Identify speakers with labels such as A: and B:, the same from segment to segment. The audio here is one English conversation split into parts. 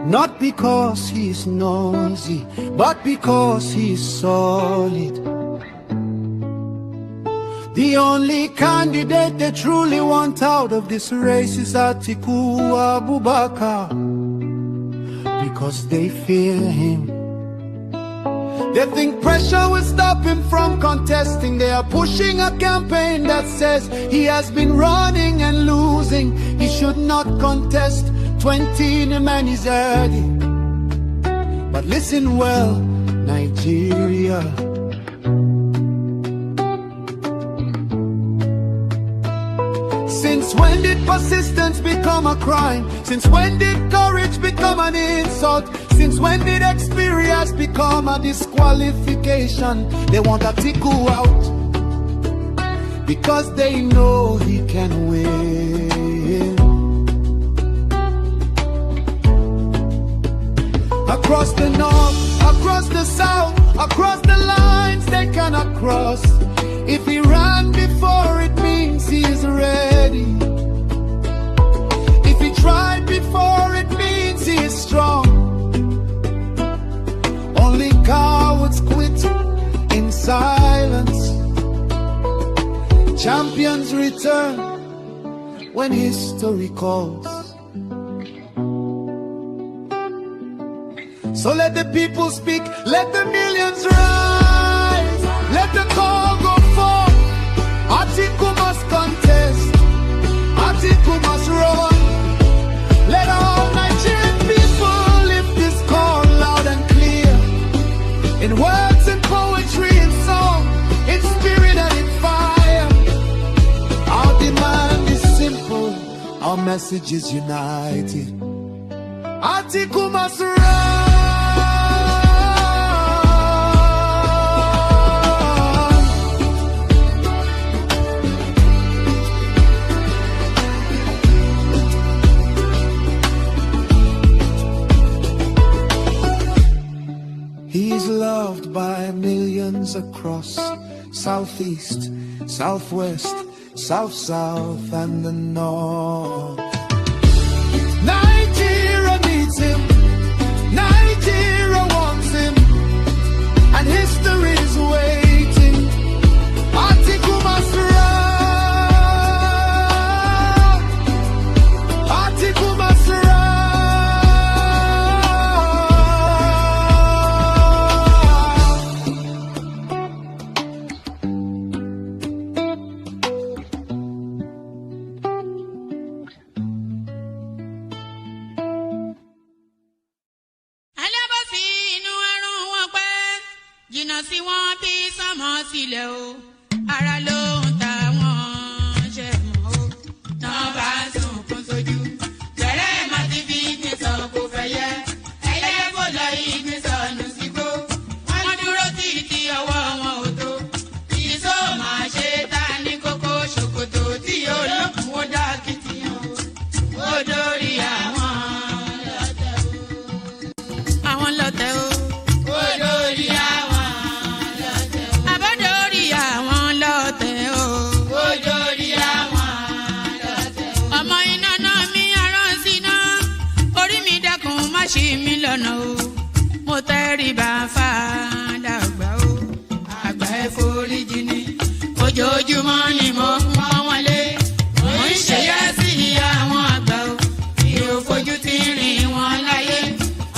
A: Not because he's noisy, but because he's solid. The only candidate they truly want out of this race is Atiku Abubakar, because they fear him. They think pressure will stop him from contesting. They are pushing a campaign that says he has been running and losing. He should not contest. 20 the man is early. But listen well, Nigeria. Since when did persistence become a crime? Since when did courage become an insult? Since when did experience become a disqualification? They want Atiku out because they know he can win. Across the north, across the south, across the lines they cannot cross. If he ran before, it means he is ready. If he tried before, it means he is strong. Only cowards quit in silence. Champions return when history calls. So let the people speak, let the millions rise, let the call go forth. Atiku must contest, Atiku must run. Let all Nigerian people lift this call loud and clear, in words and poetry and song, in spirit and in fire. Our demand is simple, our message is united. Atiku must run. He's loved by millions across Southeast, Southwest, South, and the North. Nigeria needs him, Nigeria wants him, and history is waiting. Atiku must run, Atiku must run.
B: Jìnnà sí wọn bí sánmọ̀ sílẹ̀ o, ara ló ń ta wọ́n ṣe mọ́ o. Tán bá sunkún sójú, bẹ̀rẹ̀ má ti fi ìgbín sọ kó fẹ́ yẹ. Ẹyẹ fò lọ ìgbín sọnù sígbó. Wọ́n dúró títí ọwọ́ wọn ò tó. Ìṣó máa ṣe ta ní kókó ṣòkòtò tí olókùn ó dá kìtìyàn o. Ó dórí àwọn lọ́tẹ̀ o. Àwọn lọ́tẹ̀ o. Ó dórí àwọn. Ṣí mi lọ́nà o, mo tẹríba fàdàgbà o, àgbà ẹ foríjì ni, ojoojúmọ́ ni mo ń pọ́n wọn lé, mo ń ṣèyá sí àwọn àgbà o, mi ò fojú tí ń rìn wọn láyé,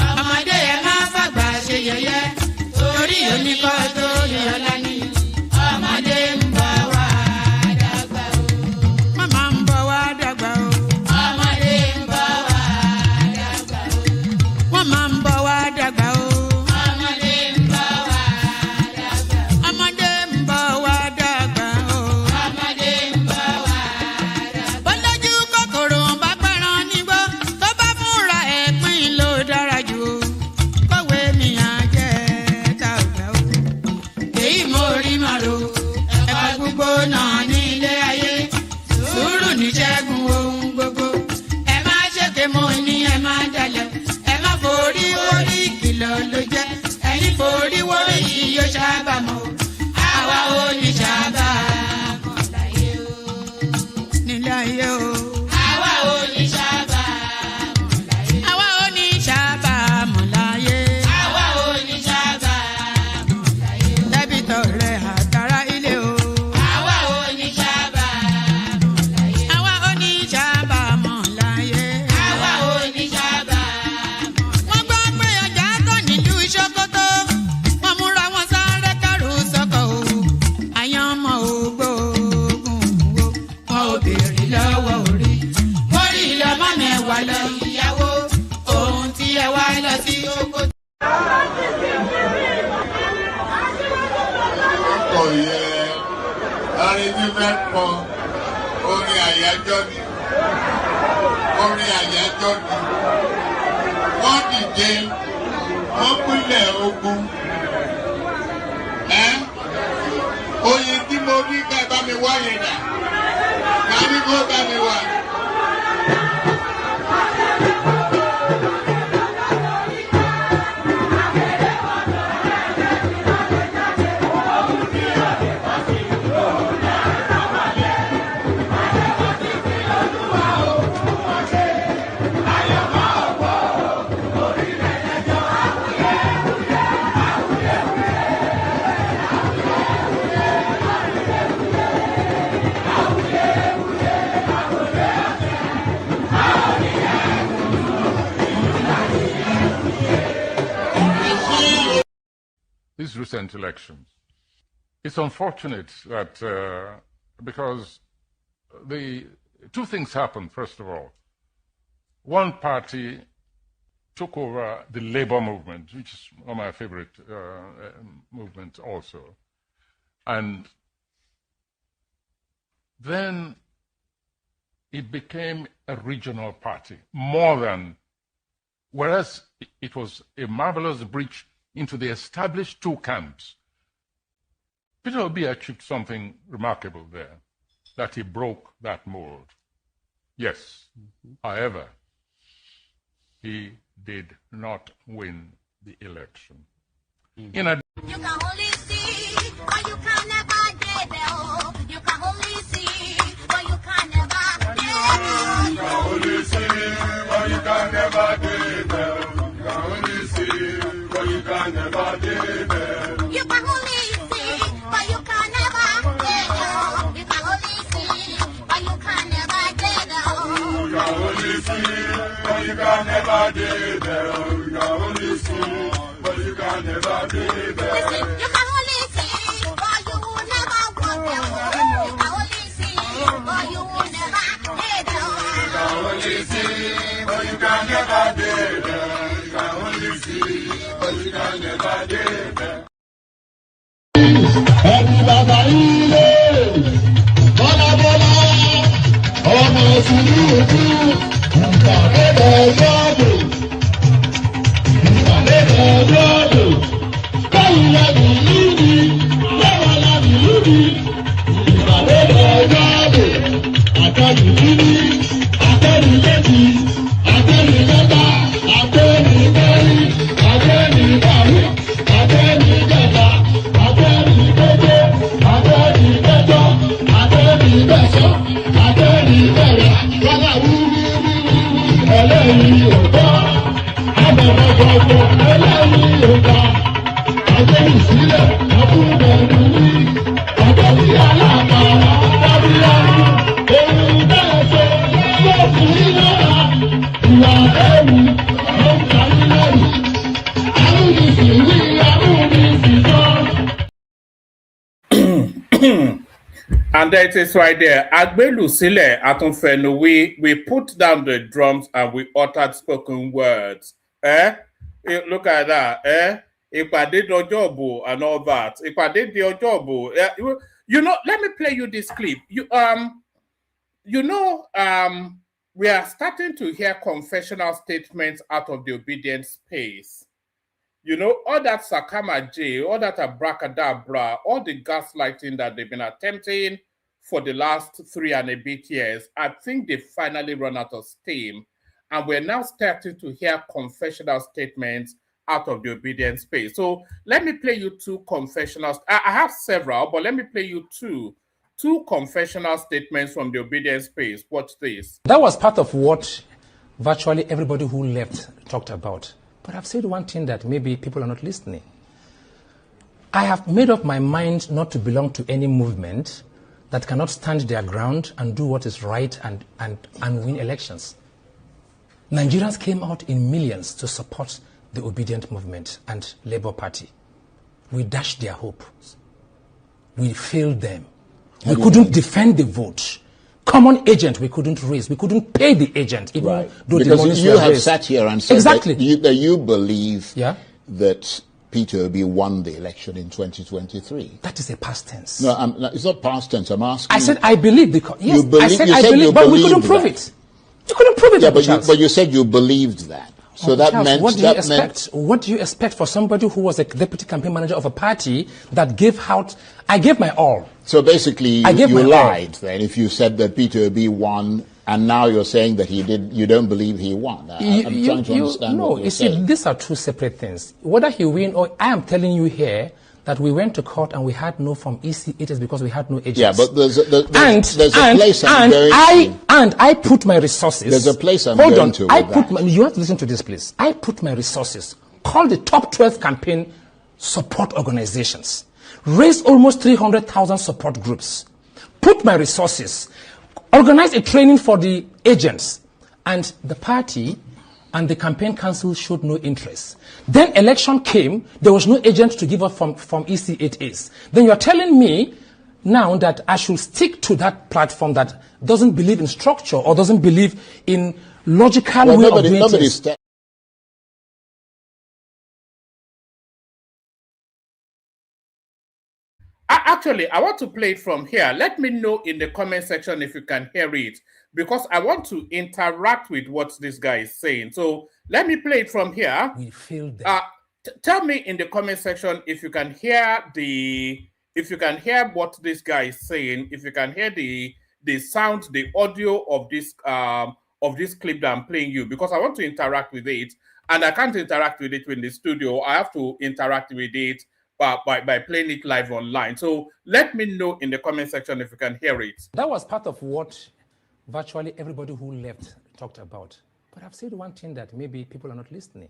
B: ọmọdé ẹ má fàgbà ṣe yẹ̀yẹ́, torí oníkọ́ tó lè ọlá ní, ọmọdé ń bọ̀ wá dàgbà o, màmá ń bọ̀ wá dàgbà o. Máa ń bọ̀ wá dàgbà o. Ọmọdé
C: ẹjọ́ ni. Wọ́n dìde, wọ́n pínlẹ̀ ogun. Oyin tí mo rí ká bá mi wá yẹn dà. Ká ní kó bá mi wá.
D: These recent elections. It's unfortunate that because the two things happened, first of all. One party took over the labor movement, which is one of my favorite movements also. And then it became a regional party, more than, whereas it was a marvelous breach into the established two camps. Peter Obi achieved something remarkable there, that he broke that mold. Yes, however, he did not win the election. In a
E: You can only see, but you can never get there. You can only see, but you can never get there.
C: You can only see, but you can never get there. You can only see, but you can never get there.
E: You can only see, but you can never get there. You can only see, but you can never get there.
C: You can only see, but you can never get there. You can only see, but you can never get there.
E: Listen, you can only see, but you will never walk there. You can only see, but you will never get there.
C: You can only see, but you can never get there. You can only see, but you can never get there.
A: Ẹni bàbá ilé, bọ́lá bọ́lá, ọmọ òṣèlú ojú, ìgbàlódé ọjọ́dù, ìgbàlódé ọjọ́dù, báyìí lábì lúbi, báwa lábì lúbi, ìgbàlódé ọjọ́dù, àtẹ̀lù lúbi, àtẹ̀lù létí, àtẹ̀lù lẹ́tà, àtẹ̀lù bẹ́rí, àtẹ̀lù bàrí, àtẹ̀lù gẹ̀dà.
F: And that is right there. Agbelu Sile Atunfenu, we put down the drums and we uttered spoken words. Look at that. Ìpàdé dọjọ́bò and all that. Ìpàdé di ọjọ́bò. You know, let me play you this clip. We are starting to hear confessional statements out of the obedient space. You know, all that Sakama J, all that abracadabra, all the gaslighting that they've been attempting for the last 3 and a bit years, I think they finally run out of steam. And we're now starting to hear confessional statements out of the obedient space. So let me play you 2 confessional. I have several, but let me play you two confessional statements from the obedient space. Watch this.
G: That was part of what virtually everybody who left talked about. But I've said one thing that maybe people are not listening. I have made up my mind not to belong to any movement that cannot stand their ground and do what is right and win elections. Nigerians came out in millions to support the obedient movement and Labour Party. We dashed their hopes. We failed them. We couldn't defend the vote. Common agent we couldn't raise. We couldn't pay the agent, even though the
H: because
G: monies
H: you
G: were
H: have
G: raised.
H: sat here and said
G: exactly.
H: that you believe
G: Yeah?
H: that Peter Obi won the election in 2023.
G: That is a past tense.
H: No, it's not past tense. I'm asking.
G: I said I believe because yes,
H: You believe-
G: I said
H: you
G: I
H: said
G: believe,
H: you
G: but we couldn't
H: believe
G: prove
H: that.
G: it. You couldn't prove it.
H: Yeah,
G: Uncle Charles.
H: but you said you believed that. So
G: Uncle
H: that
G: Charles,
H: meant
G: what do you expect? What do you expect for somebody who was a deputy campaign manager of a party that gave out? I gave my all.
H: So basically,
G: I gave
H: you
G: my
H: lied then if you said that Peter Obi won, and now you're saying that he did. You don't believe he won. I'm trying to understand.
G: No,
H: what you're
G: you see,
H: saying.
G: these are two separate things. Whether he win or I am telling you here that we went to court and we had no from EC agents because we had no agents.
H: Yeah, but there's a place I'm going to.
G: And I put my resources.
H: There's a place I'm
G: hold
H: going
G: on,
H: to.
G: I
H: with
G: put
H: that.
G: my, you have to listen to this, please. I put my resources, call the top 12 campaign support organizations, raised almost 300,000 support groups, put my resources, organize a training for the agents, and the party and the campaign council showed no interest. Then election came, there was no agent to give up from EC8As. Then you are telling me now that I should stick to that platform that doesn't believe in structure or doesn't believe in logical way of doing things.
F: Actually, I want to play it from here. Let me know in the comment section if you can hear it, because I want to interact with what this guy is saying. So let me play it from here.
G: We feel that.
F: Tell me in the comment section if you can hear what this guy is saying, if you can hear the sound, the audio of this clip that I'm playing you, because I want to interact with it, and I can't interact with it in the studio. I have to interact with it by playing it live online. So let me know in the comment section if you can hear it.
G: That was part of what virtually everybody who left talked about. But I've said one thing that maybe people are not listening.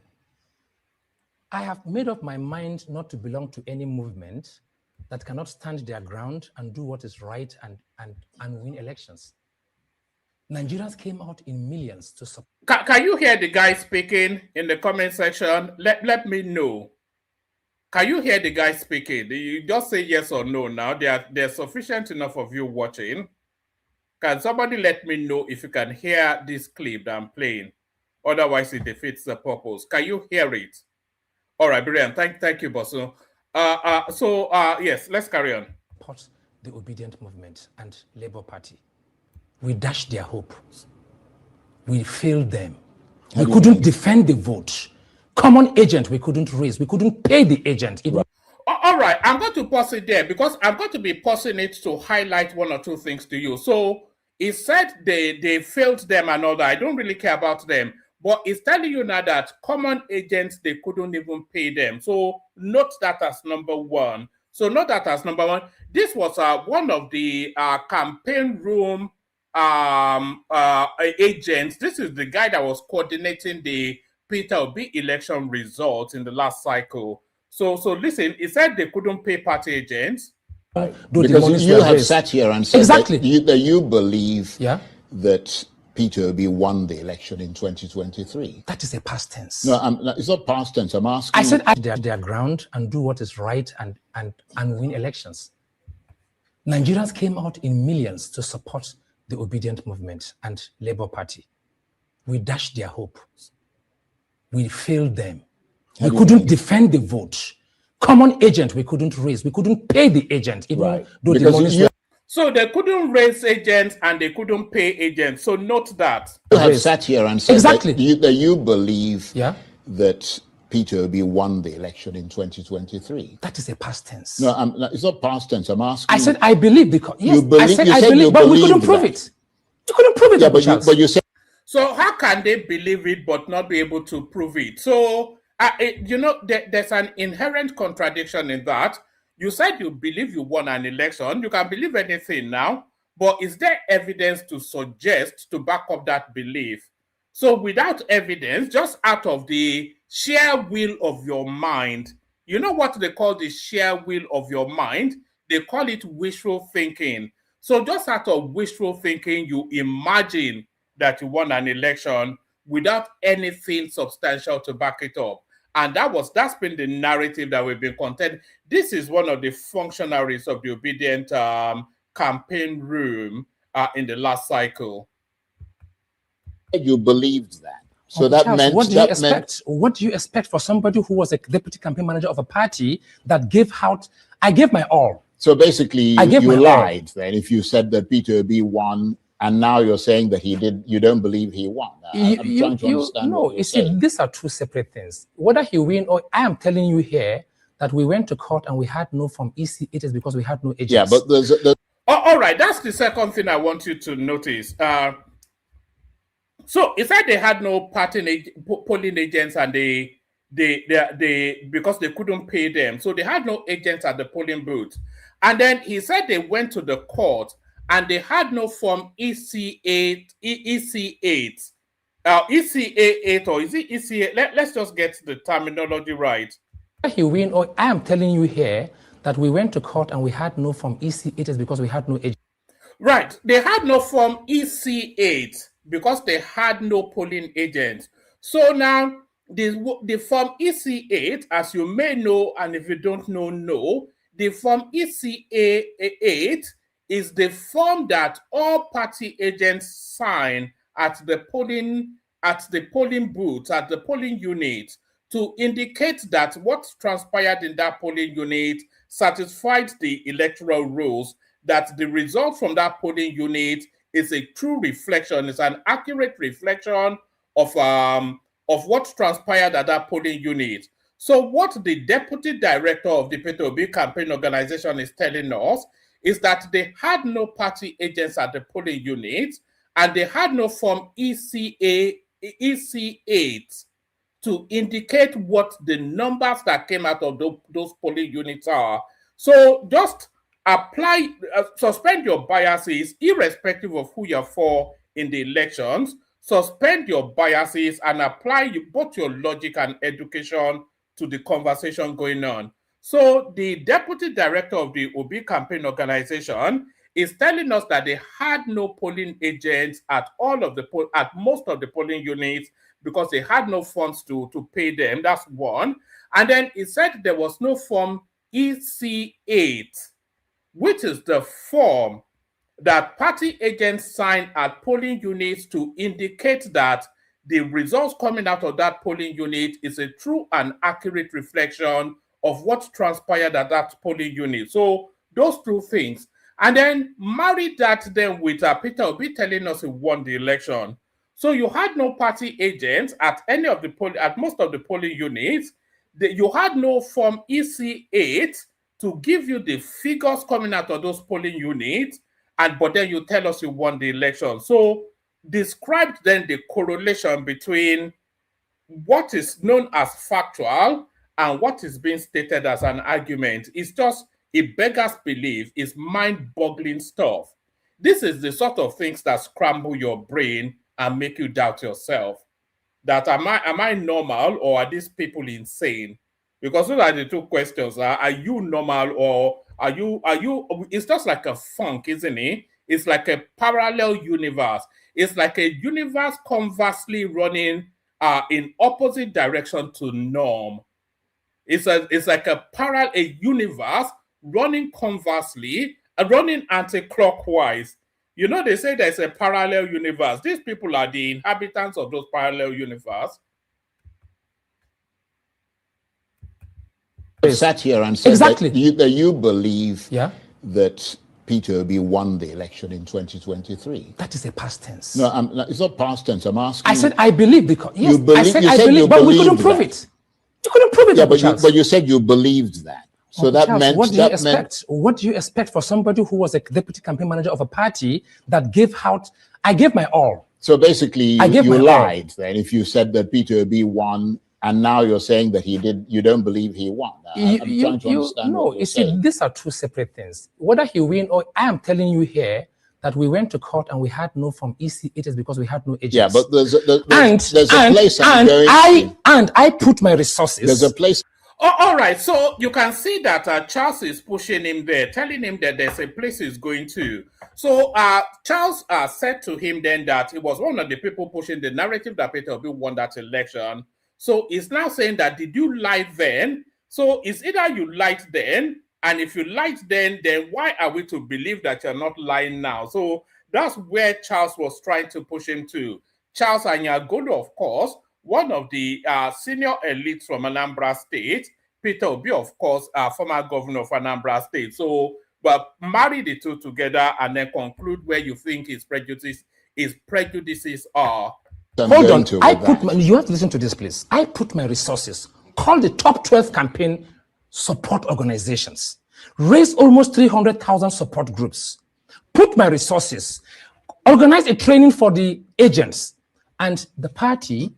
G: I have made up my mind not to belong to any movement that cannot stand their ground and do what is right and win elections. Nigerians came out in millions to support.
F: Can you hear the guy speaking in the comment section? Let me know. Can you hear the guy speaking? You just say yes or no now. There's sufficient enough of you watching. Can somebody let me know if you can hear this clip that I'm playing? Otherwise, it defeats the purpose. Can you hear it? All right, brilliant. Thank you, Bosu. Yes, let's carry on.
G: Support the obedient movement and Labour Party. We dashed their hope. We failed them. We couldn't defend the vote. Common agent we couldn't raise. We couldn't pay the agent.
F: All right, I'm going to pause it there because I'm going to be pausing it to highlight one or two things to you. So he said they failed them and all that. I don't really care about them. But it's telling you now that common agents, they couldn't even pay them. So note that as number one. This was one of the campaign room agents. This is the guy that was coordinating the Peter Obi election results in the last cycle. So listen, he said they couldn't pay party agents.
H: Because you have sat here and said
G: exactly
H: that you believe that Peter Obi won the election in 2023.
G: That is a past tense.
H: No, it's not past tense. I'm asking.
G: I said their ground and do what is right and win elections. Nigerians came out in millions to support the obedient movement and Labour Party. We dashed their hope. We failed them. We couldn't defend the vote. Common agent we couldn't raise. We couldn't pay the agent. Even though the money.
F: So they couldn't raise agents and they couldn't pay agents. So note that.
H: You have sat here and said that you believe that Peter Obi won the election in 2023.
G: That is a past tense.
H: No, it's not past tense. I'm asking.
G: I said I believe because
H: I believe,
G: but we couldn't prove it. You couldn't prove it.
H: Yeah, but you said.
F: So how can they believe it but not be able to prove it? So there's an inherent contradiction in that. You said you believe you won an election. You can believe anything now, but is there evidence to suggest to back up that belief? So without evidence, just out of the sheer will of your mind, you know what they call the sheer will of your mind? They call it wishful thinking. So just out of wishful thinking, you imagine that you won an election without anything substantial to back it up. And that's been the narrative that we've been contending. This is one of the functionaries of the obedient campaign room in the last cycle.
H: You believed that. So that
G: Charles,
H: meant...
G: What do you expect for somebody who was a deputy campaign manager of a party that gave out... I gave my all.
H: So basically, you lied then if you said that Peter Obi won, and now you're saying that you don't believe he won. I'm trying to understand
G: no,
H: what you're
G: you see,
H: saying.
G: these are two separate things. Whether he win or I am telling you here that we went to court and we had no from EC, it is because we had no agents.
H: Yeah, but there's
F: all right, that's the second thing I want you to notice. So it's like they had no polling agents, and they because they couldn't pay them, so they had no agents at the polling booth. And then he said they went to the court and they had no form EC8, EC8, ECA8, or is it ECA? Let's just get the terminology right.
G: He win, or I am telling you here that we went to court and we had no form EC8 is because we had no agent.
F: Right, they had no form EC8 because they had no polling agents. So now the form EC8, as you may know, and if you don't know, the form ECA8 is the form that all party agents sign at the polling booth, at the polling unit, to indicate that what transpired in that polling unit satisfied the electoral rules, that the result from that polling unit is a true reflection, is an accurate reflection of what transpired at that polling unit. So what the deputy director of the Peter Obi campaign organization is telling us is that they had no party agents at the polling unit, and they had no form EC8 to indicate what the numbers that came out of those polling units are. So just suspend your biases, irrespective of who you're for in the elections. Suspend your biases and apply both your logic and education to the conversation going on. So the deputy director of the Obi campaign organization is telling us that they had no polling agents at most of the polling units because they had no funds to pay them. That's one. And then he said there was no form EC8, which is the form that party agents sign at polling units to indicate that the results coming out of that polling unit is a true and accurate reflection of what transpired at that polling unit. So those two things. And then marry that then with Peter Obi telling us he won the election. So you had no party agents at any of at most of the polling units. You had no form EC8 to give you the figures coming out of those polling units, but then you tell us you won the election. So describe then the correlation between what is known as factual and what is being stated as an argument. It's just, it beggars belief, it's mind-boggling stuff. This is the sort of things that scramble your brain and make you doubt yourself. That am I normal, or are these people insane? Because those are the two questions. Are you normal, or are you? It's just like a funk, isn't it? It's like a parallel universe. It's like a universe conversely running in opposite direction to norm. It's like a universe running conversely, running anti-clockwise. You know, they say there's a parallel universe. These people are the inhabitants of those parallel universe.
H: Sat here and said
G: exactly
H: that you believe that Peter Obi won the election in 2023.
G: That is a past tense.
H: No, it's not past tense. I'm asking.
G: I said I believe because yes,
H: I said I believe,
G: but we couldn't prove it. You couldn't prove it.
H: Yeah, but you said you believed that. So that meant
G: what do you expect? What do you expect for somebody who was a deputy campaign manager of a party that gave out? I gave my all.
H: So basically, you lied then if you said that Peter Obi won, and now you're saying that he did. You don't believe he won. I'm trying to understand.
G: No, you see, these are two separate things. Whether he win or I am telling you here that we went to court and we had no from EC, it is because we had no agents.
H: Yeah, but there's a place
G: and I put my resources.
H: There's a place.
F: All right, so you can see that Charles is pushing him there, telling him that there's a place he's going to. So Charles said to him then that he was one of the people pushing the narrative that Peter Obi won that election. So he's now saying that, did you lie then? So it's either you lied then, and if you lied then why are we to believe that you're not lying now? So that's where Charles was trying to push him to. Charles Anyagolo, of course, one of the senior elites from Anambra State, Peter Obi, of course, former governor of Anambra State. So but marry the two together and then conclude where you think his prejudices are.
G: Hold on, you have to listen to this, please. I put my resources, call the top 12 campaign support organizations, raise almost 300,000 support groups, put my resources, organize a training for the agents, and the party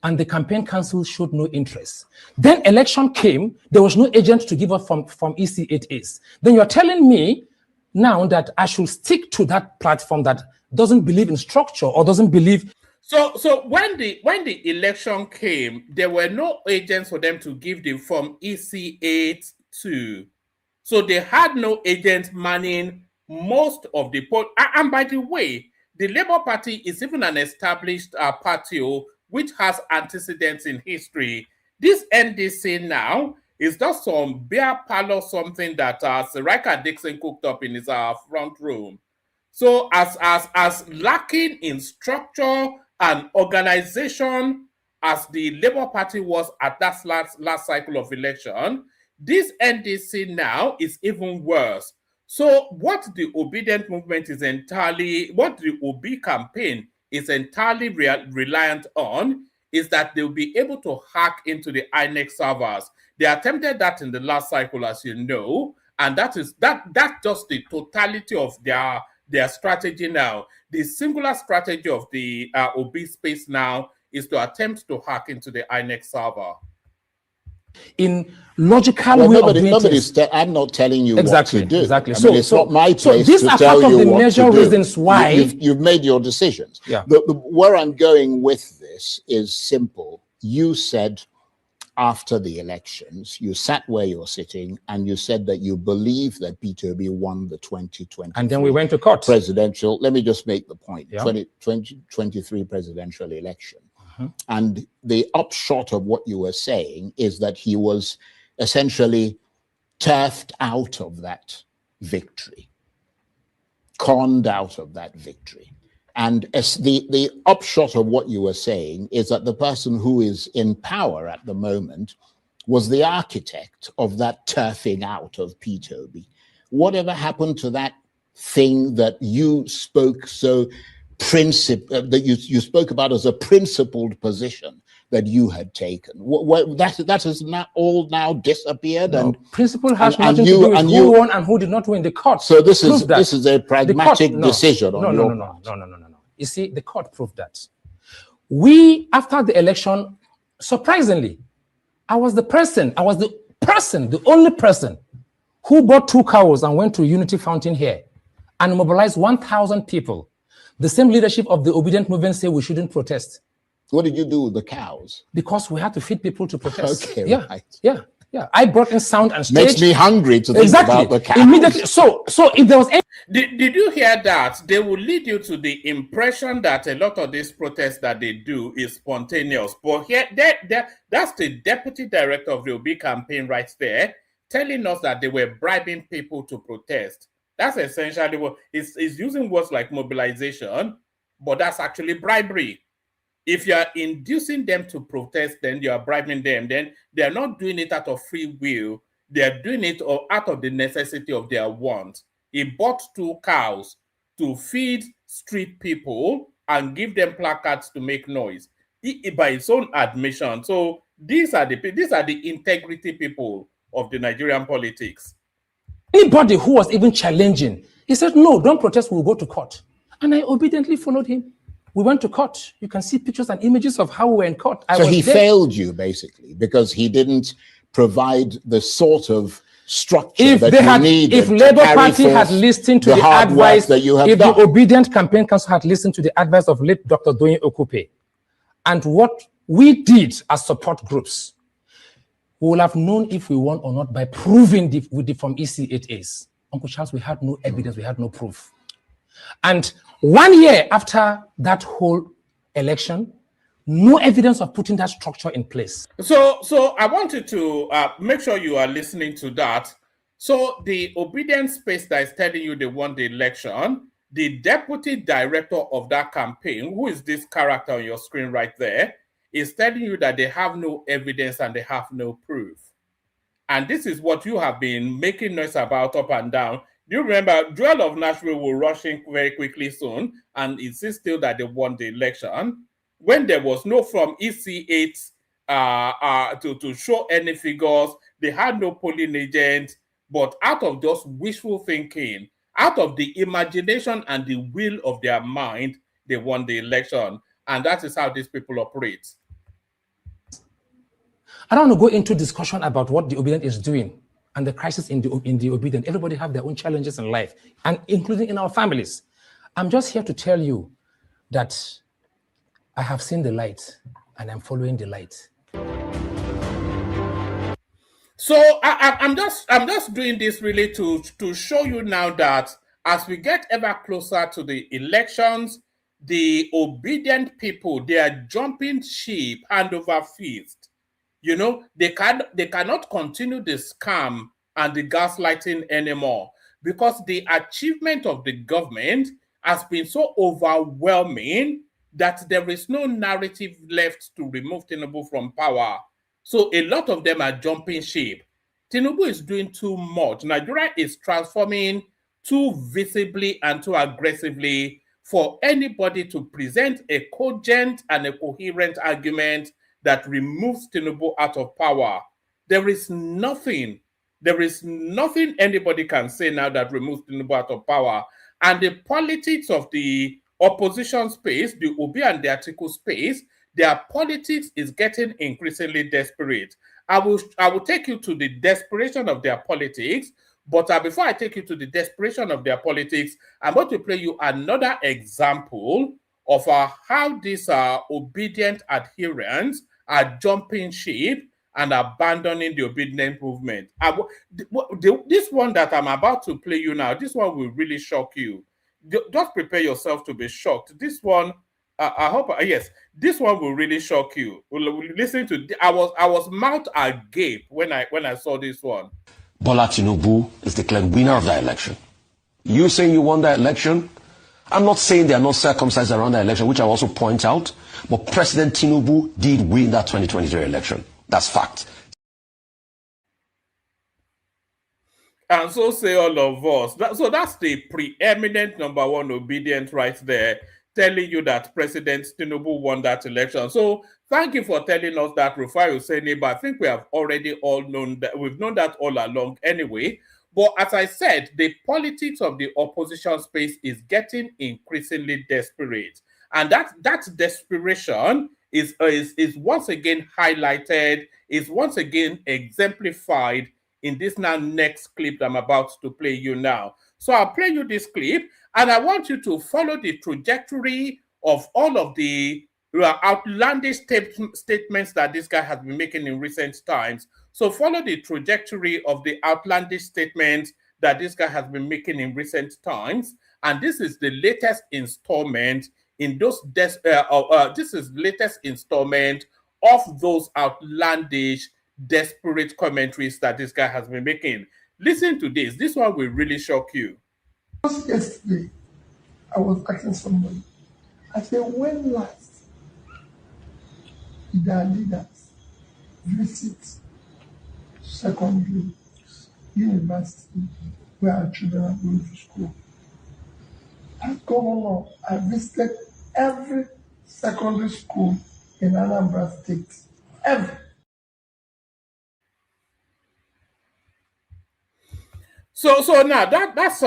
G: and the campaign council showed no interest. Then election came, there was no agent to give up from EC8As. Then you're telling me now that I should stick to that platform that doesn't believe in structure or doesn't believe.
F: So when the election came, there were no agents for them to give them from EC8 to. So they had no agents manning most of the poll. And by the way, the Labour Party is even an established party which has antecedents in history. This NDC now is just some beer parlor, something that Sir Riker Dixon cooked up in his front room. So as lacking in structure and organization as the Labour Party was at that last cycle of election, this NDC now is even worse. So what the Obedient movement is entirely, what the OB campaign is entirely reliant on is that they'll be able to hack into the INEC servers. They attempted that in the last cycle, as you know, and that's just the totality of their strategy now. The singular strategy of the OB space now is to attempt to hack into the INEC server.
G: In logical way of doing things.
H: I'm not telling you
G: exactly,
H: what to do.
G: Exactly.
H: I mean, it's not my place
G: these
H: to
G: are
H: tell
G: part
H: you
G: of the
H: what
G: major
H: to do.
G: reasons why
H: you've made your decisions.
G: Yeah.
H: Where I'm going with this is simple. You said after the elections, you sat where you're sitting and you said that you believe that Peter Obi won the 2020.
G: And then we went to court.
H: Presidential. Let me just make the point.
G: Yeah.
H: 2023 presidential election. And the upshot of what you were saying is that he was essentially turfed out of that victory, conned out of that victory. And as the upshot of what you were saying is that the person who is in power at the moment was the architect of that turfing out of Peter Obi. Whatever happened to that thing that you spoke so that you spoke about as a principled position that you had taken? That has not all now disappeared.
G: No,
H: and
G: principle has nothing to do with who won and who did not win the court.
H: So this is a pragmatic decision on your part.
G: No. You see, the court proved that. We, after the election, surprisingly, I was the only person who bought 2 cows and went to Unity Fountain here and mobilized 1,000 people. The same leadership of the Obedient movement say we shouldn't protest.
H: What did you do with the cows?
G: Because we had to feed people to protest.
H: Okay,
G: yeah,
H: right.
G: Yeah. I brought in sound and stage.
H: Makes me hungry to think about the cows.
G: Immediately. So if there was any...
F: Did you hear that? They will lead you to the impression that a lot of these protests that they do is spontaneous. But here, that's the deputy director of the OB campaign right there, telling us that they were bribing people to protest. That's essentially what it's using words like mobilization, but that's actually bribery. If you're inducing them to protest, then you are bribing them. Then they're not doing it out of free will. They're doing it out of the necessity of their want. He bought 2 cows to feed street people and give them placards to make noise, by his own admission. So these are the integrity people of the Nigerian politics.
G: Anybody who was even challenging, he said, no, don't protest, we'll go to court. And I obediently followed him. We went to court. You can see pictures and images of how we were in court.
H: So he failed you, basically, because he didn't provide the sort of structure that you needed.
G: If Labour Party had listened to the advice,
H: that you have
G: if
H: done.
G: the Obedient Campaign Council had listened to the advice of late Dr. Doyin Okupe, and what we did as support groups, we will have known if we won or not by proving from EC8As. Uncle Charles, we had no evidence, we had no proof. And 1 year after that whole election, no evidence of putting that structure in place.
F: So I wanted to make sure you are listening to that. So the obedience space that is telling you they won the election, the deputy director of that campaign, who is this character on your screen right there, is telling you that they have no evidence and they have no proof. And this is what you have been making noise about up and down. Do you remember Joel of Nashville will rush in very quickly soon and insist still that they won the election when there was no from EC8 to show any figures. They had no polling agent, but out of just wishful thinking, out of the imagination and the will of their mind, they won the election. And that is how these people operate.
G: I don't want to go into discussion about what the obedient is doing and the crisis in the obedient. Everybody have their own challenges in life, and including in our families. I'm just here to tell you that I have seen the light and I'm following the light.
F: So I'm just doing this really to show you now that as we get ever closer to the elections, the obedient people, they are jumping ship hand over fist. You know, they cannot continue the scam and the gaslighting anymore because the achievement of the government has been so overwhelming that there is no narrative left to remove Tinubu from power. So a lot of them are jumping ship. Tinubu is doing too much. Nigeria is transforming too visibly and too aggressively for anybody to present a cogent and a coherent argument that removes Tinubu out of power. There is nothing anybody can say now that removes Tinubu out of power. And the politics of the opposition space, the Obi and the Atiku space, their politics is getting increasingly desperate. I will take you to the desperation of their politics, but before I take you to the desperation of their politics, I'm going to play you another example of how these obedient adherents are jumping ship and abandoning the obedient movement. This one that I'm about to play you now, this one will really shock you. Just prepare yourself to be shocked. This one, I hope, yes, this one will really shock you. Listen to. I was mouth agape when I saw this one.
I: Bola Tinubu is declared winner of that election. You saying you won that election? I'm not saying there are no circumstances around that election, which I also point out, but President Tinubu did win that 2023 election. That's fact.
F: And so say all of us. So that's the preeminent number one obedient right there, telling you that President Tinubu won that election. So thank you for telling us that, Rufai Hussaini, but I think we have already all known that. We've known that all along anyway. But as I said, the politics of the opposition space is getting increasingly desperate. And that desperation is once again highlighted, is once again exemplified in this next clip that I'm about to play you now. So I'll play you this clip, and I want you to follow the trajectory of all of the outlandish statements that this guy has been making in recent times. So follow the trajectory of the outlandish statements that this guy has been making in recent times. And this is the latest installment in those, this is latest installment of those outlandish, desperate commentaries that this guy has been making. Listen to this. This one will really shock you.
J: Just yesterday, I was asking somebody, I said, when last did our leaders visit secondary university where our children are going to school? As governor, I visited every secondary school in Anambra State. Every.
F: So now that's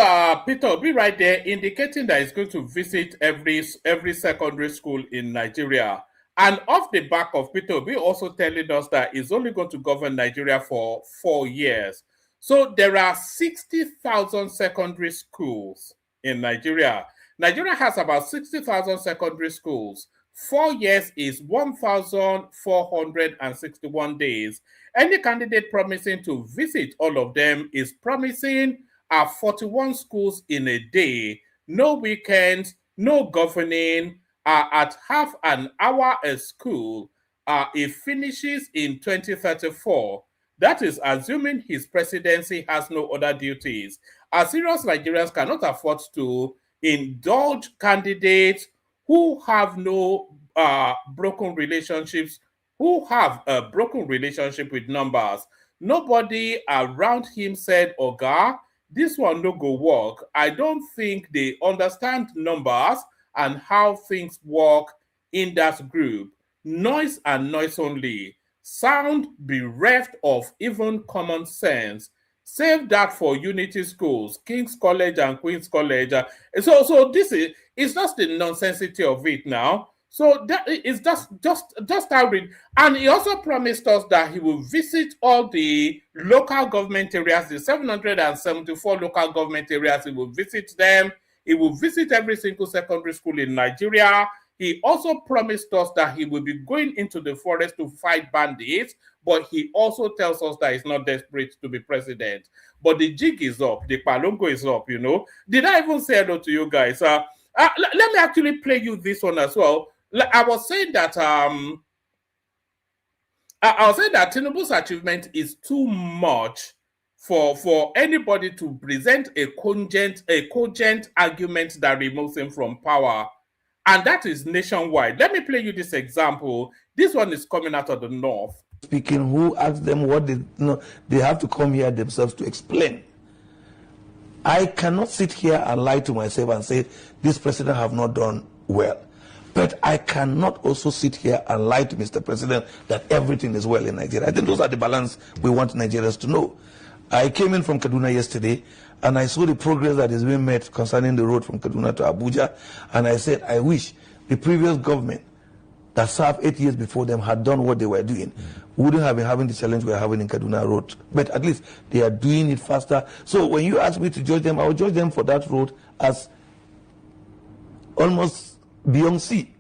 F: Peter Obi right there indicating that he's going to visit every secondary school in Nigeria. And off the back of Peter Obi also telling us that he's only going to govern Nigeria for 4 years. So there are 60,000 secondary schools in Nigeria. Nigeria has about 60,000 secondary schools. 4 years is 1,461 days. Any candidate promising to visit all of them is promising 41 schools in a day, no weekends, no governing, at half an hour a school. It finishes in 2034. That is assuming his presidency has no other duties. As serious Nigerians cannot afford to indulge candidates who have no broken relationships, who have a broken relationship with numbers. Nobody around him said, Oga, this one no go work. I don't think they understand numbers and how things work in that group. Noise and noise only. Sound bereft of even common sense. Save that for Unity schools, King's College and Queen's College. So this is, it's just the nonsensity of it now. So that is just how it. And he also promised us that he will visit all the local government areas, the 774 local government areas. He will visit them. He will visit every single secondary school in Nigeria. He also promised us that he will be going into the forest to fight bandits, but he also tells us that he's not desperate to be president. But the jig is up, the palongo is up, you know. Did I even say hello to you guys? Let me actually play you this one as well. I was saying that Tinubu's achievement is too much for anybody to present a cogent argument that removes him from power. And that is nationwide. Let me play you this example. This one is coming out of the north.
K: Speaking, who asked them what they have to come here themselves to explain. I cannot sit here and lie to myself and say this president have not done well. But I cannot also sit here and lie to Mr. President that everything is well in Nigeria. I think those are the balance we want Nigerians to know. I came in from Kaduna yesterday and I saw the progress that is being made concerning the road from Kaduna to Abuja, and I said I wish the previous government that served 8 years before them had done what they were doing. We wouldn't have been having the challenge we're having in Kaduna Road. But at least they are doing it faster. So when you ask me to judge them, I will judge them for that road as almost beyond C,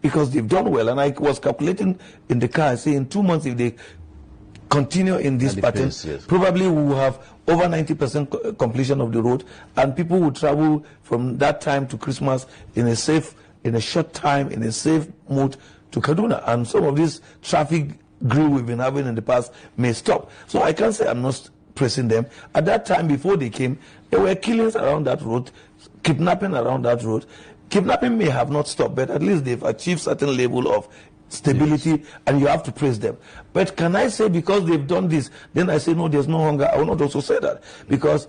K: because they've done well. And I was calculating in the car, saying in 2 months, if they continue in this pattern, yes, probably we will have over 90% completion of the road, and people will travel from that time to Christmas in a short time, in a safe mode to Kaduna. And some of this traffic grill we've been having in the past may stop. So I can't say I'm not pressing them. At that time, before they came, there were killings around that road, kidnapping around that road. Kidnapping may have not stopped, but at least they've achieved certain level of stability, yes, and you have to praise them. But can I say because they've done this, then I say no, there's no hunger? I will not also say that, because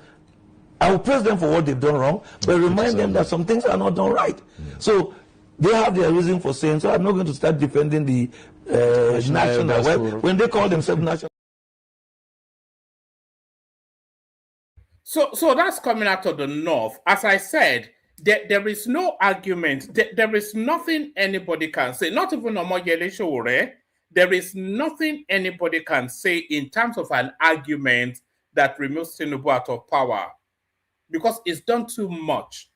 K: I will praise them for what they've done wrong, but remind them that some things are not done right. So they have their reason for saying, so I'm not going to start defending the national, when they call themselves national.
F: So that's coming out of the north. As I said, there is no argument. There is nothing anybody can say, not even Omoyele Sowore. There is nothing anybody can say in terms of an argument that removes Tinubu out of power, because it's done too much.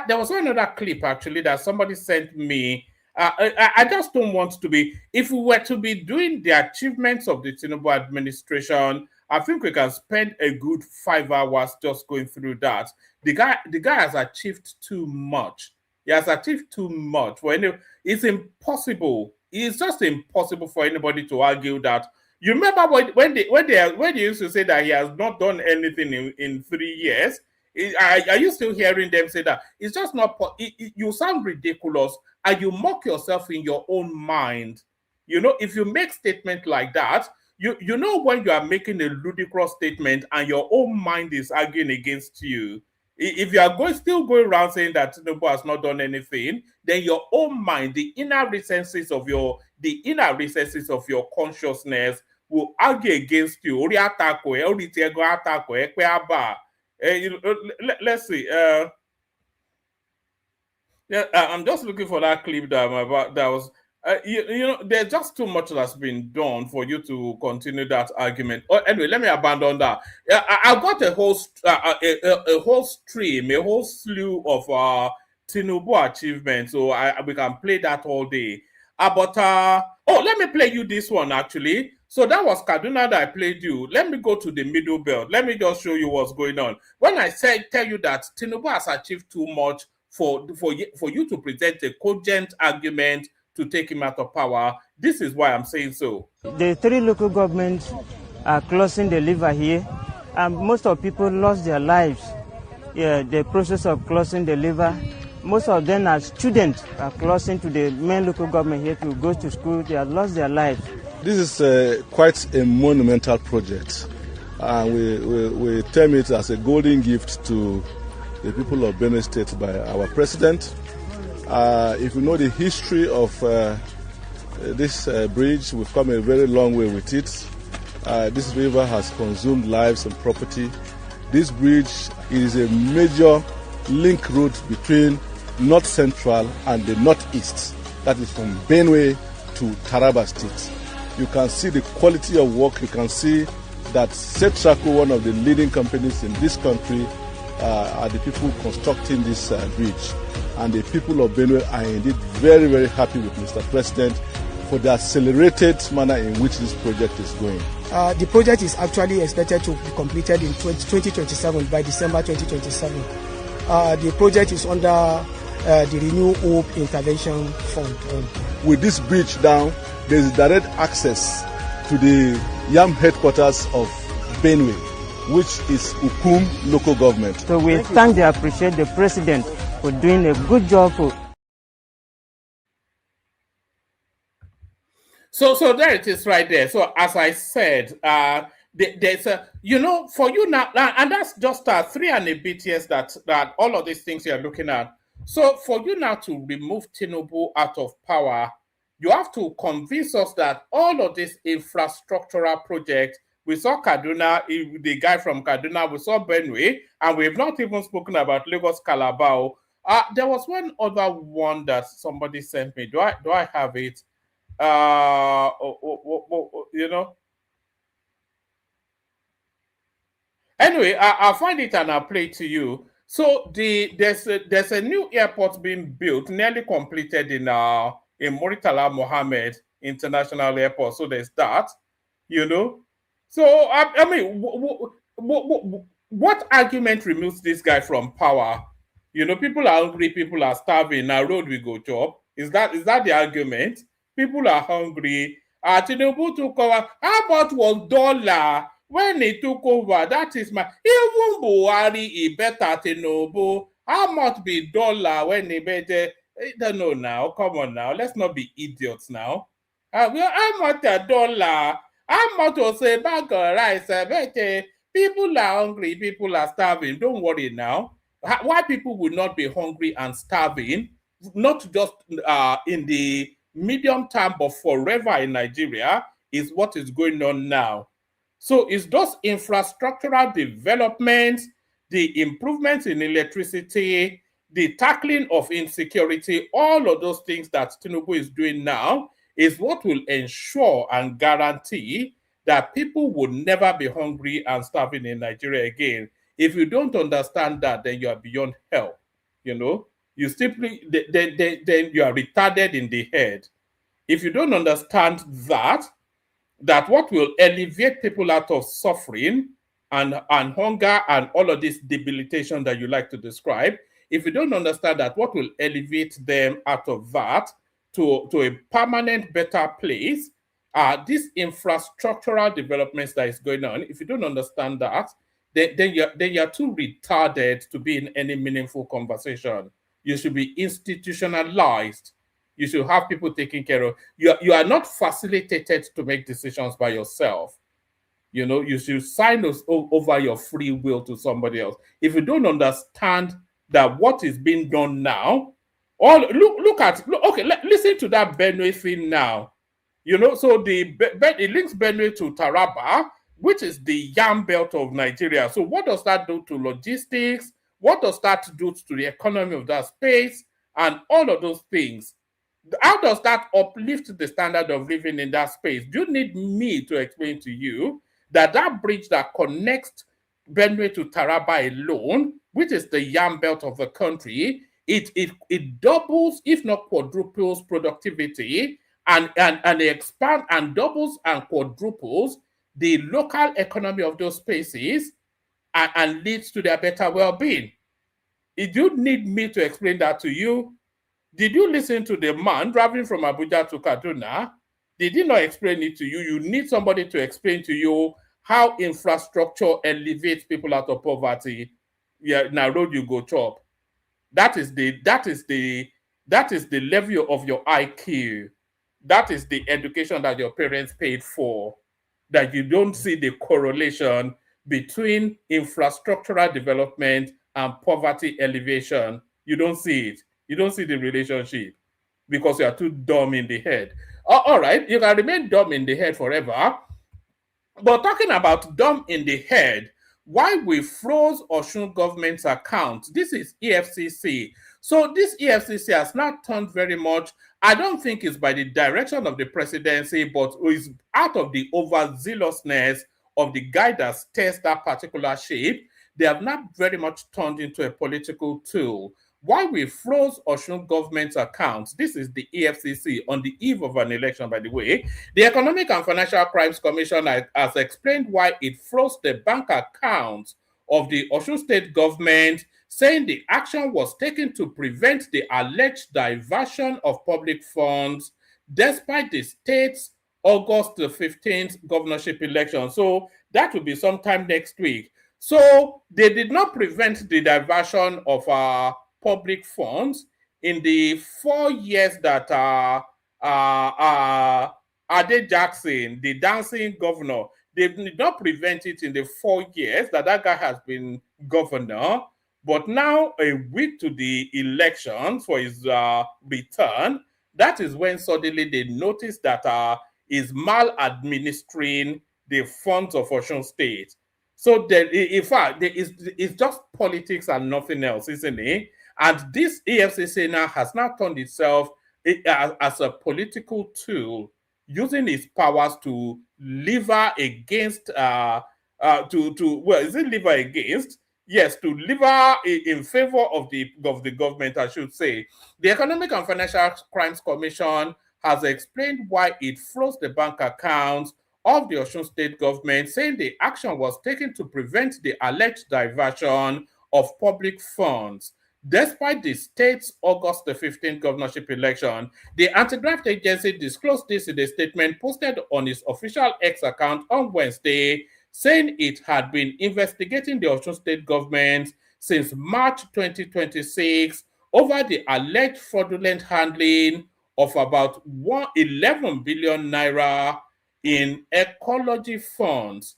F: There was another clip actually that somebody sent me. I just don't want to be, if we were to be doing the achievements of the Tinubu administration, I think we can spend a good 5 hours just going through that. The guy has achieved too much. He has achieved too much. It's impossible. It's just impossible for anybody to argue that. You remember when they used to say that he has not done anything in 3 years? Are you still hearing them say that? It's just not. You sound ridiculous, and you mock yourself in your own mind. You know, if you make statement like that, you know when you are making a ludicrous statement and your own mind is arguing against you. If you are still going around saying that Tinubu has not done anything, then your own mind, the inner recesses of your consciousness will argue against you. Let's see. I'm just looking for that clip that was. You know, there's just too much that's been done for you to continue that argument. Anyway, let me abandon that. I've got a whole stream, a whole slew of Tinubu achievements, so we can play that all day. Let me play you this one actually. So that was Kaduna that I played you. Let me go to the middle belt. Let me just show you what's going on. When I tell you that Tinubu has achieved too much for you to present a cogent argument to take him out of power, this is why I'm saying so.
L: The 3 local governments are closing the liver here, and most of people lost their lives. Yeah, the process of closing the liver, most of them are students are closing to the main local government here to go to school. They have lost their lives.
M: This is quite a monumental project. and we term it as a golden gift to the people of Benue State by our president. If you know the history of this bridge, we've come a very long way with it. This river has consumed lives and property. This bridge is a major link route between North Central and the Northeast. That is from Benue to Taraba State. You can see the quality of work. You can see that Setraco, one of the leading companies in this country, are the people constructing this bridge. And the people of Benue are indeed very, very happy with Mr. President for the accelerated manner in which this project is going.
N: The project is actually expected to be completed in 2027, by December 2027. The project is under the Renew Hope Intervention Fund.
M: With this bridge down, there is direct access to the YAM headquarters of Benue, which is Ukum local government.
L: So we thank and appreciate the president for doing a good job.
F: So there it is right there. So as I said, there's a, for you now, and that's just 3 and a bit years that all of these things you're looking at. So for you now to remove Tinubu out of power, you have to convince us that all of this infrastructural projects, we saw Kaduna, the guy from Kaduna, we saw Benue, and we've not even spoken about Lagos Calabar. There was one other one that somebody sent me. Do I have it? Anyway, I'll find it and I'll play it to you. So there's a new airport being built, nearly completed in Murtala Mohammed International Airport. So there's that, So I mean, what argument removes this guy from power? People are hungry, people are starving. Now road we go job. Is that the argument? People are hungry. Tinubu took over. How about was dollar when he took over? That is my even Buhari he better Tinubu. How much be dollar when he better? I don't know now. Come on now. Let's not be idiots now. How much a dollar? How much was a bag of rice? People are hungry. People are starving. Don't worry now. Why people will not be hungry and starving? Not just in the medium term, but forever in Nigeria, is what is going on now. So it's those infrastructural developments, the improvements in electricity, the tackling of insecurity, all of those things that Tinubu is doing now is what will ensure and guarantee that people will never be hungry and starving in Nigeria again. If you don't understand that, then you are beyond help. You simply, then you are retarded in the head. If you don't understand that what will alleviate people out of suffering and hunger and all of this debilitation that you like to describe, if you don't understand that what will alleviate them out of that to a permanent better place, these infrastructural developments that is going on, if you don't understand that, then you're too retarded to be in any meaningful conversation. You should be institutionalized. You should have people taking care of you. You are not facilitated to make decisions by yourself. You should sign over your free will to somebody else. If you don't understand that what is being done now, listen to that Benue thing now. So it links Benue to Taraba, which is the yam belt of Nigeria. So what does that do to logistics? What does that do to the economy of that space? And all of those things. How does that uplift the standard of living in that space? Do you need me to explain to you that bridge that connects Benue to Taraba alone, which is the yam belt of the country, it doubles, if not quadruples, productivity and expand and doubles and quadruples the local economy of those spaces and leads to their better well-being. If you need me to explain that to you, did you listen to the man driving from Abuja to Kaduna? Did he not explain it to you? You need somebody to explain to you how infrastructure elevates people out of poverty. Yeah, now road you go chop. That is the level of your IQ. That is the education that your parents paid for. That you don't see the correlation between infrastructural development and poverty elevation. You don't see it. You don't see the relationship because you are too dumb in the head. All right, you can remain dumb in the head forever. But talking about dumb in the head, why we froze Osun government's account? This is EFCC. So this EFCC has not turned very much. I don't think it's by the direction of the presidency, but is out of the overzealousness of the guy that steers that particular shape. They have not very much turned into a political tool. Why we froze Osun government's accounts? This is the EFCC on the eve of an election, by the way. The Economic and Financial Crimes Commission has explained why it froze the bank accounts of the Osun state government, saying the action was taken to prevent the alleged diversion of public funds despite the state's August the 15th governorship election. So that will be sometime next week. So they did not prevent the diversion of public funds in the 4 years that Ade Jackson, the dancing governor, they did not prevent it in the 4 years that guy has been governor. But now, a week to the election for his return, that is when suddenly they noticed that he's maladministering the funds of Osun State. So in fact, it's just politics and nothing else, isn't it? And this EFCC now has now turned itself as a political tool, using its powers to lever against, well, is it lever against? Yes, to lever in favor of the government, I should say. The Economic and Financial Crimes Commission has explained why it froze the bank accounts of the Osun state government, saying the action was taken to prevent the alleged diversion of public funds. Despite the state's August the 15th governorship election, the anti-graft agency disclosed this in a statement posted on its official X account on Wednesday, saying it had been investigating the Osun state government since March 2026 over the alleged fraudulent handling of about 11 billion naira in ecology funds,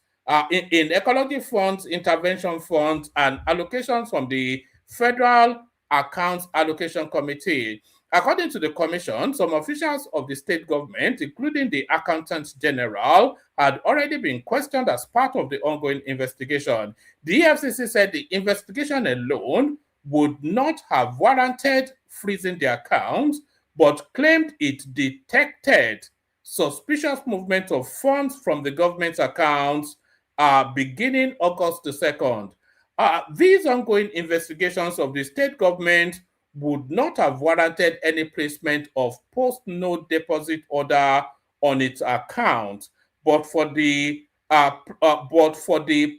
F: in ecology funds, intervention funds, and allocations from the Federal Accounts Allocation Committee. According to the commission, some officials of the state government, including the Accountant General, had already been questioned as part of the ongoing investigation. The EFCC said the investigation alone would not have warranted freezing the accounts, but claimed it detected suspicious movement of funds from the government's accounts beginning August the 2nd. These ongoing investigations of the state government would not have warranted any placement of post-no deposit order on its account, but for the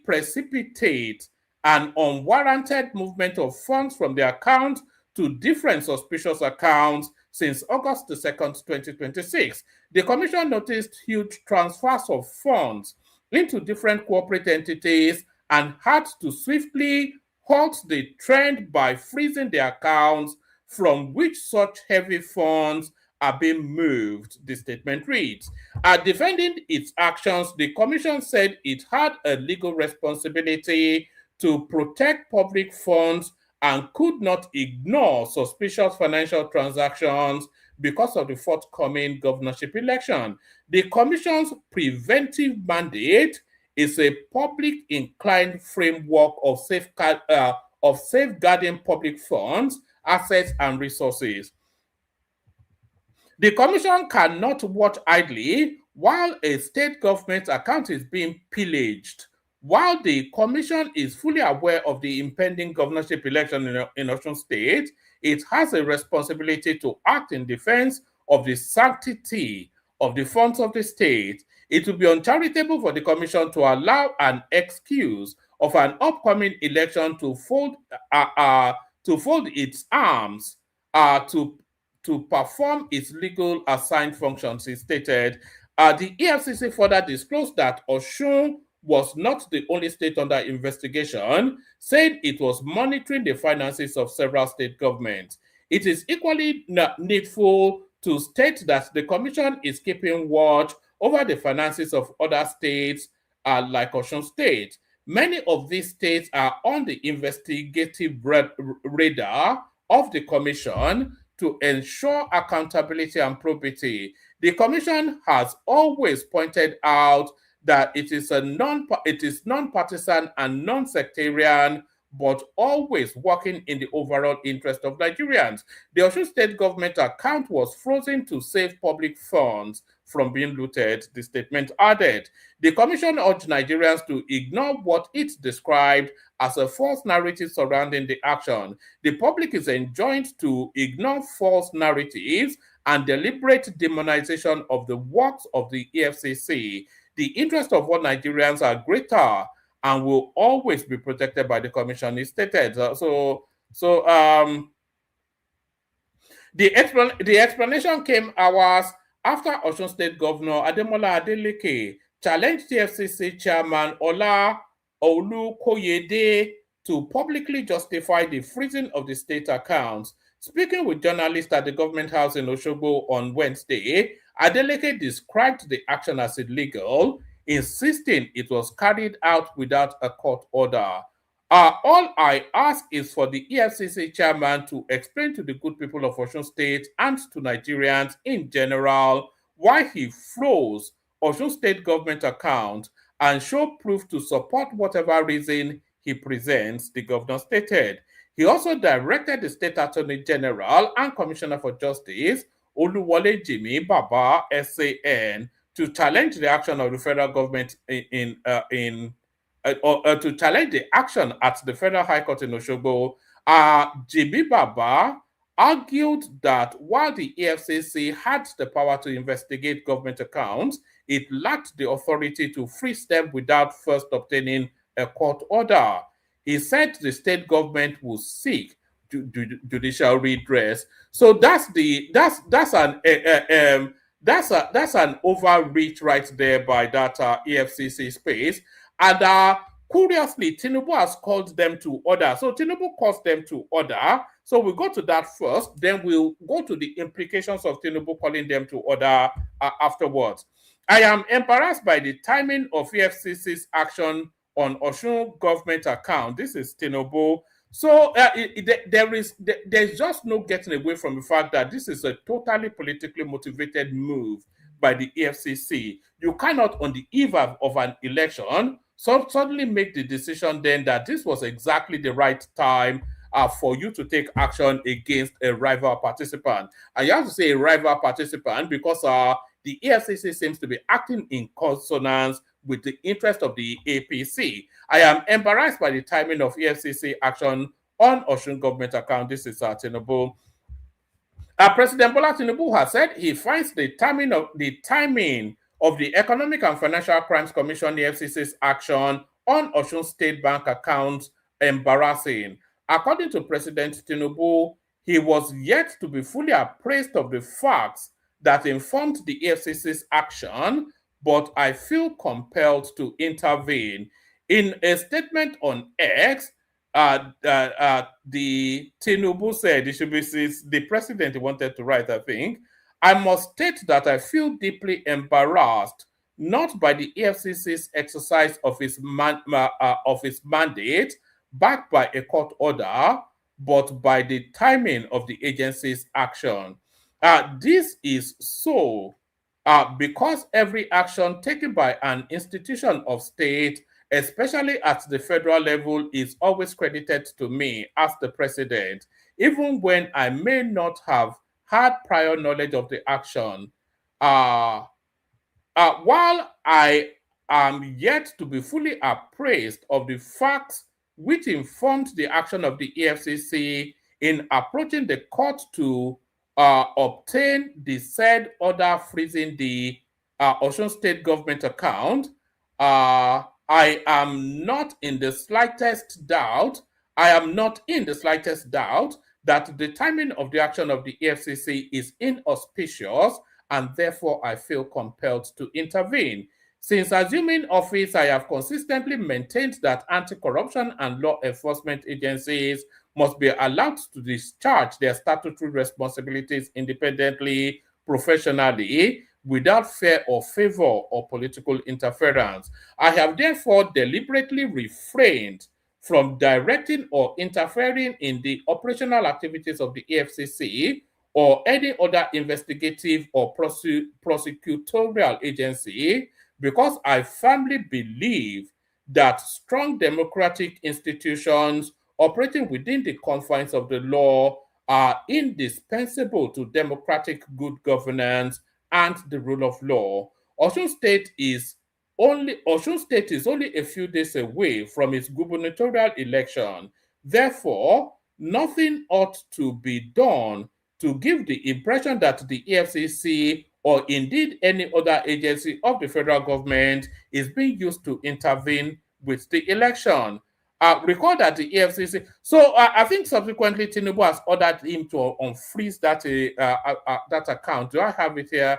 F: precipitate and unwarranted movement of funds from the account to different suspicious accounts since August the 2nd, 2026. The commission noticed huge transfers of funds into different corporate entities and had to swiftly halt the trend by freezing the accounts from which such heavy funds are being moved, the statement reads. Defending its actions, the commission said it had a legal responsibility to protect public funds and could not ignore suspicious financial transactions because of the forthcoming governorship election. The commission's preventive mandate is a public inclined framework of safeguarding public funds, assets, and resources. The commission cannot watch idly while a state government account is being pillaged. While the commission is fully aware of the impending governorship election in Osun State, it has a responsibility to act in defense of the sanctity of the funds of the state. It will be uncharitable for the commission to allow an excuse of an upcoming election to fold its arms to perform its legal assigned functions, he stated. The EFCC further disclosed that Osun was not the only state under investigation, saying it was monitoring the finances of several state governments. It is equally needful to state that the commission is keeping watch over the finances of other states like Osun State. Many of these states are on the investigative radar of the Commission to ensure accountability and probity. The Commission has always pointed out that it is non-partisan and non-sectarian, but always working in the overall interest of Nigerians. The Osun State government account was frozen to save public funds from being looted, the statement added. The Commission urged Nigerians to ignore what it described as a false narrative surrounding the action. The public is enjoined to ignore false narratives and deliberate demonization of the works of the EFCC. The interests of all Nigerians are greater and will always be protected by the Commission, is stated. The explanation came hours after Osun State Governor Ademola Adeleke challenged TFCC Chairman Ola Olukoyede to publicly justify the freezing of the state accounts. Speaking with journalists at the government house in Osogbo on Wednesday, Adeleke described the action as illegal, insisting it was carried out without a court order. All I ask is for the EFCC chairman to explain to the good people of Osun State and to Nigerians in general why he froze Osun State government account and show proof to support whatever reason he presents, the governor stated. He also directed the State Attorney General and Commissioner for Justice, Oluwole Jimmy Baba, SAN, to challenge the action of the federal government to challenge the action at the Federal High Court in Osogbo. Jimmy Baba argued that while the EFCC had the power to investigate government accounts, it lacked the authority to freeze them without first obtaining a court order. He said the state government will seek judicial redress. So that's an overreach right there by that EFCC space. And curiously, Tinubu has called them to order. So Tinubu calls them to order. So we'll go to that first, then we'll go to the implications of Tinubu calling them to order afterwards. I am embarrassed by the timing of EFCC's action on Osun government account. This is Tinubu. So there's just no getting away from the fact that this is a totally politically motivated move by the EFCC. You cannot, on the eve of an election, suddenly make the decision then that this was exactly the right time for you to take action against a rival participant. And you have to say a rival participant because the EFCC seems to be acting in consonance with the interest of the APC. I am embarrassed by the timing of EFCC action on Osun government account. This is Tinubu. President Bola Tinubu has said he finds the timing of the Economic and Financial Crimes Commission EFCC's action on Osun State Bank accounts embarrassing. According to President Tinubu, he was yet to be fully appraised of the facts that informed the EFCC's action, but I feel compelled to intervene. In a statement on X, the Tinubu said, it should be the president wanted to write, I think, I must state that I feel deeply embarrassed, not by the EFCC's exercise of its mandate, backed by a court order, but by the timing of the agency's action. This is so because every action taken by an institution of state, especially at the federal level, is always credited to me as the president, even when I may not have had prior knowledge of the action. While I am yet to be fully appraised of the facts which informed the action of the EFCC in approaching the court to obtain the said order freezing the Osun State government account, I am not in the slightest doubt. That the timing of the action of the EFCC is inauspicious, and therefore I feel compelled to intervene. Since assuming office, I have consistently maintained that anti-corruption and law enforcement agencies must be allowed to discharge their statutory responsibilities independently, professionally, without fear or favor or political interference. I have therefore deliberately refrained from directing or interfering in the operational activities of the EFCC or any other investigative or prosecutorial agency, because I firmly believe that strong democratic institutions operating within the confines of the law are indispensable to democratic good governance and the rule of law. Osun State is only a few days away from its gubernatorial election. Therefore, nothing ought to be done to give the impression that the EFCC or indeed any other agency of the federal government is being used to intervene with the election. Recall that the EFCC. So I think subsequently Tinubu has ordered him to unfreeze that account. Do I have it here?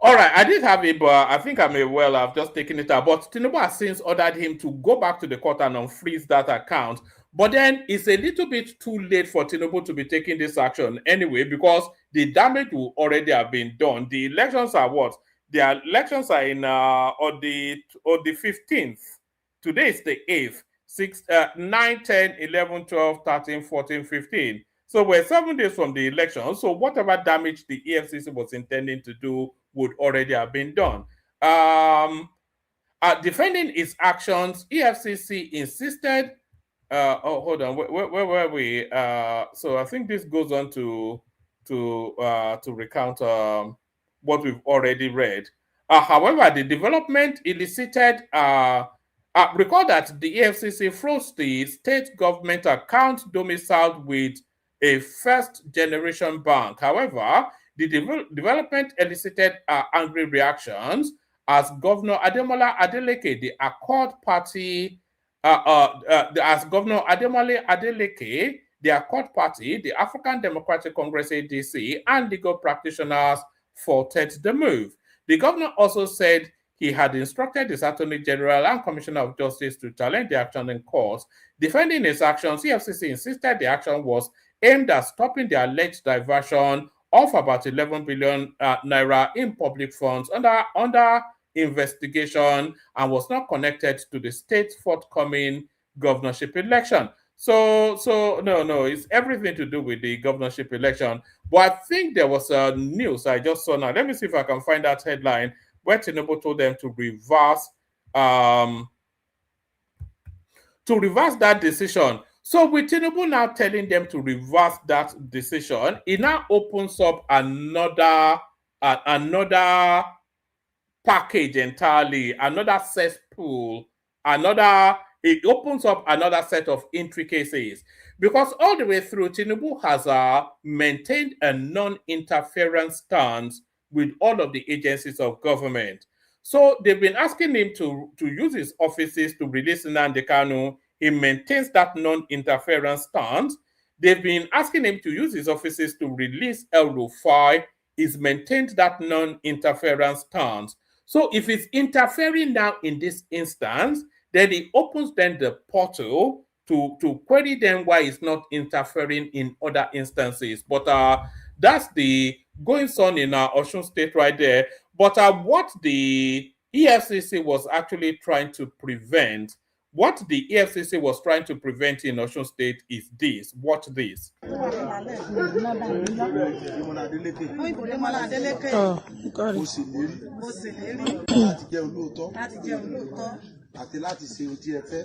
F: All right, I did have it, but I think I may well have just taken it out. But Tinubu has since ordered him to go back to the court and unfreeze that account. But then it's a little bit too late for Tinubu to be taking this action anyway, because the damage will already have been done. The elections are what? The elections are in on the 15th. Today is the 8th. 9, 10, 11, 12, 13, 14, 15. So we're 7 days from the election. So whatever damage the EFCC was intending to do would already have been done. Defending its actions, EFCC insisted. Hold on. Where were we? So I think this goes on to recount what we've already read. However, the development elicited. Recall that the EFCC froze the state government account domiciled with a first-generation bank. However, the development elicited angry reactions as Governor Ademola Adeleke, the Accord Party, as Governor Ademola Adeleke, the Accord Party, the African Democratic Congress ADC, and legal practitioners faulted the move. The governor also said he had instructed his Attorney General and Commissioner of Justice to challenge the action in court. Defending his actions, EFCC insisted the action was aimed at stopping the alleged diversion of about 11 billion naira in public funds under investigation and was not connected to the state's forthcoming governorship election. So no, it's everything to do with the governorship election. But I think there was a news I just saw now. Let me see if I can find that headline where Tinubu told them to reverse that decision. So with Tinubu now telling them to reverse that decision, it now opens up another package entirely, another cesspool, it opens up another set of intricacies. Because all the way through, Tinubu has maintained a non-interference stance with all of the agencies of government. So they've been asking him to use his offices to release Nnamdi Kanu. He maintains that non-interference stance. They've been asking him to use his offices to release El Rufai. He's maintained that non-interference stance. So if it's interfering now in this instance, then it opens then the portal to query them why it's not interfering in other instances. But that's the goings on in Osun State right there. But what the EFCC was actually trying to prevent, what the EFCC was trying to prevent in Osun State is this. Watch this.
J: Àti láti ṣe ojú ẹ fẹ́.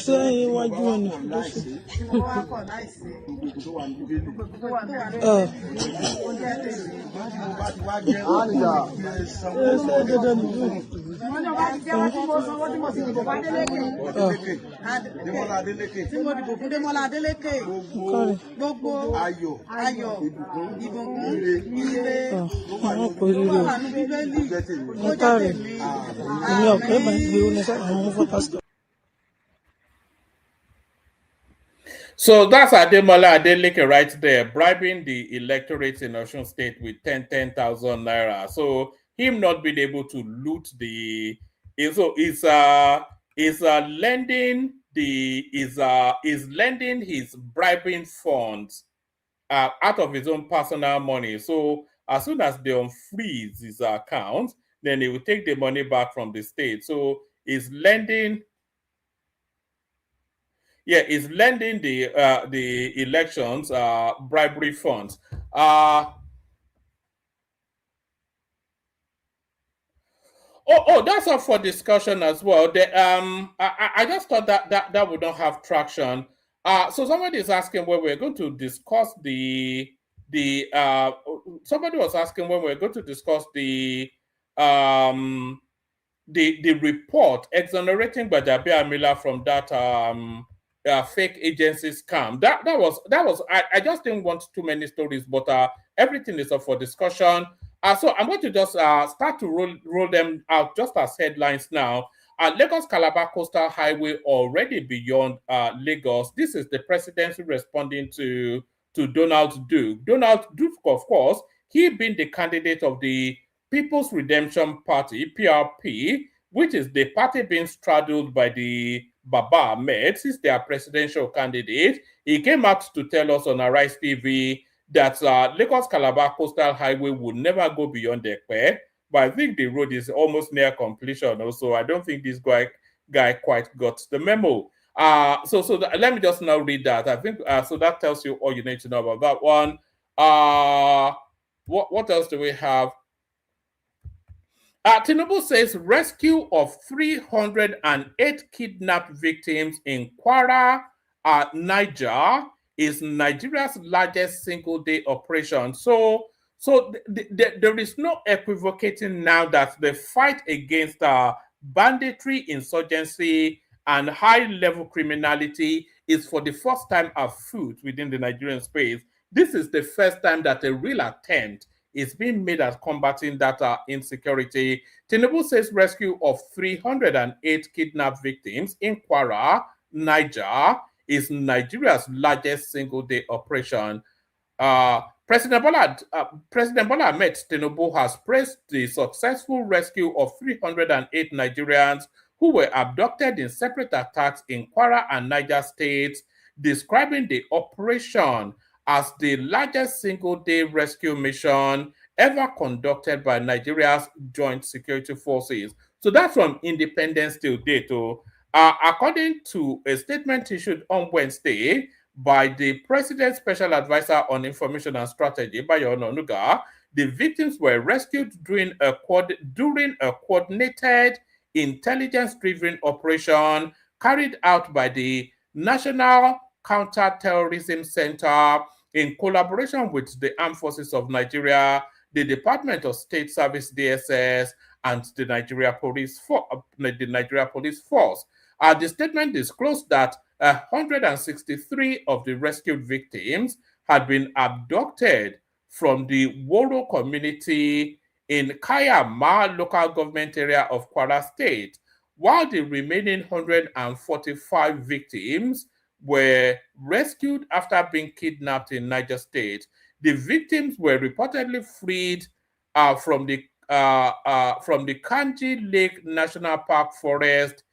J: Ṣé iwájú ọ̀nà lóṣù? Gbogbo tó wà ní bíbélì. Démọ́lá Adélékè. Gbogbo ayọ̀ ìbùkún ire. Àwọn kò rí rẹ̀. Ó jẹ́ tèmi.
F: So that's Ademola Adeleke right there, bribing the electorate in Osun State with 10,000 naira. So him not being able to loot the, so it's lending is lending his bribing funds out of his own personal money. So as soon as they unfreeze his account, then he will take the money back from the state. So he's lending. Yeah, he's lending the elections bribery funds. That's up for discussion as well. I just thought that would not have traction. So somebody is asking when we're going to discuss the somebody was asking when we're going to discuss um the report exonerating Gbajabia Miller from that fake agency scam. I just didn't want too many stories, but everything is up for discussion. So I'm going to just start to roll them out just as headlines now. Lagos Calabar Coastal Highway already beyond Lagos. This is the presidency responding to Donald Duke. Donald Duke, of course, he being the candidate of the People's Redemption Party, PRP, which is the party being straddled by the Baba Ahmed, since their presidential candidate. He came out to tell us on Arise TV that Lagos Calabar Coastal Highway would never go beyond Ekpe, but I think the road is almost near completion. Also, I don't think this guy quite got the memo. Let me just now read that. I think so that tells you all you need to know about that one. What else do we have? Tinubu says rescue of 308 kidnapped victims in Kwara, Niger, is Nigeria's largest single-day operation. So there is no equivocating now that the fight against banditry, insurgency, and high-level criminality is for the first time afoot within the Nigerian space. This is the first time that a real attempt is being made at combating that insecurity. Tinubu says rescue of 308 kidnapped victims in Kwara, Niger, is Nigeria's largest single-day operation. President Bola Ahmed Tinubu has praised the successful rescue of 308 Nigerians who were abducted in separate attacks in Kwara and Niger states, describing the operation as the largest single-day rescue mission ever conducted by Nigeria's joint security forces. So that's from Independence till date. According to a statement issued on Wednesday by the President's Special Advisor on Information and Strategy, Bayo Ononuga, the victims were rescued during a coordinated intelligence-driven operation carried out by the National Counter-Terrorism Center in collaboration with the Armed Forces of Nigeria, the Department of State Service (DSS), and the Nigeria Police Force. The statement disclosed that 163 of the rescued victims had been abducted from the Woro community in Kayama local government area of Kwara State, while the remaining 145 victims were rescued after being kidnapped in Niger State. The victims were reportedly freed from the Kanji Lake National Park forest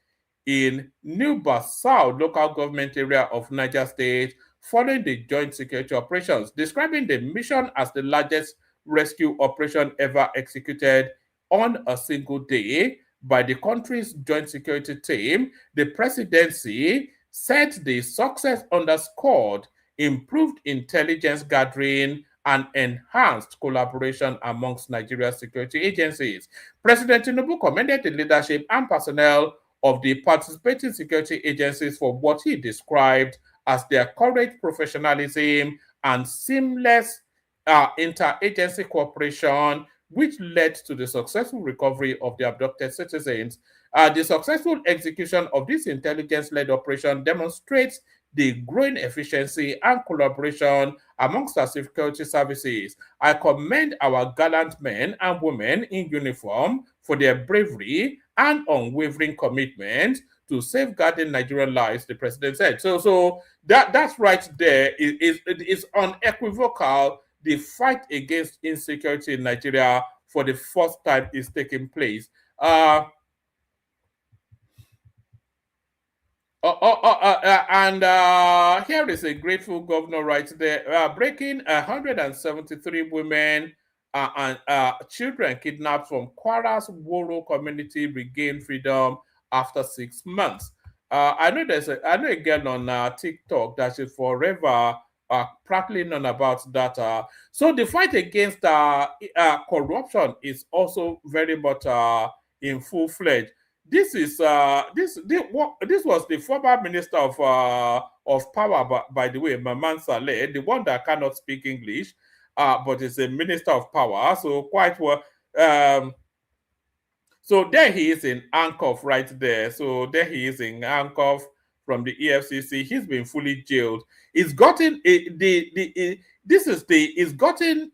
F: in New Bassau local government area of Niger State following the joint security operations, describing the mission as the largest rescue operation ever executed on a single day by the country's joint security team. The presidency said the success underscored improved intelligence gathering and enhanced collaboration amongst Nigeria's security agencies. President Tinubu commended the leadership and personnel of the participating security agencies for what he described as their courage, professionalism, and seamless interagency cooperation, which led to the successful recovery of the abducted citizens. The successful execution of this intelligence-led operation demonstrates the growing efficiency and collaboration amongst our security services. I commend our gallant men and women in uniform for their bravery and unwavering commitment to safeguarding Nigerian lives, the president said. So that's right there. It is unequivocal. The fight against insecurity in Nigeria for the first time is taking place. Here is a grateful governor right there, breaking 173 women and children kidnapped from Kwara's Woro community regain freedom after 6 months. I know a girl on TikTok that is forever prattling on about that. So the fight against corruption is also very much in full fledged. This was the former minister of power, by the way, Maman Saleh, the one that cannot speak English, but is a minister of power. So quite well. So there he is in handcuff right there. So there he is in handcuff from the EFCC. He's been fully jailed. He's gotten he's gotten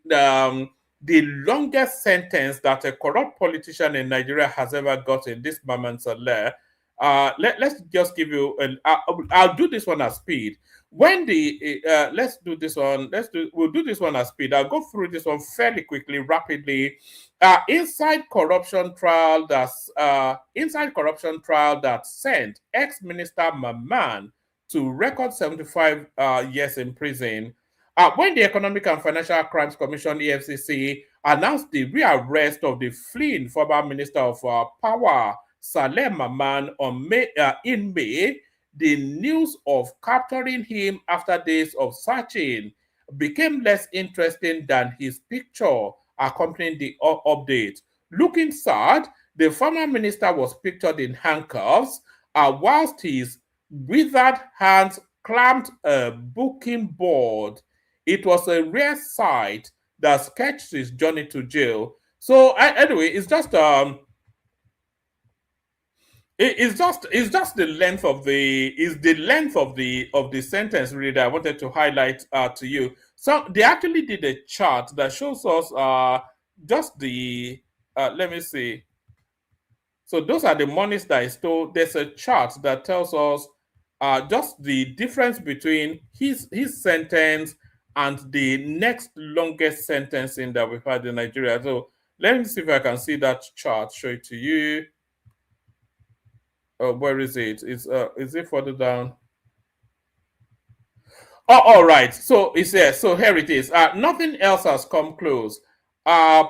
F: the longest sentence that a corrupt politician in Nigeria has ever gotten. This Maman Saleh. Let's just give you I'll do this one at speed. When the let's do this one. We'll do this one at speed. I'll go through this one fairly quickly, rapidly. Inside corruption trial that sent ex-minister Maman to record 75 years in prison. When the Economic and Financial Crimes Commission (EFCC) announced the rearrest of the fleeing former minister of power Saleh Maman in May, the news of capturing him after days of searching became less interesting than his picture accompanying the update. Looking sad, the former minister was pictured in handcuffs whilst his withered hands clamped a booking board. It was a rare sight that sketched his journey to jail. So anyway, it's just it's just the length of the sentence really that I wanted to highlight to you. So they actually did a chart that shows us just the let me see. So those are the monies that is told. There's a chart that tells us just the difference between his sentence and the next longest sentencing that we've had in Nigeria. So let me see if I can see that chart, show it to you. Where is it? Is it further down? Oh, all right. So it's there. So here it is. Nothing else has come close.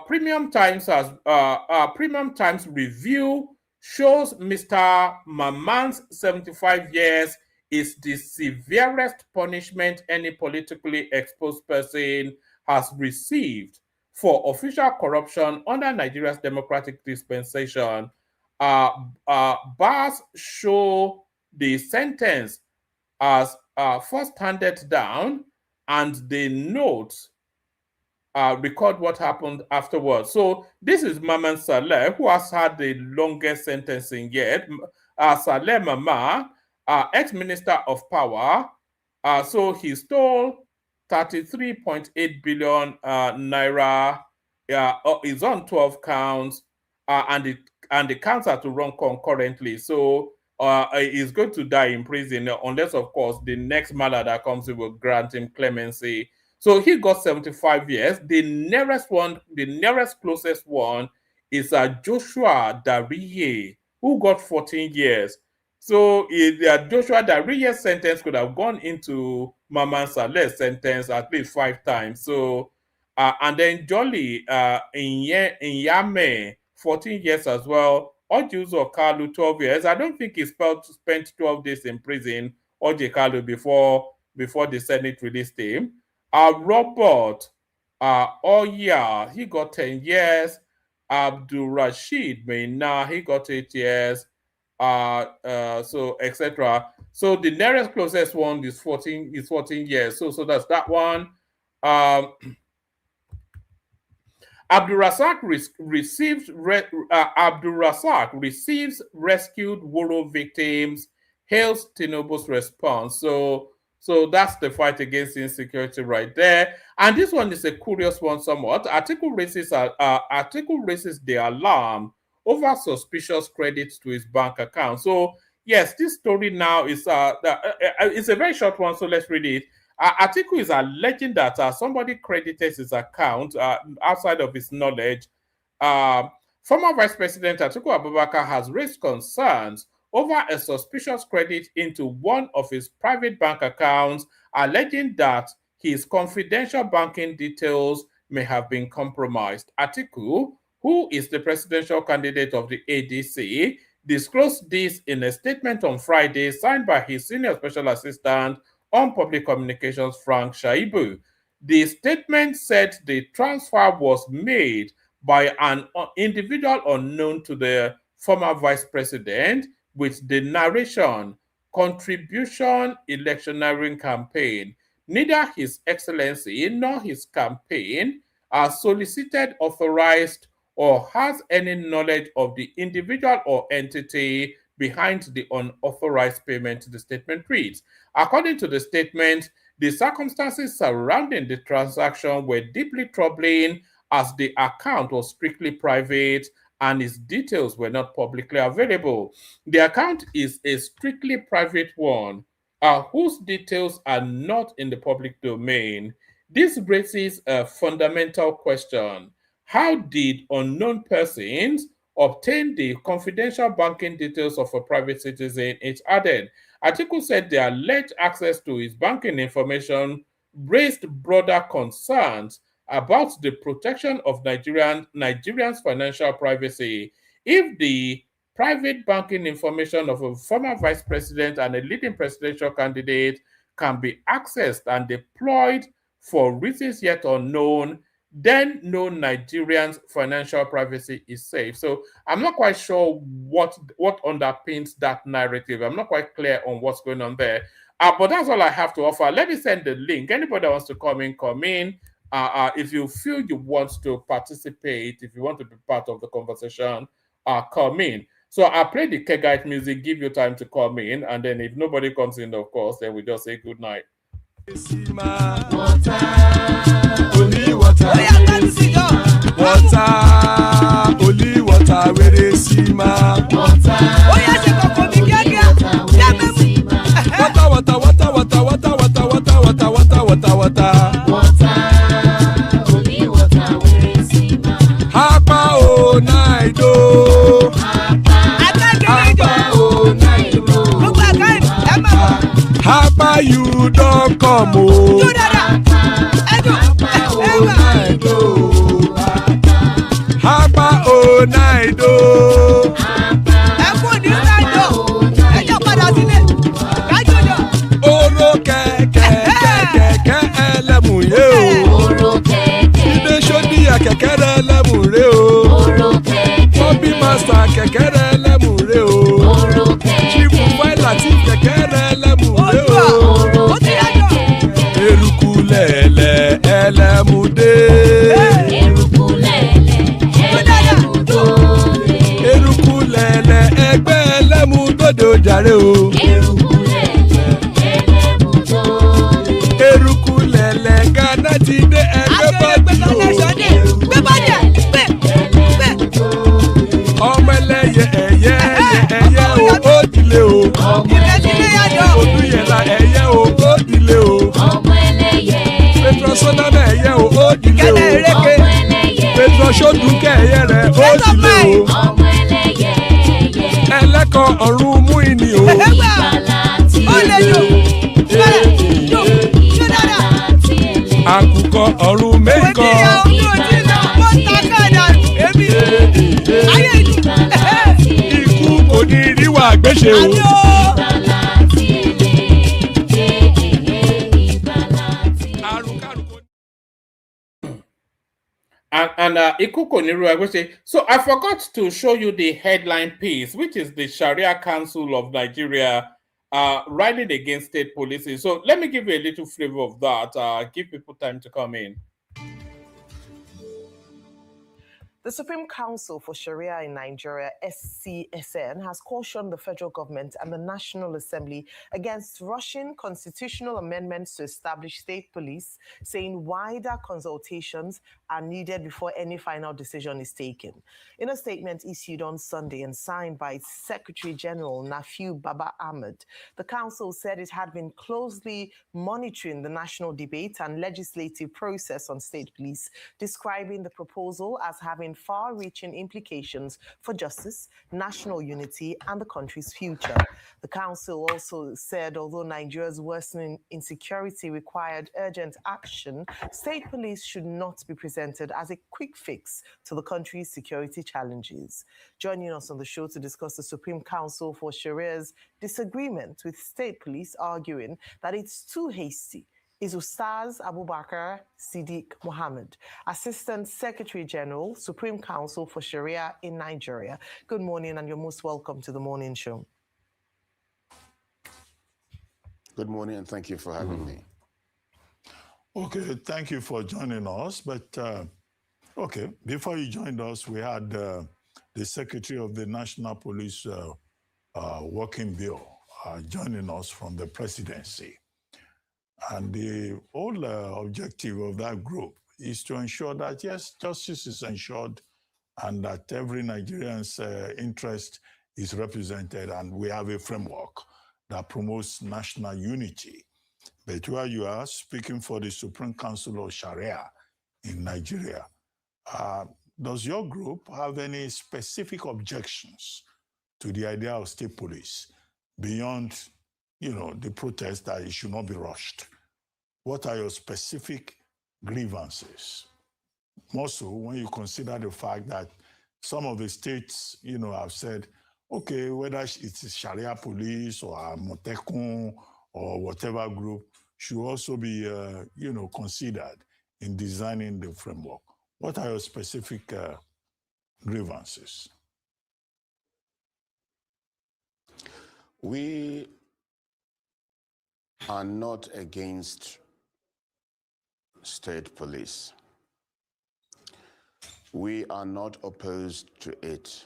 F: Premium Times review shows Mr. Maman's 75 years is the severest punishment any politically exposed person has received for official corruption under Nigeria's democratic dispensation. Bars show the sentence as first handed down, and the notes record what happened afterwards. So this is Maman Saleh, who has had the longest sentencing yet. Saleh Mama, ex-minister of power. So he stole 33.8 billion naira. Is on 12 counts, and the counts are to run concurrently. So he's going to die in prison unless, of course, the next mother that comes in will grant him clemency. So he got 75 years. The nearest closest one is Joshua Dariye, who got 14 years. So Joshua Dariye's sentence could have gone into Maman Saleh's sentence at least 5 times. So and then Jolly in Yame, 14 years as well. Ojuzo Kalu, 12 years. I don't think he spent 12 days in prison, Oje Kalu, before the Senate released him. Robert Oya, he got 10 years. Abdul Rashid Meina, he got 8 years. So etc. So the nearest closest one is 14 years. So that's that one. Abdul Razak receives rescued Woro victims, hails Tinubu's response. So that's the fight against insecurity right there. And this one is a curious one somewhat. Article raises the alarm over suspicious credits to his bank account. So yes, this story now is it's a very short one, so let's read it. Atiku is alleging that somebody credited his account outside of his knowledge. Former Vice President Atiku Abubakar has raised concerns over a suspicious credit into one of his private bank accounts, alleging that his confidential banking details may have been compromised. Atiku, who is the presidential candidate of the ADC, disclosed this in a statement on Friday signed by his senior special assistant on public communications, Frank Shaibu. The statement said the transfer was made by an individual unknown to the former vice president with the narration, contribution electioneering campaign. Neither His Excellency nor his campaign are solicited, authorized, or has any knowledge of the individual or entity behind the unauthorized payment, the statement reads. According to the statement, the circumstances surrounding the transaction were deeply troubling as the account was strictly private and its details were not publicly available. The account is a strictly private one, whose details are not in the public domain. This raises a fundamental question. How did unknown persons obtain the confidential banking details of a private citizen? It added. Atiku said the alleged access to his banking information raised broader concerns about the protection of Nigerians' financial privacy. If the private banking information of a former vice president and a leading presidential candidate can be accessed and deployed for reasons yet unknown, then no Nigerians' financial privacy is safe. So I'm not quite sure what underpins that narrative. I'm not quite clear on what's going on there. But that's all I have to offer. Let me send the link. Anybody that wants to come in. If you feel you want to participate, if you want to be part of the conversation, come in. So I'll play the Kegite music, give you time to come in, and then if nobody comes in, of course, then we just say good night.
C: Water, only water, only water, where they see ma. Water, Hapa o naido. Hapa you don't come o. Hapa o naido. Oro kẹ̀kẹ́ ẹlẹ́mù yé o. Ilé sọ́dí àkẹ́kẹ́ ẹlẹ́mù ré o. Bobby master kẹ̀kẹ́ ẹlẹ́mù ré o. Chief Wáìlà tí kẹ̀kẹ́ ẹlẹ́mù ré o. Eruku lẹ̀lẹ̀ ẹlẹ́mù dé. Eruku lẹ̀lẹ̀ ẹgbẹ́ ẹlẹ́mù dòde ojàre o. Eruku lẹ̀lẹ̀ Ghana ti dé ẹgbẹ́ bọ́ọ̀dì o. Ọmọ ẹlẹ́yẹ ẹyẹ o ó dìlé o. Odúyẹ̀lá ẹyẹ o ó dìlé o. Petrosonama ẹyẹ o ó dìlé o. Petrosodúnkẹ́ ẹyẹ rẹ̀ ó dìlé o. Ẹlẹ́kọ̀ ọ̀run mú ìní o. Àkùkọ ọ̀run mẹ́kọ̀. Ikú kò ní ríwà gbéṣe o.
F: And Ikuko Niru, I will say, so I forgot to show you the headline piece, which is the Sharia Council of Nigeria rallying against state policing. So let me give you a little flavor of that, give people time to come in.
O: The Supreme Council for Sharia in Nigeria, SCSN, has cautioned the federal government and the National Assembly against rushing constitutional amendments to establish state police, saying wider consultations are needed before any final decision is taken. In a statement issued on Sunday and signed by its Secretary General, Nafiu Baba Ahmed, the Council said it had been closely monitoring the national debate and legislative process on state police, describing the proposal as having far-reaching implications for justice, national unity, and the country's future. The council also said although Nigeria's worsening insecurity required urgent action, state police should not be presented as a quick fix to the country's security challenges. Joining us on the show to discuss the Supreme Council for Sharia's disagreement with state police, arguing that it's too hasty, is Ustaz Abubakar Siddiq Mohammed, Assistant Secretary General, Supreme Council for Sharia in Nigeria. Good morning, and you're most welcome to the morning show.
P: Good morning, and thank you for having me.
Q: Okay, thank you for joining us. But, okay, before you joined us, we had the Secretary of the National Police Working Bureau joining us from the presidency. And the whole objective of that group is to ensure that, yes, justice is ensured and that every Nigerian's interest is represented, and we have a framework that promotes national unity. But where you are speaking for the Supreme Council of Sharia in Nigeria, does your group have any specific objections to the idea of state police beyond, the protest that it should not be rushed? What are your specific grievances? More so when you consider the fact that some of the states, have said, okay, whether it's Sharia police or Motekun or whatever group should also be, considered in designing the framework. What are your specific grievances?
P: We are not against state police. We are not opposed to it.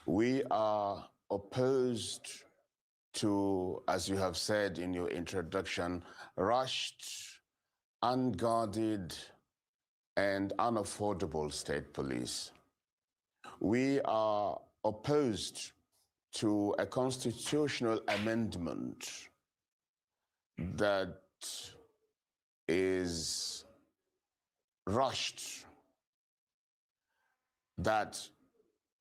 P: We are opposed to, as you have said in your introduction, rushed, unguarded, and unaffordable state police. We are opposed to a constitutional amendment that is rushed, that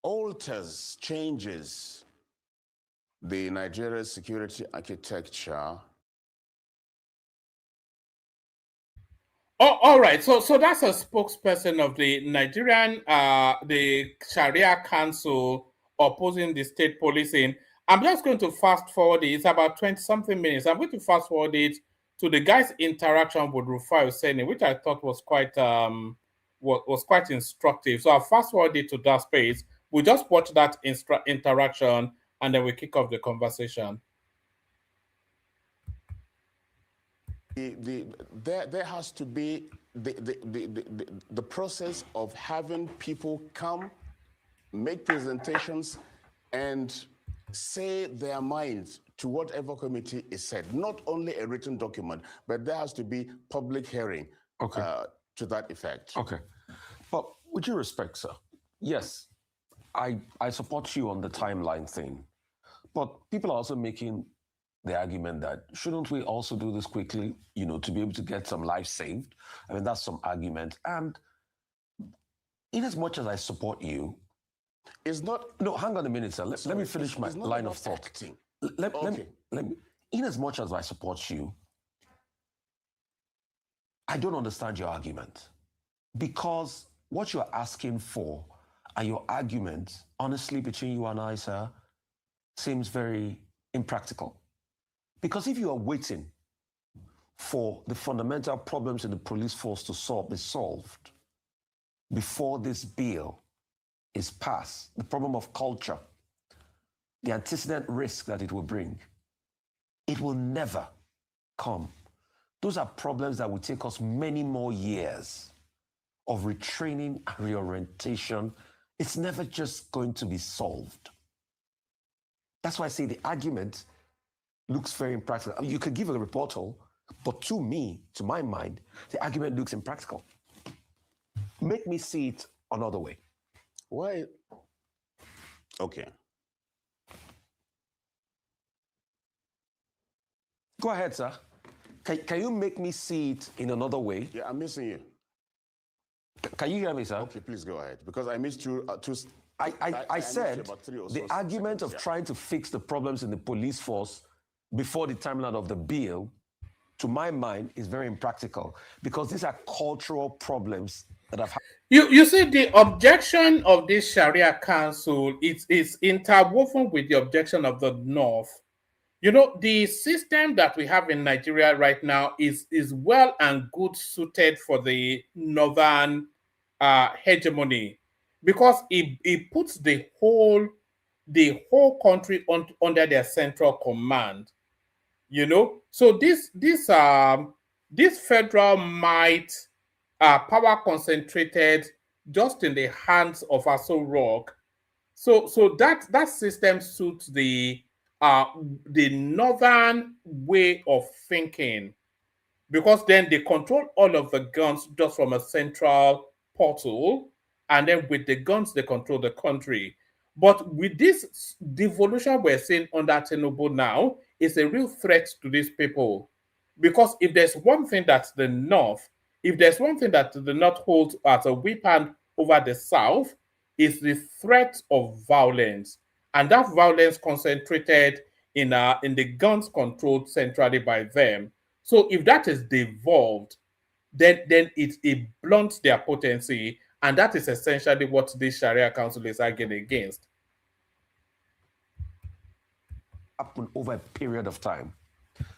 P: alters, changes the Nigeria security architecture.
F: Oh, all right. So that's a spokesperson of the Nigerian, the Sharia Council opposing the state policing. I'm just going to fast forward it. It's about 20-something minutes. I'm going to fast forward it to the guy's interaction with Rufai Hussaini, which I thought was quite instructive. So I'll fast forward it to that space. We'll just watch that interaction, and then we kick off the conversation.
P: There has to be the process of having people come, make presentations, and say their minds to whatever committee is said. Not only a written document, but there has to be public hearing to that effect.
I: Okay. But with due respect, sir, yes, I support you on the timeline thing. But people are also making the argument that shouldn't we also do this quickly, to be able to get some lives saved? I mean, that's some argument. And in as much as I support you,
P: it's not...
I: No, hang on a minute, sir. Let me finish my line of thought. Let me, in as much as I support you, I don't understand your argument. Because what you're asking for and your argument, honestly, between you and I, sir, seems very impractical. Because if you are waiting for the fundamental problems in the police force to be solved before this bill is passed, the problem of culture, the antecedent risk that it will bring, it will never come. Those are problems that will take us many more years of retraining and reorientation. It's never just going to be solved. That's why I say the argument looks very impractical. I mean, you could give a rebuttal, but to me, to my mind, the argument looks impractical. Make me see it another way.
P: Why? Okay.
I: Go ahead, sir. Can you make me see it in another way?
P: Yeah, I'm missing you.
I: Can you hear me, sir?
P: Okay, please go ahead, because I missed you.
I: I said
P: about 3 or
I: the
P: so
I: argument
P: seconds,
I: of trying to fix the problems in the police force before the timeline of the bill, to my mind, is very impractical, because these are cultural problems that have happened.
F: You see, the objection of this Sharia Council is interwoven with the objection of the North. You know, the system that we have in Nigeria right now is well and good suited for the Northern hegemony, because it puts the whole country under their central command. You know, so this federal might, power concentrated just in the hands of Aso Rock. So that system suits the northern way of thinking, because then they control all of the guns just from a central portal, and then with the guns they control the country. But with this devolution we're seeing under Tinubu now, is a real threat to these people, because if there's one thing that the North, holds as a weapon over the South, is the threat of violence, and that violence concentrated in the guns controlled centrally by them. So if that is devolved, then it blunts their potency, and that is essentially what this Sharia Council is arguing against.
I: Happen over a period of time.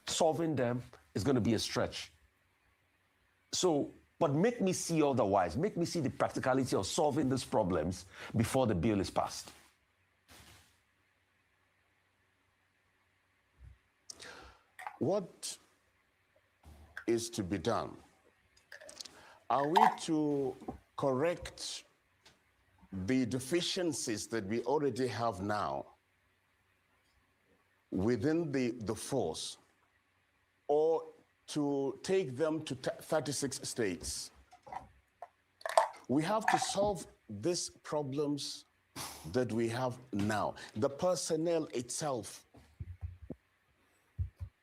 I: Solving them is going to be a stretch. So, but make me see otherwise. Make me see the practicality of solving these problems before the bill is passed.
P: What is to be done? Are we to correct the deficiencies that we already have now within the force, or to take them to 36 states? We have to solve these problems that we have now. The personnel itself.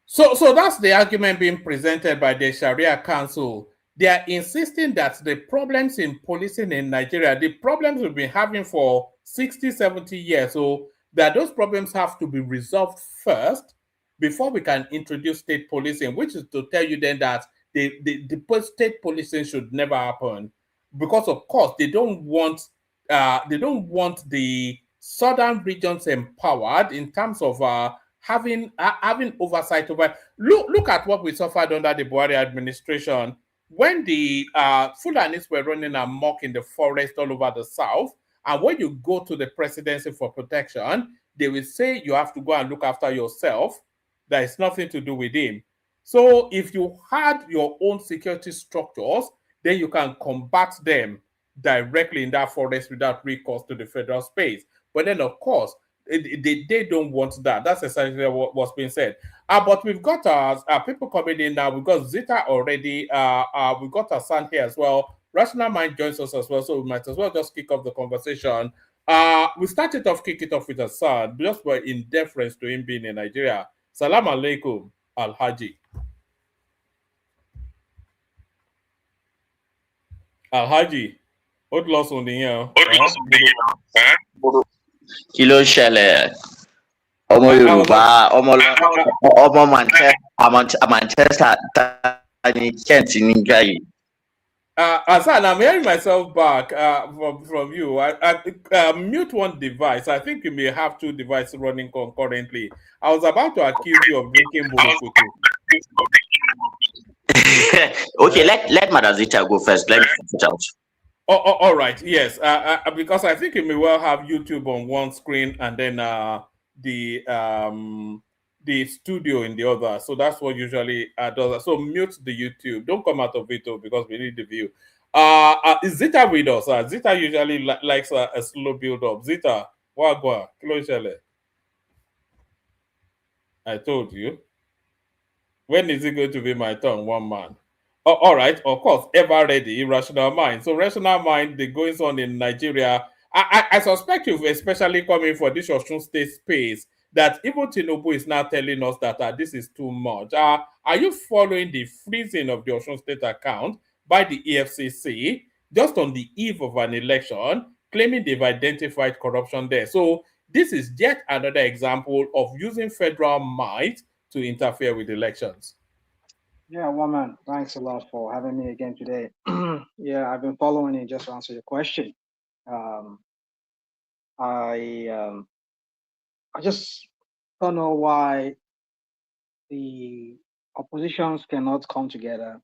F: So that's the argument being presented by the Sharia Council. They are insisting that the problems in policing in Nigeria, the problems we've been having for 60, 70 years, so that those problems have to be resolved first before we can introduce state policing, which is to tell you then that the state policing should never happen, because of course they don't want the southern regions empowered in terms of having oversight over. Look at what we suffered under the Buhari administration, when the Fulanis were running amok in the forest all over the south. And when you go to the presidency for protection, they will say you have to go and look after yourself. There is nothing to do with him. So if you had your own security structures, then you can combat them directly in that forest without recourse to the federal space. But then, of course, they don't want that. That's essentially what's being said. But we've got people coming in now. We've got Zita already. We've got Hassan here as well. Rational Mind joins us as well, so we might as well just kick off the conversation. We started off, kick it off with Hassan, just for in deference to him being in Nigeria. Salam alaikum, Al-Haji. Al-Haji, ó ti lọ sùn nìyẹn o.
R: Kí ló ṣẹlẹ̀? Ọmọ Yorùbá, ọmọ Manchester ní Kent nígbà yìí.
F: Hassan, I'm hearing myself back from you. I mute one device. I think you may have two devices running concurrently. I was about to accuse you of drinking Burukutu.
R: Okay, let Madam Zita go first. Let me finish it out.
F: All right. Yes. Because I think you may well have YouTube on one screen and then the studio in the other. So that's what usually does that. So mute the YouTube. Don't come out of it because we need the view. Is Zita with us? Zita usually likes a slow build up. Zita, wagwa, I told you. When is it going to be my turn? One man. Oh, all right, of course, ever ready, Irrational Mind. So Rational Mind, the goings on in Nigeria, I suspect you've especially coming for this Osun State space, that even Tinubu is now telling us that this is too much. Are you following the freezing of the Osun State account by the EFCC? just on the eve of an election, claiming they've identified corruption there. So this is yet another example of using federal might to interfere with elections.
S: Yeah, Woman, thanks a lot for having me again today. Yeah, I've been following it just to answer your question. I just don't know why the oppositions cannot come together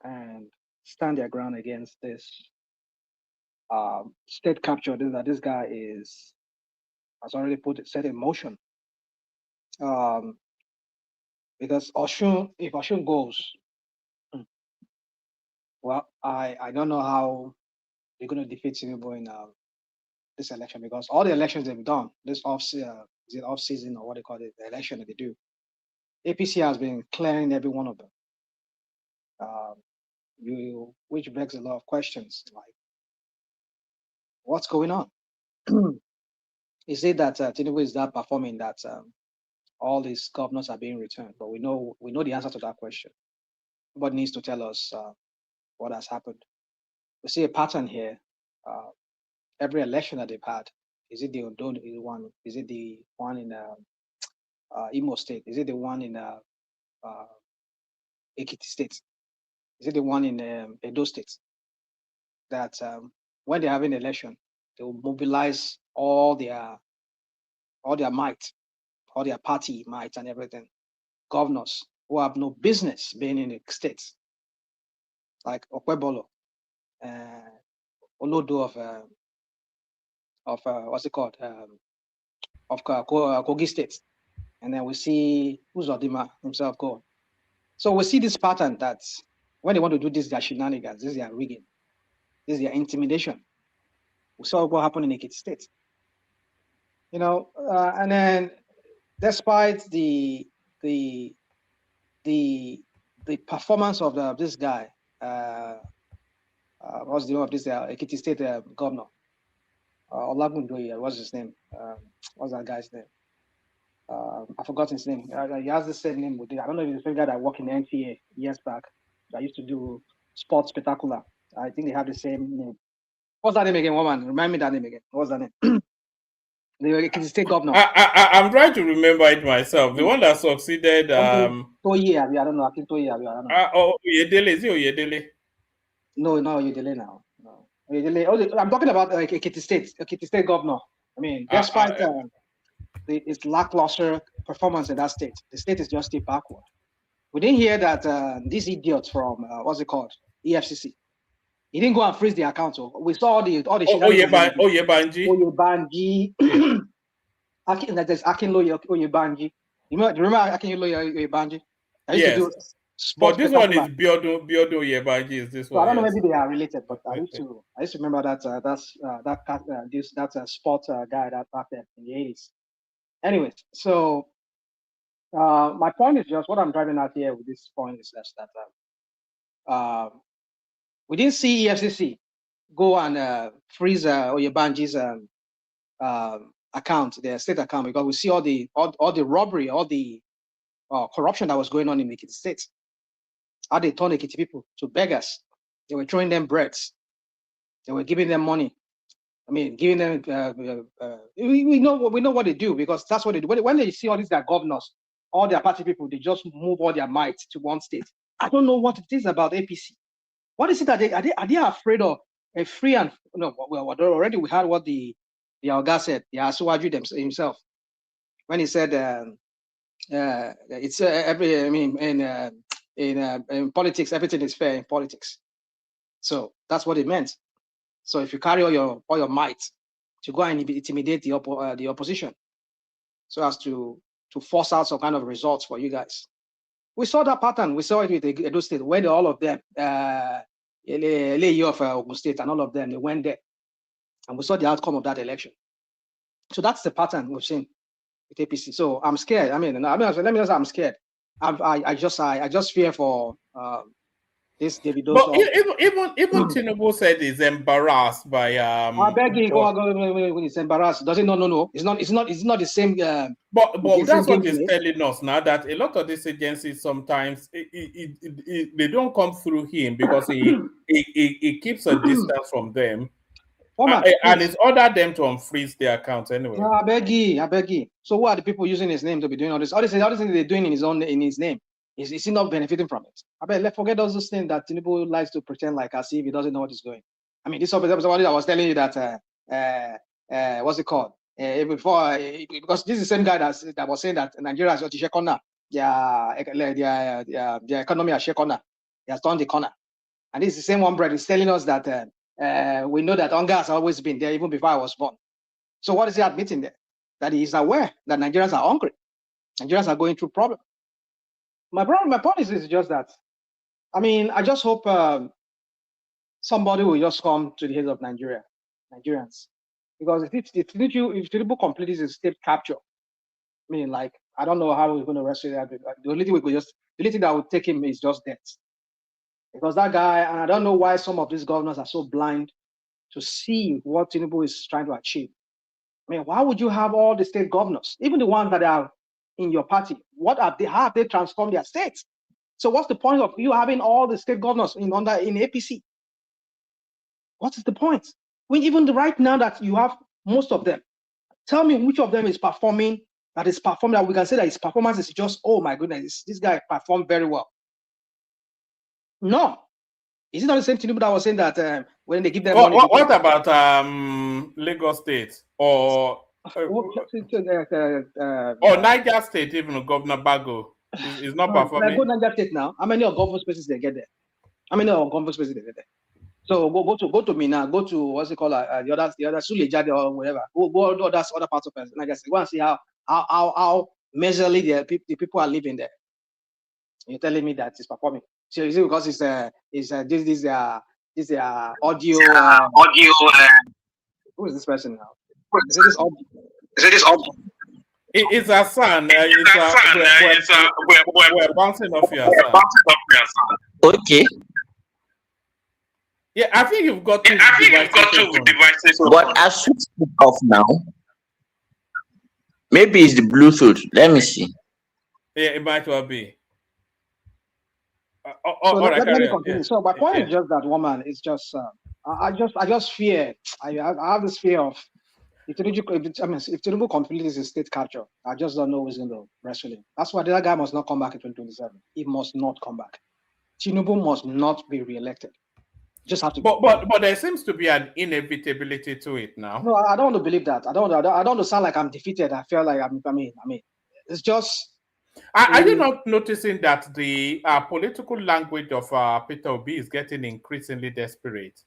S: and stand their ground against this state capture that this guy has already set in motion. Because if Oshun goes, well, I don't know how they're going to defeat Tinubu in this election, because all the elections they've done, this off season or what they call it, the election that they do, APC has been clearing every one of them. Which begs a lot of questions, like what's going on? Is it that Tinubu is that performing that all these governors are being returned? But we know the answer to that question. Nobody needs to tell us what has happened. We see a pattern here. Every election that they've had, is it the Ondo one? Is it the one in Imo State? Is it the one in Ekiti State? Is it the one in Edo State? That when they have an election, they will mobilize all their might, all their party might and everything. Governors who have no business being in the states, like Okwebolo, Olodo of what's it called, of Kogi State, and then we see Uzodima himself go. So we see this pattern that when they want to do this, their shenanigans, this is their rigging, this is their intimidation. We saw what happened in Ekiti State, and then despite the performance of this guy, what's the name of this Ekiti State governor? Olagundoye, what's his name? What's that guy's name? I forgot his name. He has the same name. I don't know if it's the same guy that worked in NTA years back. That used to do sports spectacular. I think they have the same name. What's that name again, woman? Remind me that name again. What's that name? The Ekiti State governor.
F: I'm trying to remember it myself. The one that succeeded.
S: Toye, I don't know. I think Toye, I don't know.
F: Oyedele. Is it Oyedele?
S: No, Oyedele now. No. Oyedele. I'm talking about Ekiti State governor. I mean, despite its lackluster performance in that state, the state is just still backward. We didn't hear that this idiot from what's it called, EFCC. He didn't go and freeze the account. So we saw all the Oyebanji. There's Akinloye Oyebanji. You remember Akinloye Oyebanji?
F: Yes. But this one is Biodo Oyebanji. Is this one?
S: So I don't know, maybe they are related, but I used to remember that sports guy that back then in the 80s. Anyways, so my point is just what I'm driving at here with this point is just that we didn't see EFCC go and freeze Oyebanji's account, their state account, because we see all the robbery, all the corruption that was going on in Ekiti State. How they turned Ekiti people to beggars. They were throwing them breads. They were giving them money. I mean, giving them. We know what they do, because that's what they do. When they see all these their governors, all their party people, they just move all their might to one state. I don't know what it is about APC. What is it that are they afraid of a free and well, already we heard what the Alga said, the Asuwaju himself, when he said it's in politics, everything is fair in politics. So that's what it meant. So if you carry all your might to go and intimidate the opposition, so as to force out some kind of results for you guys. We saw that pattern. We saw it with Edo State, where all of them, of Ogun State and all of them, they went there. And we saw the outcome of that election. So that's the pattern we've seen with APC. So I'm scared. Let me just say I'm scared. I just fear for the This David
F: But
S: also.
F: even Tinubu said he's embarrassed by
S: I beg you, go. He's embarrassed. Does it? No. It's not the same.
F: But that's what he's
S: gameplay.
F: telling us now, that a lot of these agencies sometimes they don't come through him because he keeps a distance from them. And it's ordered them to unfreeze their accounts anyway.
S: No, I beg you. So who are the people using his name to be doing all this? All these things they're doing in his name. Is he not benefiting from it? I bet let's forget those things that Tinubu likes to pretend like as if he doesn't know what he's doing. I mean, this somebody that was telling you that what's it called? Before because this is the same guy that was saying that Nigeria is going to shake corner. Their economy has shake corner. He has turned the corner. And this is the same one brother is telling us that we know that hunger has always been there even before I was born. So what is he admitting there? That he is aware that Nigerians are hungry. Nigerians are going through problems. My point is just that, I mean, I just hope somebody will just come to the head of Nigerians. Because if Tinubu completes his state capture, I mean, like, I don't know how we're going to rescue that. The only thing that would take him is just death. Because that guy, and I don't know why some of these governors are so blind to see what Tinubu is trying to achieve. I mean, why would you have all the state governors, even the ones that are in your party? How have they transformed their states? So what's the point of you having all the state governors in APC? What is the point? Even right now that you have most of them, tell me which of them is performing, that we can say that his performance is just, oh my goodness, this guy performed very well. No. Is it not the same Tinubu that was saying that when they give them money?
F: What about Lagos State or Niger State? Even Governor Bago is not performing.
S: Go Niger State now. How many of government spaces they get there? How many of government spaces they get there? So go to Mina, go to what's it called the other Suleja or whatever. Go to other parts of Niger State. Go and see how measurably the people are living there. You're telling me that it's performing. So is it because this audio? Who is this person now? Is it this audio?
F: It's a son. We're bouncing off your son.
R: Okay.
F: Yeah, I think you've got two devices.
R: But I switched it off now. Maybe it's the Bluetooth. Let me see.
S: Yeah,
F: it might well be.
S: So let me continue. Yeah. So my point is just that woman is just. I just fear. I have this fear of if Tinubu completes his state capture, I just don't know who's going to wrestle him. That's why that guy must not come back in 2027. He must not come back. Tinubu must not be re-elected. Just have to.
F: But there seems to be an inevitability to it now.
S: No, I don't want to believe that. I don't want to sound like I'm defeated. I feel like I mean, it's just.
F: Are you not noticing that the political language of Peter Obi is getting increasingly desperate?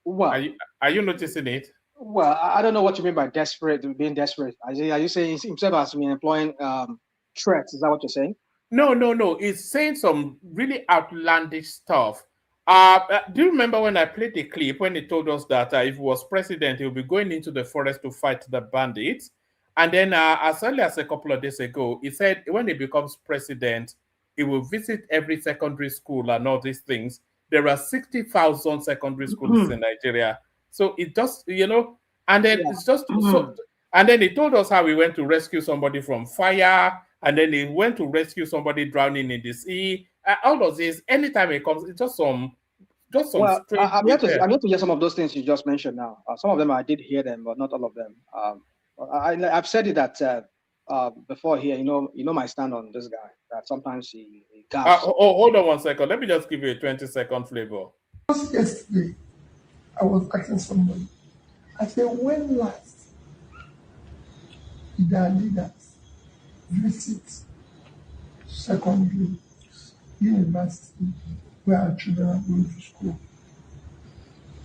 S: Well,
F: are you noticing it?
S: Well, I don't know what you mean by desperate, being desperate. Are you saying himself has been employing threats? Is that what you're saying?
F: No. He's saying some really outlandish stuff. Do you remember when I played the clip when he told us that if he was president, he would be going into the forest to fight the bandits? And then as early as a couple of days ago, he said when he becomes president, he will visit every secondary school and all these things. There are 60,000 secondary schools in Nigeria. So it just, and then it's just so. And then he told us how he went to rescue somebody from fire, and then he went to rescue somebody drowning in the sea. All of this, anytime it comes, it's just some.
S: Well, I'm here to hear some of those things you just mentioned now. Some of them I did hear them, but not all of them. I've said it that before here. You know my stand on this guy. That sometimes he gaps.
F: Hold on 1 second. Let me just give you a 20-second flavor.
J: Just yesterday, I was asking somebody. I said, when last did our leaders visit secondary university where our children are going to school?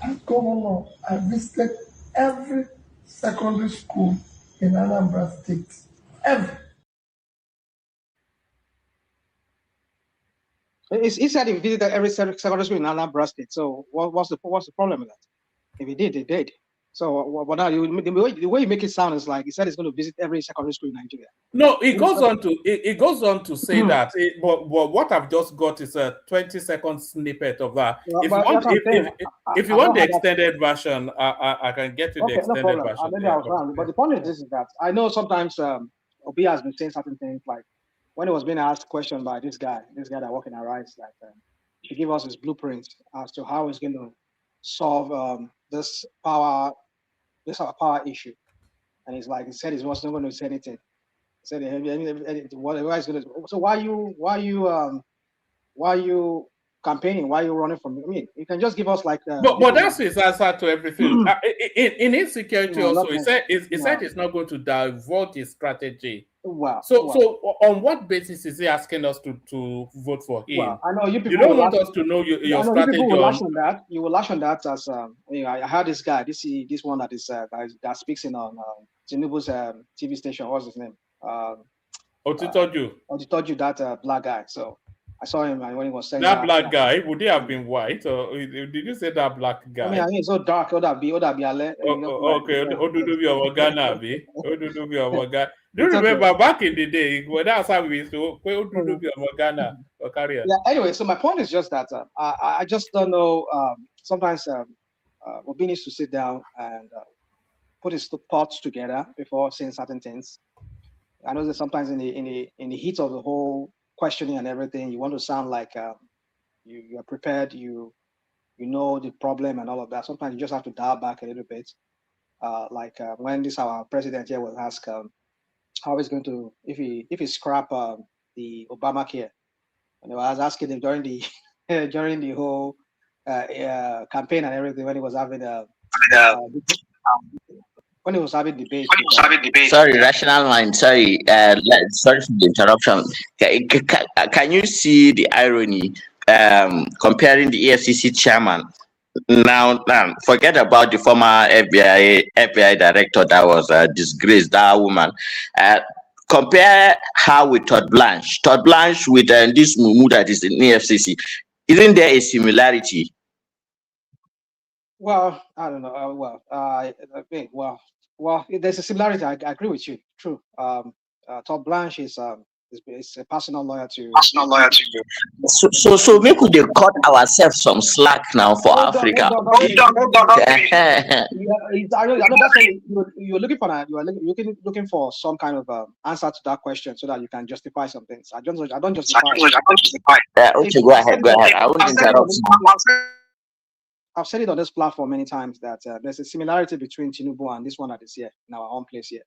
J: As governor, I visited every secondary school in Anambra State. Every.
S: He said he visited every secondary school in Anambra State. So what's the problem with that? If he did, he did. So, but now the way you make it sound is like he said he's going to visit every secondary school in Nigeria.
F: No, it goes on to say that. But what I've just got is a 20-second snippet of that. If you
S: But
F: want,
S: that's what I'm saying.
F: if you
S: I
F: want
S: don't
F: the
S: have that.
F: extended version, I can get you the
S: Okay, no
F: extended
S: problem.
F: version.
S: Maybe
F: Yeah,
S: I was wrong. But the point is this: is that I know sometimes Obi has been saying certain things like when he was being asked a question by this guy that working at Rice, that he give us his blueprint as to how he's going to solve this our power issue. And he's like, he said he wasn't going to say anything. He said, whatever he's going to. So why you campaigning? Why are you running from? I mean, you can just give us like.
F: But that's his answer to everything. In insecurity,
S: No,
F: also,
S: not
F: he
S: that.
F: said
S: No.
F: he's not going to divulge his strategy.
S: Wow.
F: So on what basis is he asking us to vote for him?
S: Well, I know you people
F: You don't
S: will
F: want
S: lash.
F: us to know
S: I
F: your
S: know you people
F: strategy
S: will lash
F: on.
S: on that. You will lash on that as I heard this guy, this one that is that speaks in on Tinubu's TV station. What's his name?
F: Otitoju.
S: Otitoju, that black guy. So I saw him when he was saying
F: That black guy, would he have been white, or did you say that black guy?
S: I mean, it's so dark. Okay,
F: Odudubi of Ghana, abi. Odudubi of Ghana. Do you
S: It's okay.
F: remember back in the day? Well, that's how we used to Odudubi of Ghana or carrier.
S: Yeah. Anyway, so my point is just that I just don't know. Sometimes Obi needs to sit down and put his thoughts together before saying certain things. I know that sometimes in the heat of the whole questioning and everything, you want to sound like you are prepared, you know the problem and all of that. Sometimes you just have to dial back a little bit. When our president here was asked how he's going to if he scrap the Obamacare, and I was asking him during the during the whole campaign and everything when he was having debate.
R: Sorry, rational mind. Sorry, sorry for the interruption. Can you see the irony comparing the EFCC chairman now? Forget about the former FBI director that was disgraced. That woman. Compare her with Todd Blanche. Todd Blanche with this Mumu that is in EFCC. Isn't there a similarity?
S: Well, I don't know. There's a similarity. I agree with you. True. Todd Blanche is a personal lawyer to.
R: So make we dey cut ourselves some slack now for Africa.
S: I know that's why you're looking for that. You are looking for some kind of answer to that question so that you can justify some things. I don't justify.
R: Okay, go ahead. I won't interrupt you.
S: I've said it on this platform many times that there's a similarity between Tinubu and this one that is here in our own place here.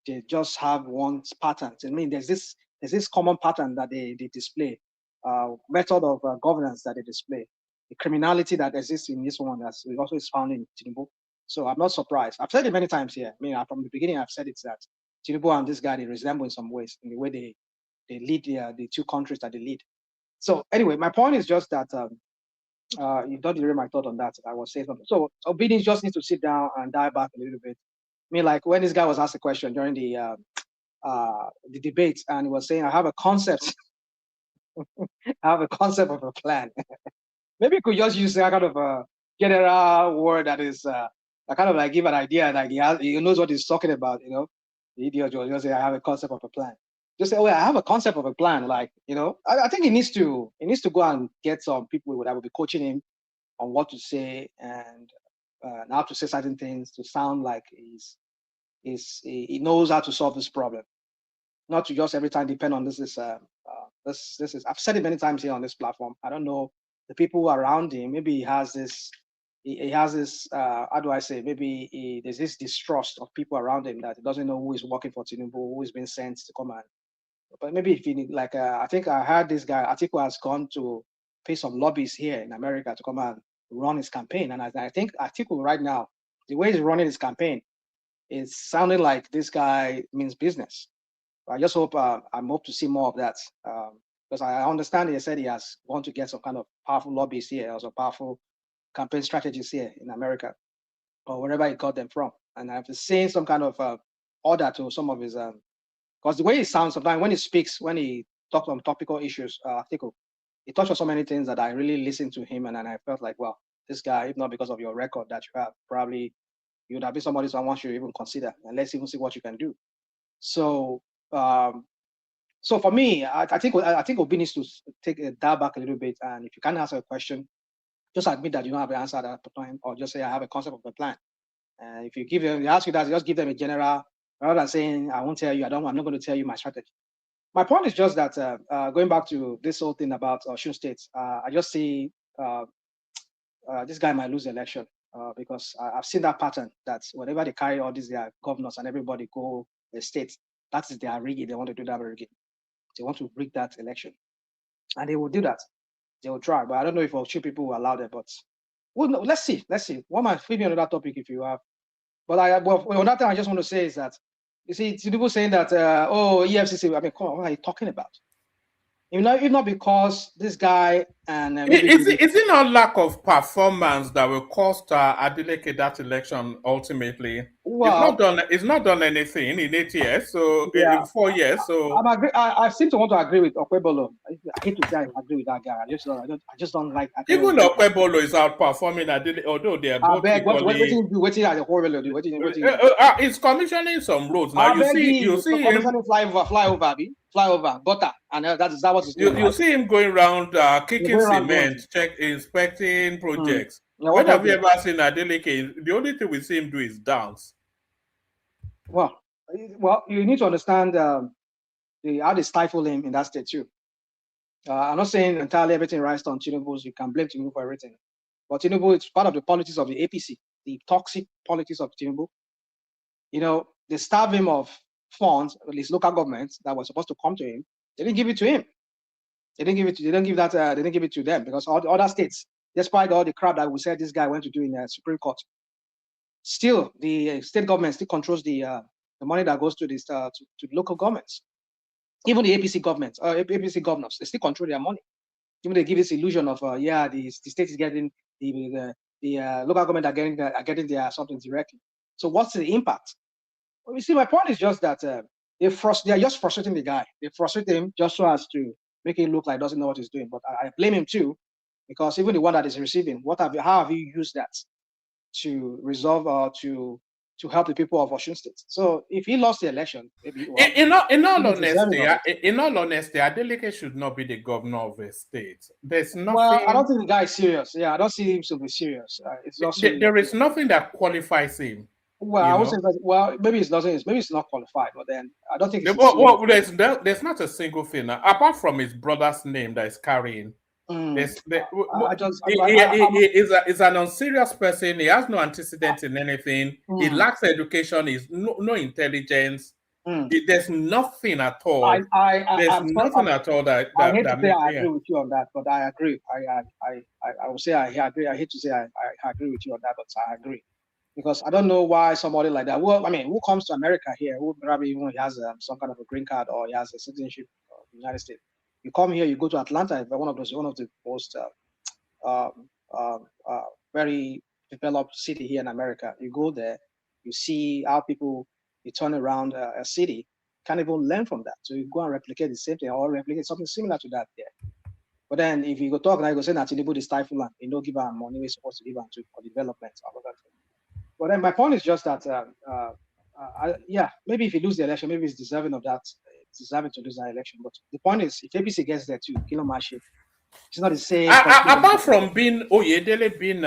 S: They just have one pattern. I mean, there's this common pattern that they display, method of governance that they display, the criminality that exists in this one that's also is found in Tinubu. So I'm not surprised. I've said it many times here. I mean, from the beginning, I've said it's that Tinubu and this guy, they resemble in some ways in the way they lead the two countries that they lead. So anyway, my point is just that you don't hear my thought on that. I was saying something. So Obedience just needs to sit down and dive back a little bit. I mean, like when this guy was asked a question during the debate, and he was saying, "I have a concept. I have a concept of a plan." Maybe you could just use that kind of a general word that is that kind of like give an idea, like he knows what he's talking about. You know, the idiot will just say, "I have a concept of a plan." Just say, "Oh, I have a concept of a plan." Like, you know, I think he needs to go and get some people that will be coaching him on what to say and how to say certain things to sound like he knows how to solve this problem, not to just every time depend on this is I've said it many times here on this platform. I don't know the people around him. Maybe he has this how do I say, maybe there's this distrust of people around him that he doesn't know who is working for Tinubu, who is being sent to come and. But maybe if you need, like I think I heard this guy Atiku has gone to pay some lobbies here in America to come and run his campaign, and I think Atiku right now, the way he's running his campaign, it's sounding like this guy means business. I just hope I'm hope to see more of that because I understand he said he has gone to get some kind of powerful lobbies here, or some powerful campaign strategies here in America or wherever he got them from, and I've seen some kind of order to some of his because the way he sounds sometimes when he speaks, when he talks on topical issues, Atiku, he touched on so many things that I really listened to him and I felt like, well, this guy, if not because of your record that you have, probably You would have been somebody someone should even consider, and let's even see what you can do. So, so for me, I think Obi needs to take a dial back a little bit, and if you can't answer a question, just admit that you don't have the answer at that time, or just say I have a concept of a plan. And if you give them, they ask you that, just give them a general, rather than saying I won't tell you, I'm not going to tell you my strategy. My point is just that going back to this whole thing about Osun State, I just see this guy might lose the election because I've seen that pattern that whenever they carry all these their governors and everybody go the states, that is their rigging. They want to do that rigging. They want to rig that election, and they will do that. They will try, but I don't know if Osun people will allow that. But well, no, let's see. One might feed me on that topic if you have. But another thing I just want to say is that you see people saying that EFCC. I mean, come on, what are you talking about? If not because this guy and
F: is it not lack of performance that will cost Adeleke that election ultimately?
S: Well,
F: it's not done anything in 8 years, so
S: yeah,
F: in 4 years. So
S: I seem to want to agree with Okwebolo. I hate to say I agree with that guy. I just don't like.
F: Even Okwebolo is outperforming Adeleke, although they are both equally. He's commissioning some roads now. You see him
S: flyover, butter, and that what he's doing.
F: You see him going around kicking cement, inspecting projects. When have you ever seen Adeleke? The only thing we see him do is dance.
S: Well, you need to understand how they stifle him in that state too. I'm not saying entirely everything rests on Tinubu. You can blame Tinubu for everything, but Tinubu is part of the politics of the APC, the toxic politics of Tinubu. They starve him of funds, at least local governments that were supposed to come to him. They didn't give it to him. They didn't give it to them because all the other states, despite all the crap that we said this guy went to do in the Supreme Court, still the state government still controls the money that goes to this to local governments. Even the APC government, APC governors, they still control their money. Even they give this illusion of the state is getting the local government are getting their something directly. So what's the impact? Well, you see, my point is just that they are just frustrating the guy. They frustrate him just so as to make him look like he doesn't know what he's doing. But I blame him too, because even the one that is receiving, how have you used that to resolve or to help the people of Osun State? So if he lost the election, maybe
F: in all honesty, Adeleke should not be the governor of a state. There's nothing.
S: Well, I don't think the guy is serious. Yeah, I don't see him to be serious. It's just
F: there is nothing that qualifies him.
S: Well, I would say that, well, maybe it's not qualified, but then I don't think
F: there's not a single thing apart from his brother's name that is carrying. He's an unserious person. He has no antecedents in anything. He lacks education. He's no intelligence. There's nothing at all. There's nothing at all that.
S: I hate to say I agree with you on that, but I agree. I would say I agree. I hate to say I agree with you on that, but I agree. Because I don't know why somebody like that. Well, I mean, who comes to America here? Who probably even has some kind of a green card or he has a citizenship of the United States. You come here, you go to Atlanta, one of the most very developed city here in America. You go there, you see how people you turn around a city, can't even learn from that. So you go and replicate the same thing or replicate something similar to that there. But then if you go talk now, you go say that Tinubu is stifle and you don't give her money we're supposed to give her for development all of that. But then my point is just that, maybe if you lose the election, maybe it's deserving of that. It's deserving to lose that election. But the point is, if APC gets there too, Kilomashi, it's not the same.
F: Apart from being Oyedele being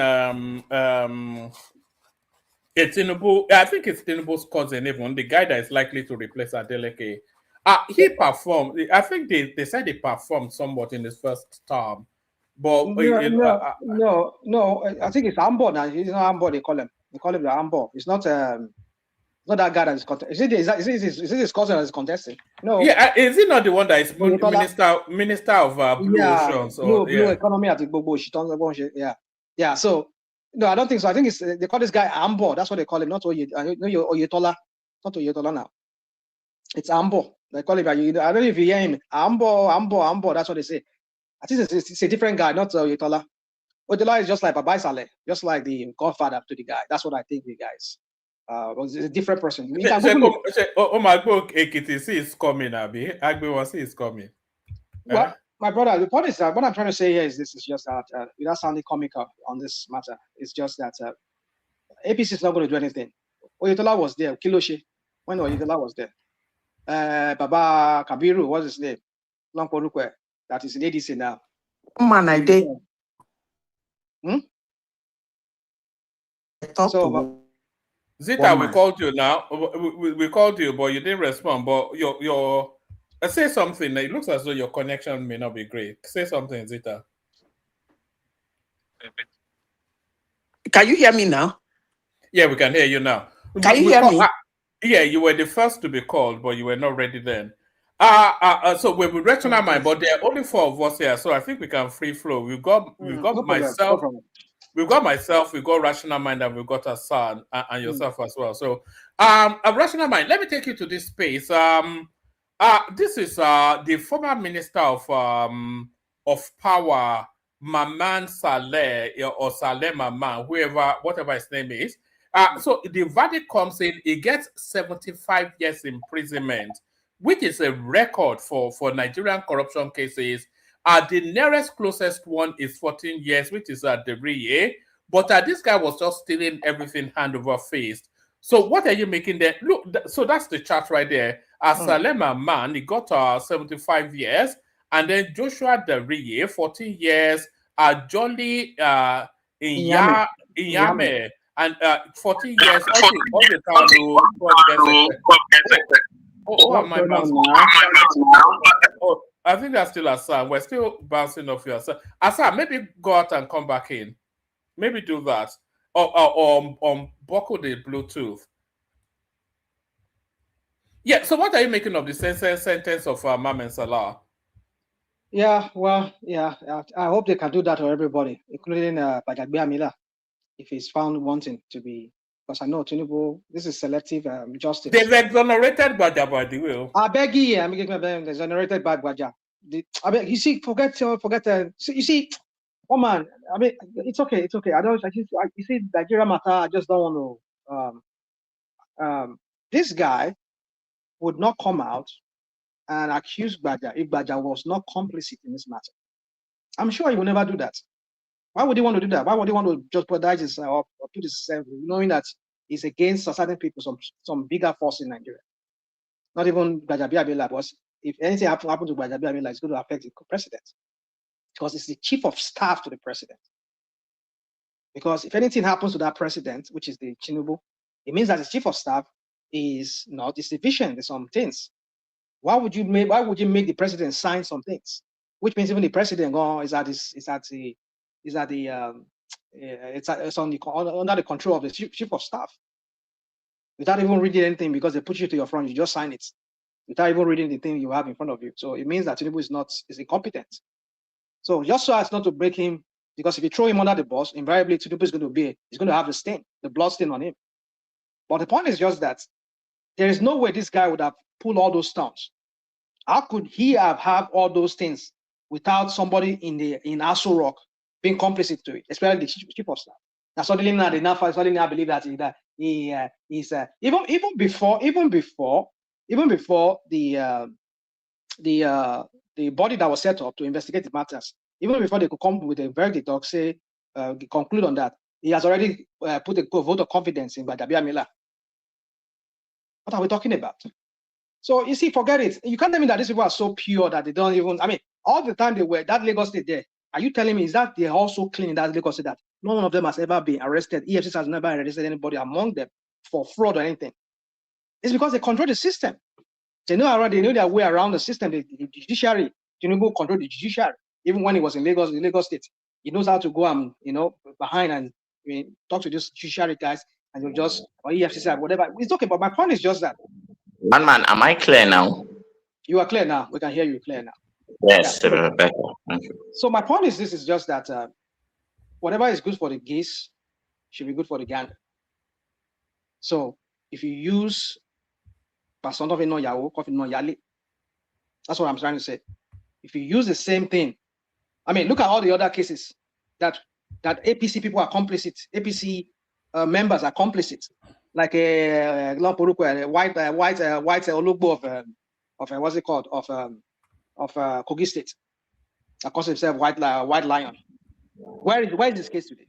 F: Tinubu, I think it's Tinubu's cousin, even the guy that is likely to replace Adeleke. He performed. I think they said he performed somewhat in his first term. But
S: no. I think it's Ambo now. It's not Ambo. They call him the Ambo. It's not that guy that is contesting. Is it his cousin that is contesting? No.
F: Yeah, is it not the one that is minister of Blue Oceans?
S: Blue economy at the yeah. So no, I don't think so. I think they call this guy Ambo. That's what they call him. Not Oyetola. Not Oyetola now. It's Ambo. They call him. I don't know if you hear him. Ambo. That's what they say. I think it's a different guy, not Oyetola. Oyetola is just like Baba Saleh, just like the godfather to the guy. That's what I think the guys. It's a different person.
F: My book Ekiti is coming, Abi. Agbewasi is coming.
S: Well, my brother, the point is that what I'm trying to say here is this is just that without sounding comical on this matter, it's just that APC is not going to do anything. Oyetola was there. Kiloshe, when Oyetola was there. Baba Kabiru, what's his name? Lamporukwe, that is in ADC now.
T: Man, I did.
S: So,
F: Zita, we called you now. We called you, but you didn't respond. But your say something. It looks as though your connection may not be great. Say something, Zita.
T: Can you hear me now?
F: Yeah, we can hear you now.
T: Can you hear me?
F: Yeah, you were the first to be called, but you were not ready then. So we're with Regional Mind, but there are only 4 of us here, so I think we can free flow. We've got
S: no
F: myself.
S: problem.
F: We've got myself, we've got Rational Mind, and we've got Hassan and yourself as well. So, Rational Mind, let me take you to this space. This is the former Minister of Power, Maman Saleh, or Saleh Maman, whatever his name is. So the verdict comes in, he gets 75 years imprisonment, which is a record for Nigerian corruption cases. The nearest closest one is 14 years, which is the Rie. But this guy was just stealing everything hand over fist. So what are you making there? Look, so that's the chart right there. Salema Man, he got 75 years. And then Joshua Rie, 14 years. Jolly Inyame, and 14 years. All the time. I think that's still Asa. We're still bouncing off your Asa. Asa, maybe go out and come back in. Maybe do that. Or buckle the Bluetooth. Yeah, so what are you making of the sentence of Mamen Salah?
S: Yeah, well, yeah. I hope they can do that for everybody, including Bajagbe Amila, if he's found wanting to be. Because I know Tinubu, this is selective justice.
F: They've exonerated Baja, by the way.
S: I beg you, I'm exonerated by Baja. I mean, you see, forget. You see, oh man, I mean, it's okay. I don't. You see, Nigeria matter. I just don't want to. This guy would not come out and accuse Baja if Baja was not complicit in this matter. I'm sure he will never do that. Why would he want to do that? Why would he want to just jeopardize himself or put himself, knowing that he's against certain people, some bigger force in Nigeria? Not even Baja Biabila, but if anything happen to Baja Biabila, it's going to affect the president. Because it's the chief of staff to the president. Because if anything happens to that president, which is the Tinubu, it means that the chief of staff is not, it's deficient in some things. Why would you make the president sign some things? Which means even the president it's under the control of the chief of staff. Without even reading anything, because they put you to your front, you just sign it. Without even reading the thing you have in front of you. So it means that Tinubu is incompetent. So just so as not to break him, because if you throw him under the bus, invariably Tinubu is going to have the stain, the blood stain on him. But the point is just that there is no way this guy would have pulled all those stunts. How could he have all those things without somebody in Aso Rock being complicit to it, especially the chief of staff? Now suddenly now they believe that he is even before the body that was set up to investigate the matters, even before they could come with a verdict or say conclude on that, he has already put a vote of confidence in Badabia Miller. What are we talking about? So you see, forget it. You can't tell me that these people are so pure that they don't even. I mean, all the time they were that Lagos State there. Are you telling me is that they're also clean in that Lagos State that no one of them has ever been arrested? EFCC has never arrested anybody among them for fraud or anything. It's because they control the system. They know their way around the system. The judiciary, Tinubu control the judiciary. Even when he was in Lagos State, he knows how to go and behind and talk to these judiciary guys and they'll just or EFCC whatever. It's okay, but my point is just that.
R: Man, am I clear now?
S: You are clear now. We can hear you clear now.
R: Yes, yeah. Better. Thank you.
S: So my point is this is just that whatever is good for the geese should be good for the gander. So if you use that's what I'm trying to say. If you use the same thing, I mean, look at all the other cases that APC people are complicit. APC members are complicit. Like a white Olugbo of what's it called of Kogi State, that calls himself White Lion. Where is this case today?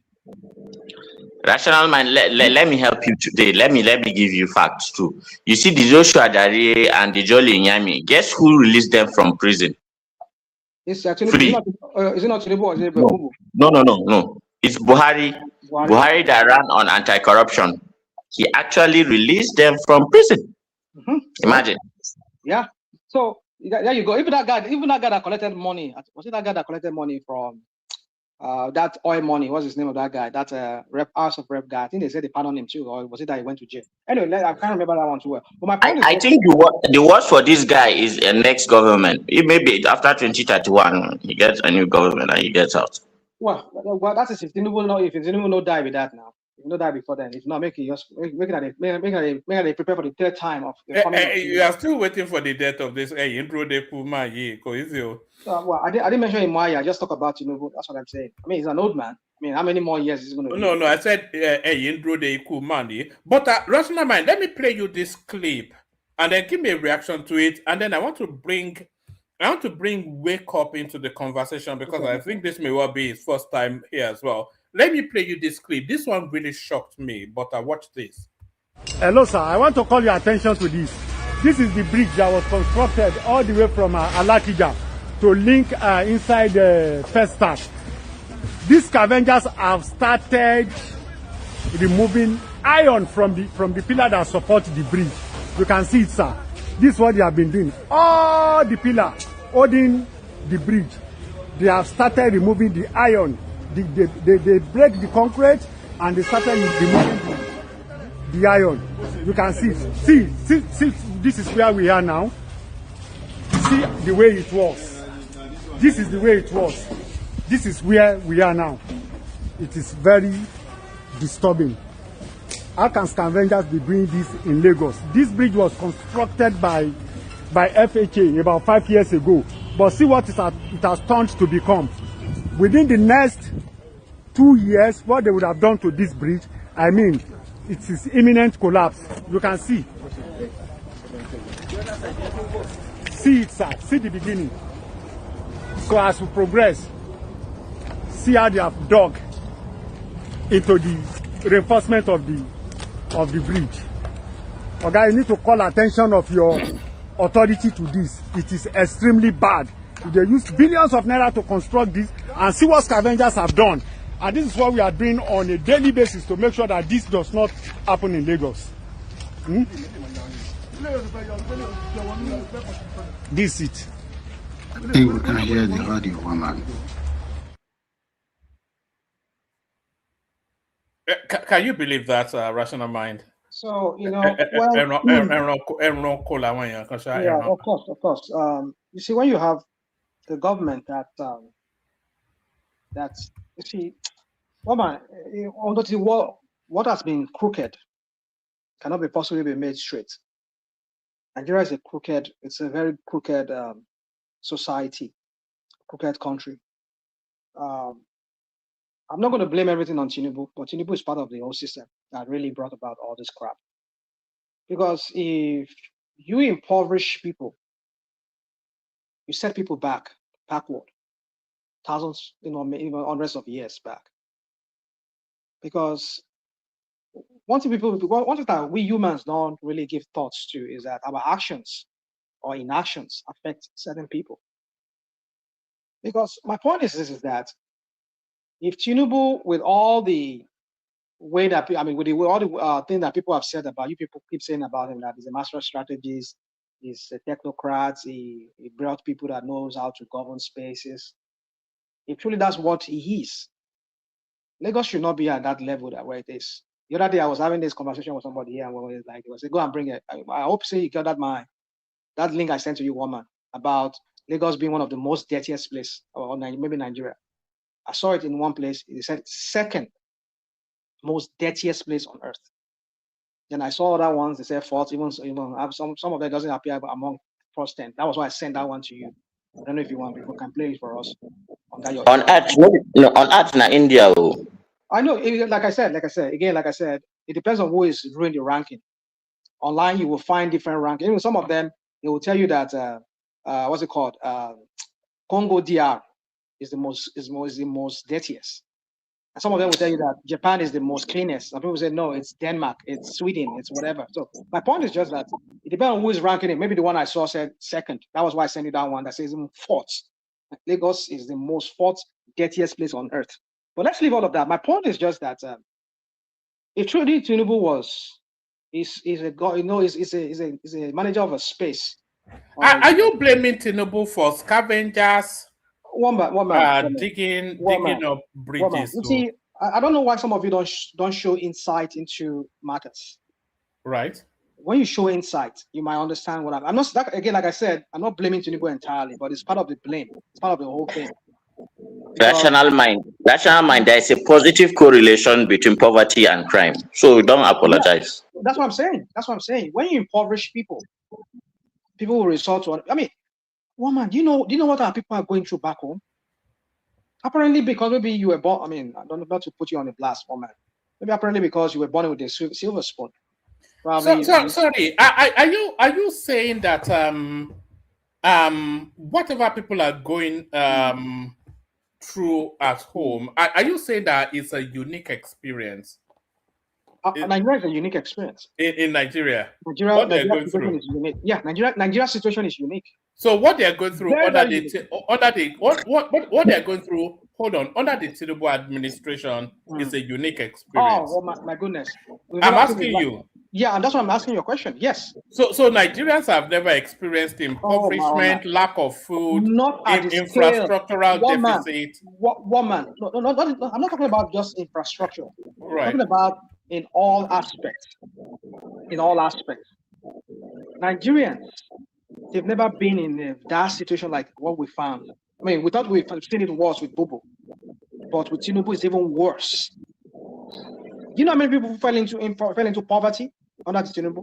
R: Rational mind, let me help you today. Let me give you facts too. You see the Joshua Dare and the Jolly Nyami, guess who released them from prison?
S: It's actually
R: Free.
S: is it not Tinubu or is it
R: No.
S: Bubu?
R: No. It's Buhari.
S: Buhari.
R: Buhari that ran on anti-corruption. He actually released them from prison. Imagine.
S: Yeah. So there you go. Even that guy that collected money, was it that guy that collected money from that oil money? What's his name of that guy? That House of Rep guy. I think they said they pardoned him too, or was it that he went to jail? Anyway, I can't remember that one too well. But my point
R: I
S: is,
R: think the worst for this guy is a next government. It maybe after 2031, he gets a new government and he gets out.
S: well, that is if Tinubu no die with that now. If no die before then, if not, make it prepare for the third time of the coming.
F: You are still waiting for the death of this intro de Puma ye.
S: Well, I didn't mention him. I just talk about Tinubu. That's what I'm saying. I mean, he's an old man. I mean, how many more years is he going to be?
F: No, I said intro de Puma. But rational mind, let me play you this clip and then give me a reaction to it. And then I want to bring Wake Up into the conversation because I think this may well be his first time here as well. Let me play you this clip. This one really shocked me, but I watched this.
U: Hello, sir. I want to call your attention to this. This is the bridge that was constructed all the way from Alakija to link inside the First Start. These scavengers have started removing iron from the pillar that support the bridge. You can see it, sir. This is what they have been doing. All the pillar holding the bridge, they have started removing the iron. They break the concrete and they started removing the iron. You can see. See, this is where we are now. See the way it was. This is the way it was. This is where we are now. It is very disturbing. How can scavengers be doing this in Lagos? This bridge was constructed by FHA about 5 years ago. But see what it has turned to become. Within the next 2 years, what they would have done to this bridge, I mean, it is imminent collapse. You can see. See it, sir. See the beginning. So as we progress, see how they have dug into the reinforcement of the bridge. Okay, you need to call attention of your authority to this. It is extremely bad. They use billions of naira to construct this, and see what scavengers have done. And this is what we are doing on a daily basis to make sure that this does not happen in Lagos. This is it.
V: I think we can hear the audio, woman.
F: Can you believe that, rational mind?
S: So, you know, of course. You see, when you have the government that's you see, woman, what has been crooked cannot be possibly be made straight. Nigeria is it's a very crooked society, crooked country. I'm not going to blame everything on Tinubu, but Tinubu is part of the whole system that really brought about all this crap. Because if you impoverish people, you set people backward, thousands, even hundreds of years back. Because one thing that we humans don't really give thoughts to is that our actions or inactions affect certain people. Because my point is that if Tinubu, with all the way that with all the thing that people have said about you, people keep saying about him that he's a master of strategies, he's a technocrat, he brought people that knows how to govern spaces. If truly that's what he is, Lagos should not be at that level where it is. The other day I was having this conversation with somebody here, and it was like, go and bring it. I hope you got that link I sent to you, woman, about Lagos being one of the most dirtiest places, or maybe Nigeria. I saw it in one place. It said second most dirtiest place on earth. Then I saw other ones. They said fourth. Even some of that doesn't appear among first 10. That was why I sent that one to you. I don't know if you want. People can play it for us.
R: On Earth, on Earth, na India.
S: I know. Like I said, it depends on who is doing the ranking. Online, you will find different rankings. Even some of them, they will tell you that what's it called? Congo DR is the most dirtiest. Some of them will tell you that Japan is the most cleanest. Some people say, no, it's Denmark, it's Sweden, it's whatever. So my point is just that it depends on who is ranking it. Maybe the one I saw said second. That was why I sent you that one that says even fourth. Lagos is the most fourth dirtiest place on earth. But let's leave all of that. My point is just that if truly Tinubu is a god, is a manager of a space.
F: Are you blaming Tinubu for scavengers? Digging up bridges.
S: You see, I don't know why some of you don't show insight into matters.
F: Right.
S: When you show insight, you might understand what I'm not. Again, like I said, I'm not blaming Tinubu entirely, but it's part of the blame. It's part of the whole thing.
R: Rational mind. There is a positive correlation between poverty and crime. So don't apologize.
S: Yeah, that's what I'm saying. When you impoverish people, people will resort to. I mean, woman, do you know what our people are going through back home? Apparently, because maybe you were born. I mean, I don't know, not to put you on the blast, woman. Maybe apparently because you were born with a silver spoon. Probably.
F: Sorry. Are you saying that whatever people are going through at home, are you saying that it's a unique experience?
S: Nigeria is a unique experience.
F: In Nigeria.
S: Nigeria situation is unique. Yeah, Nigeria's situation is unique.
F: So what they are going through what they are going through, under the Tinubu administration is a unique experience.
S: Oh, my goodness.
F: I'm asking you.
S: Yeah, and that's why I'm asking your question. Yes.
F: So Nigerians have never experienced impoverishment, lack of food, infrastructural deficit.
S: Woman. No, I'm not talking about just infrastructure.
F: Right.
S: I'm talking about in all aspects. In all aspects. Nigerians, they've never been in that situation like what we found. I mean, we thought we've seen it worse with Bubu, but with Tinubu, it's even worse. You know how many people fell into poverty under the Tinubu?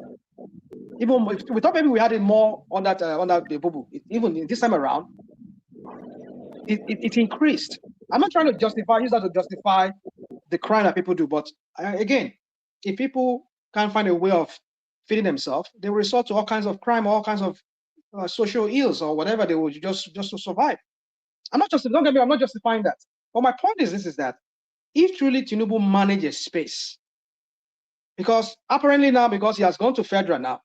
S: Even we thought maybe we had it more under the Bubu. Even this time around, it increased. I'm not trying to use that to justify the crime that people do, but again, if people can't find a way of feeding themselves, they will resort to all kinds of crime, all kinds of social ills or whatever they would just to survive. Don't get me, I'm not justifying that. But my point is that if truly Tinubu manages space, because apparently now, because he has gone to federal now,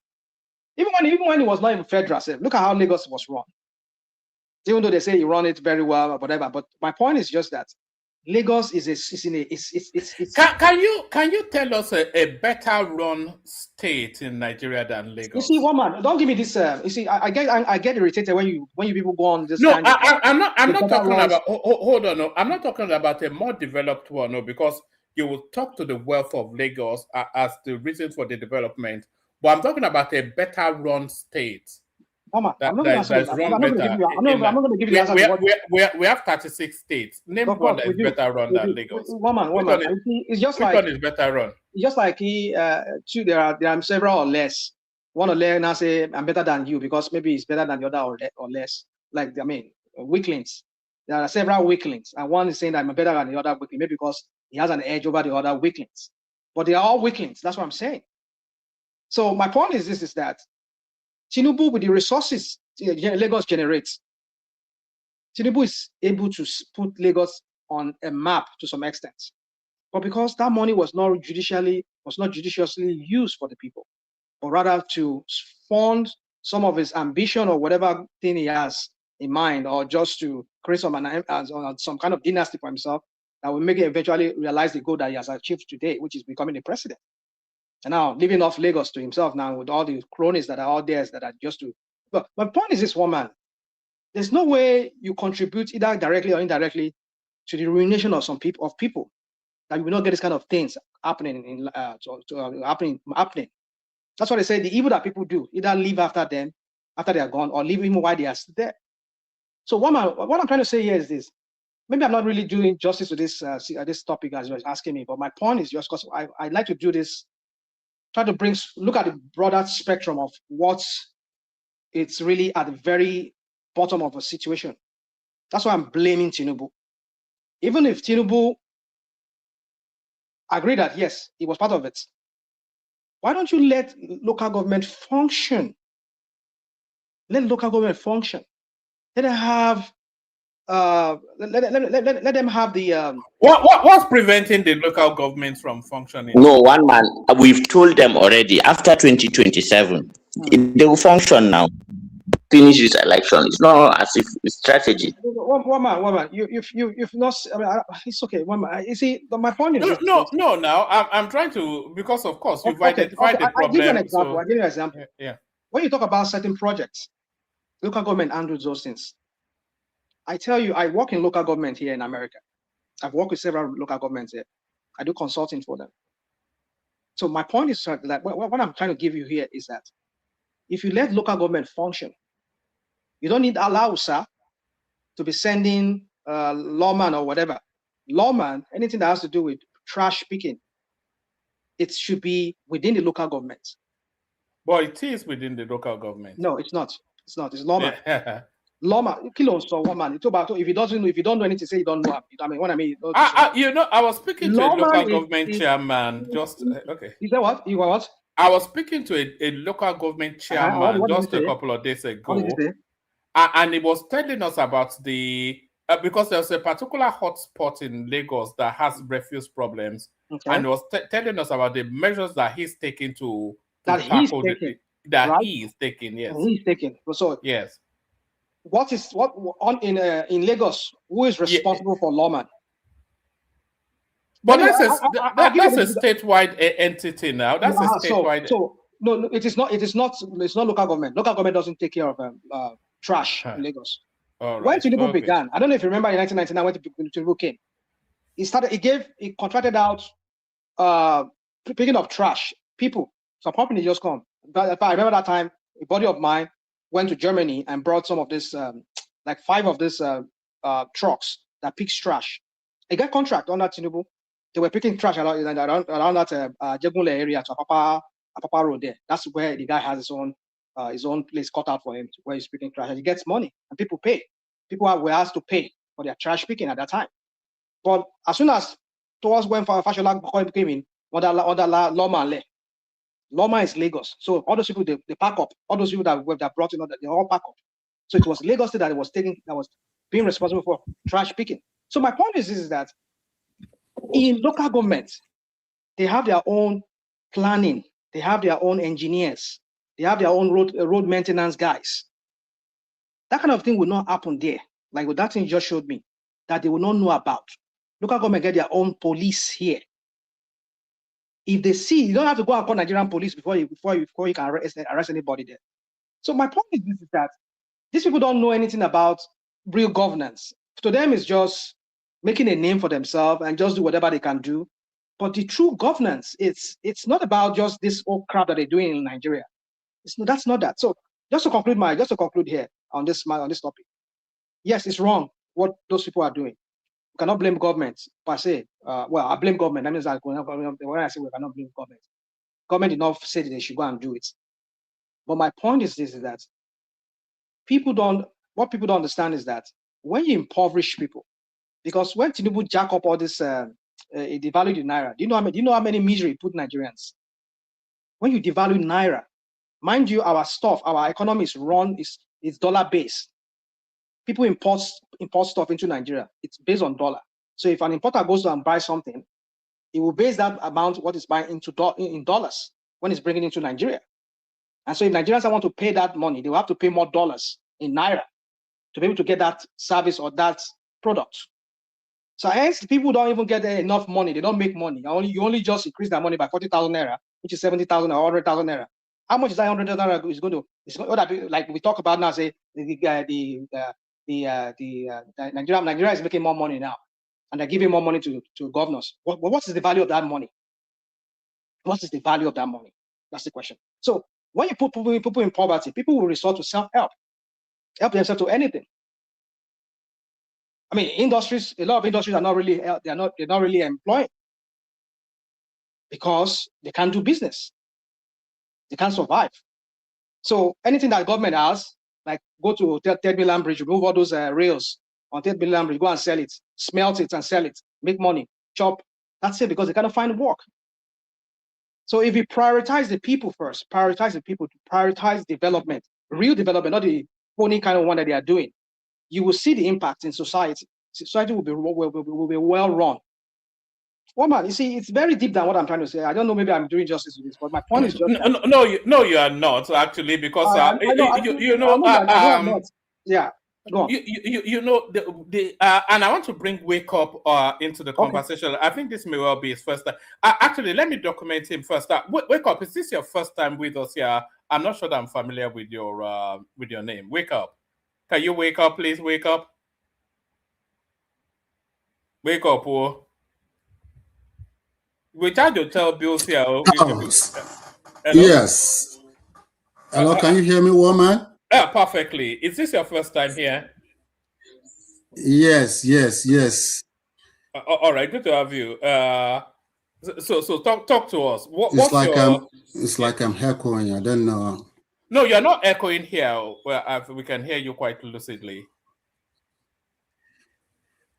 S: even when he was not in federal, look at how Lagos was run. Even though they say he run it very well or whatever, but my point is just that Lagos is
F: Can you tell us a better run state in Nigeria than Lagos?
S: You see, woman, don't give me this. You see, I get irritated when you people go on this.
F: No, I'm not talking about. Hold on, no, I'm not talking about a more developed one, no, because you will talk to the wealth of Lagos as the reason for the development. But I'm talking about a better run state.
S: Mama, I'm not going to give you the answer.
F: We have 36 states. Name one that is better run than Lagos.
S: Woman. It's just
F: which
S: like
F: one is better run?
S: It's just like there are several or less. One or less now say I'm better than you because maybe it's better than the other or less. Like weaklings. There are several weaklings, and one is saying that I'm better than the other weakling, maybe because he has an edge over the other weaklings. But they are all weaklings. That's what I'm saying. So my point is this: is that Tinubu, with the resources Lagos generates, Tinubu is able to put Lagos on a map to some extent. But because that money was not judiciously used for the people, but rather to fund some of his ambition or whatever thing he has in mind, or just to create some kind of dynasty for himself that will make him eventually realize the goal that he has achieved today, which is becoming a president. And now living off Lagos to himself now with all the cronies that are out there that are just to. But my point is this, woman. There's no way you contribute either directly or indirectly to the ruination of people that you will not get this kind of things happening happening. That's why they say the evil that people do either live after them after they are gone or live even while they are still there. So what I'm trying to say here is this. Maybe I'm not really doing justice to this topic as you were asking me, but my point is just because I'd like to do this. Try to look at the broader spectrum of what it's really at the very bottom of a situation. That's why I'm blaming Tinubu. Even if Tinubu agreed that, yes, he was part of it, why don't you let local government function? Let local government function. Let them have let them have the.
F: What's preventing the local governments from functioning?
R: No, one man. We've told them already. After 2027, they will function now. Finish this election. It's not as if it's strategy.
S: One man. You've not. I mean, it's okay. One man. You see, my point is
F: No. Now I'm trying to, because of course you've identified the problem.
S: I'll give you an example.
F: So,
S: I'll give you an example.
F: Yeah.
S: When you talk about certain projects, local government handles those things. I tell you, I work in local government here in America. I've worked with several local governments here. I do consulting for them. So my point is that what I'm trying to give you here is that if you let local government function, you don't need Alausa to be sending lawman or whatever. Lawman, anything that has to do with trash picking, it should be within the local government.
F: But it is within the local government.
S: No, it's not. It's not. It's lawman. Lawman, kill us or woman. It's about if you don't know anything, say you don't know. I mean, what I mean.
F: I was speaking to a local government chairman. Okay.
S: You said what? You were what?
F: I was speaking to a local government chairman just a couple of days ago.
S: What did he say?
F: And he was telling us about the because there's a particular hotspot in Lagos that has refuse problems, and he was telling us about the measures that he's taking to tackle he is taking. Yes,
S: he's taking. So
F: yes.
S: What in Lagos? Who is responsible for lawman?
F: But that's a statewide entity now. That's a statewide.
S: So no, it is not. It is not. It's not local government. Local government doesn't take care of trash in Lagos. When Tinubu began, I don't know if you remember in 1999 when Tinubu came, he contracted out picking up trash. People, some companies just come. But I remember that time, a buddy of mine went to Germany and brought some of this, like 5 of these trucks that picks trash. He got contract on that Tinubu. They were picking trash around that Jegunle area to Apapa Road there. That's where the guy has his own place cut out for him where he's picking trash. And he gets money and people pay. People were asked to pay for their trash picking at that time. But as soon as towards when Fashola came in, under Lawman Lawman is Lagos. So all those people they pack up. All those people that brought in, they all pack up. So it was Lagos State that was being responsible for trash picking. So my point is that in local governments, they have their own planning, they have their own engineers, they have their own road maintenance guys. That kind of thing will not happen there. Like what that thing just showed me, that they will not know about. Local government get their own police here. If they see, you don't have to go and call Nigerian police before you can arrest anybody there. So my point is that these people don't know anything about real governance. To them, it's just making a name for themselves and just do whatever they can do. But the true governance, it's not about just this old crap that they're doing in Nigeria. That's not that. So just to conclude here on this topic, yes, it's wrong what those people are doing. We cannot blame government per se. Well, I blame government. That means that when I say we cannot blame government, government did not say that they should go and do it. But my point is this: is that what people don't understand is that when you impoverish people, because when Tinubu jack up all this, he devalued the naira. Do you know how many misery put Nigerians? When you devalue naira, mind you, our economy is dollar based. People import stuff into Nigeria. It's based on dollar. So if an importer goes to and buy something, it will base that amount what is buying in dollars when it's bringing into Nigeria. And so if Nigerians want to pay that money, they will have to pay more dollars in naira to be able to get that service or that product. So hence people don't even get enough money. They don't make money. You only just increase that money by 40,000 naira, which is 70,000 or 100,000 naira. How much is that 100,000 naira is going to? It's like we talk about now. Say Nigeria is making more money now, and they're giving more money to governors. What is the value of that money? What is the value of that money? That's the question. So when you put people in poverty, people will resort to self-help, help themselves to anything. I mean, industries. A lot of industries are not really they're not really employing because they can't do business. They can't survive. So anything that government has, like go to Third Mainland Bridge, remove all those rails on Third Mainland Bridge, go and sell it, smelt it and sell it, make money, chop. That's it, because they cannot find work. So if you prioritize the people first, prioritize development, real development, not the phony kind of one that they are doing, you will see the impact in society. Society will be well run. Woman, you see, it's very deep than what I'm trying to say. I don't know, maybe I'm doing justice to this, but my point is just
F: no, you are not actually, because
S: I know I'm not. Yeah, go on.
F: You know and I want to bring Wake Up into the conversation. I think this may well be his first time. Actually, let me document him first. Wake Up, is this your first time with us here? I'm not sure that I'm familiar with your name. Wake Up. Can you wake up, please? Wake up. Wake up, oh. We charge hotel bills here.
V: Hello?
F: Yes.
V: Hello, can you hear me, woman?
F: Yeah, perfectly. Is this your first time here?
V: Yes.
F: All right, good to have you. So talk to us.
V: It's like I'm echoing. I don't know.
F: No, you're not echoing here. Well, we can hear you quite lucidly.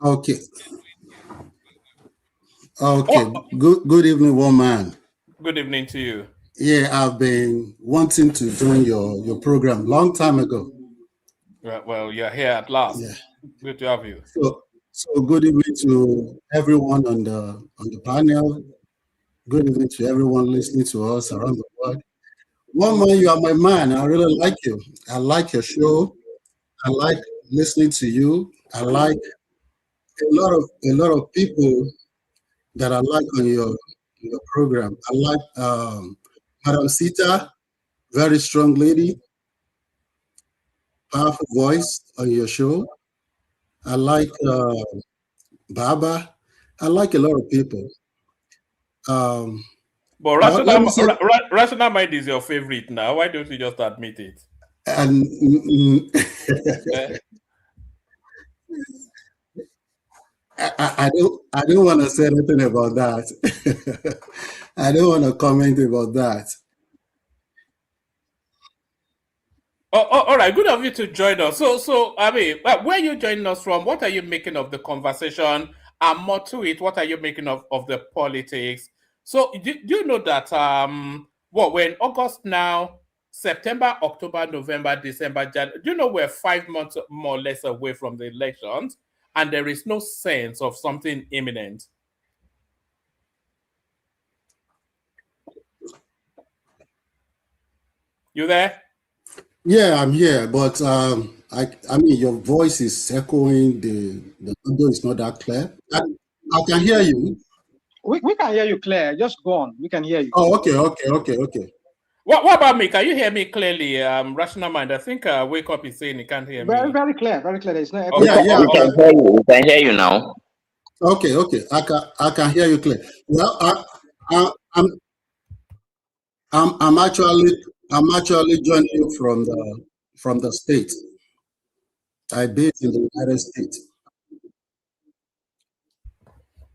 V: Okay. Good evening, woman.
F: Good evening to you.
V: Yeah, I've been wanting to join your program long time ago.
F: Well, you're here at last.
V: Yeah.
F: Good to have you.
V: So good evening to everyone on the panel. Good evening to everyone listening to us around the world. Woman, you are my man. I really like you. I like your show. I like listening to you. I like a lot of people that I like on your program. I like Madam Sita, very strong lady, powerful voice on your show. I like Baba. I like a lot of people.
F: But rational mind is your favorite now. Why don't you just admit it?
V: And I don't want to say anything about that. I don't want to comment about that.
F: All right, good of you to join us. So I mean, where are you joining us from? What are you making of the conversation? And more to it, what are you making of the politics? So do you know that we're in August now, September, October, November, December, January. Do you know we're 5 months more or less away from the elections, and there is no sense of something imminent? You there?
V: Yeah, I'm here, but I mean your voice is echoing. The audio is not that clear. I can hear you.
S: We can hear you clear. Just go on. We can hear you.
V: Oh, okay.
F: What about me? Can you hear me clearly? Rational mind. I think Wake Up is saying he can't hear me.
S: Very clear. There's no echo.
R: We can hear you. We can hear you now.
V: Okay. I can hear you clear. Well, I'm actually joining you from the States. I based in the United States.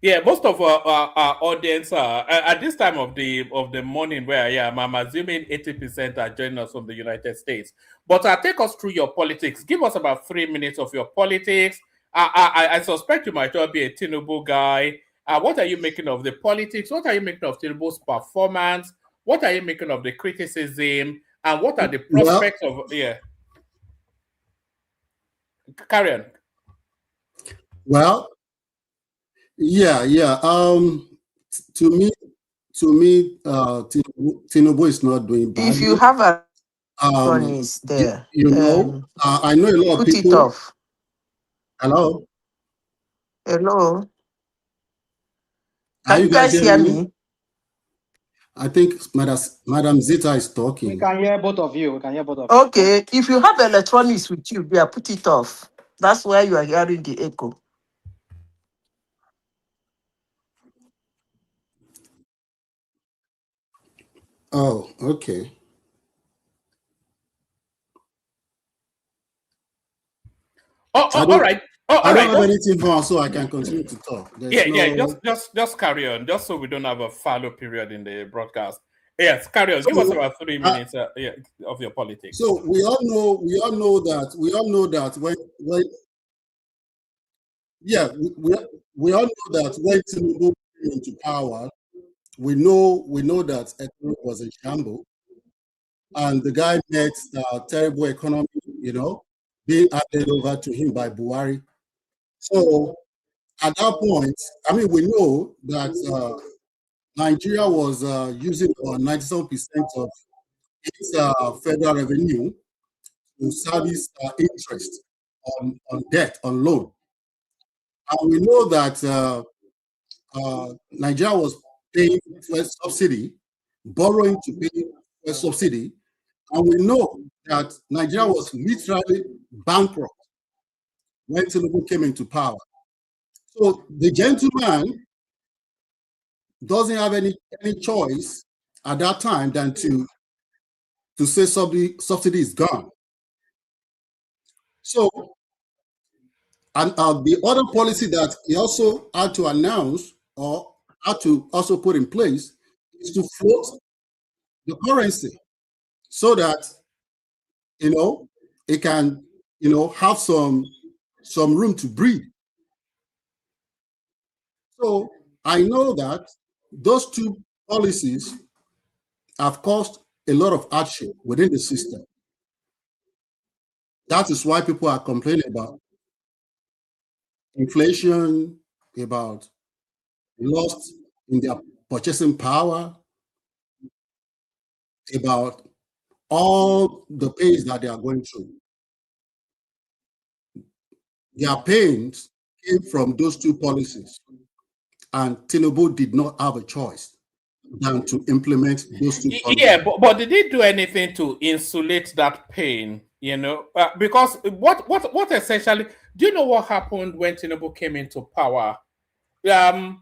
F: Yeah, most of our audience at this time of the morning where I am, I'm assuming 80% are joining us from the United States. But take us through your politics. Give us about 3 minutes of your politics. I suspect you might well be a Tinubu guy. What are you making of the politics? What are you making of Tinubu's performance? What are you making of the criticism? And what are the prospects of Carry on.
V: Well, yeah. To me, Tinubu is not doing badly.
T: If you have a one is there,
V: you know, I know a lot of people.
T: Put it off.
V: Hello.
T: Can you guys hear me?
V: I think Madam Zita is talking.
S: We can hear both of you.
T: Okay, if you have electronics with you, put it off. That's why you are hearing the echo.
V: Oh, okay.
F: All right.
V: I don't have anything for, so I can continue to talk.
F: Just carry on, just so we don't have a fallow period in the broadcast. Yes, carry on. Give us about 3 minutes of your politics.
V: So we all know that when Tinubu came into power, we know that economy was in shambles, and the guy met terrible economy, being handed over to him by Buhari. So at that point, I mean, we know that Nigeria was using about 97% of its federal revenue to service interest on debt, on loan. And we know that Nigeria was paying for subsidy, borrowing to pay for subsidy. And we know that Nigeria was literally bankrupt when Tinubu came into power. So the gentleman doesn't have any choice at that time than to say subsidy is gone. So, and the other policy that he also had to announce or had to also put in place is to float the currency so that, you know, it can, you know, have some room to breathe. So I know that those two policies have caused a lot of hardship within the system. That is why people are complaining about inflation, about loss in their purchasing power, about all the pains that they are going through. Their pains came from those two policies, and Tinubu did not have a choice than to implement those two policies.
F: Yeah, but did he do anything to insulate that pain? You know, because what essentially, do you know what happened when Tinubu came into power? The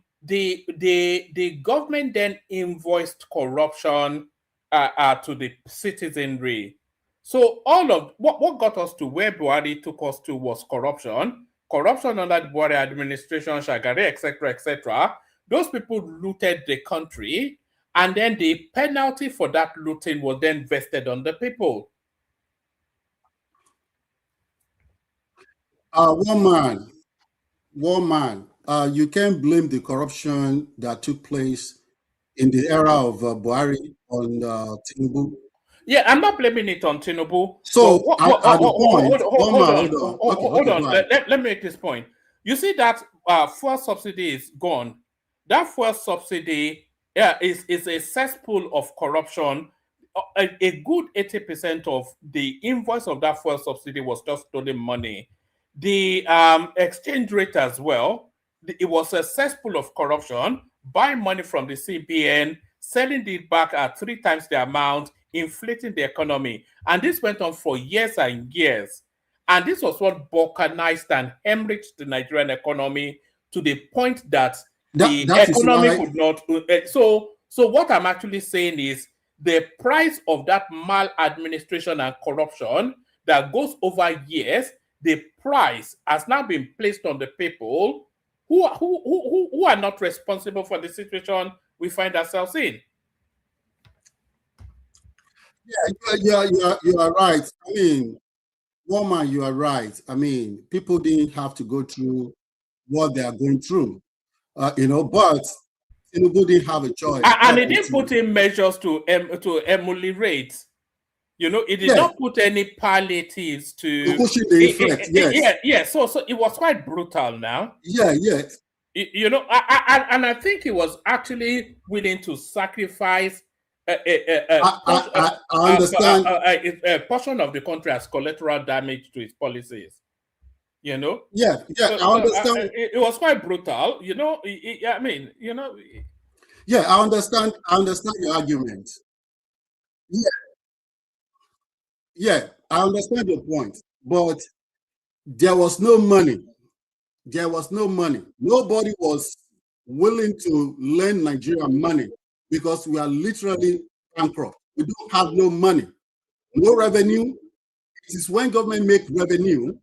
F: government then invoiced corruption to the citizenry. So all of what got us to where Buhari took us to was corruption under the Buhari administration, Shagari, etc., etc. Those people looted the country, and then the penalty for that looting was then vested on the people.
V: One man. You can't blame the corruption that took place in the era of Buhari on Tinubu.
F: Yeah, I'm not blaming it on Tinubu.
V: So hold
F: on. Let me make this point. You see that fuel subsidy is gone. That fuel subsidy is a cesspool of corruption. A good 80% of the invoice of that fuel subsidy was just stolen money. The exchange rate as well, it was a cesspool of corruption. Buying money from the CBN, selling it back at 3 times the amount, inflating the economy. And this went on for years and years. And this was what balkanized and hemorrhaged the Nigerian economy to the point that the economy could not. So what I'm actually saying is the price of that maladministration and corruption that goes over years, the price has now been placed on the people who are not responsible for the situation we find ourselves in.
V: Yeah, you are right. I mean, woman, you are right. I mean, people didn't have to go through what they are going through, you know, but Tinubu didn't have a choice.
F: And he didn't put in measures to ameliorate. You know, it did not put any palliatives to
V: pushing the effect.
F: Yes. So it was quite brutal now.
V: Yeah.
F: You know, and I think he was actually willing to sacrifice
V: I understand
F: a portion of the country as collateral damage to his policies. You know.
V: Yeah. I understand.
F: It was quite brutal. You know. I mean, you know.
V: Yeah, I understand your argument. Yeah, I understand your point, but there was no money. Nobody was willing to lend Nigeria money because we are literally bankrupt. We don't have no money, no revenue. It is when government make revenue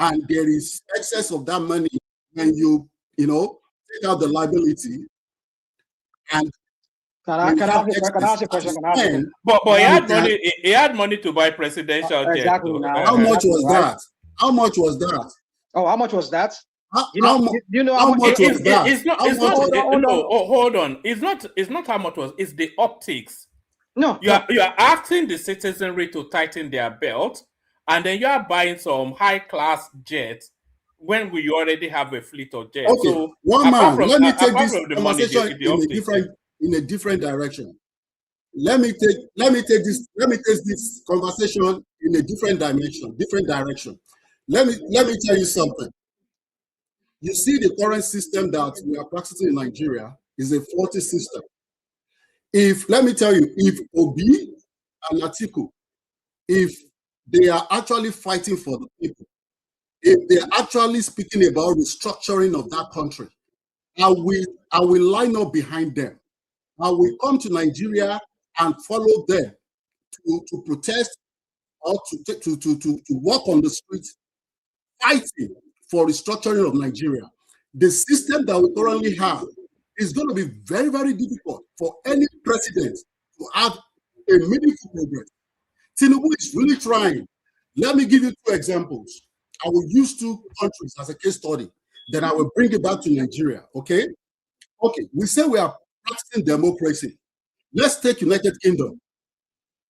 V: and there is excess of that money when you take out the liability and
S: Can I ask a question?
F: But he had money to buy presidential jet.
S: Exactly. Now,
V: how much was that? How much was that?
S: Oh, how much was that?
V: How
S: much
V: was that?
F: It's not. Hold on. It's not how much was. It's the optics.
S: No.
F: You are asking the citizenry to tighten their belt, and then you are buying some high-class jets when we already have a fleet of jets.
V: Okay,
F: So
V: one man, let me take
F: apart
V: this
F: from the money,
V: conversation in a different direction. Let me take this conversation in a different direction. Let me tell you something. You see, the current system that we are practicing in Nigeria is a faulty system. Let me tell you, if Obi and Atiku, if they are actually fighting for the people, if they're actually speaking about restructuring of that country, I will line up behind them. I will come to Nigeria and follow them to protest or to walk on the streets fighting for restructuring of Nigeria. The system that we currently have is going to be very, very difficult for any president to have a meaningful progress. Tinubu is really trying. Let me give you two examples. I will use two countries as a case study. Then I will bring it back to Nigeria. Okay? Okay. We say we are practicing democracy. Let's take United Kingdom.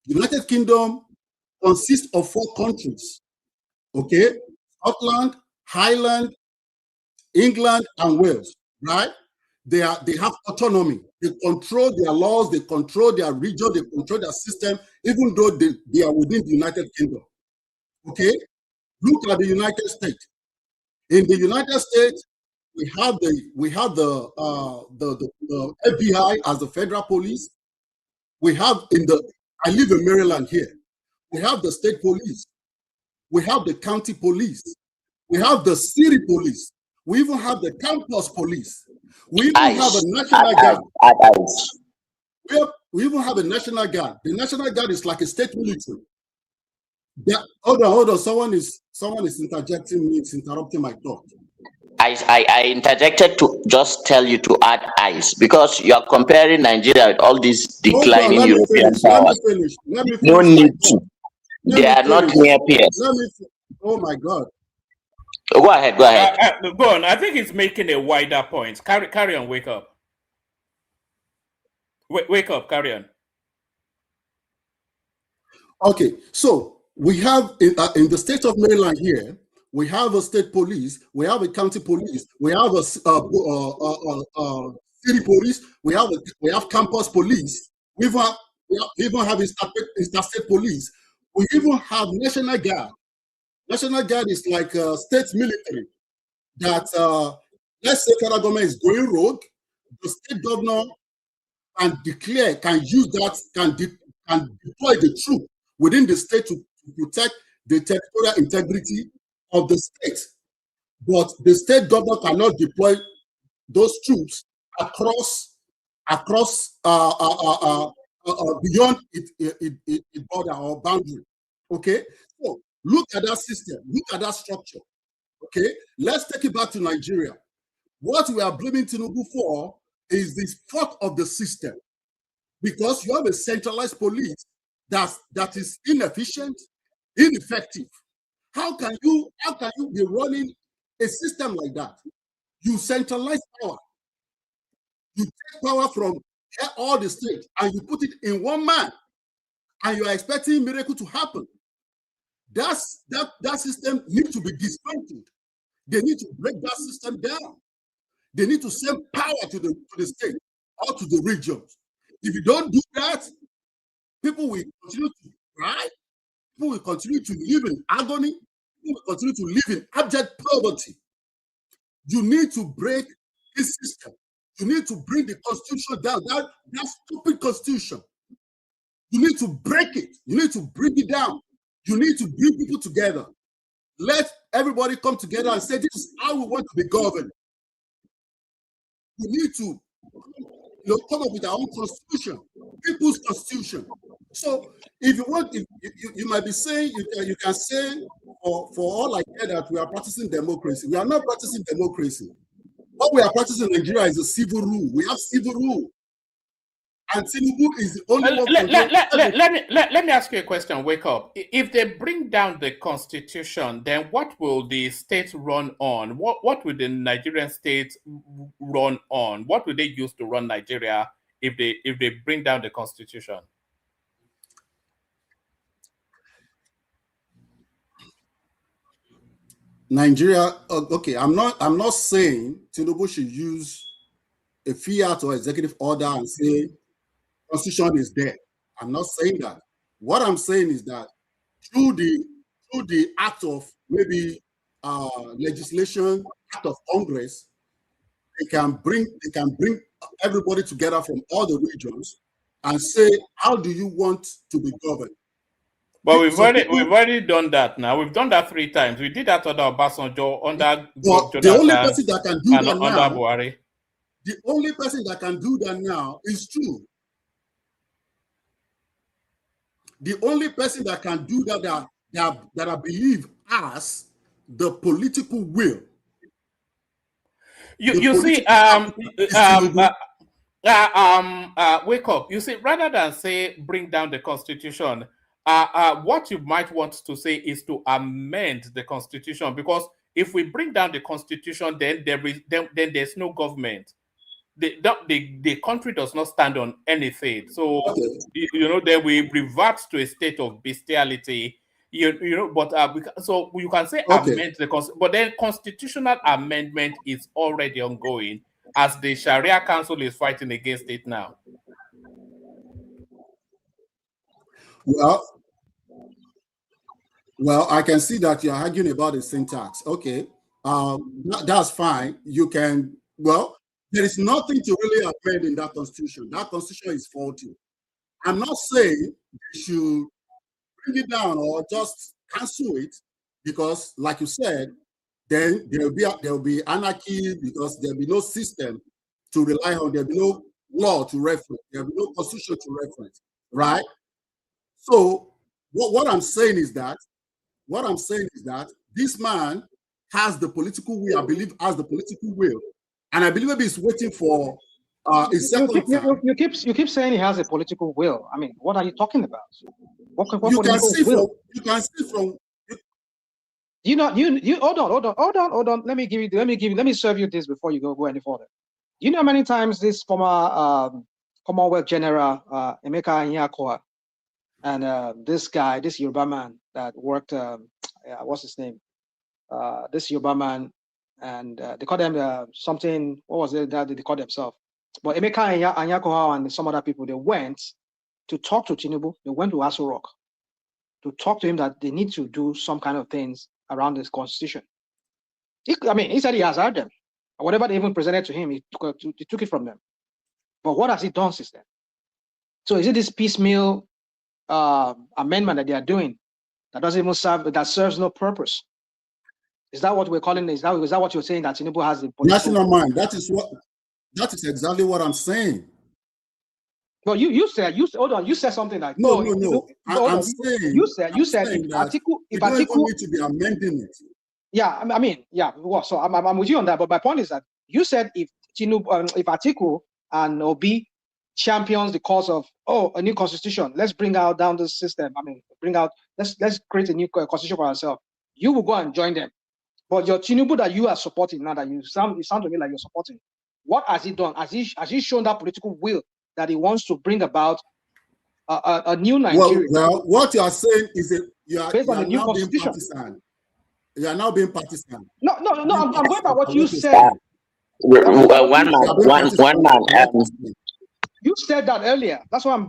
V: United Kingdom consists of 4 countries. Okay? Scotland, Ireland, England, and Wales. Right? They have autonomy. They control their laws. They control their region. They control their system, even though they are within the United Kingdom. Okay, look at the United States. In the United States, we have the FBI as the federal police. We have I live in Maryland here. We have the state police. We have the county police. We have the city police. We even have the campus police. We even have a national guard. We even have a national guard. The national guard is like a state military. Yeah, hold on. Someone is interjecting me. It's interrupting my thought.
R: I interjected to just tell you to add ice because you are comparing Nigeria with all these declining European powers.
V: Let me finish.
R: No need to. They are not near peers.
V: Oh my God.
R: Go ahead.
F: Go on. I think it's making a wider point. Carry on. Wake up. Wake up. Carry on.
V: Okay, so we have in the state of Maryland here, we have a state police, we have a county police, we have a city police, we have campus police, we even have interstate police, we even have national guard. National guard is like a state military that let's say federal government is going rogue, the state governor can use that, can deploy the troop within the state to protect the territorial integrity of the state. But the state governor cannot deploy those troops across beyond its border or boundary. Okay, so look at that system, look at that structure. Okay, let's take it back to Nigeria. What we are blaming Tinubu for is this fault of the system, because you have a centralized police that is inefficient, ineffective. How can you be running a system like that? You centralize power. You take power from all the states and you put it in one man, and you are expecting miracle to happen. That system needs to be dismantled. They need to break that system down. They need to send power to the state or to the regions. If you don't do that, people will continue to cry. People will continue to live in agony. People will continue to live in abject poverty. You need to break this system. You need to bring the constitution down. That stupid constitution. You need to break it. You need to bring it down. You need to bring people together. Let everybody come together and say, this is how we want to be governed. We need to come up with our own constitution, people's constitution. So if you want, you might be saying, you can say, for all I care, that we are practicing democracy. We are not practicing democracy. What we are practicing in Nigeria is a civil rule. We have civil rule. And Tinubu is the only one.
F: Let me ask you a question. Wake up. If they bring down the constitution, then what will the state run on? What will the Nigerian state run on? What will they use to run Nigeria if they bring down the constitution?
V: Nigeria, okay, I'm not saying Tinubu should use a fiat or executive order and say constitution is dead. I'm not saying that. What I'm saying is that through the act of maybe legislation, act of Congress, they can bring everybody together from all the regions and say, how do you want to be governed?
F: But we've already done that now. We've done that 3 times. We did that under Obasanjo, under Jonathan,
V: the only person that can do that
F: under
V: now,
F: Buhari.
V: the only person that can do that now is true. The only person that can do that I believe has the political will.
F: You see, wake up. You see, rather than say bring down the constitution, what you might want to say is to amend the constitution, because if we bring down the constitution, then there's no government. The country does not stand on anything. So then we revert to a state of bestiality. But so you can say amend the constitution, but then constitutional amendment is already ongoing, as the Sharia Council is fighting against it now.
V: Well, I can see that you're arguing about the syntax. Okay, that's fine. You can. Well, there is nothing to really amend in that constitution. That constitution is faulty. I'm not saying you should bring it down or just cancel it, because, like you said, then there will be anarchy, because there will be no system to rely on. There will be no law to reference. There will be no constitution to reference, right? So what I'm saying is that this man has the political will. I believe has the political will, and I believe maybe he's waiting for a second time.
S: You keep saying he has a political will. I mean, what are you talking about?
V: You can see from.
S: You hold on. Let me serve you this before you go any further. You know how many times this former Commonwealth General Emeka Anyakoa and this Yoruba man that worked, what's his name? This Yoruba man, and they call them something. What was it that they called themselves? But Emeka Anyakoha and some other people, they went to talk to Tinubu. They went to Aso Rock to talk to him that they need to do some kind of things around this constitution. He said he has heard them. Whatever they even presented to him, he took it from them. But what has he done since then? So is it this piecemeal amendment that they are doing that doesn't even serves no purpose? Is that what we're calling? Is that what you're saying, that Tinubu has the
V: national mind? That is exactly what I'm saying.
S: Well, you said something like
V: no. I'm saying
S: you said if Atiku
V: need to be amending it.
S: Yeah, Well, so I'm with you on that. But my point is that you said if Atiku and Obi champions the cause of a new constitution, let's bring down the system. Let's create a new constitution for ourselves. You will go and join them. But your Tinubu that you are supporting now, that you sound to me like you're supporting, what has he done? Has he shown that political will that he wants to bring about a new Nigeria?
V: Well, what you are saying is that you are
S: now
V: being partisan. You are now being partisan.
S: No. I'm going by what you said.
R: One man.
S: You said that earlier. That's why I'm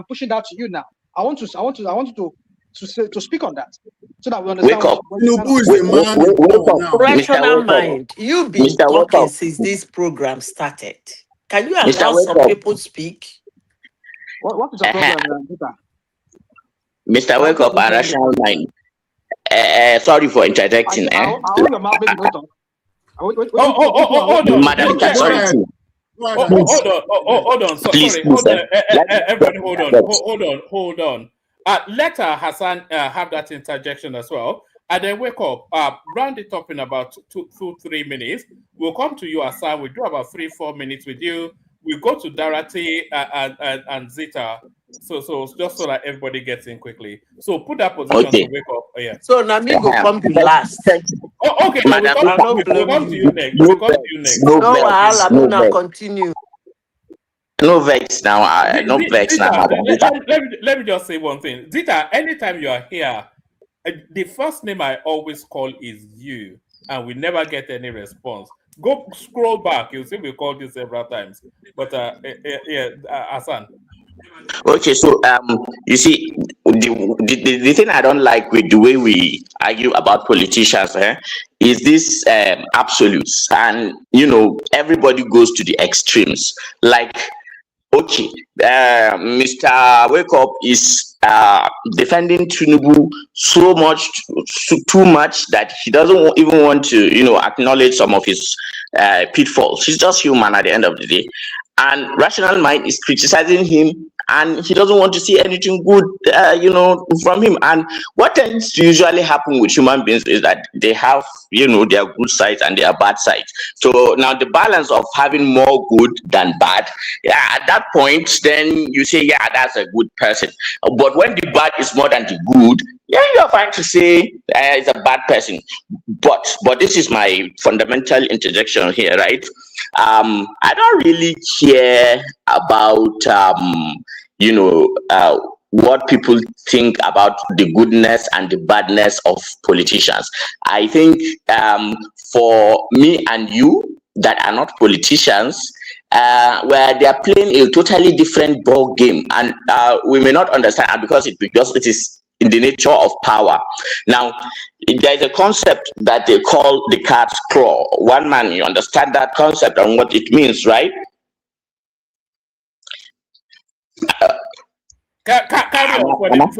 S: pushing that to you now. I want you to speak on that, so that we understand.
V: Tinubu is the man.
T: Rational mind. You've been talking since this program started. Can you allow some people speak?
S: What is the problem,
R: Mr. Wake Up, a rational mind. Sorry for interjecting.
S: Hold your mouth, baby.
R: Hold on, Madam. Sorry.
F: Hold on. Sorry. Everybody, hold on. Let Hassan have that interjection as well, and then Wake Up. Round it up in about 2-3 minutes. We'll come to you, Hassan. We'll do about 3-4 minutes with you. We go to Dorothy and Zita. So just so that everybody gets in quickly. So put that position to Wake Up. Yeah.
T: So Nami will come to last.
F: Okay. We'll come to you next.
T: No, continue.
R: No vex now. No vex now.
F: Let me just say one thing. Zita, anytime you are here, The first name I always call is you, and we never get any response. Go scroll back, you'll see we called you several times. But Hassan.
R: Okay, so you see, the thing I don't like with the way we argue about politicians, is this absolutes, and everybody goes to the extremes. Like, okay, Mr. Wake Up is defending Tinubu so much, too much, that he doesn't even want to, acknowledge some of his pitfalls. He's just human at the end of the day. And Rational Mind is criticizing him, and he doesn't want to see anything good, from him. And what tends to usually happen with human beings is that they have, their good sides and their bad sides. So now the balance of having more good than bad, at that point, then you say, yeah, that's a good person. But when the bad is more than the good, yeah, you're fine to say it's a bad person. But this is my fundamental interjection here, right? I don't really care about what people think about the goodness and the badness of politicians. I think for me and you that are not politicians, where they are playing a totally different ball game, and we may not understand because it is in the nature of power. Now, there is a concept that they call the cat's claw. One man, you understand that concept and what it means, right?
F: Carry on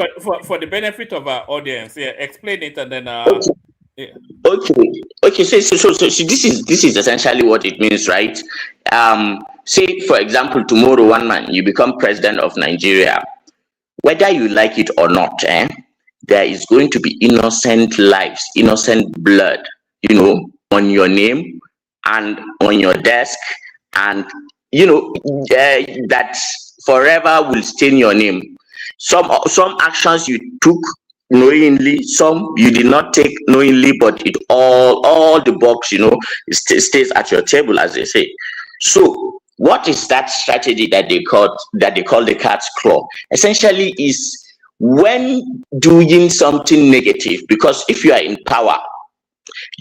F: for the benefit of our audience. Yeah, explain it and then. Yeah.
R: Okay. So this is essentially what it means, right? Say for example, tomorrow one man you become president of Nigeria. Whether you like it or not, there is going to be innocent lives, innocent blood, on your name and on your desk, and that forever will stain your name. Some actions you took knowingly, some you did not take knowingly, but it all the box, stays at your table, as they say. So what is that strategy that they call the cat's claw? Essentially is when doing something negative, because if you are in power,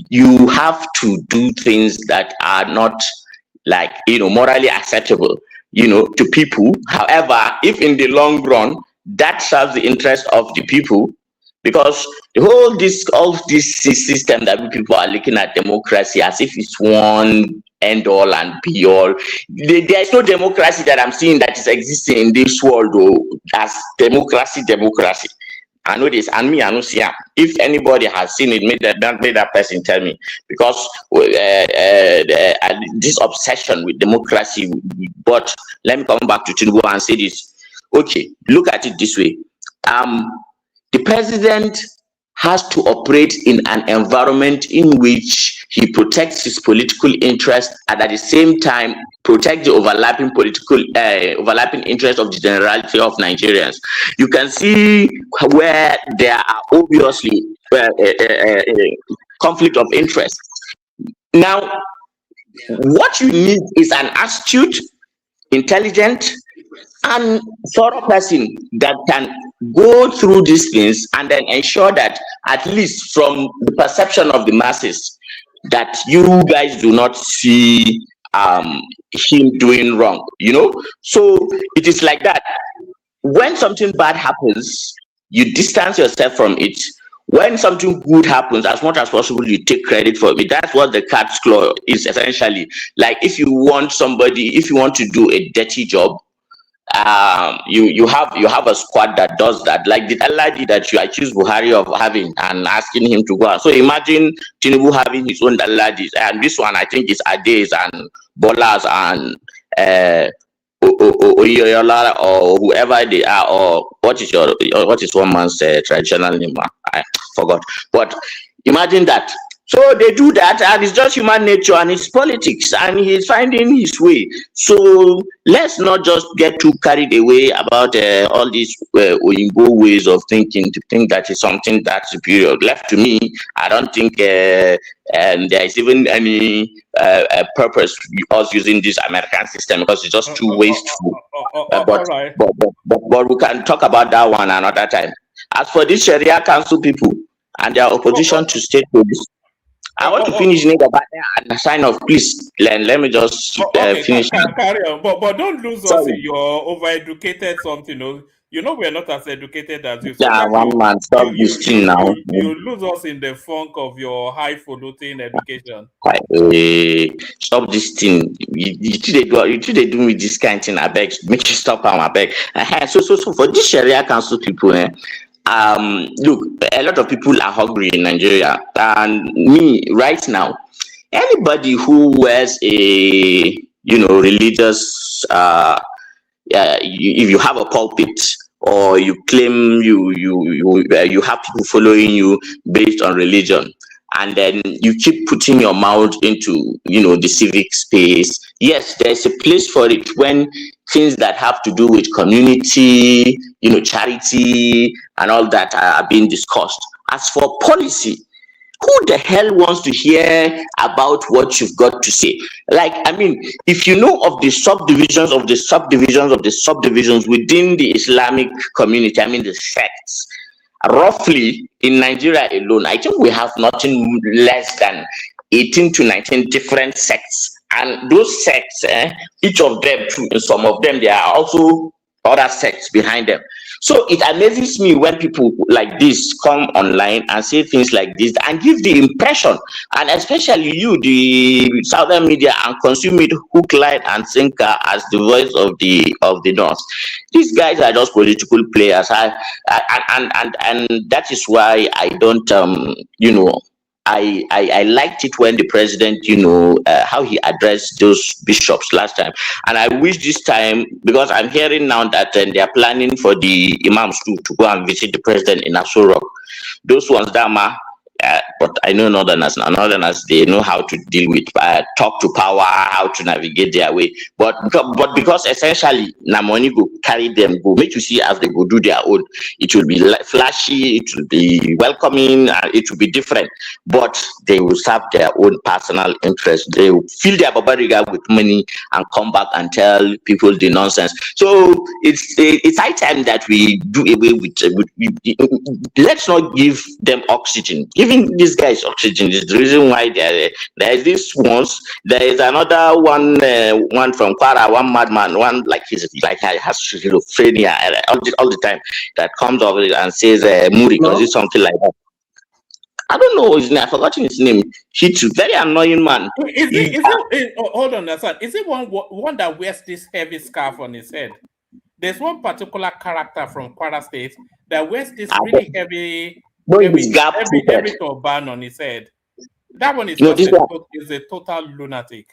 R: you have to do things that are not morally acceptable, to people. However, if in the long run that serves the interest of the people, because all this system that people are looking at democracy as if it's one end all and be all. There is no democracy that I'm seeing that is existing in this world, though, as democracy. I know this, and me, I know see. If anybody has seen it, make that person tell me, because this obsession with democracy. But let me come back to Tinubu and say this. Okay, look at it this way. The president has to operate in an environment in which he protects his political interest and at the same time protect the overlapping interest of the generality of Nigerians. You can see where there are obviously conflict of interest. Now, what you need is an astute, intelligent, and thorough person that can go through these things and then ensure that, at least from the perception of the masses, that you guys do not see him doing wrong, So it is like that. When something bad happens, you distance yourself from it. When something good happens, as much as possible, you take credit for it. That's what the cat's claw is essentially. Like, if you want to do a dirty job, you have a squad that does that, like the LID that you accuse Buhari of having and asking him to go out. So imagine Tinubu having his own LIDs, and this one I think is Ades and Bolas and Oyoyola or whoever they are, or what is one man's traditional name? I forgot. But imagine that. So they do that, and it's just human nature, and it's politics, and he's finding his way. So let's not just get too carried away about all these Oyinbo ways of thinking, to think that is something that's superior. Left to me, I don't think there is even any purpose us using this American system, because it's just too wasteful. But we can talk about that one another time. As for these Sharia Council people, and they are opposition to state police. I want to finish and a sign of please. Let me just finish.
F: Carry on, but don't lose us in your overeducated something. You know we're not as educated as you.
R: Yeah, one man, stop this thing now.
F: You lose us in the funk of your highfalutin education.
R: Stop this thing. You do me this kind of thing. I beg, make you stop. I beg. So for this Sharia Council people, look, a lot of people are hungry in Nigeria, and me right now, anybody who wears a religious if you have a pulpit or you claim you have people following you based on religion, and then you keep putting your mouth into the civic space, yes, there's a place for it when things that have to do with community, charity and all that are being discussed. As for policy, who the hell wants to hear about what you've got to say? Like, I mean, if you know of the subdivisions of the subdivisions of the subdivisions within the Islamic community, I mean the sects, roughly in Nigeria alone, I think we have nothing less than 18 to 19 different sects. And those sects, each of them, some of them, there are also other sects behind them. So it amazes me when people like this come online and say things like this and give the impression, and especially you, the southern media, and consume it hook, line, and sinker as the voice of the North. These guys are just political players, and that is why I don't, I liked it when the president, how he addressed those bishops last time. And I wish this time, because I'm hearing now that they are planning for the imams to go and visit the president in Aso Rock. Those ones, Dama, but I know Northerners now. Northerners, they know how to deal with, talk to power, how to navigate their way. But because essentially, Namoni go carry them, go make you see as they go do their own. It will be flashy, it will be welcoming, it will be different. But they will serve their own personal interest. They will fill their babariga with money and come back and tell people the nonsense. So it's high time that we do away with let's not give them oxygen. Giving these guys oxygen is the reason why there is this once. There is another one from Kwara, one madman, one like has schizophrenia all the time, that comes over and says Muri, because it's something like that. I don't know his name. I've forgotten his name. He's a very annoying man.
F: Hold on, son. Is it one that wears this heavy scarf on his head? There's one particular character from Kwara State that wears this really heavy turban on his head. That one is a total lunatic.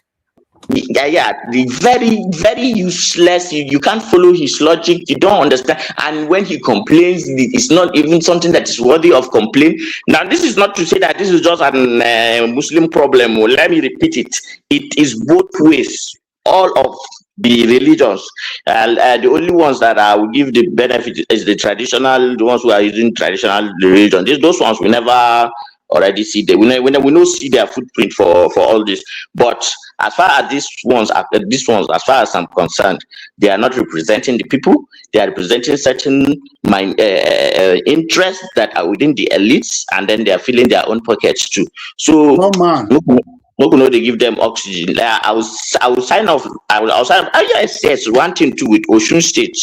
R: Yeah, the very, very useless. You can't follow his logic. You don't understand. And when he complains, it's not even something that is worthy of complaint. Now, this is not to say that this is just a Muslim problem. Let me repeat it. It is both ways. All of the religions, the only ones that I will give the benefit is the traditional, the ones who are using traditional religion. Those ones we never already see them. We don't see their footprint for all this. But as far as these ones, as far as I'm concerned, they are not representing the people. They are representing certain interests that are within the elites, and then they are filling their own pockets too. So, they give them oxygen. I will sign off. I will sign off. Yes, one thing too with Osun State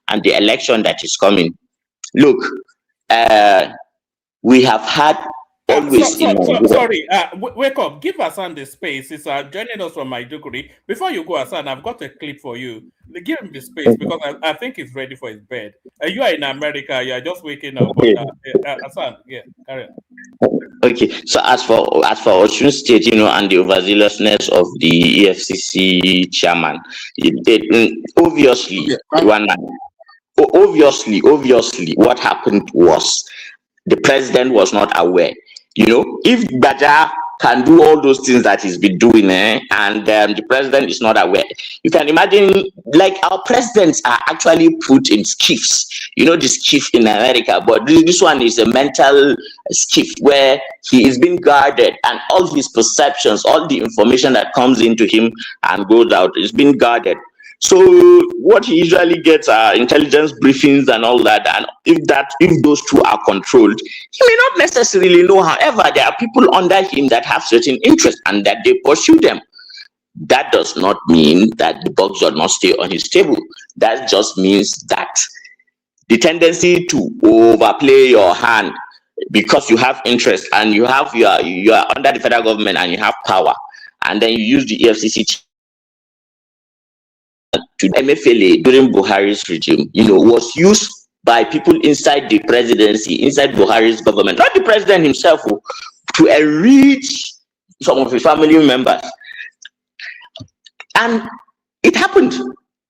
R: and the election that is coming. Look, we have had.
F: Sorry, wake up. Give Hassan the space. He's joining us from Maiduguri. Before you go, Hassan, I've got a clip for you. Give him the space because I think he's ready for his bed. You are in America. You are just waking up.
R: Okay.
F: But, Hassan, yeah, carry on.
R: Okay. So as for Osun State, and the overzealousness of the EFCC chairman, obviously, what happened was the president was not aware. If Baja can do all those things that he's been doing, and the president is not aware, you can imagine, like, our presidents are actually put in skiffs. The skiff in America, but this one is a mental skiff where he is being guarded, and all his perceptions, all the information that comes into him and goes out is being guarded. So what he usually gets are intelligence briefings and all that. And if those two are controlled, he may not necessarily know. However, there are people under him that have certain interests and that they pursue them. That does not mean that the buck does not stay on his table. That just means that the tendency to overplay your hand because you have interest and you are under the federal government and you have power, and then you use the EFCC to MFLA during Buhari's regime, was used by people inside the presidency, inside Buhari's government, not the president himself, to enrich some of his family members. And it happened.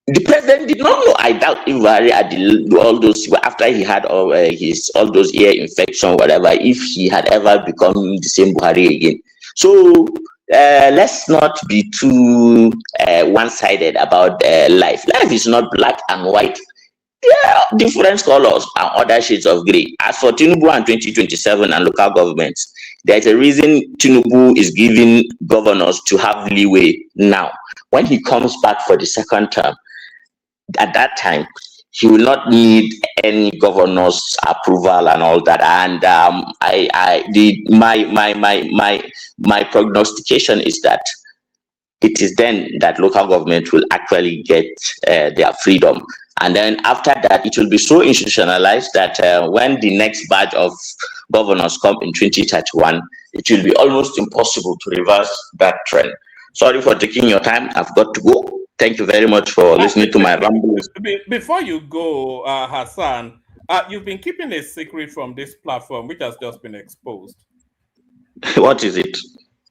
R: The president did not know. I doubt if Buhari had all those, after he had all those ear infection, whatever, if he had ever become the same Buhari again. So let's not be too one-sided about life. Life is not black and white. There are different colors and other shades of gray. As for Tinubu and 2027 and local governments, there's a reason Tinubu is giving governors to have leeway now. When he comes back for the second term, at that time, he will not need any governor's approval and all that. And my prognostication is that it is then that local government will actually get their freedom. And then after that, it will be so institutionalized that when the next batch of governors come in 2031, it will be almost impossible to reverse that trend. Sorry for taking your time. I've got to go. Thank you very much for listening to my rambles.
F: Before you go, Hassan, you've been keeping a secret from this platform, which has just been exposed.
R: What is it?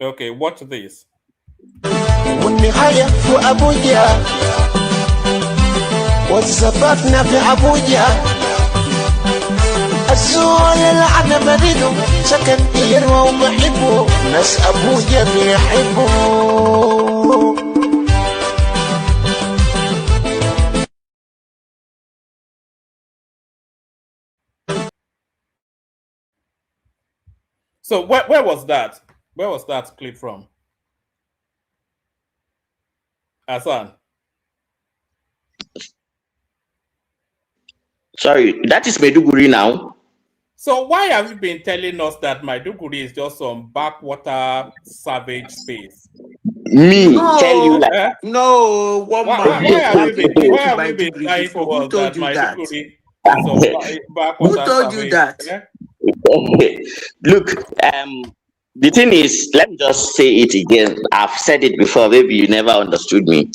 F: Okay, watch this.
A: واتزففنا في أبوجا الزول العنا مريدو سكن يروى ومحبو ناس أبوجا بيحبو.
F: So where was that? Where was that clip from? Hassan.
R: Sorry, that is Maiduguri now.
F: So why have you been telling us that Maiduguri is just some backwater savage space?
R: Tell you
T: that? No,
F: why have you been lying to us that Maiduguri is some backwater
T: Who told you that?
R: Look, the thing is, let me just say it again. I've said it before, maybe you never understood me.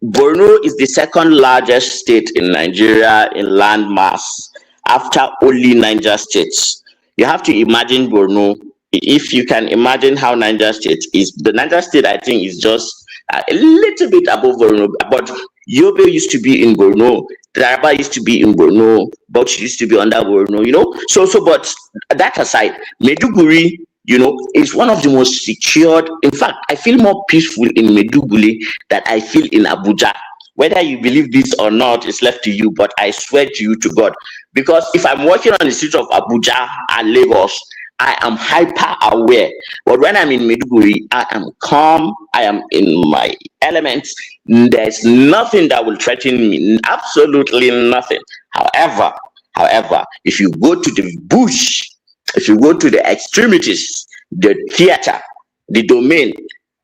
R: Borno is the second largest state in Nigeria in land mass after only Niger states. You have to imagine Borno. If you can imagine how Niger state is, the Niger state, I think, is just a little bit above Borno. But Yobe used to be in Borno, Taraba used to be in Borno, Bauchi used to be under Borno, but that aside, Maiduguri, is one of the most secured. In fact, I feel more peaceful in Maiduguri than I feel in Abuja. Whether you believe this or not is left to you, but I swear to you, to God, because if I'm walking on the streets of Abuja and Lagos, I am hyper aware. But when I'm in Maiduguri, I am calm. I am in my elements. There's nothing that will threaten me. Absolutely nothing. However, if you go to the bush, if you go to the extremities, the theater, the domain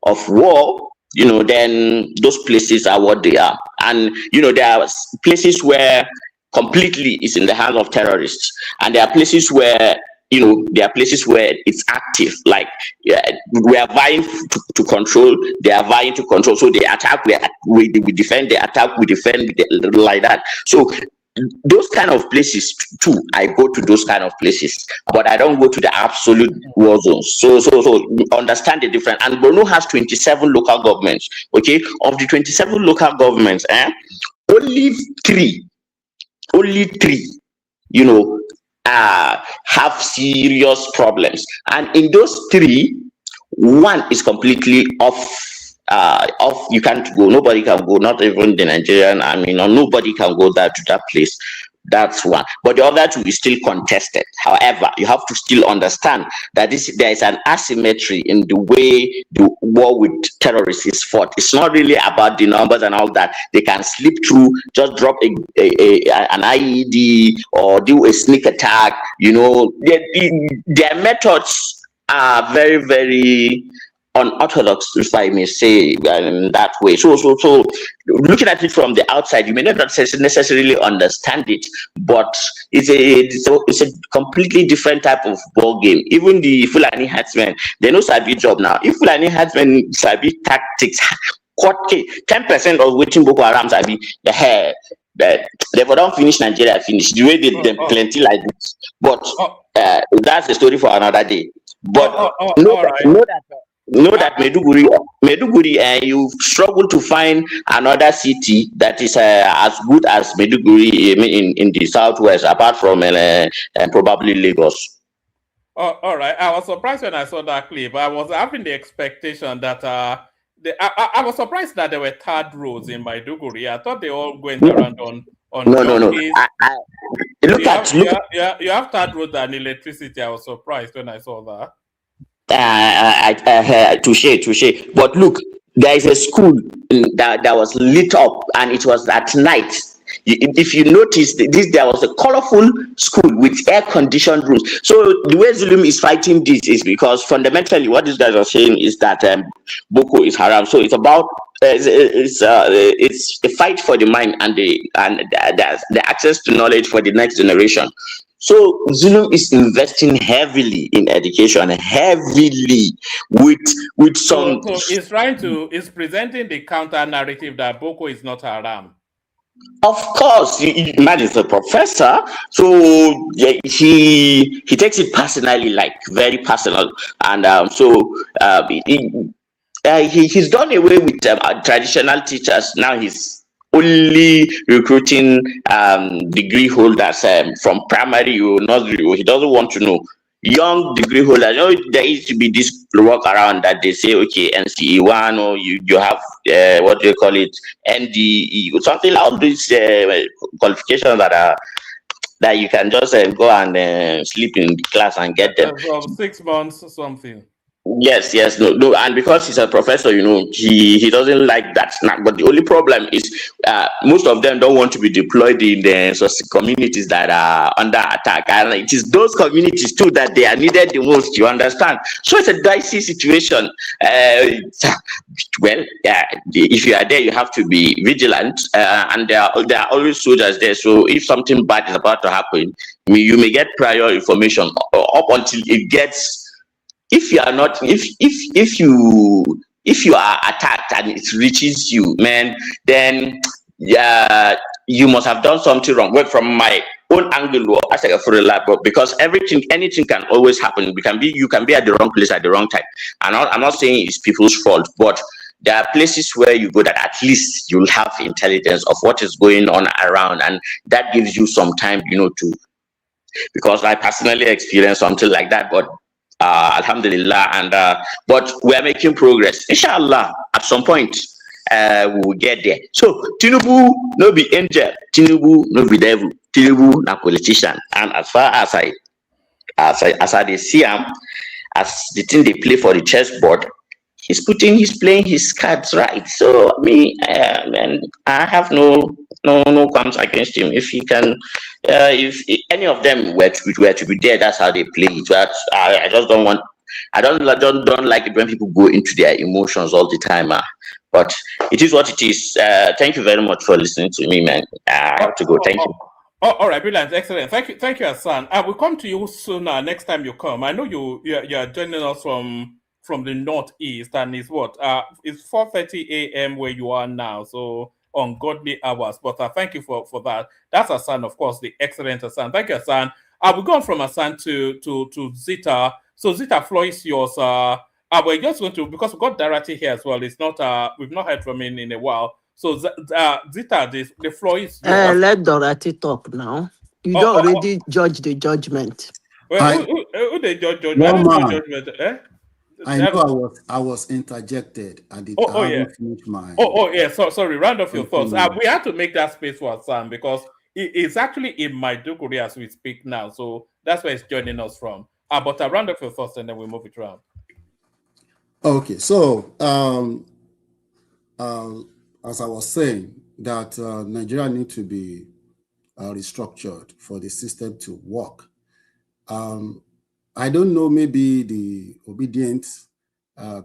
R: of war, then those places are what they are. And, there are places where completely it's in the hands of terrorists. And there are places where, it's active. Like, we are vying to control, they are vying to control. So they attack, we defend, they attack, we defend, like that. So those kind of places too, I go to those kind of places, but I don't go to the absolute war zones. So understand the difference. And Borno has 27 local governments. Okay, of the 27 local governments, only three, have serious problems. And in those three, one is completely off. You can't go, nobody can go, not even the Nigerian, nobody can go to that place. That's one. But the other two is still contested. However, you have to still understand that there is an asymmetry in the way the war with terrorists is fought. It's not really about the numbers and all that. They can slip through, just drop an IED or do a sneak attack. You know, their methods are very, very unorthodox, if I may say, in that way. So looking at it from the outside, you may not necessarily understand it, but it's a completely different type of ball game. Even the Fulani herdsmen, they know Sabi job now. If Fulani herdsmen Sabi tactics, 10% of waiting Boko Haram Sabi the hair. But they don't finish Nigeria finish the way they plenty like this. But that's the story for another day. But know that Meduguri, you struggle to find another city that is as good as Meduguri in the southwest, apart from probably Lagos.
F: All right. I was surprised when I saw that clip. I was having the expectation that I was surprised that there were third roads in Maiduguri. I thought they all went around on
R: No.
F: You have third roads and electricity. I was surprised when I saw that.
R: Touche. But look, there is a school that was lit up, and it was at night. If you notice, there was a colorful school with air-conditioned rooms. So the way Zulum is fighting this is because fundamentally what these guys are saying is that Boko is haram. So it's about it's a fight for the mind and the access to knowledge for the next generation. So Zulum is investing heavily in education, heavily with some.
F: So it's presenting the counter narrative that Boko is not haram.
R: Of course, man is a professor, so he takes it personally, like very personal, and he's done away with traditional teachers. Now he's only recruiting degree holders from primary or nursery. He doesn't want to know young degree holders. You know, there used to be this work around that they say, okay, NCE 1 or you have what do you call it, NDE or something like these qualifications that you can just go and sleep in the class and get them.
F: From 6 months or something.
R: Yes, no, and because he's a professor, you know, he doesn't like that. But the only problem is most of them don't want to be deployed in the communities that are under attack, and it is those communities too that they are needed the most. You understand? So it's a dicey situation. Well, if you are there, you have to be vigilant, and there are always soldiers there. So if something bad is about to happen, you may get prior information up until it gets. If you are not, if you are attacked and it reaches you, man, then you must have done something wrong. Well, from my own angle, because anything can always happen. You can be at the wrong place at the wrong time. I'm not saying it's people's fault, but there are places where you go that at least you'll have intelligence of what is going on around, and that gives you some time, you know, because I personally experienced something like that, but. Alhamdulillah, and but we are making progress. Inshallah, at some point we will get there. So Tinubu no be angel, Tinubu no be devil, Tinubu na politician. And as far as I see him, as the thing they play for the chessboard, he's playing his cards right. So and I have no qualms against him. If he can, if any of them were to be there, that's how they play it. But I just don't want. I don't like it when people go into their emotions all the time. But it is what it is. Thank you very much for listening to me, man. I have to go. Thank you.
F: All right, brilliant, excellent. Thank you, Hassan. We'll come to you soon. Next time you come, I know you're joining us from the northeast, and it's what it's 4:30 a.m. where you are now. So. Ungodly hours, but thank you for that. That's Hassan, of course, the excellent Hassan. Thank you, Hassan. We've gone from Hassan to Zita. So Zita, floor is yours. We're just going to, because we've got Darati here as well. It's not we've not heard from him in a while. So Zita, the floor is yours.
T: Let Dorothy talk now. You don't already judge the judgment.
F: Well, who they judge? I
V: No,
F: don't
V: man.
F: judgment.
V: I know I was interjected and it
F: yeah.
V: finished my
F: Yeah. Sorry. Round off your thoughts. We had to make that space for Hassan because It's actually in Maiduguri as we speak now, so that's where it's joining us from. But I'll round up your thoughts and then we move it around.
V: Okay, so as I was saying, that Nigeria need to be restructured for the system to work. I don't know, maybe the obedient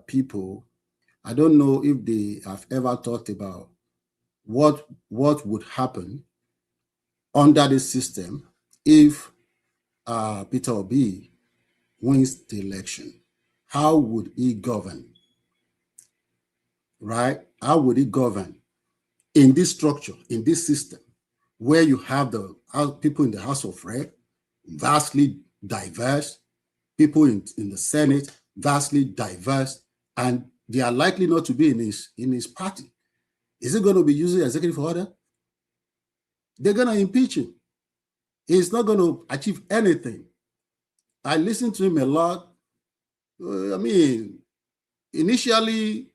V: people, I don't know if they have ever thought about what would happen under the system if Peter Obi wins the election. How would he govern? Right? How would he govern in this structure, in this system, where you have the people in the House of Rep, vastly diverse, people in the Senate, vastly diverse, and they are likely not to be in his party. Is it going to be using executive order? They're going to impeach him. He's not going to achieve anything. I listened to him a lot. I mean, initially,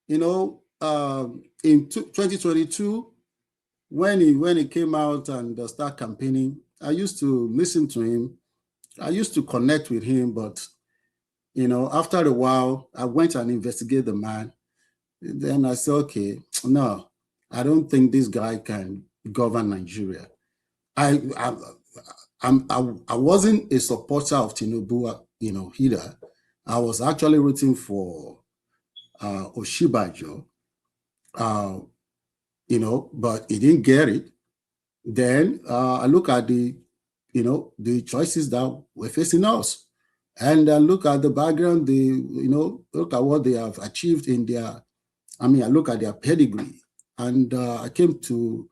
V: in 2022, when he came out and started campaigning, I used to listen to him. I used to connect with him, but after a while, I went and investigated the man. Then I said, okay, no, I don't think this guy can govern Nigeria. I wasn't a supporter of Tinubu, either. I was actually rooting for Oshibajo, but he didn't get it. Then I look at the choices that were facing us, and I look at the background. Look at what they have achieved in their. I look at their pedigree, and I came to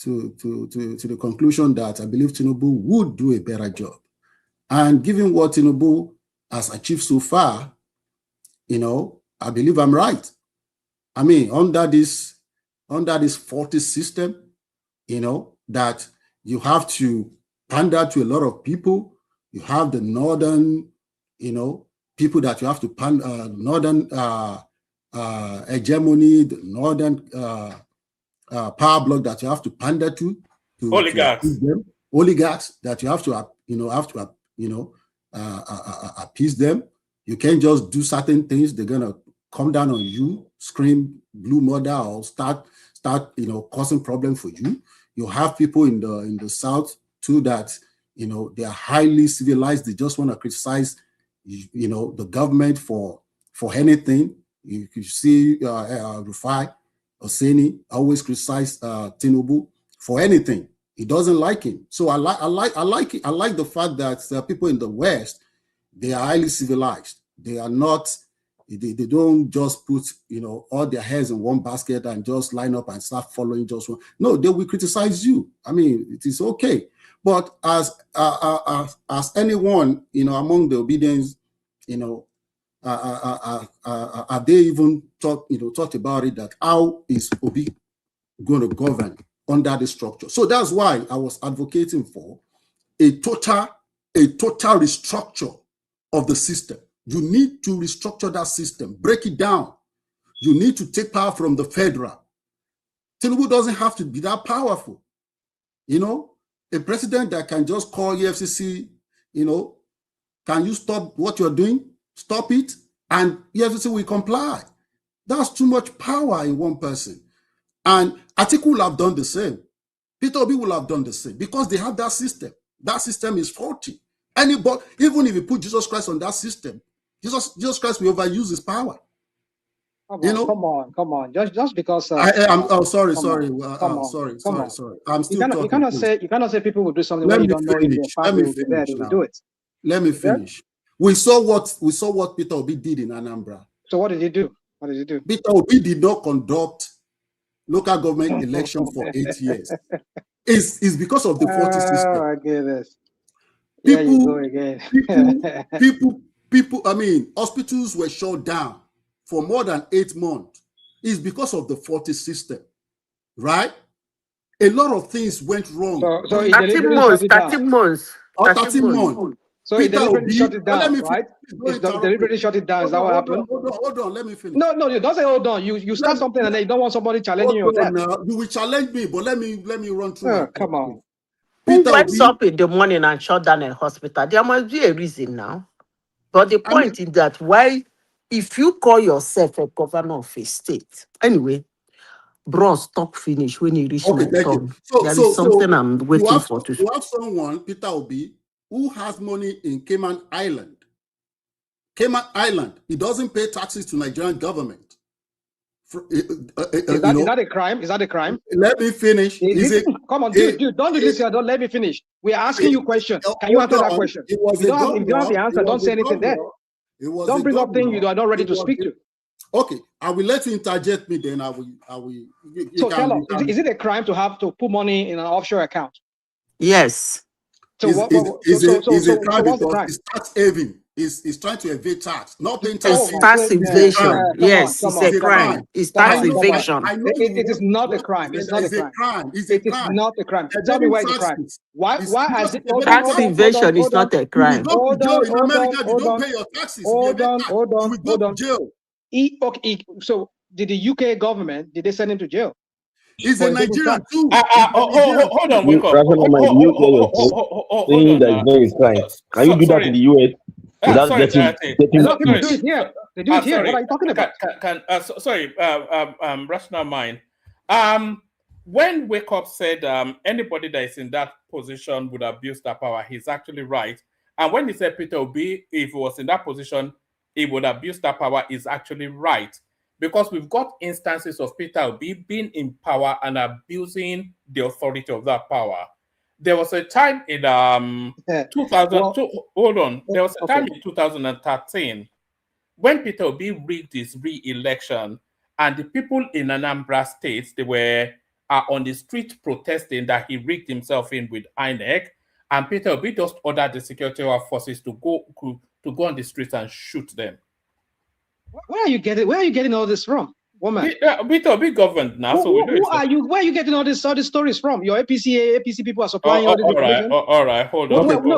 V: the conclusion that I believe Tinubu would do a better job. And given what Tinubu has achieved so far, I believe I'm right. Under this faulty system, that you have to pander to a lot of people. You have the northern, people that you have to pander, northern hegemony, the northern power block that you have to pander to
F: oligarchs.
V: Oligarchs that you have to appease them. You can't just do certain things. They're gonna come down on you, scream blue murder, or start causing problem for you. You have people in the south too that they are highly civilized. They just want to criticize the government for anything. You see Rufai Oseni always criticize Tinubu for anything. He doesn't like him. So I like the fact that people in the West, they are highly civilized. They are not. They don't just put all their heads in one basket and just line up and start following just one. No, they will criticize you. It is okay. But as anyone among the obedience, have they even talked about it, that how is Obi going to govern under the structure? So that's why I was advocating for a total restructure of the system. You need to restructure that system, break it down. You need to take power from the federal. Tinubu doesn't have to be that powerful. A president that can just call EFCC, can you stop what you're doing? Stop it, and EFCC will comply. That's too much power in one person. And Atiku will have done the same. Peter Obi will have done the same because they have that system. That system is faulty. Anybody, even if you put Jesus Christ on that system, Jesus Christ will overuse his power.
S: Come on. Just because.
V: Sorry. I'm still
S: you cannot say people will do something when you don't know if their family will be there. They will do it.
V: Let me finish. Yeah? We saw what Peter Obi did in Anambra.
S: So what did he do?
V: Peter Obi did not conduct local government election for 8 years. It's because of the faulty system.
S: Oh, my goodness. There you go again.
V: people, hospitals were shut down for more than 8 months. It's because of the faulty system, right? A lot of things went wrong.
T: So 13 months. 13 months.
V: 13 months.
S: So he deliberately shut it down, right? He deliberately shut it down. Is that what happened?
V: Hold on, let me finish.
S: No, you don't say hold on. You start something and then you don't want somebody challenging you on that.
V: You will challenge me, but let me run through.
S: Oh, come on.
T: Who wakes up in the morning and shut down a hospital? There must be a reason now. But the point is that why, if you call yourself a governor of a state, anyway, Bros talk finish when you reach my turn. There is something I'm waiting for to.
V: You have someone, Peter Obi, who has money in Cayman Island. Cayman Island, he doesn't pay taxes to Nigerian government.
S: Is that a crime? Is that a crime?
V: Let me finish.
S: Come on, dude, don't do this here. Don't let me finish. We are asking you questions. Can you answer that question? If you don't have the answer, don't say anything there. Don't bring up things you are not ready to speak to.
V: Okay, I will let you interject me. Then I will.
S: So tell us, is it a crime to have to put money in an offshore account?
T: Yes.
V: So it's a crime because it's tax haven. Is trying to evade tax, not paying tax.
T: It's tax evasion. Yes, it's a crime. It's tax evasion.
S: It is not a crime. It's not a crime. It is not a crime. Tell me why it's a crime. Why is it?
T: Tax evasion is not a crime.
V: Hold on. In America, you don't pay your taxes.
S: Hold on.
V: You go to jail.
S: So did the UK government, did they send him to jail?
V: He's a Nigerian too.
F: Hold on, wake up.
B: Saying that it's not a crime. Can you do that in the US? Without getting
S: a lot of people do it here. They do it here. What are you talking about?
F: Rational mind. When Wake Up said anybody that is in that position would abuse that power, he's actually right. And when he said Peter Obi, if he was in that position, he would abuse that power, is actually right. Because we've got instances of Peter Obi being in power and abusing the authority of that power. There was a time in 2000. Hold on. There was a time in 2013 when Peter Obi rigged his re-election, and the people in Anambra State, they were on the street protesting that he rigged himself in with INEC, and Peter Obi just ordered the security forces to go on the streets and shoot them.
S: Where are you getting all this from, woman?
F: Peter Obi government now.
S: Who are you? Where are you getting all these stories from? Your APC people are supplying all this information.
F: All right, hold on. No, wait,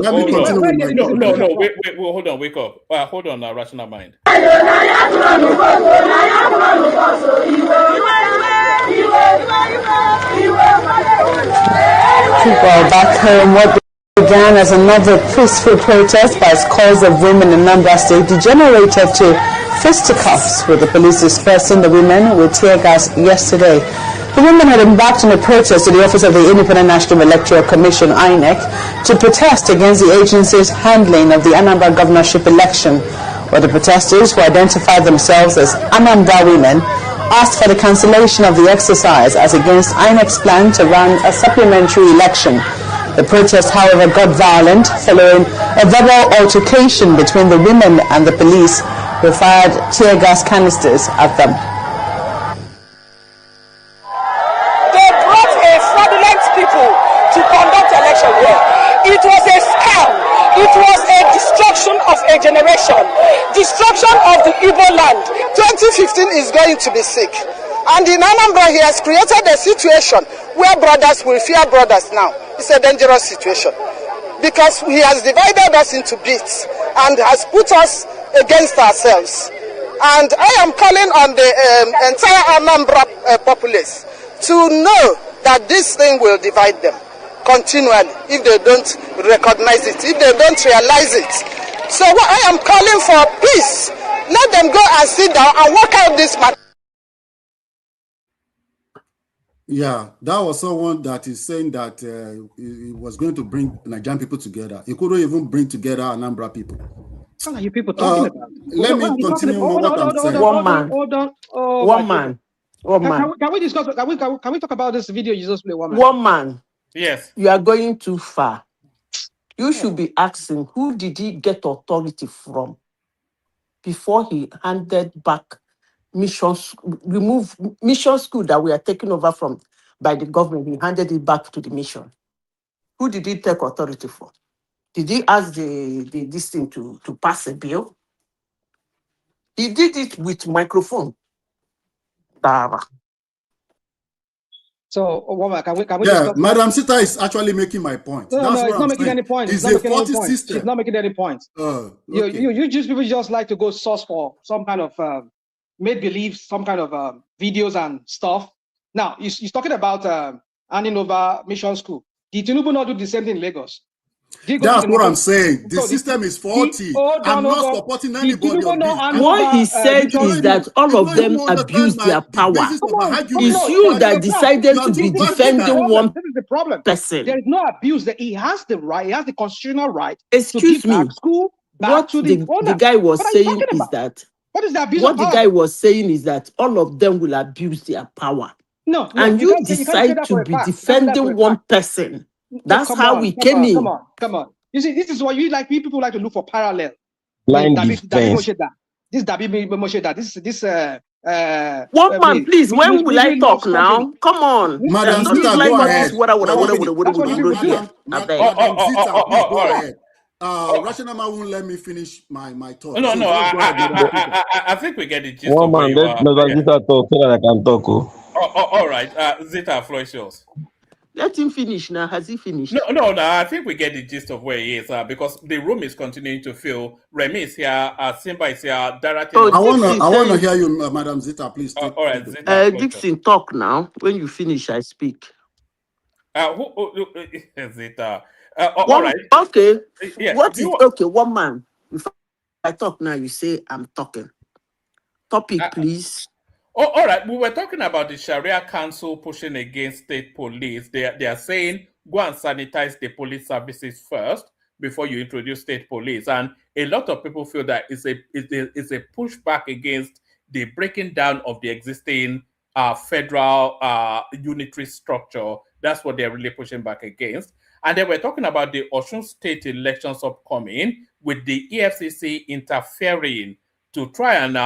F: hold on, wake up. Hold on, rational mind.
D: 'People back home, what began as another peaceful protest by scores of women in Anambra State degenerated to fisticuffs, with the police dispersing the women with tear gas yesterday. The women had embarked on a protest to the office of the Independent National Electoral Commission, INEC, to protest against the agency's handling of the Anambra governorship election, where the protesters, who identified themselves as Anambra women, asked for the cancellation of the exercise as against INEC's plan to run a supplementary election. The protest, however, got violent following a verbal altercation between the women and the police, who fired tear gas canisters at them.
W: They brought a fraudulent people to conduct election here. It was a scam. It was a destruction of a generation, destruction of the Igbo land.
X: 2015 is going to be sick. And in Anambra, he has created a situation where brothers will fear brothers now. It's a dangerous situation because he has divided us into bits and has put us against ourselves. And I am calling on the entire Anambra populace to know that this thing will divide them continually if they don't recognize it, if they don't realize it. So I am calling for peace. Let them go and sit down and work out this matter.
V: Yeah, that was someone that is saying that he was going to bring Nigerian people together. He couldn't even bring together Anambra people.
S: What are you people talking about?
V: Let me continue what I'm saying.
S: Hold on. Oh,
T: one man.
S: Can we discuss? Can we talk about this video you just played?
T: One man.
F: Yes.
T: You are going too far. You should be asking, who did he get authority from before he handed back mission school that we are taking over from by the government? He handed it back to the mission. Who did he take authority for? Did he ask this thing to pass a bill? He did it with microphone.
S: So, can we
V: Yeah,
S: discuss
V: Madam Sita is actually making my point.
S: No,
V: That's
S: no,
V: what
S: it's
V: I'm
S: not making
V: saying.
S: any point.
V: It's
S: It's not
V: a
S: making any
V: faulty
S: point. She's
V: system.
S: not making any point.
V: Okay.
S: You just people just like to go source for some kind of make believe, some kind of videos and stuff. Now, he's talking about handing over mission school. Did Tinubu not do the same thing in Lagos? Did he go to
V: That's
S: the
V: what I'm
S: national?
V: saying. The
S: So
V: system is faulty.
S: hold
V: I'm not
S: on.
V: supporting
S: Did
V: anybody
S: Tinubu
V: on
S: not
V: this.
S: hand
T: What he
S: over
T: said
S: mission
T: is
S: school?
T: that all of
V: You
T: them
V: don't understand
T: abuse their
V: the
T: power.
V: basis
S: Come
V: of my
S: on,
V: argument.
T: It's you that
V: You
T: decided
V: are
T: to be
V: diverting my
T: defending one
S: This is the problem.
T: person.
S: There is no abuse. That he has the right. He has the constitutional right to
T: Excuse
S: give back
T: me.
S: school back
T: What
S: to the
T: the
S: owner.
T: guy was
S: What are you
T: saying
S: talking
T: is
S: about?
T: that
S: What is the abuse of
T: what the
S: power
T: guy
S: there?
T: was saying is that all of them will abuse their power.
S: No,
T: And
S: you
T: you
S: can't say
T: decide
S: that
T: to
S: for a
T: be
S: fact. You can't say that for a
T: defending one
S: fact.
T: person.
S: No,
T: That's how we came in.
S: come on. You see, this is why we people like to look for parallel in
B: Blind
S: David
B: defense.
S: Mosheda. This David Mosheda.
T: One man, please, when will I
S: military
T: talk
S: loves country.
T: now? Come on.
V: Madam
T: Don't
V: Zita,
T: like
V: go
T: all this
V: ahead. Let me finish.
S: That's what you people do.
V: Madam Zita, please go
F: right.
V: ahead. Rationama won't let me finish my thought.
F: No,
V: So
F: no.
V: just go ahead, Madam Zita.
F: I think we get the gist
B: One
F: of where
B: man,
F: you
B: let
F: are.
B: Madam
F: Yeah.
B: Zita talk so that I can talk. Oh.
F: All right. Zita, floor is yours.
T: Let him finish now. Has he finished?
F: No. I think we get the gist of where he is because the room is continuing to fill. Remy is here. Simba is here. Darati.
T: Oh,
V: I wanna
T: Dixon,
V: hear you, Madam Zita. Please take.
F: All right, Zita, floor is yours.
T: Dixon, talk now. When you finish, I speak.
F: Who Zita? All right.
T: Okay.
F: Yeah.
T: What is okay? One man. If I talk now, you say I'm talking. Topic, please.
F: All right. We were talking about the Sharia Council pushing against state police. They are saying go and sanitize the police services first before you introduce state police. And a lot of people feel that it's a pushback against the breaking down of the existing federal unitary structure. That's what they're really pushing back against. And then we're talking about the Osun State elections upcoming with the EFCC interfering to try and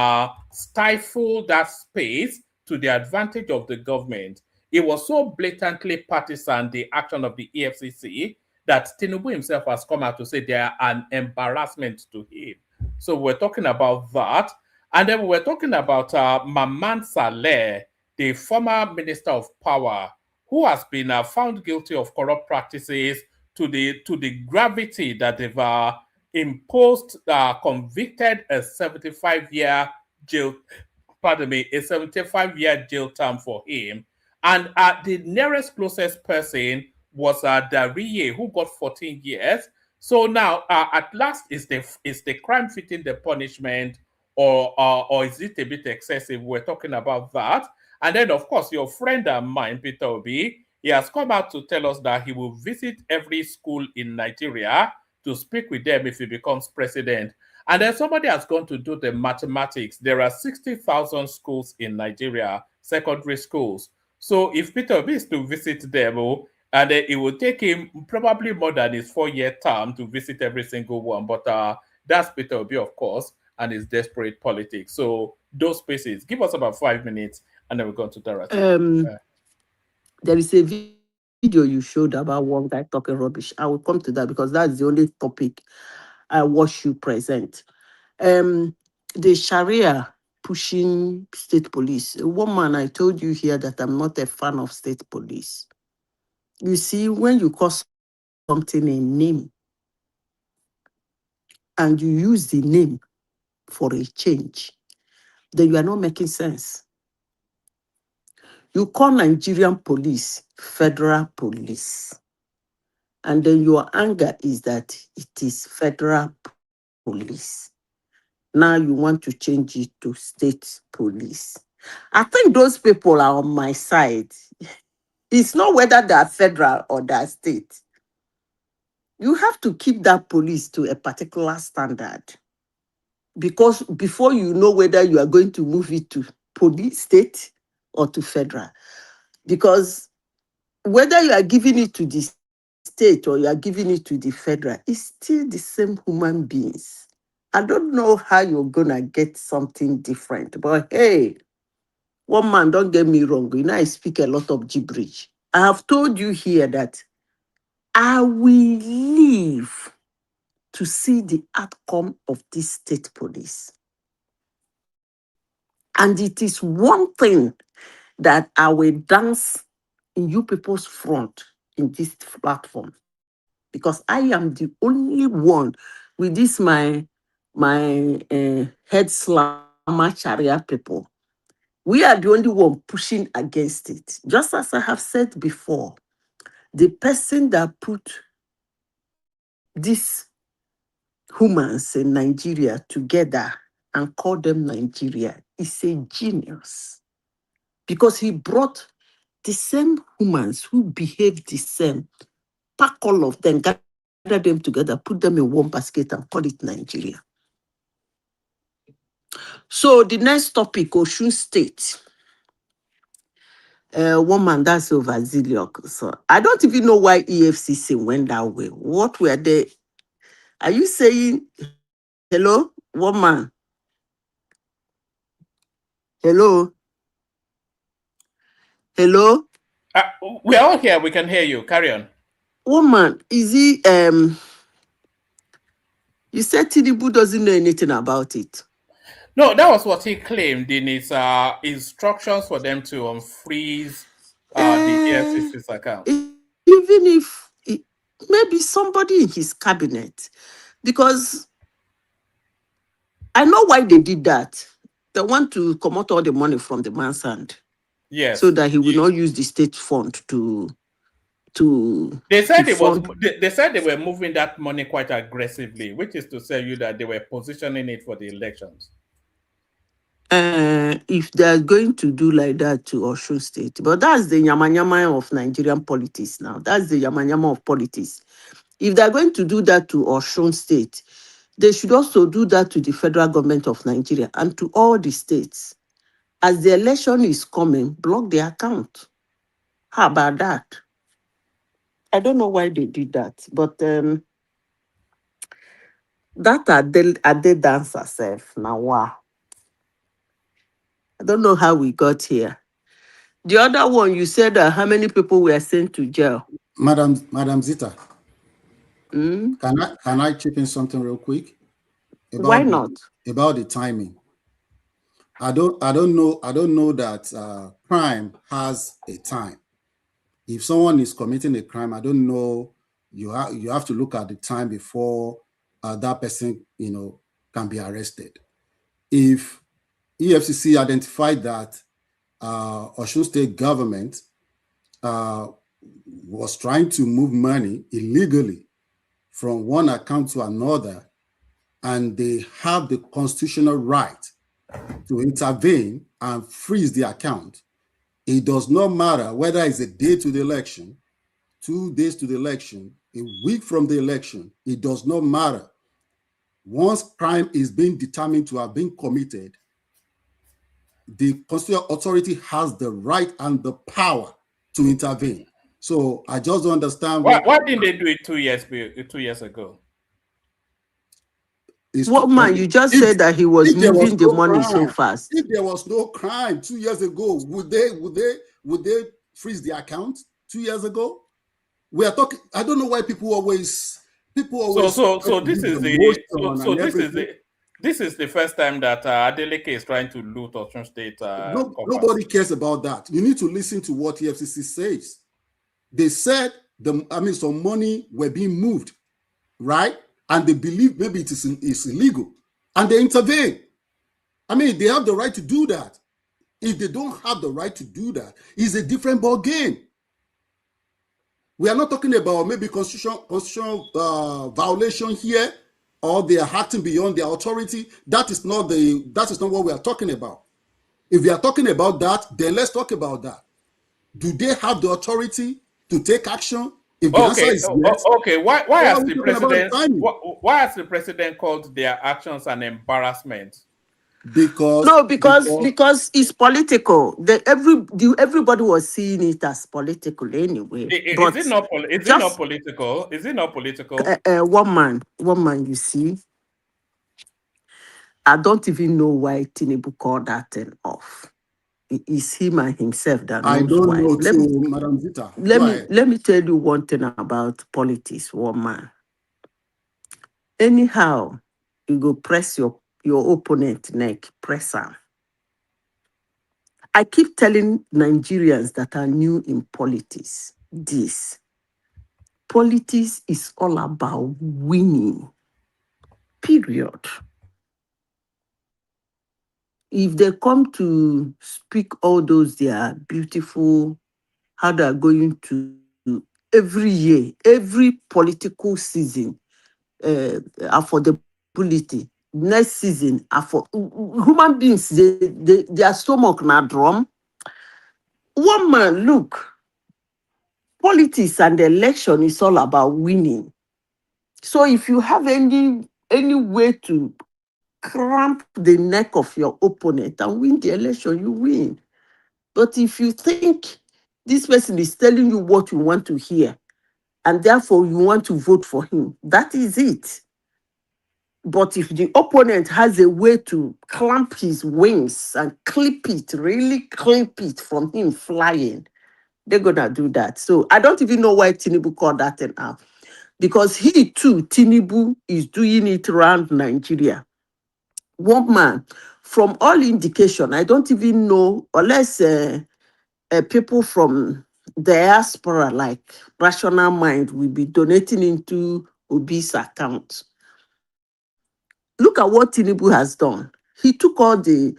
F: stifle that space to the advantage of the government. It was so blatantly partisan, the action of the EFCC, that Tinubu himself has come out to say they are an embarrassment to him. So we're talking about that. And then we're talking about Maman Saleh, the former Minister of Power, who has been found guilty of corrupt practices to the gravity that they've imposed, convicted a 75-year jail, a 75-year jail term for him. And the nearest closest person was Dariye, who got 14 years. So now, at last, is the crime fitting the punishment, or is it a bit excessive? We're talking about that. And then, of course, your friend and mine, Peter Obi, he has come out to tell us that he will visit every school in Nigeria to speak with them if he becomes president. And then somebody has gone to do the mathematics. There are 60,000 schools in Nigeria, secondary schools. So if Peter Obi is to visit them, and then it will take him probably more than his 4-year term to visit every single one. But that's Peter Obi, of course, and his desperate politics. So those spaces, give us about 5 minutes, and then we'll go to Darati.
T: There is a video you showed about one guy talking rubbish. I will come to that because that's the only topic I watch you present. The Sharia pushing state police. A woman, I told you here that I'm not a fan of state police. You see, when you call something a name and you use the name for a change, then you are not making sense. You call Nigerian police federal police. And then your anger is that it is federal police. Now you want to change it to state police. I think those people are on my side. It's not whether they are federal or they are state. You have to keep that police to a particular standard. Because before you know whether you are going to move it to police, state, or to federal. Because whether you are giving it to the state or you are giving it to the federal, it's still the same human beings. I don't know how you're gonna get something different, but hey, one man, don't get me wrong, you know I speak a lot of gibberish. I have told you here that I will live to see the outcome of this state police. And it is one thing that I will dance in you people's front in this platform, because I am the only one with this my head slammer Sharia people. We are the only one pushing against it. Just as I have said before, the person that put these humans in Nigeria together and call them Nigeria is a genius, because he brought the same humans who behave the same, pack all of them, gather them together, put them in one basket and call it Nigeria. So the next topic, Osun State. Woman, that's over Ziliok. So I don't even know why EFCC went that way. What were they? Are you saying, hello, woman? Hello? Hello?
F: We're all here. We can hear you. Carry on.
T: Woman, is he, you said Tinubu doesn't know anything about it.
F: No, that was what he claimed in his instructions for them to unfreeze the EFCC's account.
T: Even if maybe somebody in his cabinet, because I know why they did that. They want to come out all the money from the man's hand.
F: Yes.
T: So that he will not use the state fund to
F: They said
T: to
F: it was.
T: fund.
F: They said they were moving that money quite aggressively, which is to say you that they were positioning it for the elections.
T: If they're going to do like that to Osun State, but that's the yama of Nigerian politics now. That's the yama of politics. If they're going to do that to Osun State, they should also do that to the federal government of Nigeria and to all the states. As the election is coming, block the account. How about that? I don't know why they did that, but that Ade dance herself. Now, wow. I don't know how we got here. The other one, you said how many people were sent to jail?
V: Madam Zita,
T: Mm?
V: can I chip in something real quick
T: Why not?
V: about the timing? I don't know that crime has a time. If someone is committing a crime, I don't know. You have to look at the time before that person can be arrested. If EFCC identified that Osun State government was trying to move money illegally from one account to another, and they have the constitutional right to intervene and freeze the account, it does not matter whether it's a day to the election, 2 days to the election, a week from the election, it does not matter. Once crime is being determined to have been committed, the constitutional authority has the right and the power to intervene. So I just don't understand
F: Why didn't they do it 2 years ago?
T: What man? You just said that he was moving the money so fast.
V: If there was no crime 2 years ago, would they freeze the account 2 years ago? We are talking. I don't know why people always.
F: So this is the first time that Adeleke is trying to loot Osun State.
V: Nobody cares about that. You need to listen to what EFCC says. They said some money were being moved, right? And they believe maybe it's illegal, and they intervene. They have the right to do that. If they don't have the right to do that, it's a different ball game. We are not talking about maybe constitutional violation here, or they are acting beyond their authority. That is not what we are talking about. If we are talking about that, then let's talk about that. Do they have the authority to take action? If the answer is yes,
F: okay. Why has the president called their actions an embarrassment?
T: Because it's political. Everybody was seeing it as political anyway.
F: Is it not political? Is it not political?
T: One man, you see. I don't even know why Tinubu called that thing off. It's him and himself that knows
V: I don't
T: why.
V: know too, Madam Zita.
T: Let me tell you one thing about politics, one man. Anyhow, you go press your opponent neck, press him. I keep telling Nigerians that are new in politics this. Politics is all about winning. Period. If they come to speak all those their beautiful, how they are going to every year, every political season, affordability. Next season, human beings, their stomach na drum. One man, look, politics and election is all about winning. So if you have any way to cramp the neck of your opponent and win the election, you win. But if you think this person is telling you what you want to hear, and therefore you want to vote for him, that is it. But if the opponent has a way to clamp his wings and really clip it from him flying, they're going to do that. So I don't even know why Tinubu called that thing out. Because he too, Tinubu, is doing it around Nigeria. One man, from all indication, I don't even know, unless people from diaspora, like Rational Mind, will be donating into Obi's account. Look at what Tinubu has done. He took all the,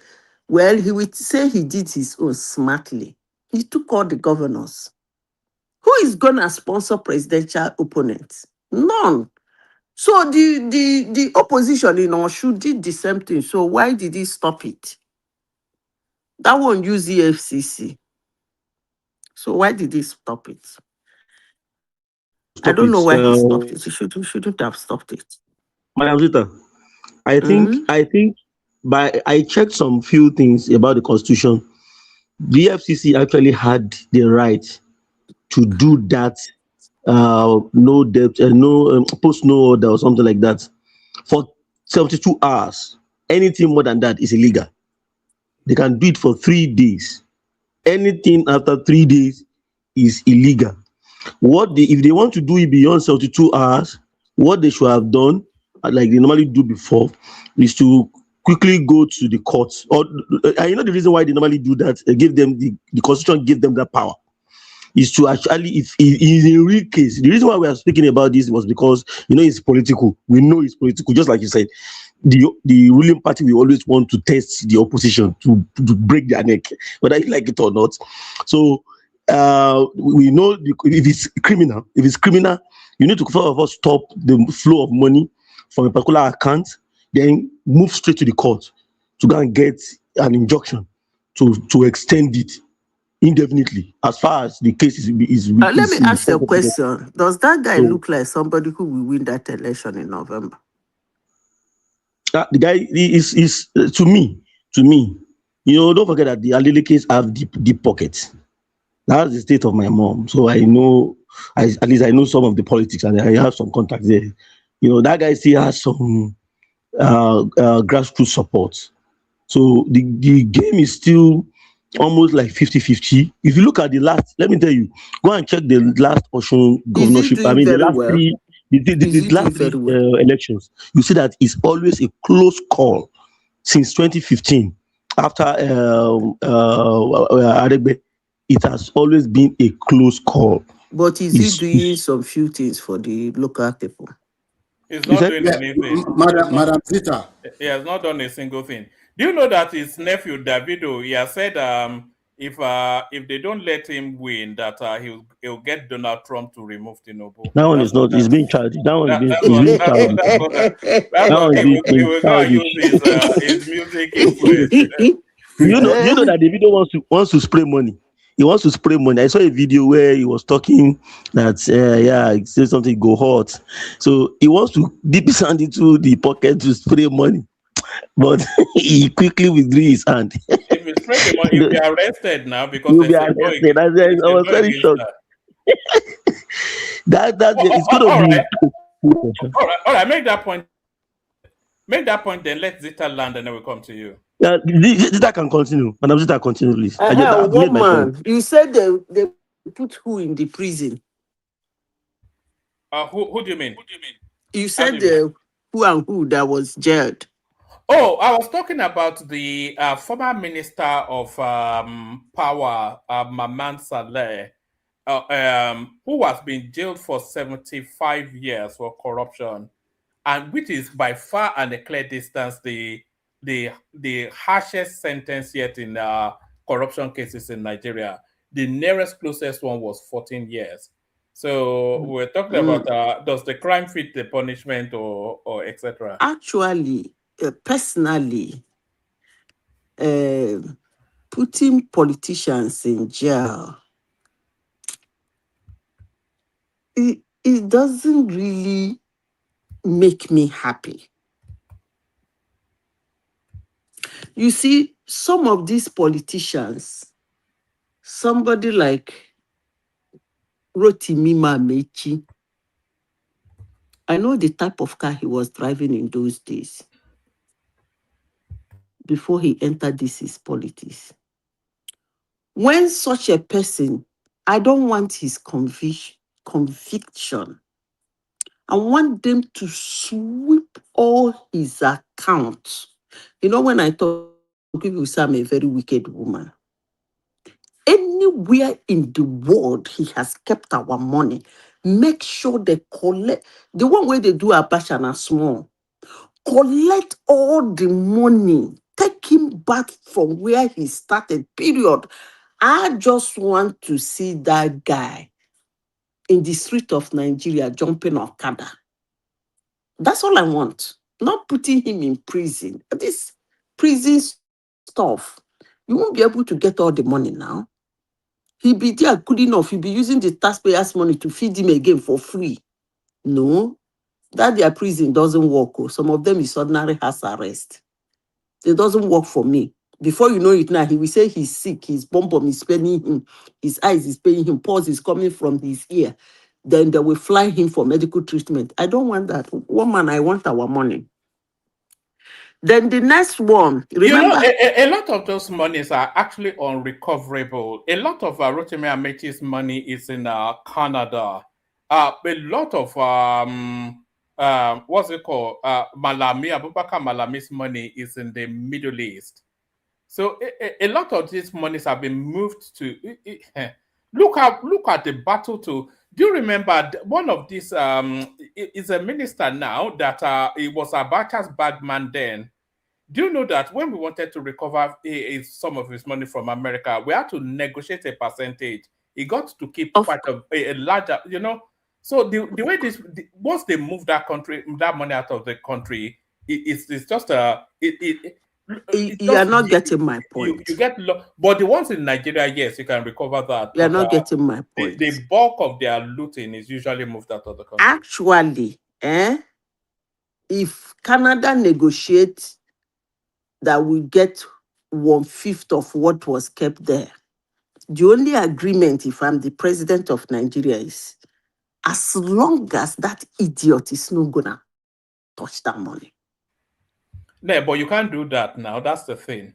T: well, he would say he did his own smartly. He took all the governors. Who is going to sponsor presidential opponents? None. So the opposition in Oshu did the same thing. So why did he stop it? That one use the FCC. So why did he stop it? I don't know why he stopped it. He shouldn't have stopped it.
B: Madam Zita, I think I checked some few things about the Constitution. The FCC actually had the right to do that. No debt, no post no order or something like that for 72 hours. Anything more than that is illegal. They can do it for 3 days. Anything after 3 days is illegal. If they want to do it beyond 72 hours, what they should have done, like they normally do before, is to quickly go to the courts. Or the reason why they normally do that, give them the Constitution give them that power, is to actually, if in a real case, the reason why we are speaking about this was because it's political. We know it's political, just like you said. The ruling party will always want to test the opposition to break their neck, whether you like it or not. So we know if it's criminal, you need to first of all stop the flow of money from a particular account, then move straight to the court to go and get an injunction to extend it indefinitely as far as the case is
T: Let me ask you a question. Does that guy look like somebody who will win that election in November?
B: The guy is to me, don't forget that the Alele case have deep pockets. That's the state of my mom. So I know, at least I know some of the politics and I have some contacts there. That guy still has some grassroots support. So the game is still almost like 50-50. If you look at the last, let me tell you, go and check the last Osun governorship. I mean, the last three, the last three elections. You see that it's always a close call since 2015. After Aregbe, it has always been a close call.
T: But is he doing some few things for the local people?
F: He's not doing anything.
V: Madam Zita.
F: He has not done a single thing. Do you know that his nephew Davido, he has said if they don't let him win, that he'll get Donald Trump to remove Tinubu.
B: That one is not. He's being charged. That one is being charged.
F: That's what he will not use his music influence.
B: You know that Davido wants to spray money. He wants to spray money. I saw a video where he was talking that he said something go hot. So he wants to dip his hand into the pocket to spray money, but he quickly withdrew his hand.
F: If he spray the money, he'll be arrested now because
B: he'll be arrested. I was very shocked. It's gonna be
F: all right. Make that point. Make that point. Then let Zita land, and then we'll come to you.
B: Zita can continue. Madam Zita, continue, please.
T: One man, you said they put who in the prison?
F: Who do you mean?
T: You said who and who that was jailed.
F: Oh, I was talking about the former Minister of Power, Maman Saleh, who has been jailed for 75 years for corruption, and which is by far and a clear distance the harshest sentence yet in corruption cases in Nigeria. The nearest closest one was 14 years. So we're talking about does the crime fit the punishment or etc.
T: Actually, personally, putting politicians in jail, it doesn't really make me happy. You see, some of these politicians, somebody like Rotimi Mechi, I know the type of car he was driving in those days before he entered his politics. When such a person, I don't want his conviction. I want them to sweep all his accounts. You know, when I talk, people say I'm a very wicked woman. Anywhere in the world he has kept our money, make sure they collect. The one way they do Abacha and small, collect all the money, take him back from where he started, period. I just want to see that guy in the street of Nigeria jumping Okada. That's all I want. Not putting him in prison. This prison stuff, you won't be able to get all the money now. He'll be there good enough. He'll be using the taxpayers' money to feed him again for free. No, that their prison doesn't work. Some of them is ordinary house arrest. It doesn't work for me. Before you know it now, he will say he's sick, his bum is paining him, his eyes is paining him, pulse is coming from his ear. Then they will fly him for medical treatment. I don't want that. Woman, I want our money. Then the next one, remember?
F: You know, a lot of those monies are actually unrecoverable. A lot of Rotimi Amechi's money is in Canada. A lot of what's it called? Abubakar Malami's money is in the Middle East. So a lot of these monies have been moved to. Look at the battle to. Do you remember one of these? Is a minister now that it was Abacha's bad man then. Do you know that when we wanted to recover some of his money from America, we had to negotiate a percentage. He got to keep quite a larger, you know. So the way once they move that money out of the country, it's just
T: you are not getting my point.
F: You get but the ones in Nigeria, yes, you can recover that.
T: You are not getting my point.
F: The bulk of their looting is usually moved out of the country.
T: Actually, if Canada negotiates that we get 1/5 of what was kept there, the only agreement, if I'm the president of Nigeria, is as long as that idiot is not gonna touch that money.
F: No, but you can't do that now. That's the thing.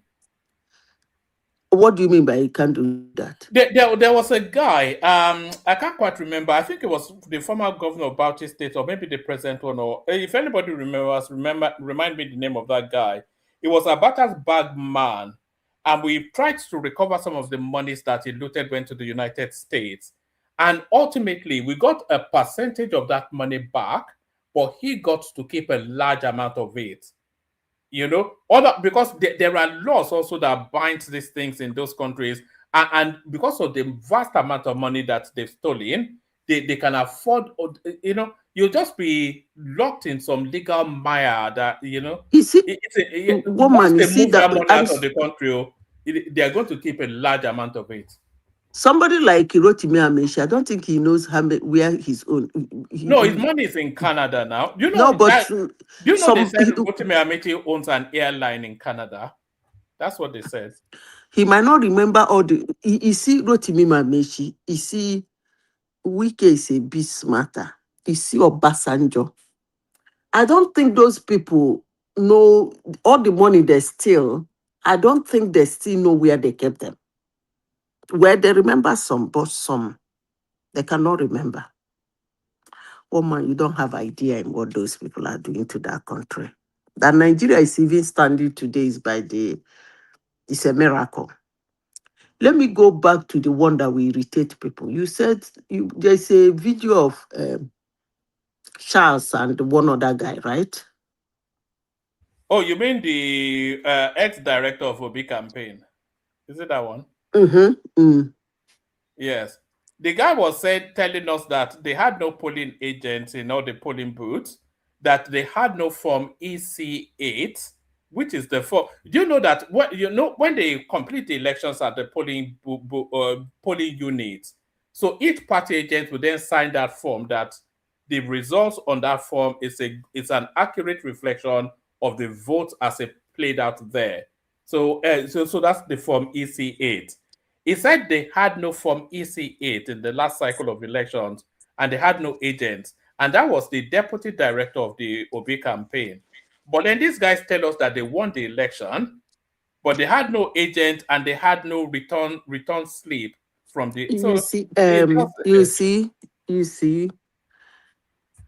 T: What do you mean by you can't do that?
F: There was a guy, I can't quite remember. I think it was the former governor of Bauchi State, or maybe the present one. Or if anybody remembers, remind me the name of that guy. It was Abacha's bad man, and we tried to recover some of the monies that he looted went to the United States, and ultimately we got a percentage of that money back, but he got to keep a large amount of it. You know, because there are laws also that bind these things in those countries, and because of the vast amount of money that they've stolen, they can afford, you know, you'll just be locked in some legal mire that, you know, once they move that money out of the country, they are going to keep a large amount of it.
T: Somebody like Rotimi Amechi, I don't think he knows where his own.
F: No, his money is in Canada now. Do you know?
T: No, but
F: do you know they said Rotimi Amechi owns an airline in Canada? That's what they said.
T: He might not remember all the. You see, Rotimi Amechi. You see, Wike is a bit smarter. You see, Obasanjo. I don't think those people know all the money they steal. I don't think they still know where they kept them. Where they remember some, but some they cannot remember. Oh man, you don't have idea in what those people are doing to that country. That Nigeria is even standing today is it's a miracle. Let me go back to the one that we irritate people. You said there's a video of Charles and one other guy, right?
F: Oh, you mean the ex-director of Obi campaign? Is it that one? Yes. The guy was telling us that they had no polling agents in all the polling booths, that they had no form EC8, which is the form. Do you know that when they complete the elections at the polling units, so each party agent will then sign that form that the results on that form is an accurate reflection of the vote as it played out there. So that's the form EC8. He said they had no form EC8 in the last cycle of elections and they had no agents. And that was the deputy director of the Obi campaign. But then these guys tell us that they won the election, but they had no agent and they had no return slip from the.
T: You
F: So
T: see,
F: it
T: you see,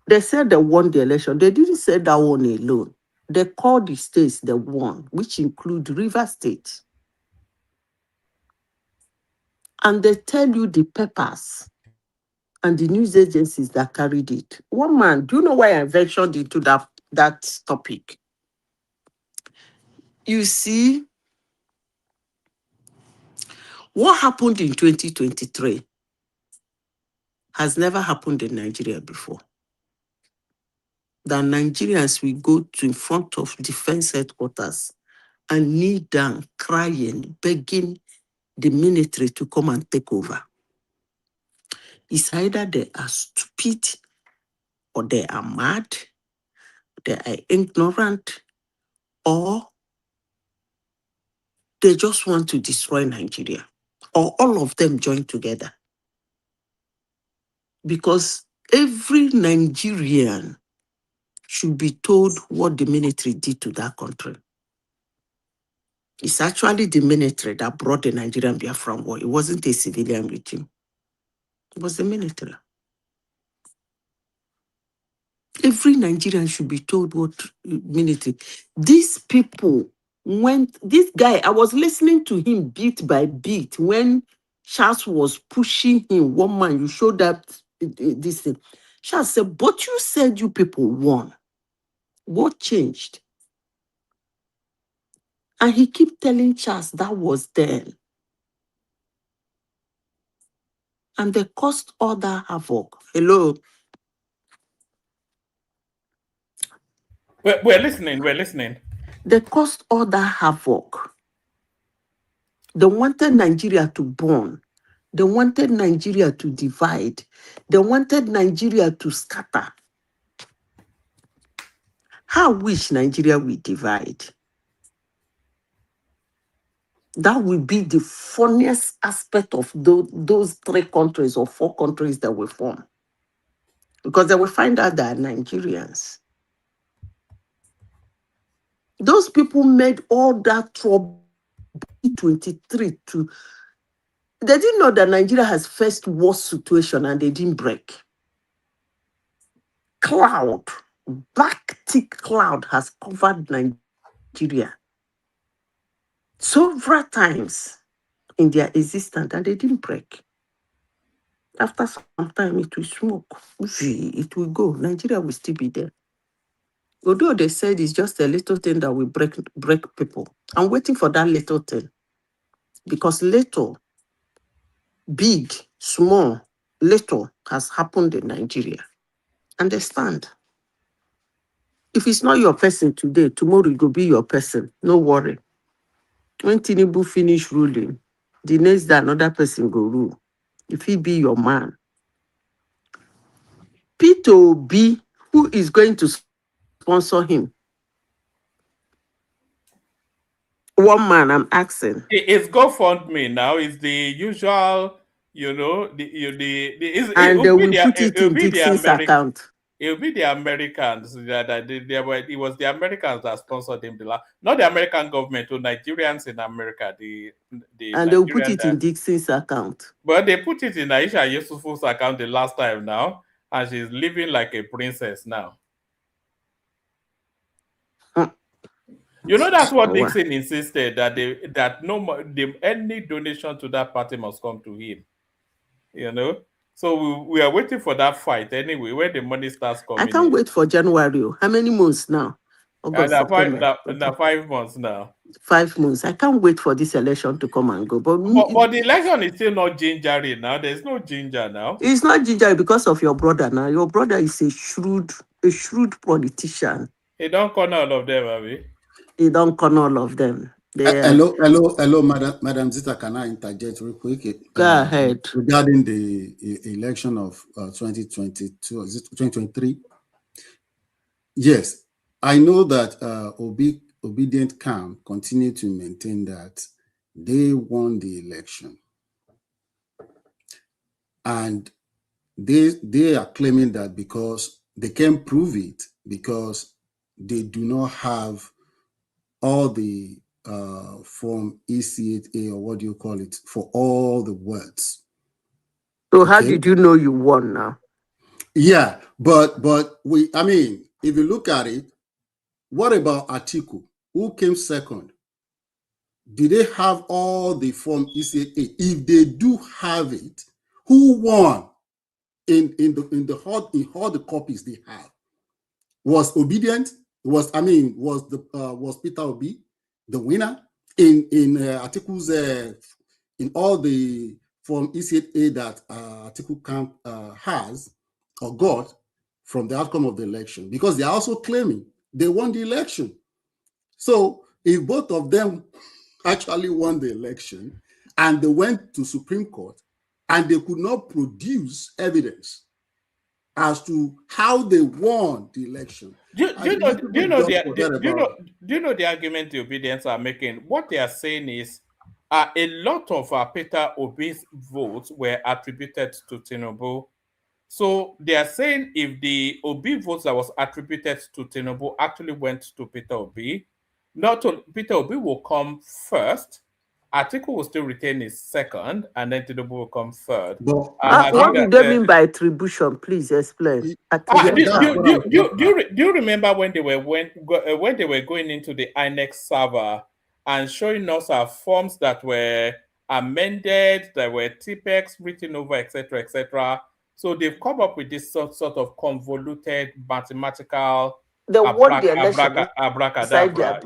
T: they said they won the election. They didn't say that one alone. They called the states they won, which include River State. And they tell you the papers and the news agencies that carried it. One man, do you know why I ventured into that topic? You see, what happened in 2023 has never happened in Nigeria before. That Nigerians will go to in front of defense headquarters and kneel down, crying, begging the military to come and take over. It's either they are stupid or they are mad, they are ignorant, or they just want to destroy Nigeria, or all of them join together. Because every Nigerian should be told what the military did to that country. It's actually the military that brought the Nigerian Biafran war. It wasn't a civilian regime. It was the military. Every Nigerian should be told what military. These people this guy, I was listening to him beat by beat when Charles was pushing him. One man, you showed that this thing. Charles said, but you said you people won. What changed? And he kept telling Charles that was then. And they caused all that havoc. Hello?
F: We're listening. We're listening.
T: They caused all that havoc. They wanted Nigeria to burn. They wanted Nigeria to divide. They wanted Nigeria to scatter. How wish Nigeria will divide? That will be the funniest aspect of those 3 countries or 4 countries that will form. Because they will find out that Nigerians. Those people made all that trouble 23 to. They didn't know that Nigeria has first war situation and they didn't break. Cloud, black thick cloud has covered Nigeria several times in their existence and they didn't break. After some time, it will smoke. It will go. Nigeria will still be there. Although they said it's just a little thing that will break people. I'm waiting for that little thing. Because little, big, small, little has happened in Nigeria. Understand? If it's not your person today, tomorrow it will be your person. No worry. When Tinubu finish ruling, the next day another person go rule. If he be your man. P2B, who is going to sponsor him? One man, I'm asking.
F: It's GoFundMe now. It's the usual,
T: And they will put it in Dixon's account.
F: It will be the Americans it was the Americans that sponsored him not the American government or Nigerians in America.
T: And they will put it in Dixon's account.
F: But they put it in Aisha Yusufu's account the last time now, and she's living like a princess now. You know, that's what Nixon insisted, that no more, any donation to that party must come to him. You know, so we are waiting for that fight anyway. When the money starts coming,
T: I can't wait for January. How many months now? August, September.
F: 5 months now.
T: 5 months. I can't wait for this election to come and go.
F: But the election is still not gingery now. There's no ginger now.
T: It's not ginger because of your brother now. Your brother is a shrewd politician.
F: He don't corner all of them, Abby.
T: He don't corner all of them.
V: Hello, Madam Zita. Can I interject real quick?
T: Go ahead.
V: Regarding the election of 2022, is it 2023? Yes, I know that Obedient Camp continue to maintain that they won the election. And they are claiming that because they can prove it, because they do not have all the Form E-C-8A, or what do you call it, for all the words.
T: So how did you know you won now?
V: Yeah, but I mean, if you look at it, what about Atiku, who came second? Did they have all the Form E-C-8A? If they do have it, who won in all the copies they have? Was Obedient? Was Peter Obi the winner in Atiku's in all the Form E-C-8A that Atiku Camp has or got from the outcome of the election? Because they are also claiming they won the election. So if both of them actually won the election and they went to Supreme Court and they could not produce evidence as to how they won the election.
F: Do you know the argument the Obedience are making? What they are saying is a lot of Peter Obi's votes were attributed to Tinubu. So they are saying if the Obi votes that was attributed to Tinubu actually went to Peter Obi, Peter Obi will come first. Atiku will still retain his second, and then Tinubu will come third.
T: What do they mean by attribution? Please explain.
F: Do you remember when they were going into the INEC server and showing us our forms that were amended, that were TPEX written over, etc., etc.? So they've come up with this sort of convoluted mathematical abracadabra,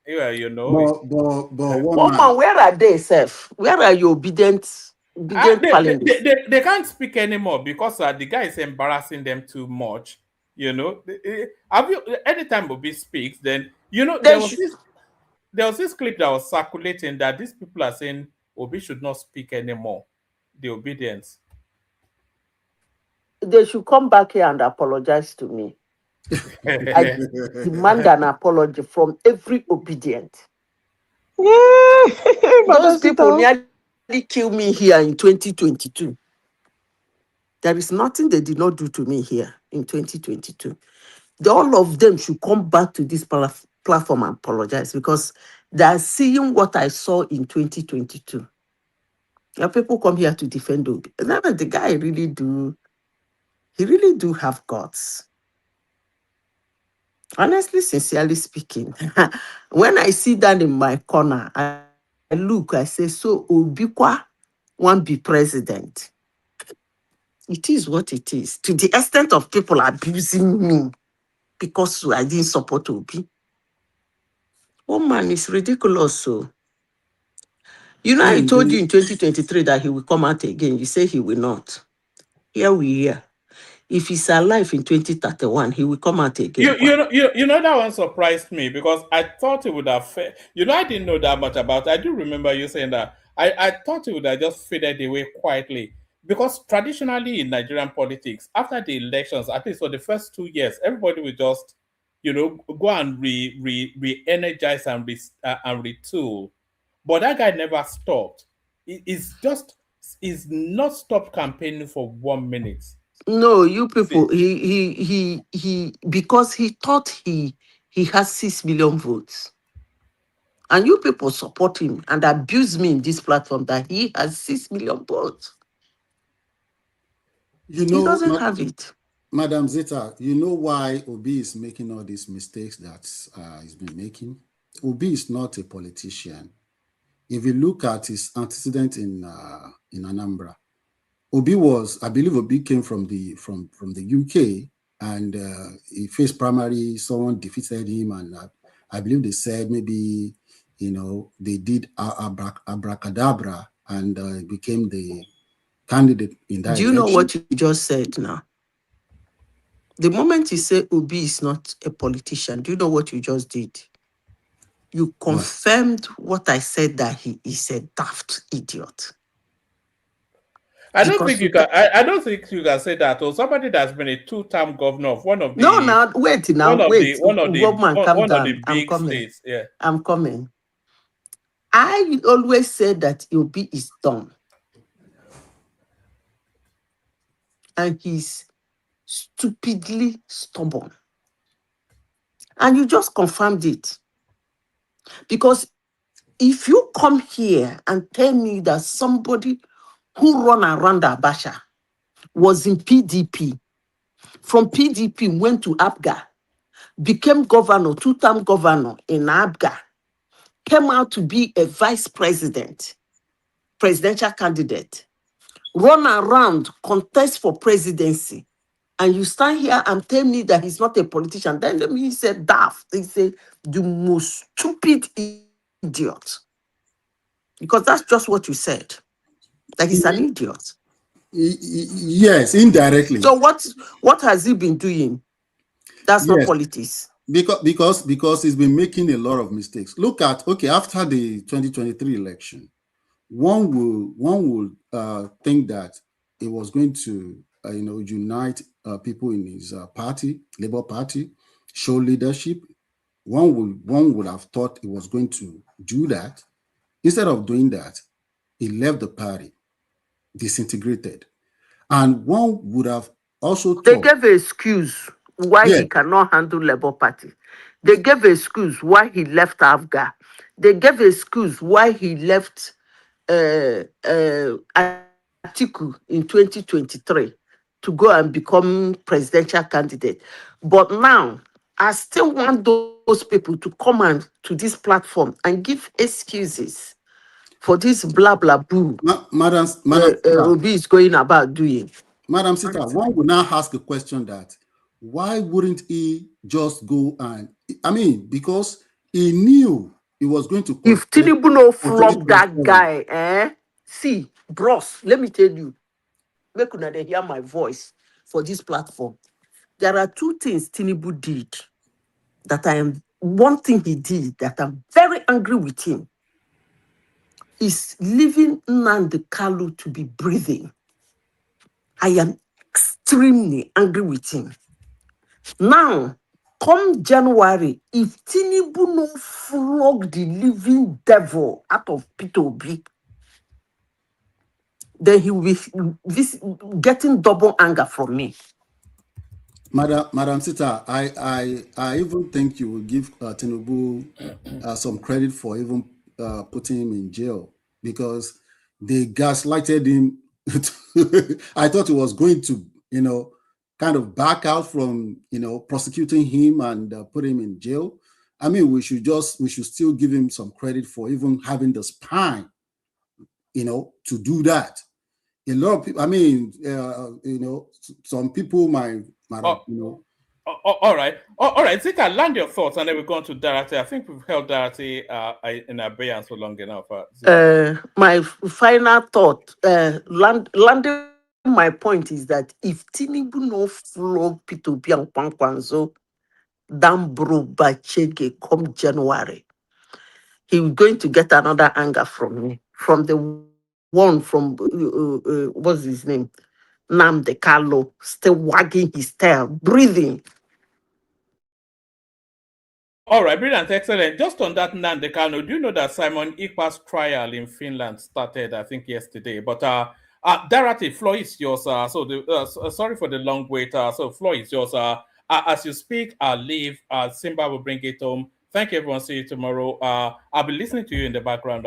F: you know.
T: Woman, where are they, Seth? Where are you obedient
F: they can't speak anymore because the guy is embarrassing them too much. You know, anytime Obi speaks, then there was this clip that was circulating that these people are saying Obi should not speak anymore. The Obedience.
T: They should come back here and apologize to me. I demand an apology from every Obedient. Those people nearly killed me here in 2022. There is nothing they did not do to me here in 2022. All of them should come back to this platform and apologize because they are seeing what I saw in 2022. Now people come here to defend Obi. The guy really do have guts. Honestly, sincerely speaking, when I sit down in my corner, I look, I say, so Obikwa won't be president. It is what it is. To the extent of people abusing me because I didn't support Obi. Oh man, it's ridiculous. So, I told you in 2023 that he will come out again. You say he will not. Here we are. If he's alive in 2031, he will come out again.
F: You know that one surprised me because I thought it would have I didn't know that much about it. I do remember you saying that. I thought it would have just faded away quietly because traditionally in Nigerian politics, after the elections, at least for the first 2 years, everybody will just go and re-energize and retool. But that guy never stopped. He's not stopped campaigning for 1 minute.
T: No, you people, he because he thought he has 6 million votes. And you people support him and abuse me in this platform that he has 6 million votes.
V: He
T: doesn't have it.
V: Madam Zita, you know why Obi is making all these mistakes that he's been making? Obi is not a politician. If you look at his antecedent in Anambra, Obi was, I believe, Obi came from the UK, and he faced primary. Someone defeated him, and I believe they said maybe they did abracadabra, and became the candidate in that
T: Do you know
V: election.
T: what you just said now? The moment you say Obi is not a politician, do you know what you just did? You confirmed what I said, that he is a daft idiot.
F: I don't think you can. I don't think you can say that. Or somebody that's been a 2-term governor of one of the
T: wait.
F: big states. Yeah,
T: I'm coming. I always said that Obi is dumb, and he's stupidly stubborn, and you just confirmed it. Because if you come here and tell me that somebody who run around Abacha was in PDP, from PDP went to ABGA, became governor, 2-term governor in ABGA, came out to be a vice president, presidential candidate, run around, contest for presidency, and you stand here and tell me that he's not a politician, then let me say daft. They say the most stupid idiot. Because that's just what you said. That he's an idiot.
V: Yes, indirectly.
T: So what has he been doing? That's not politics.
V: Because he's been making a lot of mistakes. Look at, after the 2023 election, one would think that it was going to unite people in his party, Labour Party, show leadership. One would have thought it was going to do that. Instead of doing that, he left the party, disintegrated. And one would have also thought...
T: They gave an excuse why he cannot handle Labour Party. They gave an excuse why he left AFGA. They gave an excuse why he left Atiku in 2023 to go and become presidential candidate. But now, I still want those people to come on to this platform and give excuses for this blah blah boo.
V: Madam
T: Obi is going about doing.
V: Madam Sita, one would now ask a question that why wouldn't he just go and, because he knew he was going to...
T: If Tinubu no flog that guy, see, bros, let me tell you, make una dey hear my voice for this platform. There are two things Tinubu did one thing he did that I'm very angry with him is leaving Nnamdi Kalu to be breathing. I am extremely angry with him. Now, come January, if Tinubu no flog the living devil out of Peter Obi, then he will be getting double anger from me.
V: Madam Sita, I even think you will give Tinubu some credit for even putting him in jail, because they gaslighted him. I thought he was going to, kind of back out from, prosecuting him and put him in jail. We should still give him some credit for even having the spine, to do that. A lot of people, some people might
F: all right. Zita, land your thoughts, and then we're going to Dorothy. I think we've held Dorothy in abeyance for long enough.
T: My final thought, landing my point is that if Tinubu no flow P2P and Kwankwanzo, Dambro Bachege come January, he's going to get another anger from me, from the one from what's his name, Nnamdi Kalu, still wagging his tail, breathing.
F: All right, brilliant, excellent. Just on that, Nnamdi Kalu, do you know that Simon Ekpa's trial in Finland started, I think, yesterday? But Dorothy, floor is yours. Sorry for the long wait. So floor is yours. As you speak, I'll leave. Simba will bring it home. Thank you, everyone. See you tomorrow. I'll be listening to you in the background.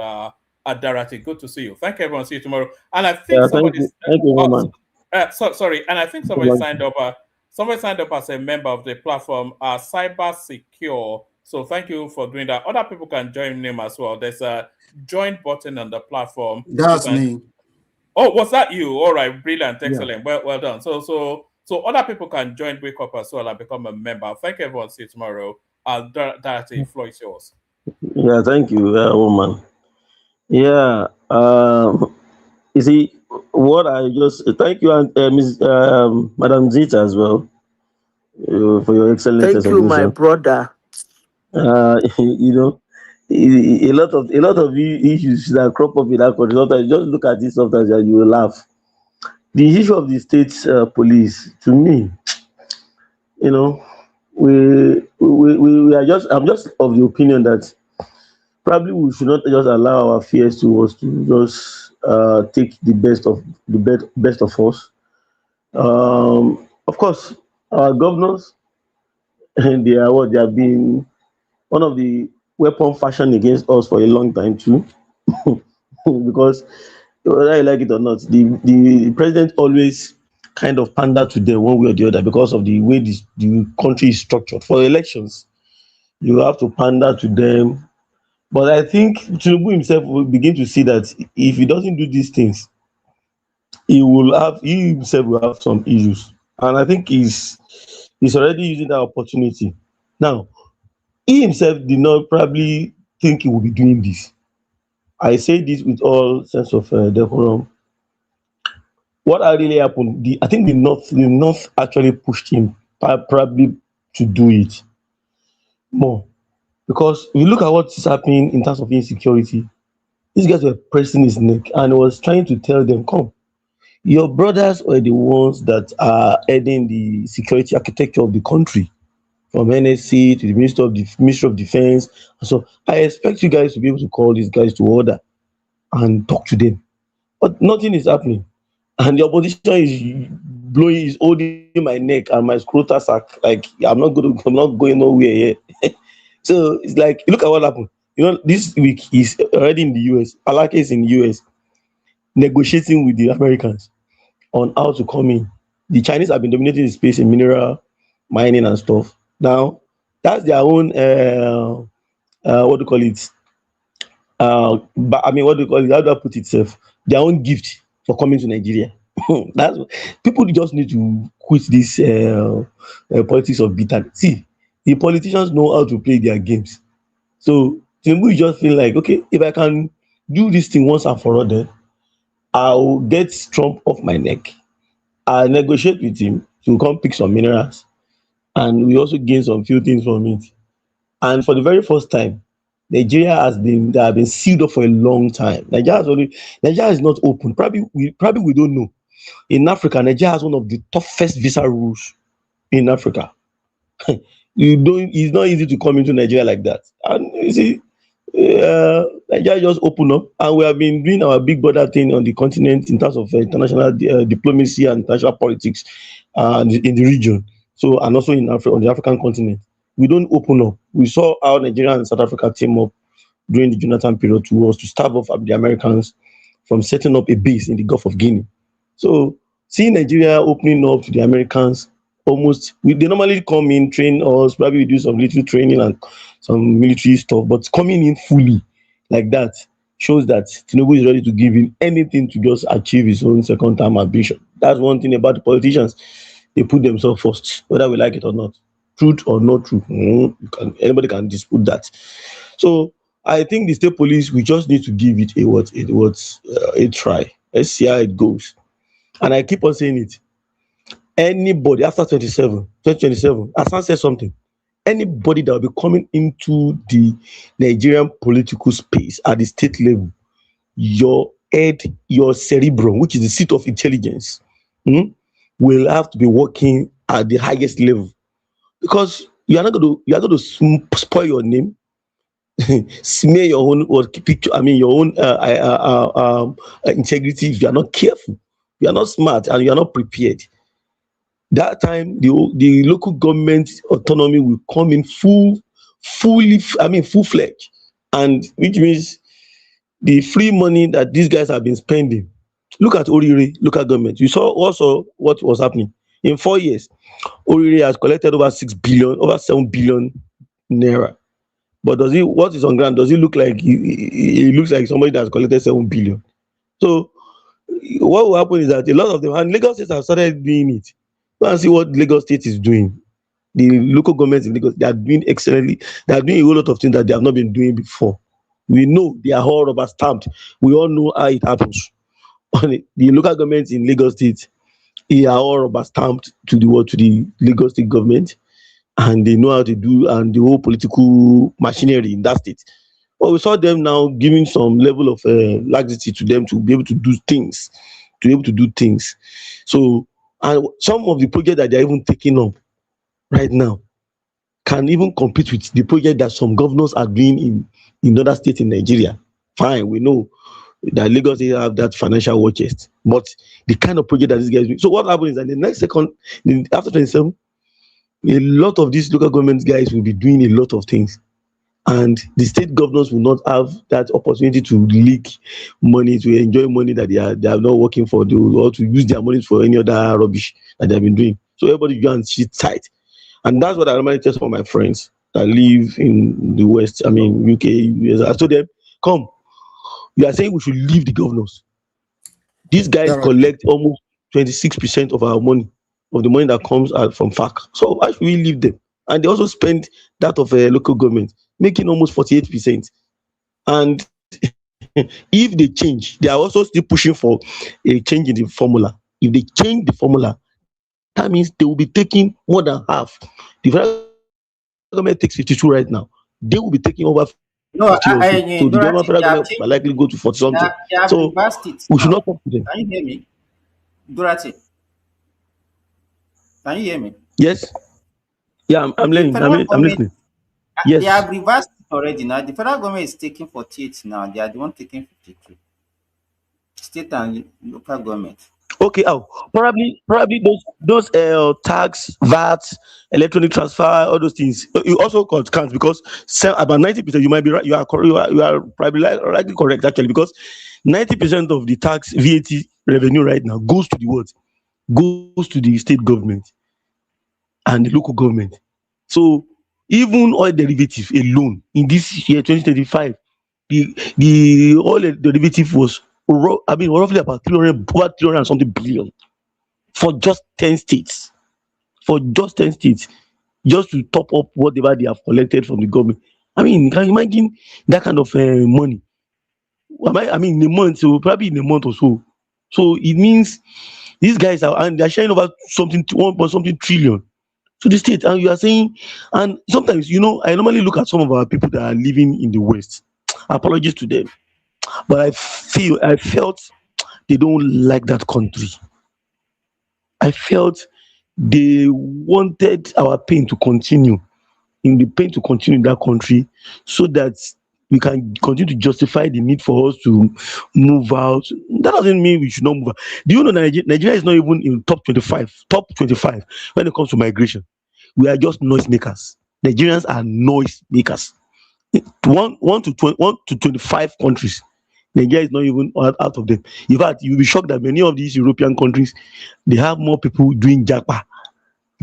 F: Dorothy, good to see you. Thank you, everyone. See you tomorrow. And I think somebody...
B: Thank you,
F: sorry, and I think somebody signed up. Someone signed up as a member of the platform, Cyber Secure So thank you for doing that. Other people can join him as well. There's a join button on the platform.
V: That's me.
F: Oh, was that you? All right, brilliant,
V: Yeah.
F: excellent, well done. So other people can join Wake Up as well and become a member. Thank you, everyone. See you tomorrow. That floor is yours.
B: Yeah, thank you, woman. Yeah, you see what I just thank you and Ms. Madam Zita as well for your excellent
T: Thank you, my
B: submission.
T: brother.
B: You know, a lot of issues that crop up in that country. Sometimes just look at it sometimes and you will laugh. The issue of the state police, to me, you know, we are just. I'm just of the opinion that probably we should not just allow our fears to us to just take the best of us. Of course, our governors and they are what they have been one of the weapon fashioned against us for a long time too. Because whether you like it or not, the president always kind of pander to them one way or the other because of the way the country is structured. For elections, you have to pander to them. But I think Tinubu himself will begin to see that if he doesn't do these things, he himself will have some issues. And I think he's already using that opportunity. Now, he himself did not probably think he would be doing this. I say this with all sense of decorum. What really happened? I think the North actually pushed him probably to do it more because if you look at what is happening in terms of insecurity, these guys were pressing his neck and he was trying to tell them, "Come, your brothers were the ones that are heading the security architecture of the country." From NSC to the Ministry of Defense. So I expect you guys to be able to call these guys to order and talk to them. But nothing is happening. And the opposition is holding my neck and my scrotal sack. Like I'm not going nowhere here. So it's like look at what happened. This week he's already in the US. Alake is in the US negotiating with the Americans on how to come in. The Chinese have been dominating the space in mineral mining and stuff. Now, that's their own what do you call it? But I mean, what do you call it? How do I put it? Self? Their own gift for coming to Nigeria. That's people just need to quit this politics of bitterness. See, the politicians know how to play their games. So Tinubu just feel like, okay, if I can do this thing once and for all, then I'll get Trump off my neck. I'll negotiate with him to come pick some minerals, and we also gain some few things from it. And for the very first time, they have been sealed up for a long time. Nigeria is not open. Probably we don't know. In Africa, Nigeria has one of the toughest visa rules in Africa. It's not easy to come into Nigeria like that. And you see, Nigeria just open up, and we have been doing our big brother thing on the continent in terms of international diplomacy and international politics in the region. So, and also in Africa, on the African continent, we don't open up. We saw how Nigeria and South Africa team up during the Jonathan period to starve off the Americans from setting up a base in the Gulf of Guinea. So, seeing Nigeria opening up to the Americans, they normally come in, train us, probably we do some little training and some military stuff, but coming in fully like that shows that Tinubu is ready to give him anything to just achieve his own second term ambition. That's one thing about the politicians. They put themselves first, whether we like it or not. Truth or not truth, anybody can dispute that. So I think the state police, we just need to give it a try. Let's see how it goes. And I keep on saying it. Anybody after 2027, Hassan said something. Anybody that will be coming into the Nigerian political space at the state level, your head, your cerebrum, which is the seat of intelligence, will have to be working at the highest level, because you are going to spoil your name, smear your own or picture. I mean, your own integrity if you are not careful, you are not smart, and you are not prepared. That time, the local government autonomy will come in full-fledged, and which means the free money that these guys have been spending. Look at Orire local government. You saw also what was happening in 4 years. Orire has collected over 6 billion, over 7 billion naira. But does it, what is on ground, does it look like it looks like somebody that's collected 7 billion? So what will happen is that a lot of them, and Lagos State have started doing it. Go and see what Lagos State is doing. The local governments in Lagos, they are doing excellently. They are doing a whole lot of things that they have not been doing before. We know they are all rubber stamped. We all know how it happens. The local governments in Lagos State, they are all rubber stamped to the what, to the Lagos State government, and they know how to do, and the whole political machinery in that state. But we saw them now giving some level of laxity to them to be able to do things, So, and some of the projects that they are even taking up right now can even compete with the project that some governors are doing in other states in Nigeria. Fine, we know that Lagos they have that financial war chest, but the kind of project that these guys do. So what happens is that the next second, after 27, a lot of these local government guys will be doing a lot of things, and the state governors will not have that opportunity to leak money, to enjoy money that they are not working for, or to use their money for any other rubbish that they have been doing. So everybody go and sit tight. And that's what I normally tell some of my friends that live in the West, I mean, UK, US. I told them, come, you are saying we should leave the governors. These guys collect almost 26% of our money, of the money that comes out from FAC. So why should we leave them? And they also spend that of a local government, making almost 48%. And if they change, they are also still pushing for a change in the formula. If they change the formula, that means they will be taking more than half. The federal government takes 52 right now. They will be taking over 50
E: No,
B: also. So the
E: Dorothy,
B: federal
E: they have
B: government will likely go to 40 something.
E: they have
B: So
E: reversed it
B: we should
E: now.
B: not talk to them.
E: Can you hear me? Dorothy, can you hear me?
B: Yes. Yeah, I'm
E: The
B: listening.
E: federal
B: I'm
E: government,
B: listening.
E: they
B: Yes.
E: have reversed it already now. The federal government is taking 48 now. They are the one taking 52. State and local government.
B: Okay. Oh, probably those tax, VAT, electronic transfer, all those things. You also count because about 90%. You might be right. You are probably likely correct actually, because 90% of the tax VAT revenue right now goes to the what? Goes to the state government and the local government. So even oil derivative alone in this year 2025, the oil derivative was roughly about 300 and something billion for just 10 states. For just 10 states, just to top up whatever they have collected from the government. I mean, can you imagine that kind of money? I mean, in a month, so probably in a month or so. So it means these guys are, and they're sharing over something, 1 trillion to the state. And you are saying, and sometimes, I normally look at some of our people that are living in the West. Apologies to them, but I felt they don't like that country. I felt they wanted our pain to continue, in that country, so that we can continue to justify the need for us to move out. That doesn't mean we should not move out. Do you know Nigeria is not even in top 25 when it comes to migration? We are just noise makers. Nigerians are noise makers. 1 to 25 countries, Nigeria is not even out of them. In fact, you'll be shocked that many of these European countries, they have more people doing japa.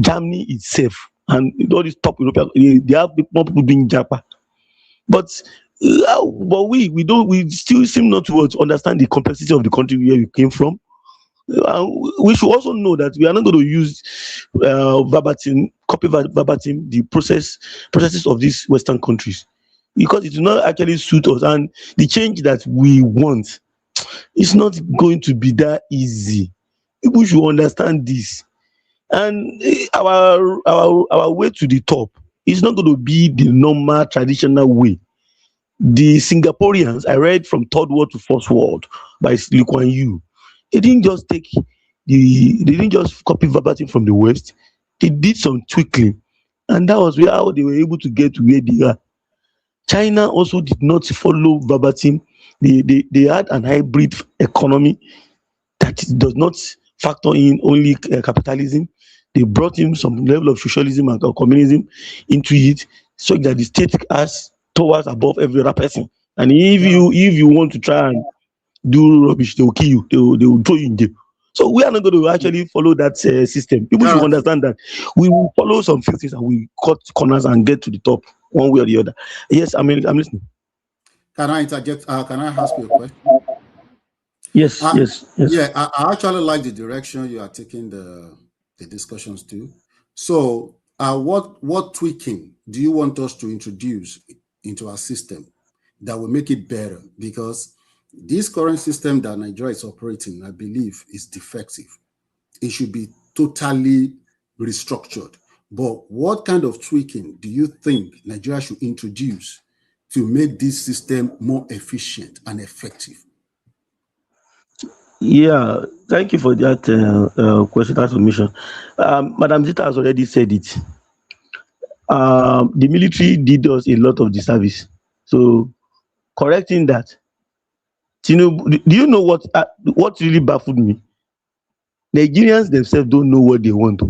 B: Germany itself and all these top European, they have more people doing japa. But we still seem not to understand the complexity of the country where we came from. We should also know that we are not going to use copy verbatim the processes of these Western countries, because it will not actually suit us, and the change that we want is not going to be that easy. People should understand this, and our way to the top is not going to be the normal traditional way. The Singaporeans, I read From Third World to First World by Lee Kuan Yew. They didn't just copy verbatim from the West. They did some tweaking, and that was how they were able to get to where they are. China also did not follow verbatim. They had an hybrid economy that does not factor in only capitalism. They brought in some level of socialism and communism into it, so that the state has towards above every other person. And if you want to try and do rubbish, they will kill you. They will throw you in jail. So we are not going to actually follow that system. People should understand that we will follow some filters and we cut corners and get to the top. one way or the other. Yes, I'm listening.
V: Can I interject? Can I ask you a question?
B: Yes, yes.
V: Yeah, I actually like the direction you are taking the discussions to. So, what tweaking do you want us to introduce into our system that will make it better? Because this current system that Nigeria is operating, I believe, is defective. It should be totally restructured. But what kind of tweaking do you think Nigeria should introduce to make this system more efficient and effective?
B: Yeah, thank you for that question, that submission. Madam Zita has already said it. The military did us a lot of disservice. So, correcting that, Tinubu, do you know what really baffled me? Nigerians themselves don't know what they want.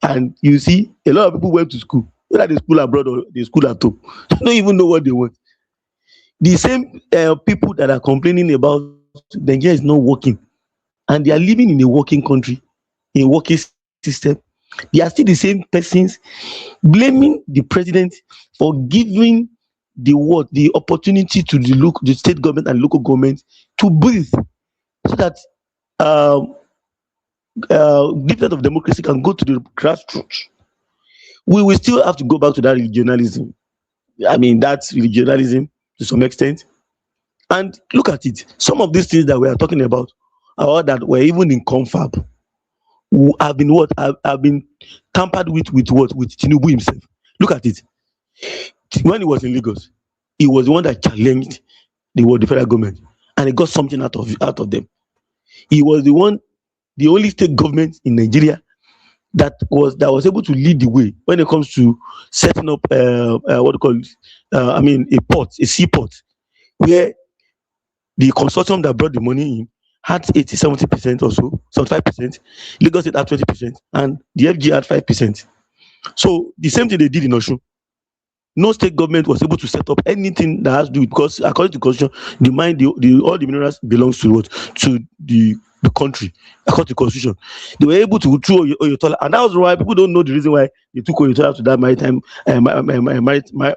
B: And you see, a lot of people went to school, whether they school abroad or they school at home, they don't even know what they want. The same people that are complaining about Nigeria is not working, and they are living in a working country, a working system, they are still the same persons blaming the president for giving the opportunity to the state government and local government to breathe, so that um, development of democracy can go to the grassroots. We will still have to go back to that regionalism. I mean, that's regionalism to some extent. And look at it. Some of these things that we are talking about, or that were even in confab, have been have been tampered with what? With Tinubu himself. Look at it. When he was in Lagos, he was the one that challenged the federal government, and he got something out of them. He was the only state government in Nigeria that was able to lead the way when it comes to setting up what do you call it? I mean, a seaport, where the consortium that brought the money in had 70% or so, 75%. Lagos State had 20%, and the FG had 5%. So the same thing they did in Osun. No state government was able to set up anything that has to do with, because according to the constitution, all the minerals belongs to what? To the country. According to the constitution, they were able to through Oyetola, and that was why people don't know the reason why they took Oyetola to that maritime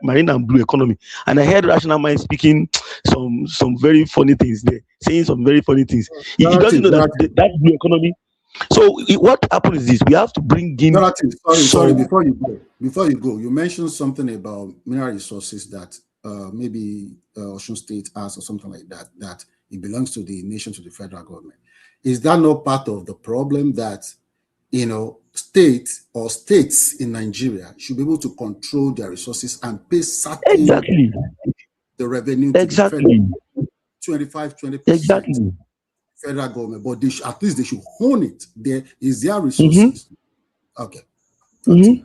B: marine and blue economy. And I heard Rational Mind speaking some very funny things there, saying some very funny things. He doesn't know that blue economy. So what happened is this: we have to bring in.
V: Sorry. Before you go, you mentioned something about mineral resources that maybe Osun State has or something like that. That it belongs to the nation, to the federal government. Is that not part of the problem that states in Nigeria should be able to control their resources and pay certain the revenue to the federal 25-20%?
B: Exactly.
V: Federal government, but at least they should own it. There is their resources. Okay.
B: We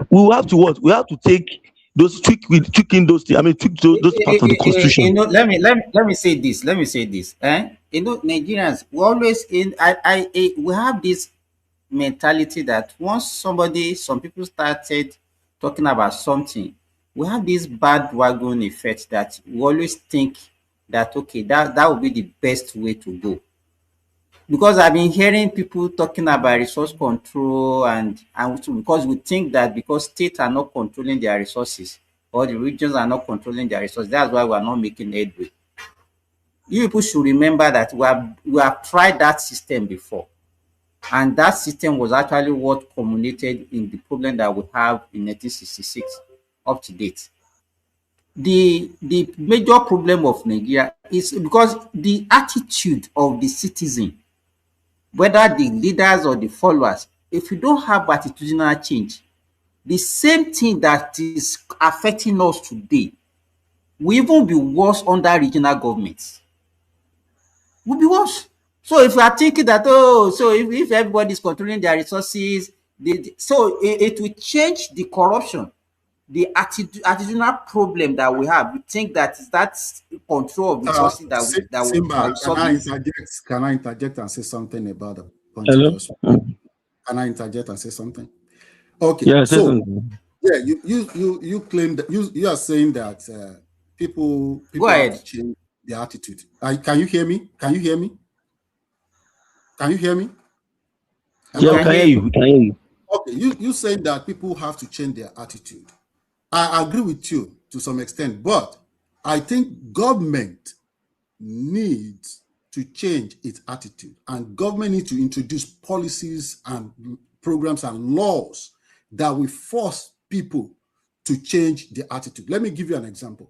B: will have to what? We have to take those tweaking those things. I mean, tweak those parts of the constitution.
E: Let me say this. Let me say this. Nigerians, we always we have this mentality that once some people started talking about something, we have this bad wagon effect that we always think that okay, that would be the best way to go. Because I've been hearing people talking about resource control and because we think that because states are not controlling their resources or the regions are not controlling their resources, that's why we are not making headway. You people should remember that we have tried that system before, and that system was actually what culminated in the problem that we have in 1966 up to date. The major problem of Nigeria is because the attitude of the citizen, whether the leaders or the followers, if you don't have attitudinal change, the same thing that is affecting us today will even be worse under regional governments. Will be worse. So if you are thinking that, so if everybody is controlling their resources, so it will change the corruption, the attitudinal problem that we have. We think that that's control of resources that will solve it.
V: Can I interject and say something about the point
B: Hello?
V: you just? Can I interject and say something? Okay.
B: Yeah,
V: so you claim that you are saying that people have to change their attitude. Can you hear me? Can you hear me? Can you hear me?
B: Yeah, we can hear you. We can hear you.
V: Okay, you saying that people have to change their attitude. I agree with you to some extent, but I think government needs to change its attitude, and government needs to introduce policies and programs and laws that will force people to change the attitude. Let me give you an example.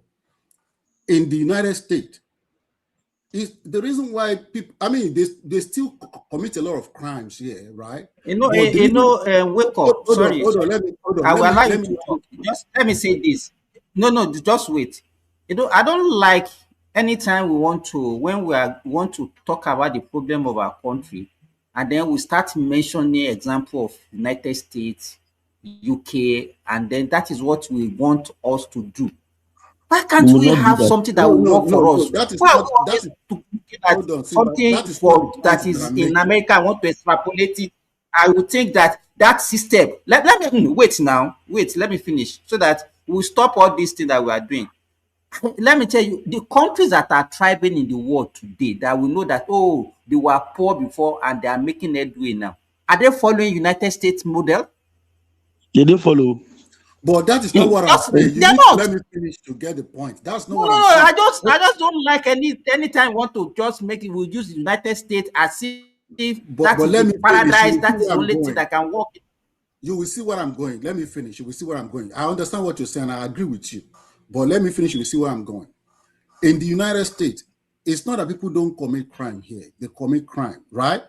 V: In the United States, is the reason why people, I mean, they still commit a lot of crimes here, right? But the reason,
E: Wake up. Sorry,
V: hold on,
E: sorry.
V: hold on,
E: I will allow you
V: let
E: to
V: me,
E: talk. Just let me say this. No, no, just wait. I don't like anytime when want to talk about the problem of our country, and then we start mentioning example of United States, UK, and then that is what we want us to do. Why
B: We
E: can't
B: will
E: we
B: not do
E: have
B: that.
E: something that
V: no,
E: will
V: no,
E: work
V: no,
E: for
V: no,
E: us?
V: that is
E: Why are we
V: not, that
E: always
V: is,
E: looking at
V: hold on, Simba,
E: something
V: that is not
E: for
V: the
E: that
V: point that
E: is
V: I'm
E: in
V: making.
E: America? I want to extrapolate it. I would think that that system. Let me wait now. Wait, let me finish so that we stop all these things that we are doing. Let me tell you, the countries that are thriving in the world today, that we know that they were poor before and they are making headway now. Are they following United States model?
B: They didn't follow.
V: But that is not what I'm
E: Just
V: saying. You
E: they're
V: need to
E: not.
V: let me finish to get the point. That's not
E: No,
V: what
E: no,
V: I'm
E: no.
V: saying.
E: I just don't like anytime want to just make it. We use the United States as if that
V: But
E: is the
V: let me finish. You
E: paradise.
V: will see
E: That is
V: where
E: the
V: I'm
E: only thing
V: going.
E: that can work.
V: You will see where I'm going. Let me finish. You will see where I'm going. I understand what you're saying. I agree with you. But let me finish. You will see where I'm going. In the United States, it's not that people don't commit crime here. They commit crime, right?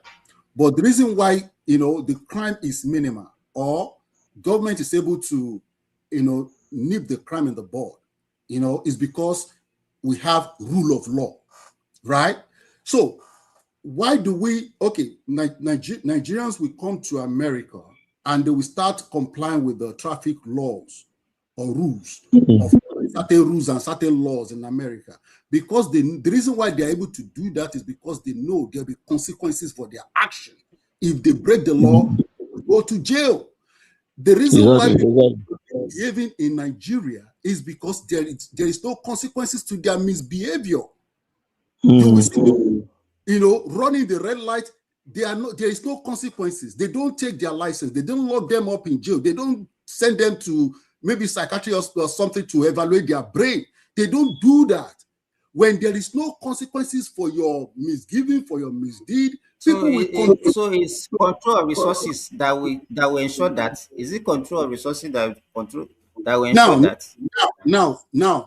V: But the reason why, the crime is minimal or government is able to, nip the crime in the bud, is because we have rule of law, right? So why do we, okay, Nigerians will come to America and they will start complying with the traffic laws or rules of certain rules and certain laws in America, because the reason why they're able to do that is because they know there'll be consequences for their action. If they break the law, they go to jail. The reason why people are behaving in Nigeria is because there is no consequences to their misbehavior. You will see people, running the red light. There is no consequences. They don't take their license. They don't lock them up in jail. They don't send them to maybe psychiatry hospital or something to evaluate their brain. They don't do that. When there is no consequences for your misgiving, for your misdeed, people will continue.
E: So it's control of resources that will ensure that. Is it control of resources that will ensure
V: Now,
E: that?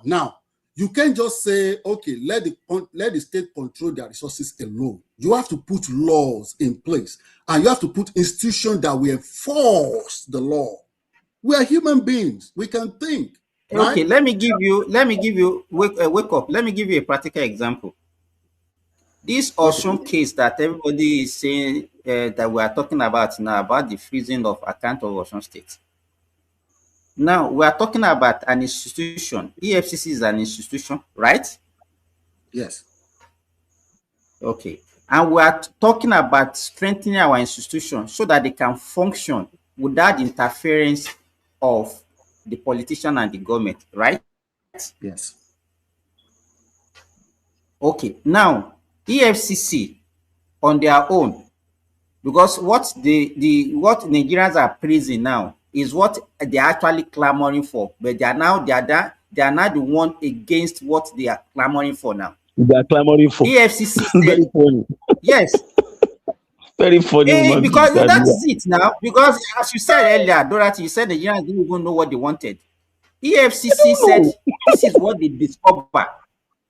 V: now, you can't just say, okay, let the state control their resources alone. You have to put laws in place, and you have to put institutions that will enforce the law. We are human beings. We can think, right?
E: Okay, let me give you wake up. Let me give you a practical example. This
V: Okay.
E: Osun case that everybody is saying that we are talking about now about the freezing of account of Osun State. Now we are talking about an institution. EFCC is an institution, right?
V: Yes.
E: Okay. And we are talking about strengthening our institution so that they can function without interference of the politician and the government, right?
V: Yes.
E: Okay. Now, EFCC on their own, because what Nigerians are praising now is what they are actually clamoring for, but they are now the one against what they are clamoring for now.
B: They are clamoring for.
E: EFCC said
B: Very funny.
E: yes.
B: Very funny woman being
E: Because
B: that.
E: that is it now. Because as you said earlier, Dorothy, you said the Nigerians didn't even know what they wanted. EFCC said
B: No.
E: this is what they discovered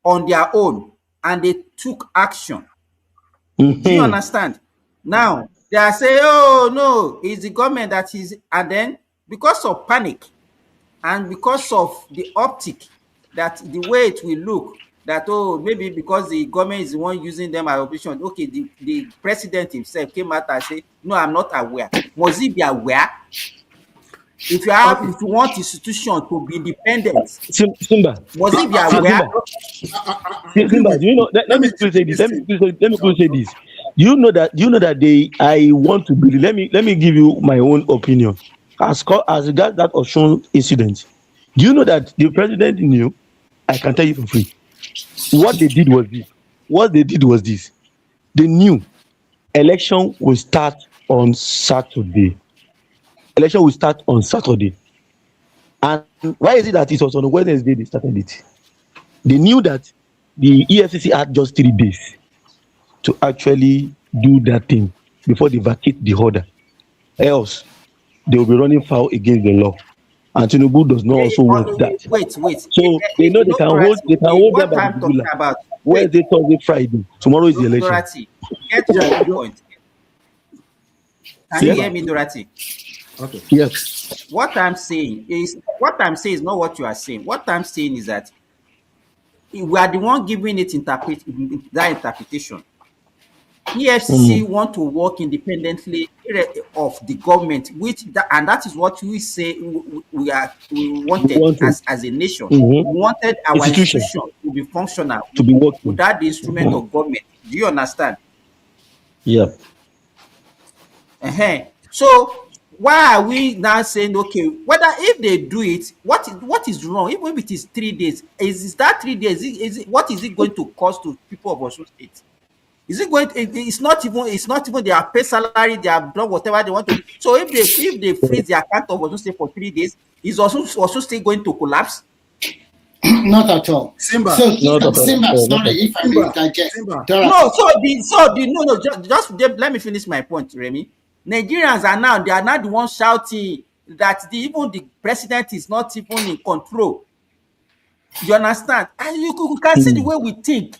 E: on their own, and they took action. Do you understand? Now they are saying, "Oh no, it's the government that is," and then because of panic and because of the optic that the way it will look, that maybe because the government is the one using them as opposition. Okay, the president himself came out and say, no, I'm not aware. Must he be aware?
V: Okay.
E: If you want institution to be independent,
B: Simba.
E: must he be
B: Simba.
E: aware?
V: I agree
B: Simba,
V: with
B: do you know?
V: you.
B: Let me quickly say this. Let me quickly say this. You know that I want to believe. Let me give you my own opinion as regards that Osun incident. Do you know that the president knew? I can tell you for free. What they did was this. What they did was this. They knew election will start on Saturday. Election will start on Saturday, and Why is it that it was on a Wednesday they started it? They knew that the EFCC had just 3 days to actually do that thing before they vacate the order. Else, they will be running foul against the law. And Tinubu does not
E: Yeah,
B: also want that.
E: wait.
B: So they know
E: No,
B: they can hold them
E: what
B: by the
E: I'm talking
B: jugular.
E: about. Wait,
B: Wednesday, Thursday, Friday. Tomorrow is the election.
E: Dorothy, get to
G: Yeah,
E: my point. Can you hear
G: Simba.
E: me, Dorothy?
G: Okay.
B: Yes.
E: What I'm saying is not what you are saying. What I'm saying is that we are the one giving it that interpretation. EFCC
B: Mm.
E: want to work independently of the government, and that is what we say we
B: We
E: wanted
B: want it.
E: as a nation.
B: Mhm.
E: We wanted our
B: Institution
E: institution to be functional
B: to be working.
E: without the instrument of government. Do you understand?
B: Yeah.
E: So why are we now saying okay? Whether if they do it, what is wrong? Even if it is 3 days, is that 3 days? What is it going to cost to people of Osun State? Is it going? It's not even they are paid salary. They have done whatever they want to do. So if they freeze the account of Osun State for 3 days, is Osun State going to collapse?
H: Not at all.
G: Simba.
H: So,
B: Not at all.
H: Simba, sorry if I may
G: Simba.
H: interject.
G: Simba.
E: No, let me finish my point, Remy. Nigerians are now the ones shouting that even the president is not even in control. You understand? And you can see the way we think.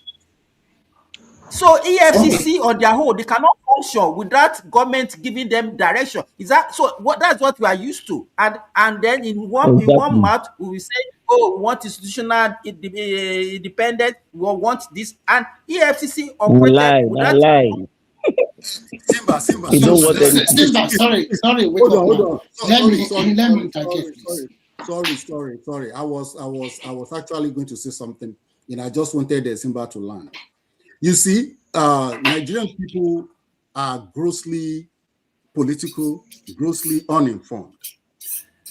E: So EFCC on their own, they cannot function without government giving them direction. Is that so? That's what we are used to. And then in one
B: Exactly.
E: mouth we will say, oh, we want institutional independent. We want this, and EFCC operated
B: Lie,
E: without.
B: lie.
G: Simba.
B: They
H: So,
B: don't want anything.
H: Simba, sorry, wait
G: Hold
H: up
G: on.
H: now. Let me interject, please.
G: Sorry. I was actually going to say something, and I just wanted Simba to learn. You see, Nigerian people are grossly political, grossly uninformed.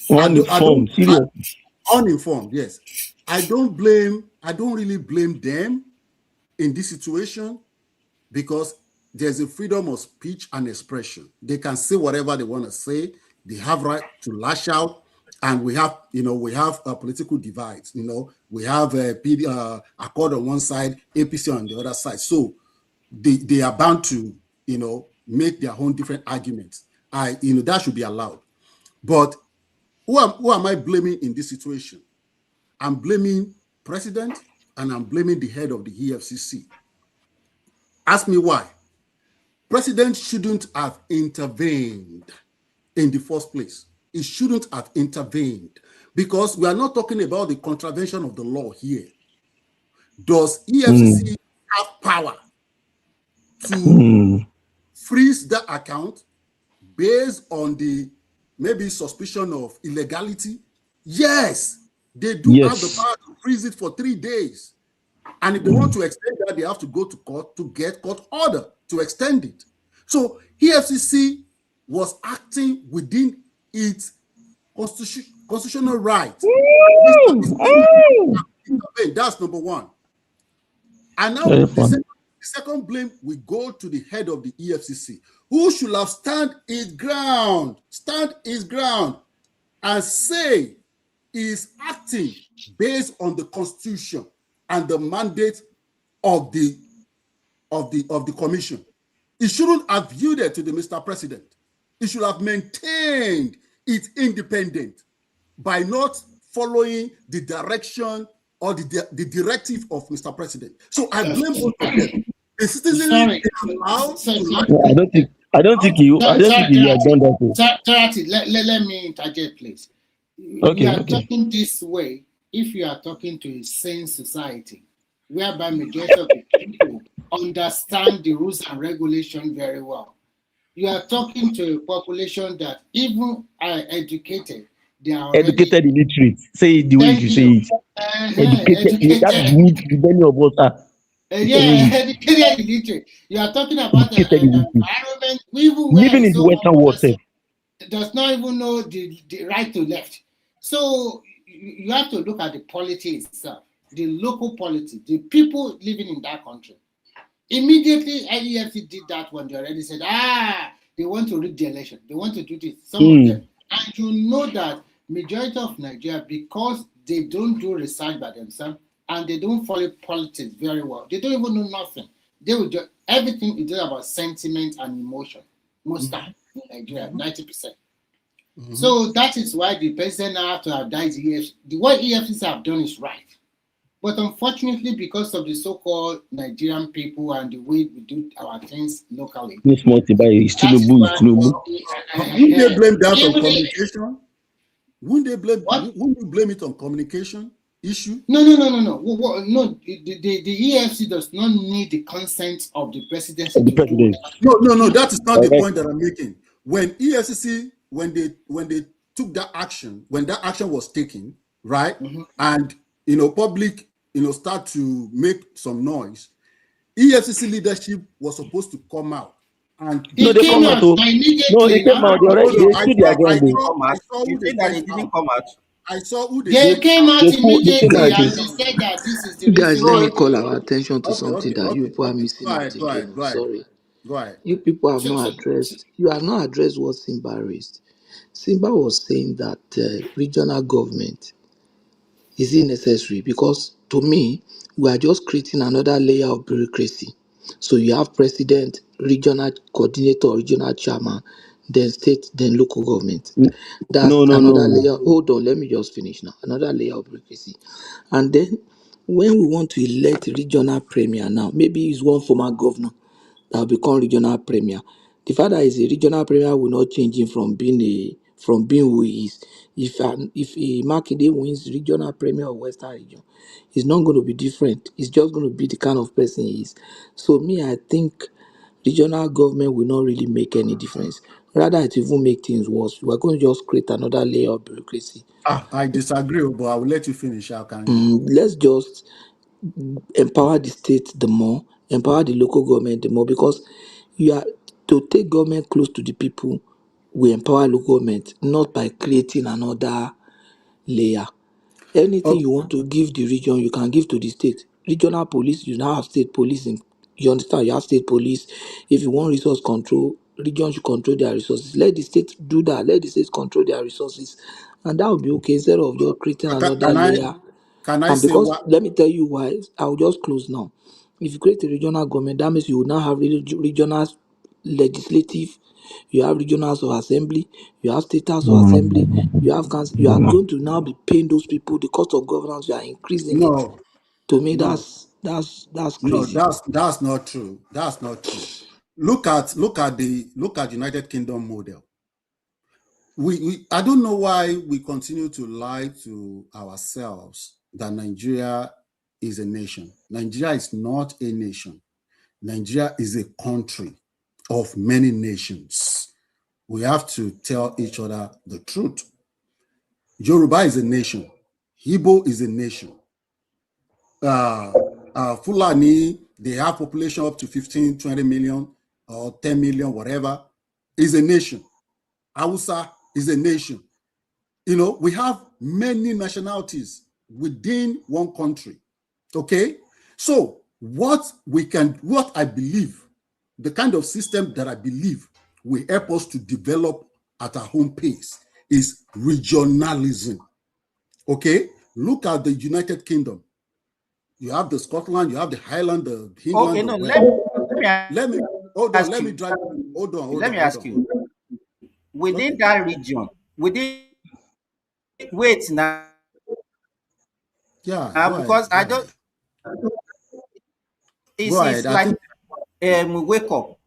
B: Uninformed, serious.
G: Uninformed, yes. I don't really blame them in this situation because there's a freedom of speech and expression. They can say whatever they want to say. They have right to lash out. And we have political divides. We have Accord on one side, APC on the other side. So they are bound to, make their own different arguments. That should be allowed. But who am I blaming in this situation? I'm blaming president and I'm blaming the head of the EFCC. Ask me why. President shouldn't have intervened in the first place. He shouldn't have intervened because we are not talking about the contravention of the law here. Does EFCC have power to freeze that account based on the maybe suspicion of illegality? Yes, they do have the power to freeze it for 3 days. And if they want to extend that, they have to go to court to get court order to extend it. So EFCC was acting within its constitutional right. That's number one. And now the second blame will go to the head of the EFCC, who should have stand his ground, and say he is acting based on the Constitution and the mandate of the commission. It shouldn't have yielded to the Mr. President. It should have maintained its independence by not following the direction or the directive of Mr. President. So I blame both of them. The citizen is allowed to.
B: I don't think you have done that.
H: Dorothy, let me interject, please.
B: Okay,
H: you are talking this way if you are talking to a sane society, whereby majority of the people understand the rules and regulations very well. You are talking to a population that even are educated. They are
B: educated illiterate. Say it the way you say it. Educated. That is what many of us are.
H: Educated illiterate. You are talking about an environment even
B: living in the Western world.
H: Does not even know the right to left. So you have to look at the polity itself, the local polity, the people living in that country. Immediately, IEFC did that when they already said, they want to rig the election. They want to do this. Some of them. And you know that majority of Nigeria, because they don't do research by themselves and they don't follow politics very well, they don't even know nothing. They will do everything is just about sentiment and emotion most time in Nigeria, 90%. So that is why the president now have to have died the what EFCC have done is right. But unfortunately, because of the so-called Nigerian people and the way we do our things locally,
B: This multi by Tinubu is Tinubu.
G: Wouldn't they blame that on communication? Wouldn't they blame? Wouldn't you blame it on communication issue?
H: No. No, the EFC does not need the consent of the presidency.
G: No. That is not the point that I'm making. When EFCC, when they took that action, when that action was taken, right, and public, start to make some noise, EFCC leadership was supposed to come out. And
H: they came out.
B: No, they came out.
G: I saw who
H: they came out immediately and they said that this is the
K: Guys,
H: reason.
K: let me call our attention to something that you people are missing out again. Sorry.
G: Go ahead.
K: You people have not addressed what Simba raised. Simba was saying that regional government is it necessary because to me, we are just creating another layer of bureaucracy. So you have president, regional coordinator, regional chairman, then state, then local government. That's another layer. Hold on, let me just finish now. Another layer of bureaucracy. And then when we want to elect regional premier now, maybe it's one former governor that will become regional premier. The fact that he's a regional premier will not change him from being who he is. If Makinde wins regional premier of Western region, it's not going to be different. It's just going to be the kind of person he is. So me, I think regional government will not really make any difference. Rather, it will even make things worse. We're going to just create another layer of bureaucracy.
G: I disagree, but I will let you finish. How can
K: let's just empower the state the more, empower the local government the more, because you are to take government close to the people. We empower local government, not by creating another layer. Anything you want to give the region, you can give to the state. Regional police, you now have state police. You understand? You have state police. If you want resource control, region should control their resources. Let the state do that. Let the states control their resources, and that will be okay instead of just creating another layer.
G: Can I
K: And
G: say
K: because
G: what?
K: let me tell you why. I'll just close now. If you create a regional government, that means you will now have regional legislative, you have regional house of assembly, you have state house of assembly, you have council. You are going to now be paying those people the cost of governance. You are increasing it. To me, that's crazy.
G: No, that's not true. That's not true. Look at United Kingdom model. I don't know why we continue to lie to ourselves that Nigeria is a nation. Nigeria is not a nation. Nigeria is a country of many nations. We have to tell each other the truth. Yoruba is a nation. Igbo is a nation. Fulani, they have population up to 15, 20 million or 10 million, whatever, is a nation. Hausa is a nation. We have many nationalities within one country. Okay? So what I believe, the kind of system that I believe will help us to develop at our home pace is regionalism. Okay? Look at the United Kingdom. You have the Scotland, you have the Highland, the England.
E: Okay, no,
G: let me hold on. Let me drive. Hold on.
E: Let me ask you. Within that region, wait now.
G: Yeah.
E: Because I don't. It's like wake up.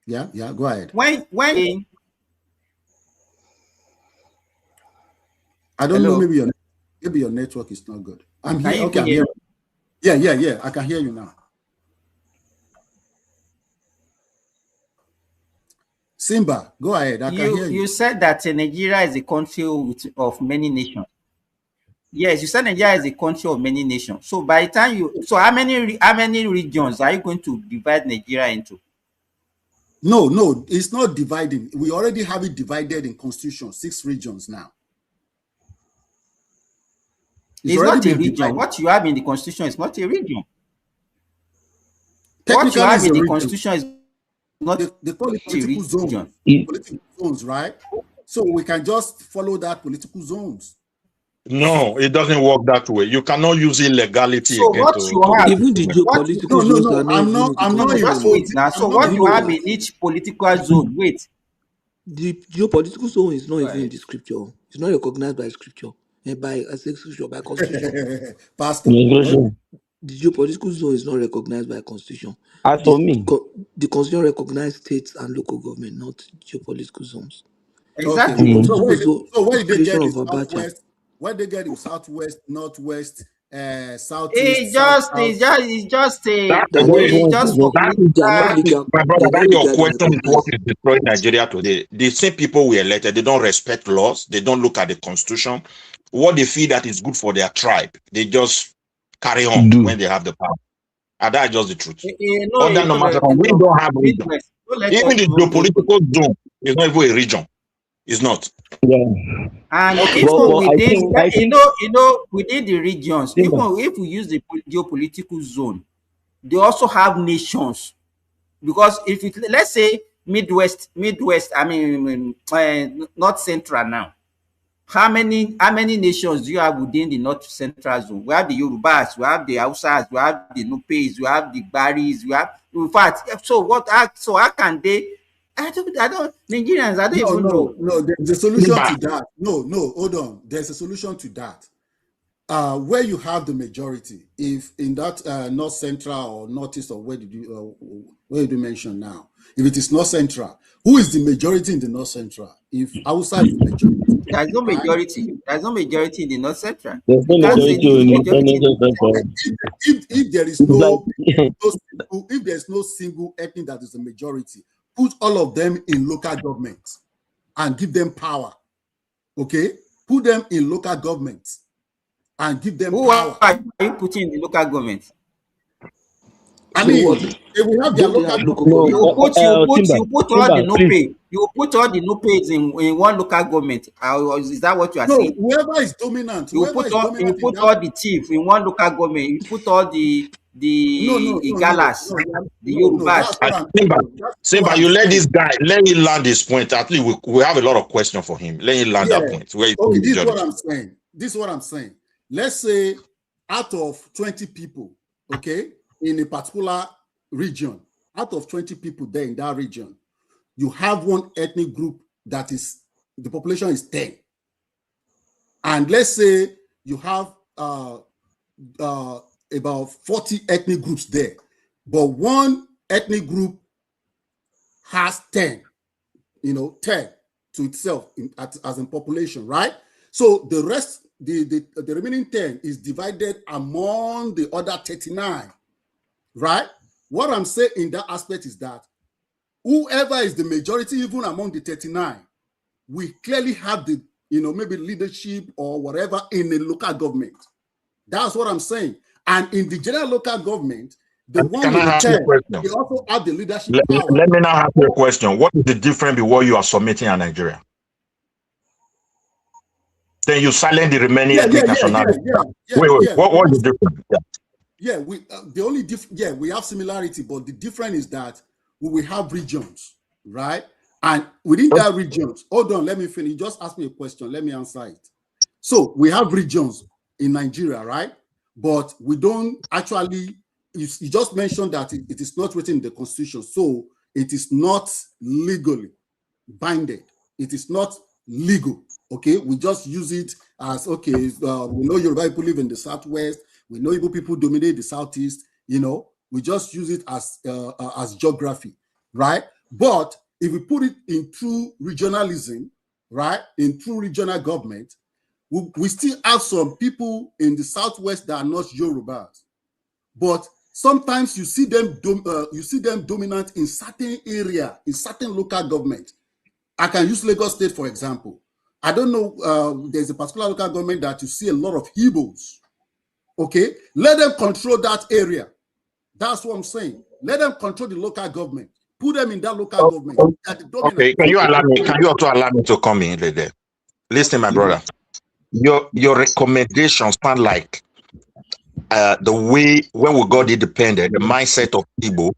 G: Yeah. Go ahead.
E: When
G: I don't know. Maybe your network is not good. I'm here. Okay, I'm here. Yeah. I can hear you now. Simba, go ahead. I can hear you.
E: You said that Nigeria is a country of many nations. Yes, you said Nigeria is a country of many nations. So by the time how many regions are you going to divide Nigeria into?
G: No, it's not dividing. We already have it divided in Constitution, 6 regions now.
E: It's not a region. Divided. What you have in the Constitution is not a region. What you have in the Constitution is not
G: they call it political zones. Political zones, right? So we can just follow that political zones.
C: No, it doesn't work that way. You cannot use illegality
E: So
C: again
E: what
C: to
E: you have,
K: Even the
E: what
K: geopolitical zones are not even in the
G: I'm not
E: no, just
K: constitution.
E: wait now. So what you have in each political zone, wait.
K: The geopolitical zone is not
E: Go
K: even in
E: ahead.
K: the scripture. It's not recognized by scripture and by scripture, by constitution.
G: Pastor.
B: Migration.
K: The geopolitical zone is not recognized by constitution.
B: As for me,
K: The constitution recognizes states and local government, not geopolitical zones.
G: Okay.
E: Exactly.
G: So
K: Geopolitical zone,
G: where did they
K: creation
G: get
K: of
G: the
K: Abacha.
G: southwest? Where they get the southwest, northwest,
E: It's
G: southeast,
E: just,
G: south?
E: it's just, it's just a,
K: They are not even
E: it's just for
K: they are not legal.
C: my
K: They
C: brother,
K: are not
C: that your
K: legally
C: question is what
K: recognized.
C: is destroying Nigeria today. The same people we elected, they don't respect laws, they don't look at the constitution. What they feel that is good for their tribe, they just carry on when they have the power. And that's just the truth. Other no matter, we don't have region.
E: Midwest. Don't let
C: Even
E: us
C: the geopolitical zone is not even a region. It's not.
B: Yeah.
E: And
G: Okay.
E: even
B: But I
E: within,
B: think
E: within the regions,
B: Simba.
E: even if we use the geopolitical zone, they also have nations. Because if it, let's say Midwest, I mean, North Central now. How many nations do you have within the North Central zone? We have the Yorubas, we have the Hausas, we have the Nupes, we have the Baris, we have, in fact, so how can they? I don't. Nigerians, I don't even know.
G: No. There's a solution to that. No, hold on. There's a solution to that. Where you have the majority, if in that North Central or Northeast, or where did you mention now? If it is North Central, who is the majority in the North Central? If outside the majority,
E: There's no majority. There's no majority in the North Central.
B: There's no
E: You can't say
B: majority
E: there's
B: in
E: majority.
G: if there is no, if there's no single ethnic that is the majority, put all of them in local government and give them power. Okay, put them in local government and give them power.
E: Who are you putting in the local government?
G: I mean, they will have their local government.
E: You put all the
B: please.
E: You put all the Nupes in one local government. Is that what you are saying?
G: Whoever is dominant,
E: You put all the chief in one local government. You put all the Igalas, the Yorubas.
C: Simba, you let this guy, let him land his point. At least we have a lot of questions for him. Let him land that point.
G: Okay, this is what I'm saying. This is what I'm saying. Let's say out of 20 people, okay, in a particular region, out of 20 people there in that region, you have one ethnic group that is, the population is 10. And let's say you have about 40 ethnic groups there, but one ethnic group has 10, 10 to itself as in population, right? So the rest, the remaining 10 is divided among the other 39, right? What I'm saying in that aspect is that whoever is the majority, even among the 39, we clearly have the, maybe leadership or whatever in the local government. That's what I'm saying. And in the general local government, the one with the 10, they also have the leadership power.
C: Let me now ask you a question. What is the difference between what you are submitting in Nigeria? Then you silence the remaining ethnic nationality. Wait. What is the difference?
G: Yeah, the only we have similarity, but the difference is that we will have regions, right? And within that regions, hold on, let me finish. You just ask me a question, let me answer it. So we have regions in Nigeria, right? But we don't actually, you just mentioned that it is not written in the constitution, so it is not legally binded. It is not legal, okay? We just use it as, okay, we know Yoruba people live in the Southwest, we know Igbo people dominate the Southeast, we just use it as geography, right? But if we put it in true regionalism, right, in true regional government, we still have some people in the Southwest that are not Yorubas, but sometimes you see them dominant in certain area, in certain local government. I can use Lagos State, for example. I don't know, there's a particular local government that you see a lot of Igbos. Okay, let them control that area. That's what I'm saying. Let them control the local government. Put them in that local government.
C: Okay, can you also allow me to come in there? Listen, my brother. Your recommendations sound like the way when we got independent, the mindset of Igbo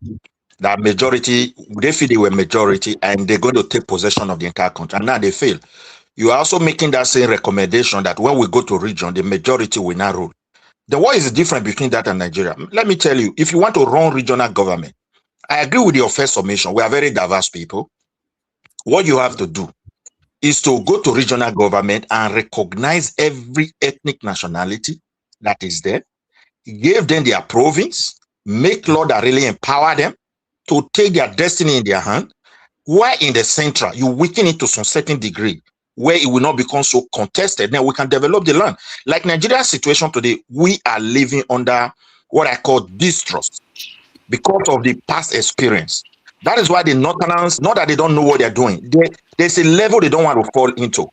C: that majority, they feel they were majority and they're going to take possession of the entire country. And now they fail. You are also making that same recommendation that when we go to region, the majority will not rule. What is the difference between that and Nigeria? Let me tell you, if you want to run regional government, I agree with your first submission. We are very diverse people. What you have to do is to go to regional government and recognize every ethnic nationality that is there, give them their province, make law that really empower them to take their destiny in their hand, while in the central, you weaken it to some certain degree where it will not become so contested. Then we can develop the land. Like Nigeria's situation today, we are living under what I call distrust because of the past experience. That is why the Northerners, not that they don't know what they're doing, there's a level they don't want to fall into.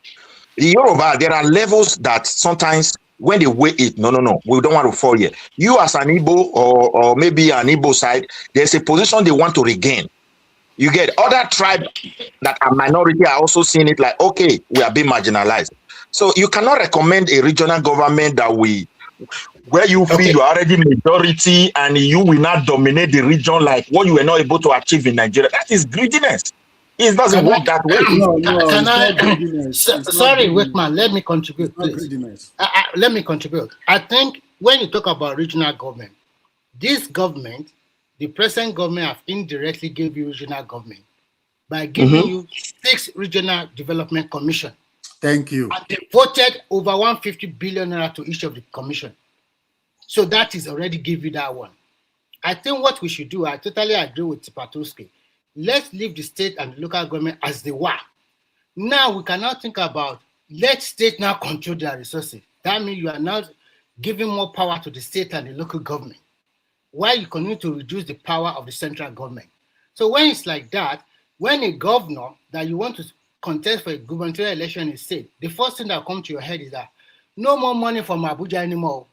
C: The Yoruba, there are levels that sometimes when they weigh it, no, we don't want to fall here. You as an Igbo or maybe an Igbo side, there's a position they want to regain. You get other tribes that are minority are also seeing it like, okay, we are being marginalized. So you cannot recommend a regional government where you feel you are already majority and you will not dominate the region like what you were not able to achieve in Nigeria. That is greediness. It doesn't work that way.
H: Sorry, Wakeman, let me contribute, please. Let me contribute. I think when you talk about regional government, this government, the present government have indirectly gave you regional government by giving you 6 regional development commission.
G: Thank you.
H: And they voted over 150 billion naira to each of the commission. So that is already give you that one. I think what we should do, I totally agree with Patuski. Let's leave the state and the local government as they were. Now we cannot think about let state now control their resources. That means you are now giving more power to the state and the local government, while you continue to reduce the power of the central government. So when it's like that, when a governor that you want to contest for a gubernatorial election is said, the first thing that comes to your head is that no more money from Abuja anymore.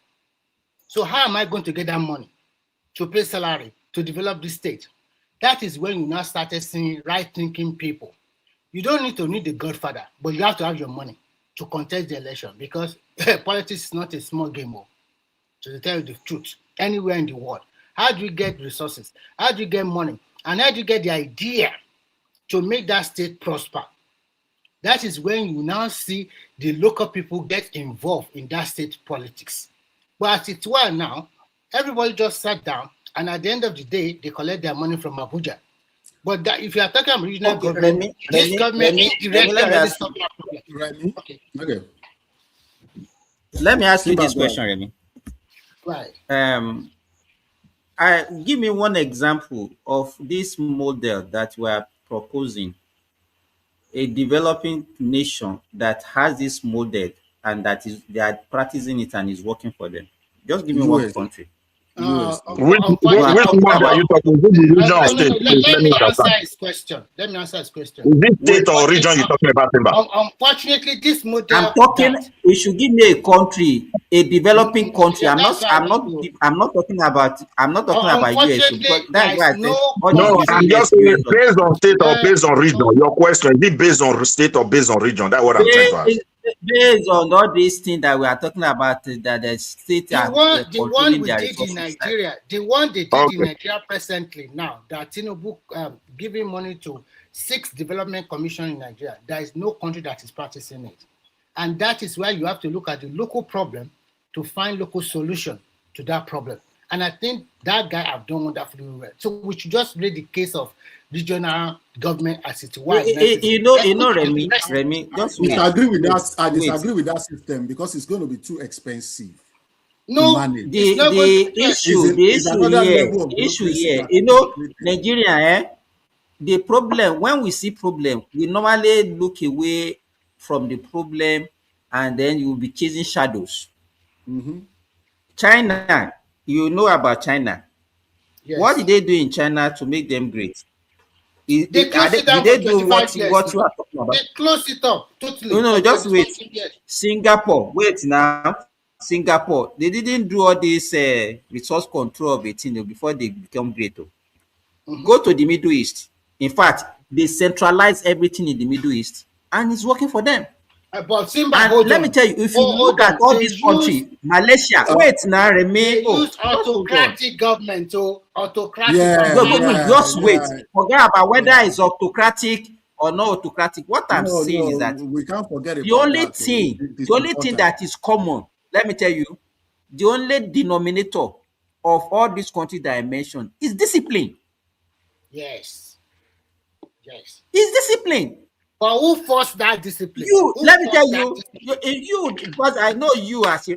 H: So how am I going to get that money to pay salary to develop the state? That is when you now started seeing right-thinking people. You don't need the godfather, but you have to have your money to contest the election, because politics is not a small game, to tell you the truth, anywhere in the world. How do you get resources? How do you get money? And how do you get the idea to make that state prosper? That is when you now see the local people get involved in that state politics. But as it were now, everybody just sat down, and at the end of the day, they collect their money from Abuja. But that, if you are talking about regional government, this government indirectly already solved that problem.
G: Okay.
E: Let me ask you this question, Remy.
H: Right.
E: Give me one example of this model that we are proposing, a developing nation that has this model and they are practicing it and is working for them. Just give me one country.
C: Which model are you talking? Region or state?
H: Let me answer his question.
C: Is this state or region you're talking about, Simba?
H: Unfortunately, this model.
E: I'm talking. You should give me a country, a developing country. I'm not talking about US. Because that's why I said.
C: No, I'm just saying based on state or based on region. Your question, is it based on state or based on region? That's what I'm trying to ask.
E: Based on all these things that we are talking about, that the state
H: the one we did in Nigeria, the one they did in Nigeria presently now, that Tinubu giving money to 6 development commission in Nigeria, there is no country that is practicing it. And that is why you have to look at the local problem to find local solution to that problem. And I think that guy have done wonderfully well. So we should just read the case of regional government as it was.
E: Remy, just
G: I disagree with that. I disagree with that system because it's going to be too expensive.
H: No,
E: the issue here, Nigeria, the problem, when we see problem, we normally look away from the problem and then you will be chasing shadows. China, you know about China. Yes. What did they do in China to make them great?
H: Did they do what you are talking about? They closed it up totally.
E: No, just wait. Singapore, Singapore, they didn't do all this resource control of it before they become great. Go to the Middle East. In fact, they centralize everything in the Middle East and it's working for them.
H: But Simba,
W: and let me tell you, if you look at all this country, Malaysia, wait now,
H: they use autocratic government, autocratic government.
W: Just wait. Forget about whether it's autocratic or not autocratic. What I'm saying is that
G: we can't forget
W: the
G: about
W: only
G: that.
W: thing, that is common, let me tell you, the only denominator of all these countries that I mentioned is discipline.
H: Yes. Yes.
W: It's discipline.
H: But who forced that discipline?
W: Let me tell you, because I know you as you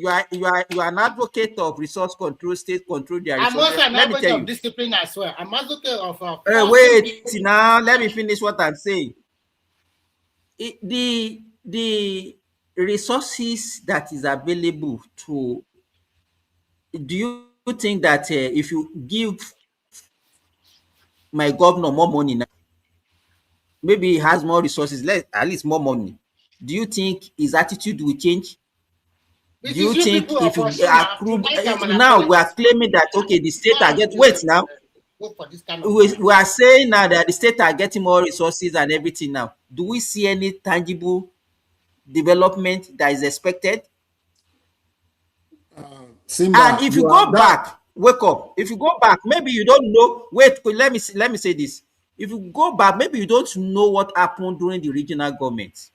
W: are an advocate of resource control, state control their
H: I'm
W: resources.
H: also an
W: Let me
H: advocate
W: tell
H: of
W: you.
H: discipline as well. I'm advocate of
W: Wait now, let me finish what I'm saying. The resources that is available to, do you think that if you give my governor more money now, maybe he has more resources, at least more money, do you think his attitude will change?
H: It
W: Do you
H: is you
W: think
H: people
W: if
H: of
W: you
H: Osuna
W: approve
H: tonight
W: now, we are claiming that okay, the state are getting, wait now,
H: go for this kind of
W: we are saying now that the state are getting more resources and everything now. Do we see any tangible development that is expected?
G: Simba,
W: And if you go back, wake up. If you go back, maybe you don't know. Wait, let me say this. If you go back, maybe you don't know what happened during the regional government,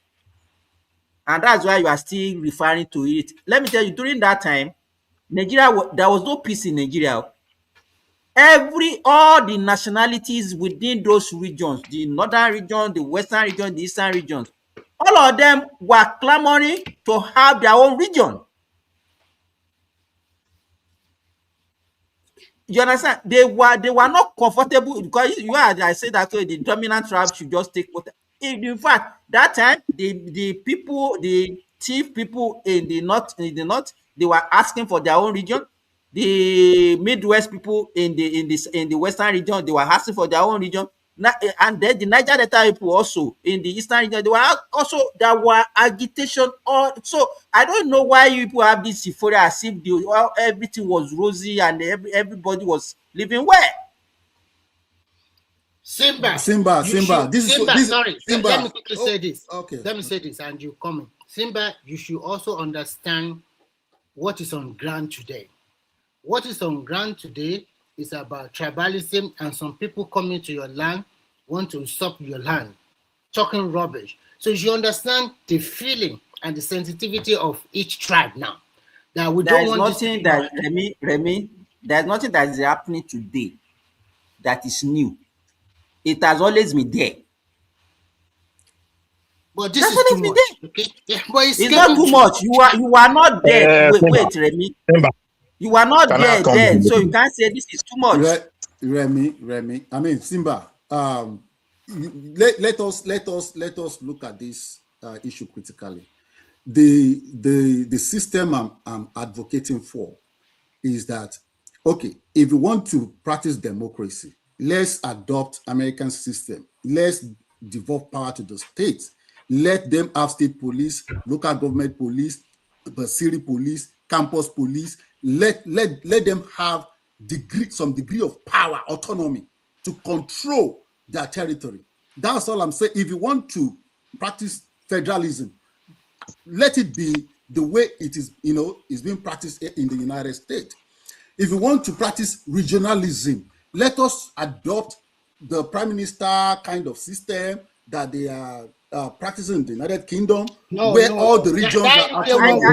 W: and that's why you are still referring to it. Let me tell you, during that time, Nigeria, there was no peace in Nigeria. All the nationalities within those regions, the northern region, the western region, the eastern regions, all of them were clamoring to have their own region. You understand? They were not comfortable because I said that the dominant tribe should just take what. In fact, that time the people, the chief people in the north, they were asking for their own region. The Midwest people in the western region, they were asking for their own region. And then the Niger Delta people also in the eastern region, there were agitation. So I don't know why you people have this euphoria as if everything was rosy and everybody was living well.
H: Simba,
G: Simba.
H: Sorry,
G: Simba.
H: let me quickly say this.
G: Okay.
H: Let me say this, and you comment. Simba, you should also understand what is on ground today. What is on ground today is about tribalism and some people coming to your land, want to usurp your land, talking rubbish. So you understand the feeling and the sensitivity of each tribe now. That we
W: There
H: don't
W: is
H: want
W: nothing that Remy, there is nothing that is happening today that is new. It has always been there.
H: But this is too much. Okay? Yeah, but
W: it's not too much. You are not there. Wait, Remy. You are not there then, so you can't say this is too much.
G: Remy. I mean, Simba. Let us look at this issue critically. The system I'm advocating for is that, okay, if you want to practice democracy, let's adopt American system. Let's devolve power to the states. Let them have state police, local government police, city police, campus police. Let them have some degree of power, autonomy to control their territory. That's all I'm saying. If you want to practice federalism, let it be the way it is, is being practiced in the United States. If you want to practice regionalism, let us adopt the prime minister kind of system that they are practicing in the United Kingdom, where all the regions are actually.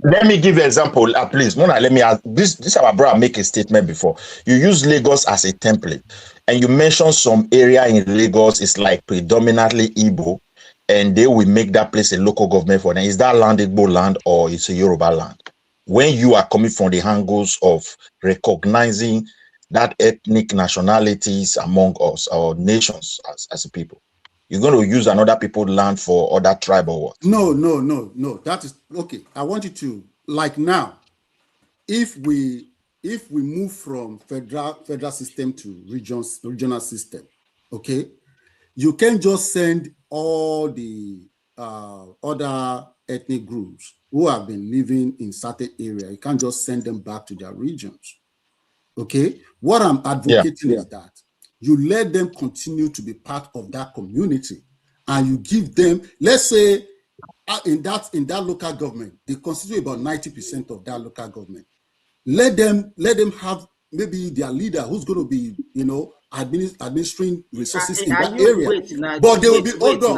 C: Let me give an example. Please, Mona, let me ask. This our brother make a statement before. You use Lagos as a template, and you mention some area in Lagos is like predominantly Igbo, and they will make that place a local government for them. Is that land Igbo land or it's a Yoruba land? When you are coming from the angles of recognizing that ethnic nationalities among us, our nations as a people, you're going to use another people's land for other tribe or what?
G: No. That is okay. I want you to, like now, if we move from federal system to regional system, okay, you can just send all the other ethnic groups who have been living in certain area. You can't just send them back to their regions. Okay, what I'm advocating is that
V: you let them continue to be part of that community, and you give them, let's say, in that local government, they constitute about 90% of that local government. Let them have maybe their leader who's going to be, administering resources in that area. But they will be hold on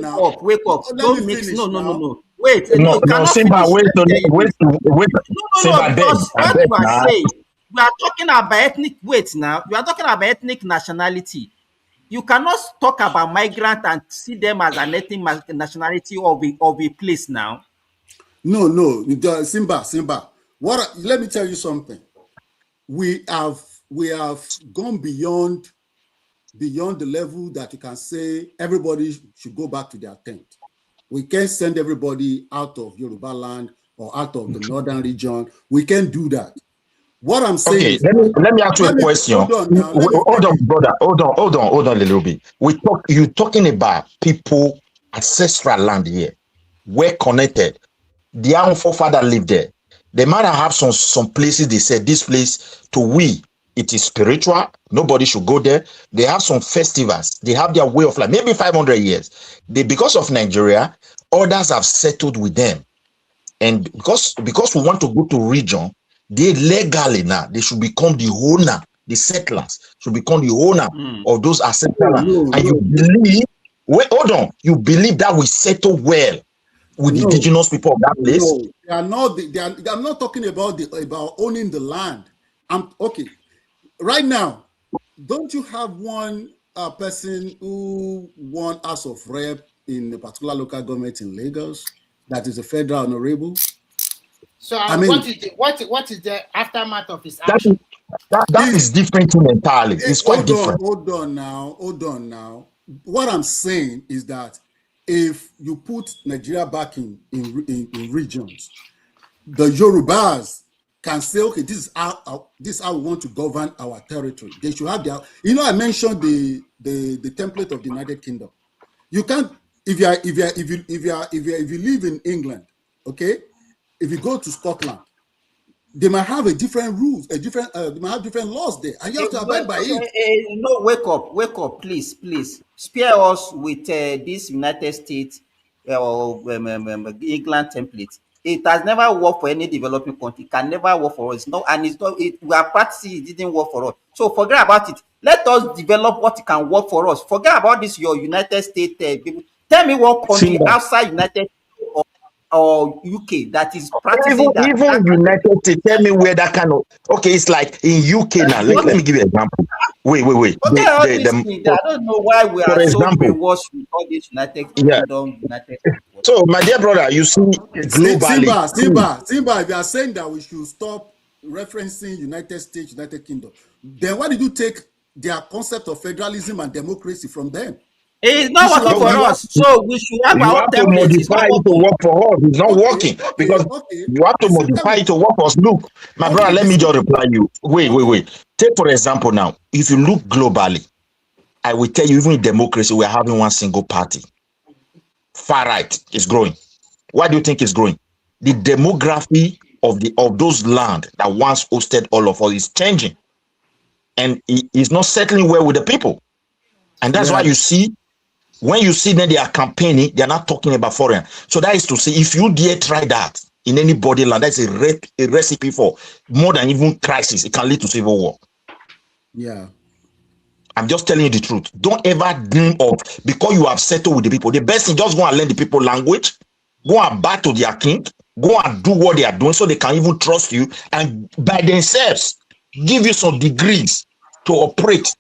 V: now.
E: Wake up.
V: Let
E: Don't
V: me
E: mix.
V: finish
E: No.
V: now.
E: Wait, no, you cannot
C: Simba,
E: finish.
C: wait,
E: Let me tell you
C: wait.
E: this. No,
C: Simba,
E: because
C: I
E: what
C: beg
E: you are
C: now.
E: saying, we are talking about ethnic. Wait now, you are talking about ethnic nationality. You cannot talk about migrant and see them as an ethnic nationality of a place now.
V: No, Simba. Let me tell you something. We have gone beyond the level that you can say everybody should go back to their tent. We can't send everybody out of Yoruba land or out of the northern region. We can't do that. What I'm saying
C: Okay,
V: is,
C: let me ask you a question.
V: Hold on now.
C: Hold on, brother. Hold on a little bit. You're talking about people, ancestral land here, well connected. Their own forefather lived there. They might have some places they said this place to we, it is spiritual. Nobody should go there. They have some festivals. They have their way of life. Maybe 500 years. Because of Nigeria, others have settled with them. And because we want to go to region, they legally now, they should become the owner, the settlers should become the owner of those ancestral land. And you believe, hold on, you believe that we settle well with the indigenous people of that place?
V: No, I'm not talking about owning the land. Okay. Right now, don't you have one person who won House of Rep in a particular local government in Lagos that is a federal honorable?
H: So what is the aftermath of his action?
C: That is different entirely. It's quite different.
V: Hold on now. What I'm saying is that if you put Nigeria back in regions, the Yorubas can say, okay, this is how we want to govern our territory. They should have their. I mentioned the template of the United Kingdom. You can't if you live in England, okay. If you go to Scotland, they might have different rules, they might have different laws there, and you have to abide by it.
E: No, wake up, please. Spare us with this United States or England template. It has never worked for any developing country. It can never work for us. No, and it's not. We are practicing. It didn't work for us. So forget about it. Let us develop what can work for us. Forget about this. Your United States people. Tell me what country outside United or UK that is practicing that.
C: Even United States, tell me where that kind of it's like in UK now. Let me give you an example. Wait.
E: Okay, I don't know why we are so brainwashed with all this United Kingdom, United States.
C: So, my dear brother, you see globally.
V: Simba, if you are saying that we should stop referencing United States, United Kingdom, then why did you take their concept of federalism and democracy from them?
E: It's not working for us, so we should have our own template.
C: You have to modify it to work for us. It's not working because you have to modify it to work for us. Look, my brother, let me just reply you. Wait. Take for example now, if you look globally, I will tell you, even in democracy, we are having one single party. Far right is growing. Why do you think it's growing? The demography of those land that once hosted all of us is changing, and it is not settling well with the people, and that's why you see. When you see them, they are campaigning, they are not talking about foreign. So that is to say, if you dare try that in any body land, that's a recipe for more than even crisis. It can lead to civil war.
V: Yeah.
C: I'm just telling you the truth. Don't ever dream of, because you have settled with the people. The best thing, just go and learn the people language, go and back to their king, go and do what they are doing so they can even trust you, and by themselves give you some degrees to operate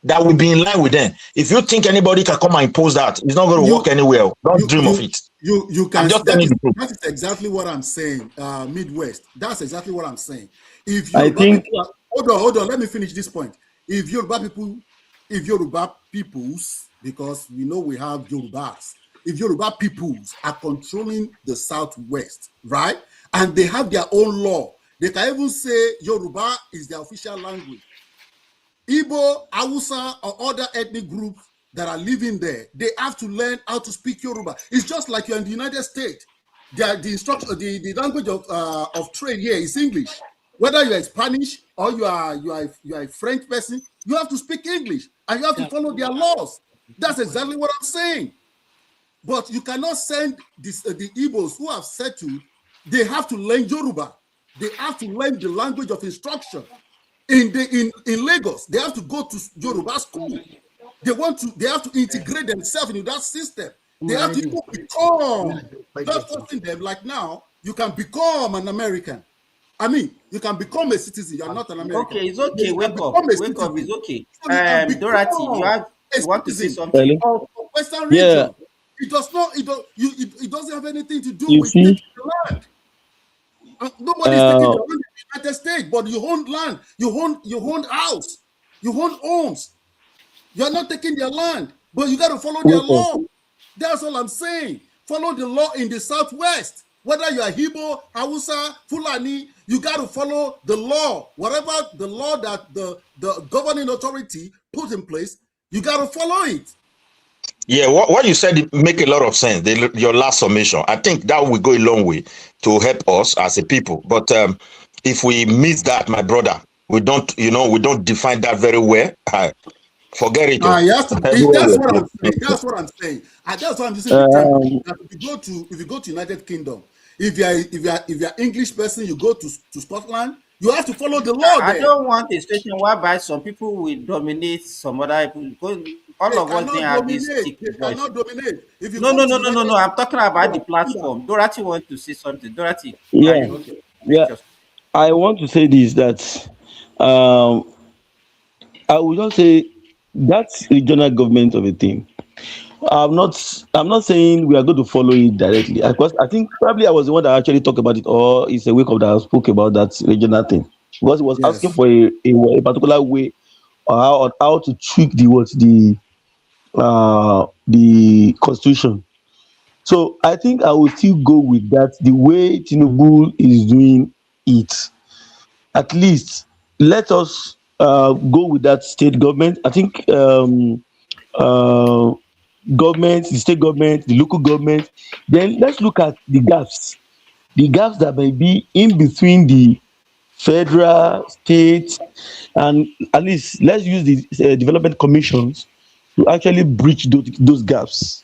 C: that will be in line with them. If you think anybody can come and impose that, it's not going to work anywhere. Don't dream of it.
V: You can.
C: I'm just telling you the truth.
V: That is exactly what I'm saying. Midwest. That's exactly what I'm saying. If hold on. Let me finish this point. If Yoruba peoples, because we know we have Yorubas. If Yoruba peoples are controlling the Southwest, right, and they have their own law, they can even say Yoruba is their official language. Igbo, Hausa, or other ethnic groups that are living there, they have to learn how to speak Yoruba. It's just like you're in the United States. The language of trade here is English.
G: Whether you are Spanish or you are a French person, you have to speak English and you have to follow their laws. That's exactly what I'm saying. But you cannot send the Igbos who have settled. They have to learn Yoruba. They have to learn the language of instruction. In Lagos, they have to go to Yoruba school. They have to integrate themselves into that system. They have to become, not forcing them like now, you can become an American. I mean, you can become a citizen. You're not an American.
E: Okay, it's okay.
G: You can
E: Wake up.
G: become a
E: Wake up.
G: citizen.
E: It's okay.
G: So you can become
E: Dorothy,
G: a
E: you want to say
G: citizen
E: something?
G: of Western
B: Yeah,
G: region. It does not, it doesn't have anything to do
B: you
G: with taking
B: see,
G: the land. Nobody's taking
B: uh,
G: the land in the United States, but you own land, you own house, you own homes. You're not taking their land, but you got to follow their
B: wait up.
G: law. That's all I'm saying. Follow the law in the Southwest. Whether you are Igbo, Hausa, Fulani, you got to follow the law. Whatever the law that the governing authority put in place, you got to follow it.
C: Yeah, what you said make a lot of sense. Your last summation, I think that will go a long way to help us as a people. But if we miss that, my brother, we don't define that very well. Forget it.
G: That's what I'm saying. That's what I'm saying. And that's why I'm using the term. That if you go to United Kingdom, if you're English person, you go to Scotland, you have to follow the law
E: I
G: there.
E: don't want a situation whereby some people will dominate some other people because all of us didn't have this thick
G: They
E: voice.
G: cannot dominate. If you
E: No,
G: come
E: no,
G: to
E: no, no, no,
G: United
E: no. I'm talking about the
G: Kingdom,
E: platform. Dorothy wants to say something. Dorothy, can
B: Yeah,
E: you
B: yeah.
E: make your
B: I want to say this that um, I would just say that's regional government of a thing. I'm not saying we are going to follow it directly. Because I think probably I was the one that actually talked about it, or it's a wake up that spoke about that regional thing. Because he was asking
G: yes.
B: for a particular way or how to tweak the constitution. So I think I will still go with that. The way Tinubu is doing it, at least let us go with that state government. I think uh, government, the state government, the local government. Then let's look at the gaps that may be in between the federal, state, and at least let's use the development commissions to actually bridge those gaps,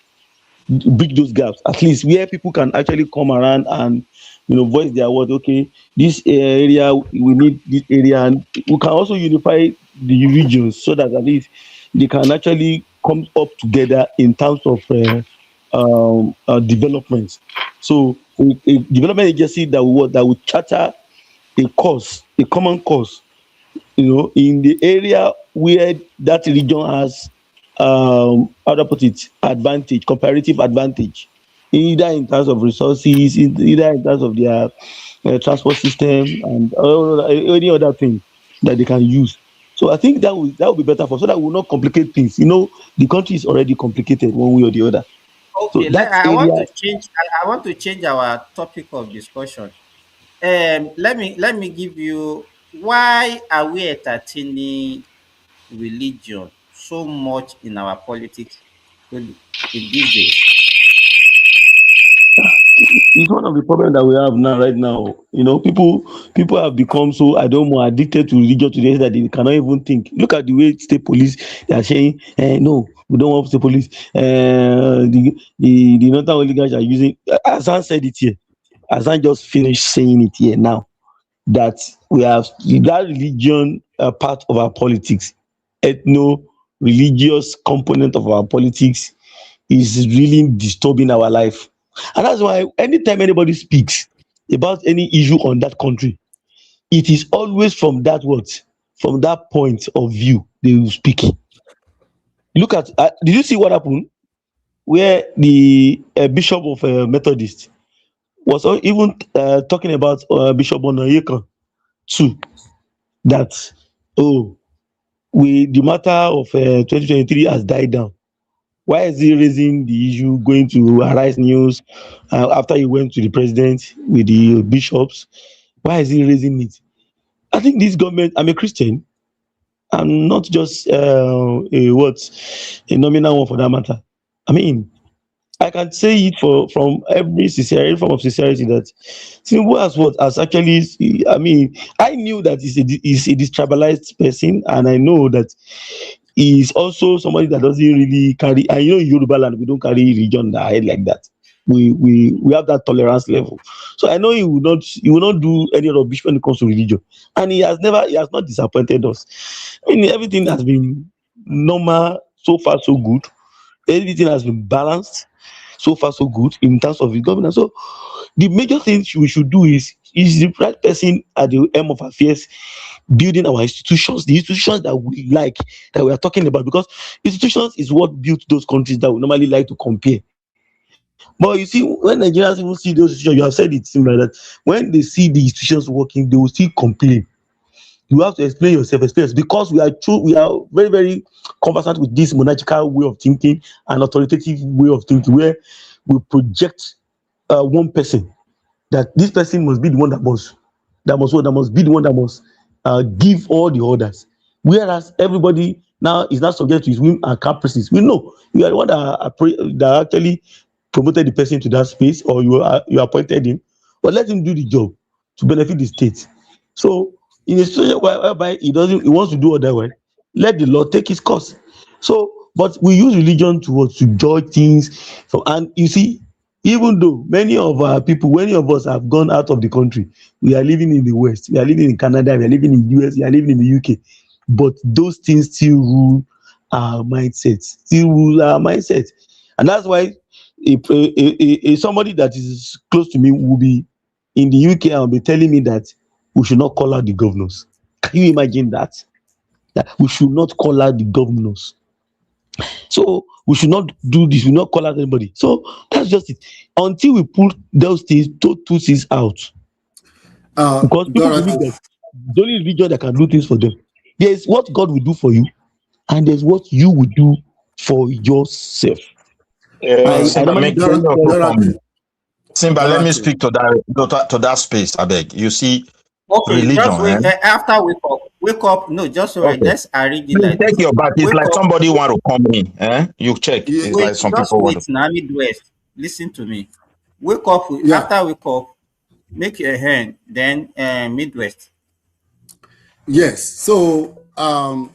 B: at least where people can actually come around and voice their word. Okay, this area, we need this area, and we can also unify the regions so that at least they can actually come up together in terms of development. So a development agency that will charter a common course, in the area where that region has how do I put it, advantage, comparative advantage, either in terms of resources, either in terms of their transport system and any other thing that they can use. So I think that will be better so that we will not complicate things. The country is already complicated one way or the other. So
E: okay.
B: that
E: I want
B: area,
E: to change. I want to change our topic of discussion. Let me give you why are we entertaining religion so much in our politics in these days?
B: it's one of the problems that we have now, right now. People have become so, I don't know, addicted to religion today that they cannot even think. Look at the way state police, they are saying, no, we don't want state police. The northern oligarchs are using. Hassan said it here. Hassan just finished saying it here now, that we have that religion part of our politics, ethno religious component of our politics is really disturbing our life. And that's why anytime anybody speaks about any issue on that country, it is always from that point of view they will speak. Look at, did you see what happened where the bishop of Methodist was even talking about Bishop Onayekan too, that, oh, the matter of 2023 has died down. Why is he raising the issue, going to Arise News after he went to the president with the bishops? Why is he raising it? I think this government, I'm a Christian. I'm not just a nominal one for that matter. I mean, I can say it from every sincerity, form of sincerity, that Tinubu has what has actually. I mean, I knew that he's a detribalized person, and I know that he is also somebody that doesn't really carry. And in Yoruba land, we don't carry religion in our head like that. We have that tolerance level. So I know he will not do any rubbish when it comes to religion, and he has not disappointed us. I mean, everything has been normal so far, so good. Everything has been balanced so far, so good in terms of his governance. So the major thing we should do is the right person at the helm of affairs, building our institutions, the institutions that we like, that we are talking about, because institutions is what built those countries that we normally like to compare. But you see, when Nigerians even see those institutions, you have said it similar that when they see the institutions working, they will still complain. You have to explain yourself, experience, because we are very, very conversant with this monarchical way of thinking and authoritative way of thinking, where we project one person, that this person must be the one that must be the one that must give all the orders, whereas everybody now is not subject to his whim and caprices. We know you are the one that actually promoted the person to that space, or you appointed him, but let him do the job to benefit the state. So in a situation whereby he wants to do otherwise, let the law take its course. So, but we use religion to what, to judge things. So, and you see, even though many of us have gone out of the country, we are living in the West, we are living in Canada, we are living in US, we are living in the UK, but those things still rule our mindset, and that's why somebody that is close to me will be in the UK and will be telling me that we should not call out the governors. Can you imagine that? That we should not call out the governors. So we should not do this, we should not call out anybody. So that's just it. Until we put those things, those two things out. Because people believe
G: Dorothy,
B: that the only religion that can do things for them. There's what God will do for you, and there's what you will do for yourself. I
C: Simba,
B: normally
C: let me also
B: tell
C: come in.
G: Dorothy,
C: Simba, let me
G: Dorothy.
C: speak to that space, I beg. You see,
E: Okay,
C: religion,
E: just
C: eh?
E: wait. After wake up, wake up. No, just wait.
C: Okay.
E: Let's arrange it
C: Please
E: like
C: check
E: this.
C: your back. It's
E: Wake
C: like
E: up.
C: somebody want to come in. Eh? You check.
G: Yeah,
C: It's
E: Wait,
C: like some
E: just
C: people want
E: wait.
C: to.
E: Now Midwest. Listen to me. Wake up.
G: yeah,
E: After wake up, make your hand. Then Midwest.
G: yes. So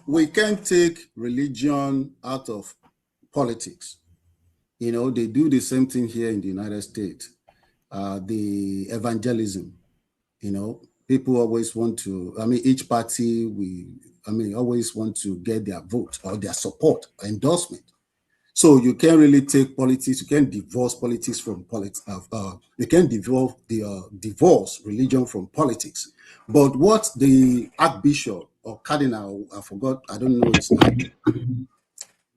G: we can take religion out of politics. They do the same thing here in the United States. The evangelism, people always want to, each party, always want to get their vote or their support, endorsement. So you can't really take politics, you can't divorce politics from politics. You can't divorce religion from politics. But what the Archbishop or Cardinal, I forgot, I don't know his name,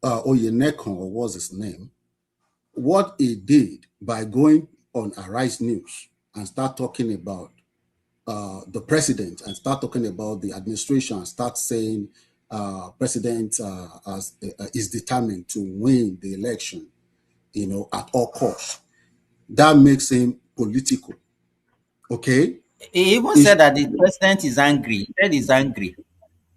G: Oyenekon, or what's his name, what he did by going on Arise News and start talking about the president and start talking about the administration and start saying president is determined to win the election, at all costs. That makes him political. Okay.
E: He even
G: It's,
E: said that the president is angry. He said he's angry.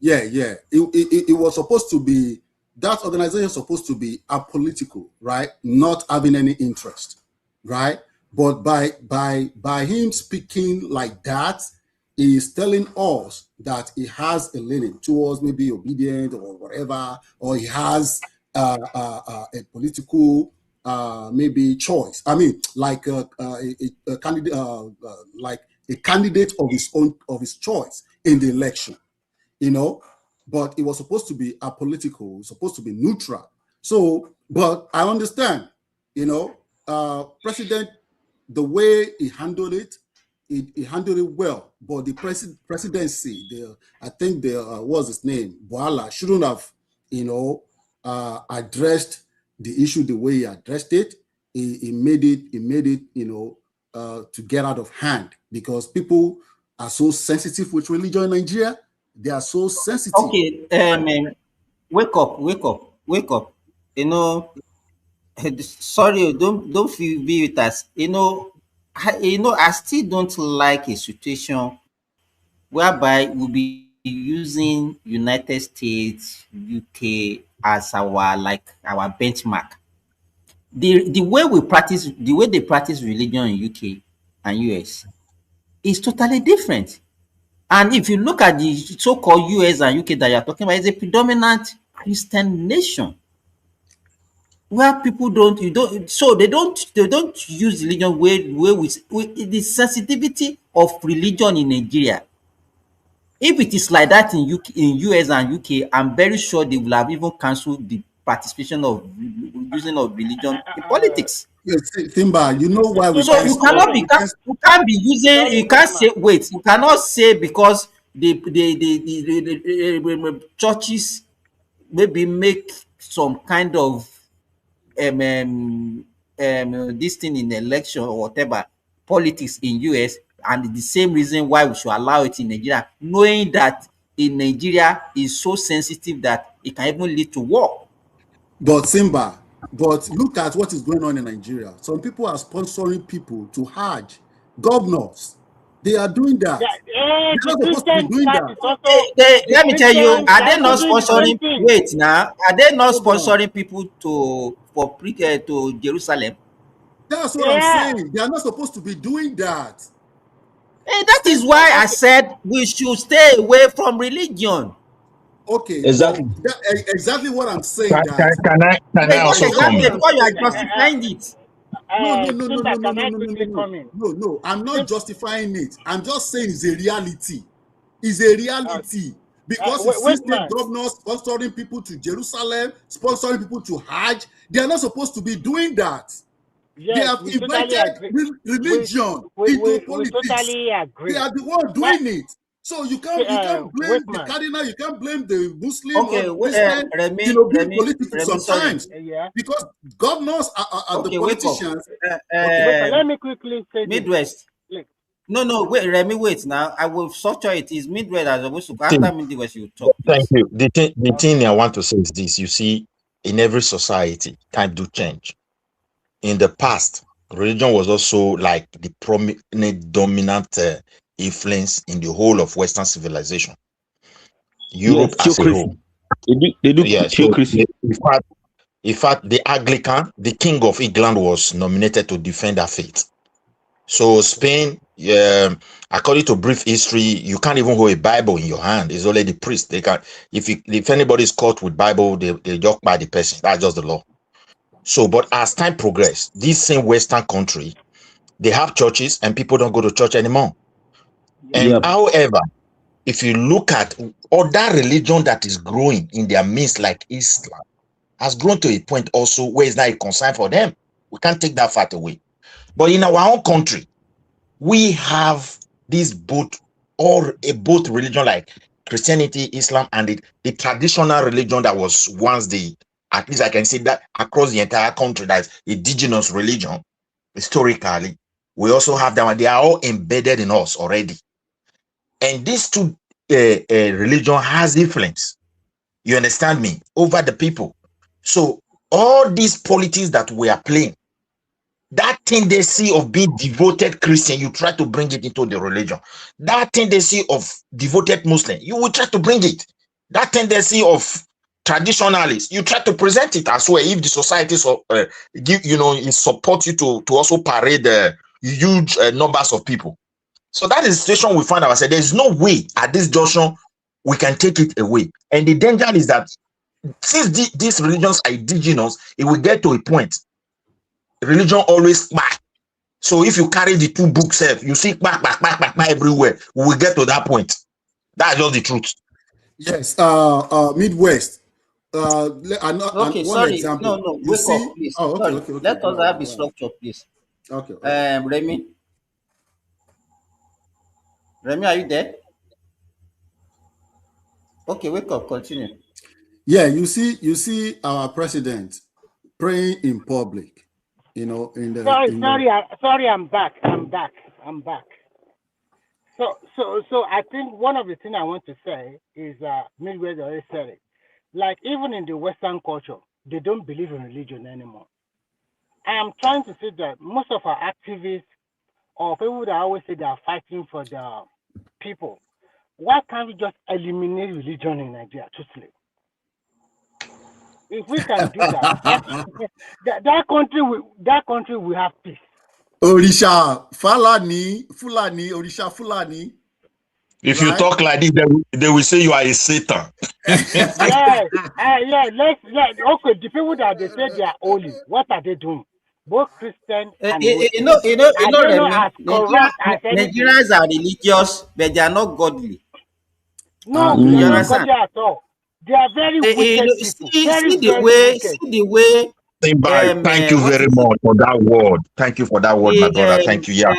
G: yeah, yeah. It was supposed to be, that organization is supposed to be apolitical, right? Not having any interest, right? But by him speaking like that, he is telling us that he has a leaning towards maybe obedient or whatever, or he has a political maybe choice. I mean, like a candidate, like a candidate of his own, of his choice in the election, you know, but it was supposed to be apolitical, supposed to be neutral. So, but I understand, President, the way he handled it, he handled it well. But the presidency, I think what's his name, Boala, shouldn't have, addressed the issue the way he addressed it. He made it, to get out of hand because people are so sensitive with religion in Nigeria. They are so sensitive.
E: Okay. Wake up. Wake up. Wake up. You know. Sorry, don't feel be with us. I still don't like a situation whereby we'll be using United States, UK as our benchmark. the way they practice religion in UK and US is totally different. And if you look at the so-called US and UK that you're talking about, it's a predominant Christian nation where people they don't use religion where with the sensitivity of religion in Nigeria. If it is like that in US and UK, I'm very sure they will have even cancelled the participation of using of religion in politics.
G: Yes, Timber, you know why we
E: So
G: can't stop? We can't.
E: you can't be using
H: Sorry,
E: you can't
H: wait, man.
E: say wait, you cannot say because the churches maybe make some kind of this thing in election or whatever politics in US, and the same reason why we should allow it in Nigeria, knowing that in Nigeria is so sensitive that it can even lead to war.
G: But Simba, but look at what is going on in Nigeria. Some people are sponsoring people to Hajj. Governors, they are doing that. They're
H: The
G: not supposed to be
H: Christian
G: doing
H: side
G: that.
H: is also the
E: Let me tell you,
H: Christians
E: are
H: are
E: they
H: also
E: not
H: doing the same
E: sponsoring
H: thing.
E: wait now, are they not
G: Hold on.
E: sponsoring people to Jerusalem?
G: That's what I'm
H: Yeah.
G: saying. They are not supposed to be doing that.
E: That is why I
H: Okay.
E: said we should stay away from religion.
G: Okay, but
B: Exactly.
G: exactly what I'm saying that
C: Can I
E: It's not
C: also come
G: exactly
E: exactly
G: what
C: in?
G: I'm
E: because you are
G: saying that
E: justifying it.
H: Simba, can I quickly come in?
G: no. I'm not
H: Sim-
G: justifying it. I'm just saying it's a reality. It's a
H: uh,
G: reality because you
H: wait,
G: see
H: wait,
G: state
H: man.
G: governors sponsoring people to Jerusalem, sponsoring people to Hajj. They are not supposed to be doing that. They
H: Yes,
G: have
H: we totally
G: invited
H: agree.
G: religion into
H: We
G: politics.
H: totally
G: They
H: agree.
G: are the one
H: But
G: doing it. So you can't
H: wait,
G: blame the
H: man.
G: cardinal, you can't blame the Muslim or
E: Okay,
G: the Christian, being political
E: Sorry.
G: sometimes
H: Yeah.
G: because governors are the
E: Okay, wake up.
G: politicians. Okay.
H: Wait, let me quickly say this.
E: Midwest.
H: Like,
E: No, wait, Remy, wait now. I will structure it. Is Midwest as supposed to
C: Thing.
E: after Midwest you talk,
C: Thank
E: please.
C: you. The thing I
H: okay.
C: want to say is this. You see, in every society, time do change. In the past, religion was also like the prominent dominant influence in the whole of Western civilization, Europe
B: Yes,
C: as a
B: theocracy.
C: whole.
B: They do
C: Yeah, so
B: theocracy.
C: in fact, the Anglican, the King of England was nominated to defend that faith. So Spain, according to brief history, you can't even hold a Bible in your hand. It's only the priest. They can, if anybody is caught with Bible, they just by the person. That's just the law. So, but as time progressed, this same Western country, they have churches and people don't go to church anymore. And
B: Yep.
C: however, if you look at other religion that is growing in their midst, like Islam, has grown to a point also where it's not a concern for them. We can't take that fact away. But in our own country, we have this both religion like Christianity, Islam, and the traditional religion that was once at least I can say that across the entire country, that's indigenous religion, historically, we also have them, and they are all embedded in us already. And these two religion has influence, you understand me, over the people. So all these politics that we are playing, that tendency of being devoted Christian, you try to bring it into the religion. That tendency of devoted Muslim, you will try to bring it. That tendency of traditionalists, you try to present it as well. If the society it support you to also parade huge numbers of people. So that is the situation we find ourselves. There's no way at this junction we can take it away. And the danger is that since these religions are indigenous, it will get to a point. Religion always back. So if you carry the two books, you see back everywhere. We will get to that point. That's just the truth.
G: Yes, Midwest.
E: Okay,
G: One
E: sorry.
G: example.
E: No,
G: You
E: wake
G: see,
E: up, please.
G: oh,
E: Sorry.
G: okay.
E: Let
G: Go
E: us
G: ahead,
E: have a
G: go ahead.
E: structure, please.
G: Okay, all right.
E: Remy. Remy, are you there? Okay, wake up, continue.
G: Yeah, you see our president praying in public.
H: Sorry, I'm back. I'm back. So I think one of the things I want to say is Midwest already said it. Like even in the Western culture, they don't believe in religion anymore. I am trying to say that most of our activists or people that always say they are fighting for the people, why can't we just eliminate religion in Nigeria totally?
U: If we can do that, that country will have peace.
G: Orisha Fulani, Orisha Fulani.
C: If you talk like this, they will say you are a Satan.
U: Yes, okay. The people that they say they are holy, what are they doing? Both Christian and Muslim. Are they not as corrupt as anything?
E: Nigerians are religious, but they are not godly.
U: No, they are not godly at all. They are very wicked people. Very, very wicked.
E: See the way.
C: Thank you very much for that word. Thank you for that word, my brother. Thank you. Yeah.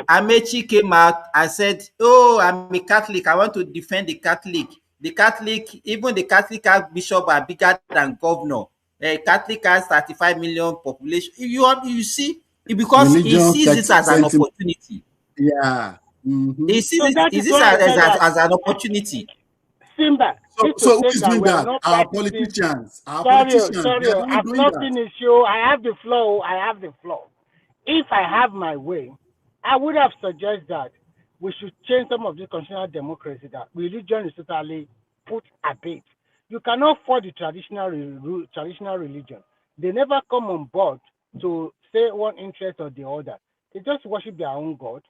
E: Amechi came out and said, "Oh, I'm a Catholic. I want to defend the Catholic. The Catholic, even the Catholic Archbishop are bigger than governor. Catholic has 35 million population. You see, because he sees it as an opportunity.
G: Yeah.
E: Mm-hmm. He sees it as an opportunity.
U: Simba.
G: So who is doing that? Our politicians.
U: Sorry. I've not finished. I have the floor. If I have my way, I would have suggested that we should change some of this constitutional democracy, that religion is totally put a bit. You cannot force the traditional religion. They never come on board to say one interest or the other. They just worship their own God.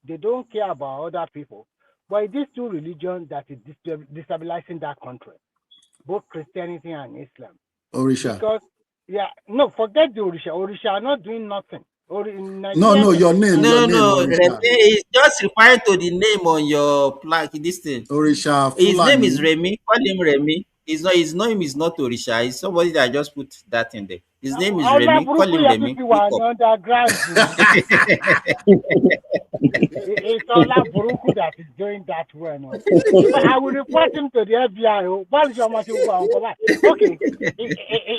U: They don't care about other people. But it is two religions that is destabilizing that country, both Christianity and Islam.
G: Orisha.
U: Because, forget the Orisha. Orisha are not doing nothing.
G: Your name.
E: No. He's just referring to the name on your plaque. This thing.
G: Orisha.
E: His name is Remy. Call him Remy. His name is not Orisha. It's somebody that just put that in there. His name is Remy. Call him Remy.
U: It's Ola Buruku that is doing that well. No? I will report him to the FBI. Okay.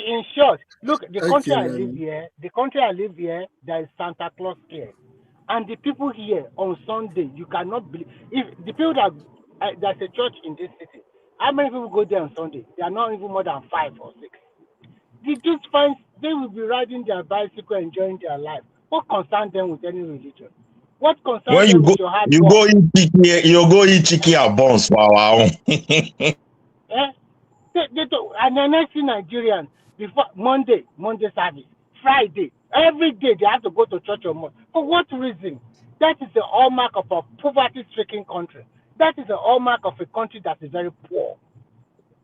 U: In short, look, the country I live here, there is Santa Claus here. And the people here on Sunday, you cannot believe. If the people that there's a church in this city, how many people go there on Sunday? They are not even more than 5 or 6. They will be riding their bicycle, enjoying their life. What concerns them with any religion? What concerns them with your hard work?
C: You go eat chicken and buns for our own.
U: And then I see Nigerians before Monday service, Friday, every day they have to go to church or mosque. For what reason? That is the hallmark of a poverty-stricken country. That is the hallmark of a country that is very poor.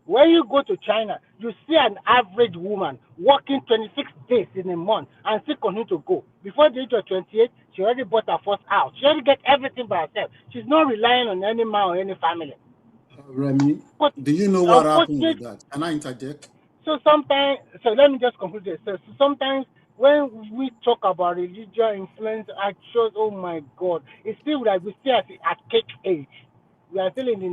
U: When you go to China, you see an average woman working 26 days in a month and still continue to go. Before the age of 28, she already bought her first house. She already gets everything by herself. She's not relying on any man or any family.
G: Remy, do you know what happened with that? Can I interject?
U: So let me just conclude this. So sometimes when we talk about religion influence, it shows, oh my God, it's still like we still at cake age. We are still in the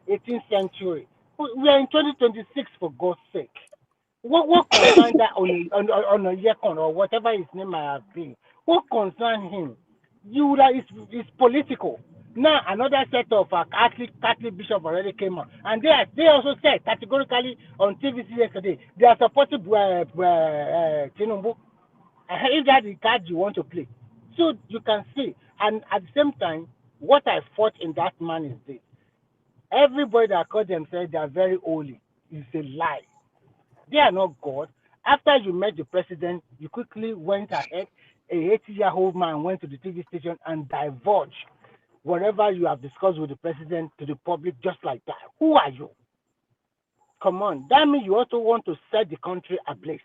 U: 18th century. We are in 2026, for God's sake. What concerns that on a Yekon or whatever his name might have been? What concerns him? It's political. Now another set of Catholic bishop already came out, and they also said categorically on TVC yesterday they are supporting Tinubu. If that's the card you want to play, so you can see. And at the same time, what I fought in that man is this: everybody that call themselves they are very holy is a lie. They are not God. After you met the president, you quickly went ahead. A 80-year-old man went to the TV station and divulged whatever you have discussed with the president to the public just like that. Who are you? Come on. That means you also want to set the country ablaze.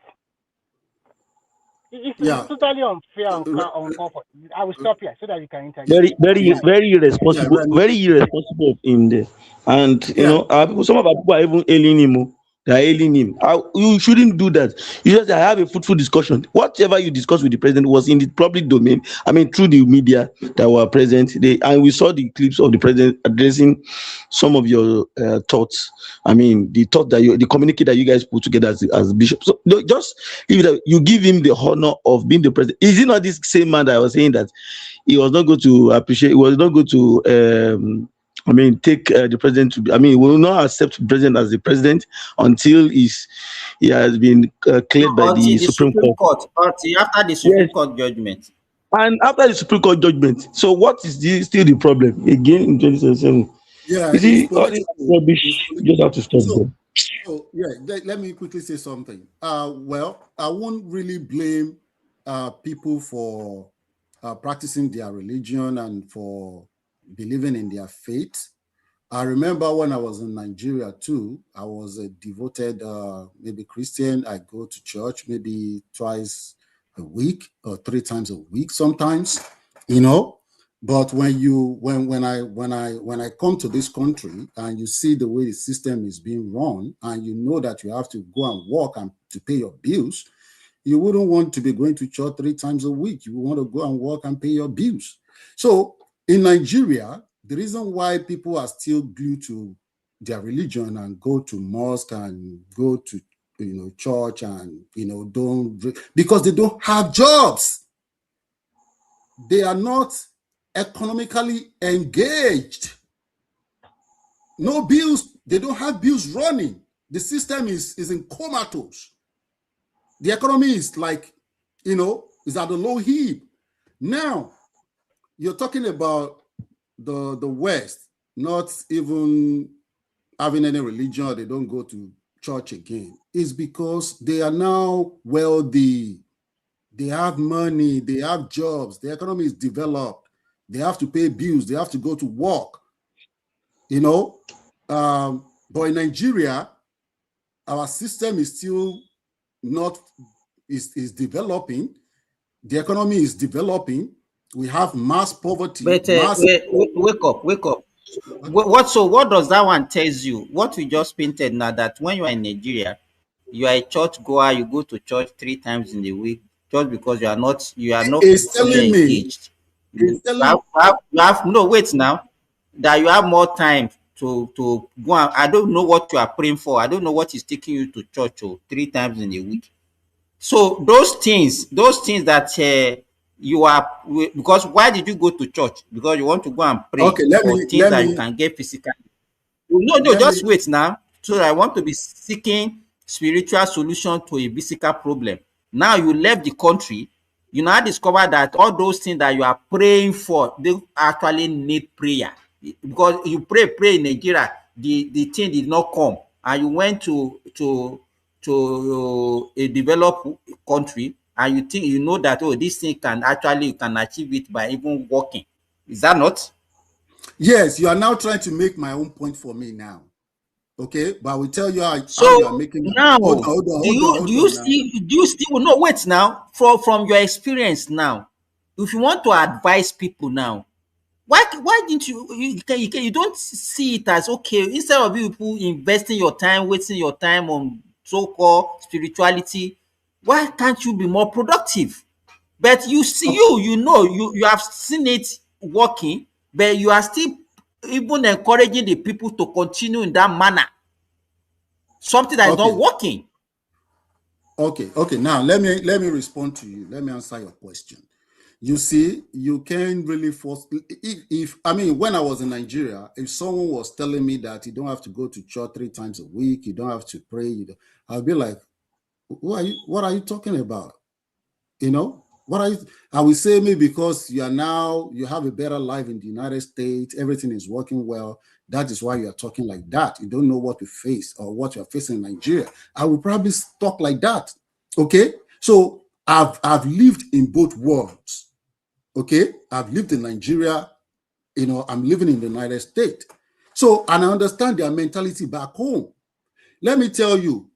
U: It's totally unfair and uncomfortable. I will stop here so that you can intervene.
B: Very irresponsible. Very irresponsible of him there. And you know, some of our people are even ailing him. They are ailing him. You shouldn't do that. You just have a fruitful discussion. Whatever you discuss with the president was in the public domain. I mean, through the media that were present. And we saw the clips of the president addressing some of your thoughts. I mean, the thought that the communique that you guys put together as bishop. So just leave it. You give him the honor of being the president. Is it not this same man that I was saying that he was not going to appreciate? He was not going to. Take the president to be. He will not accept the president as the president until he has been cleared by the Supreme Court.
E: Until after the Supreme Court judgment.
B: And after the Supreme Court judgment. So what is still the problem? Again in 2077.
G: Yeah,
B: you see, all this rubbish, you just have to stop them.
G: So yeah, let me quickly say something. Well, I won't really blame people for practicing their religion and for believing in their faith. I remember when I was in Nigeria too, I was a devoted maybe Christian. I go to church maybe twice a week or 3 times a week sometimes, you know. But when I come to this country and you see the way the system is being run and you know that you have to go and work and to pay your bills, you wouldn't want to be going to church 3 times a week. You want to go and work and pay your bills. So in Nigeria, the reason why people are still glued to their religion and go to mosque and go to church and don't, because they don't have jobs. They are not economically engaged. No bills. They don't have bills running. The system is in comatose. The economy is like, is at a low heap. Now, you're talking about the West not even having any religion, or they don't go to church again. It's because they are now wealthy. They have money, they have jobs, the economy is developed. They have to pay bills, they have to go to work. But in Nigeria, our system is still not is developing. The economy is developing. We have mass poverty.
E: But wake up. What does that one tells you? What we just painted now, that when you are in Nigeria, you are a church goer, you go to church 3 times in the week, just because you are not
G: it's telling me
E: engaged. No, wait now. That you have more time to go and, I don't know what you are praying for. I don't know what is taking you to church 3 times in a week. So those things that you are, because why did you go to church? Because you want to go and pray for things that you can get physically. No, just wait now. So I want to be seeking spiritual solution to a physical problem. Now you left the country, you now discover that all those things that you are praying for, they actually need prayer. Because you pray in Nigeria, the thing did not come, and you went to a developed country, and you think you know that, oh, this thing you can achieve it by even working. Is that not?
G: Yes, you are now trying to make my own point for me now. Okay, but I will tell you how you are making it.
E: Now,
G: Hold on.
E: Do you still no, wait now, from your experience now, if you want to advise people now, why didn't you don't see it as, okay, instead of people investing your time, wasting your time on so-called spirituality, why can't you be more productive? But you see, you have seen it working, but you are still even encouraging the people to continue in that manner, something that is not working.
G: Okay. Now let me respond to you. Let me answer your question. You see, you can't really force. If I mean, when I was in Nigeria, if someone was telling me that you don't have to go to church 3 times a week, you don't have to pray, I'll be like, what are you talking about? What are you? I will say maybe because you have a better life in the United States, everything is working well. That is why you are talking like that. You don't know what to face or what you are facing in Nigeria. I will probably talk like that. Okay, so I've lived in both worlds. Okay, I've lived in Nigeria. I'm living in the United States. So, and I understand their mentality back home. Let me tell you,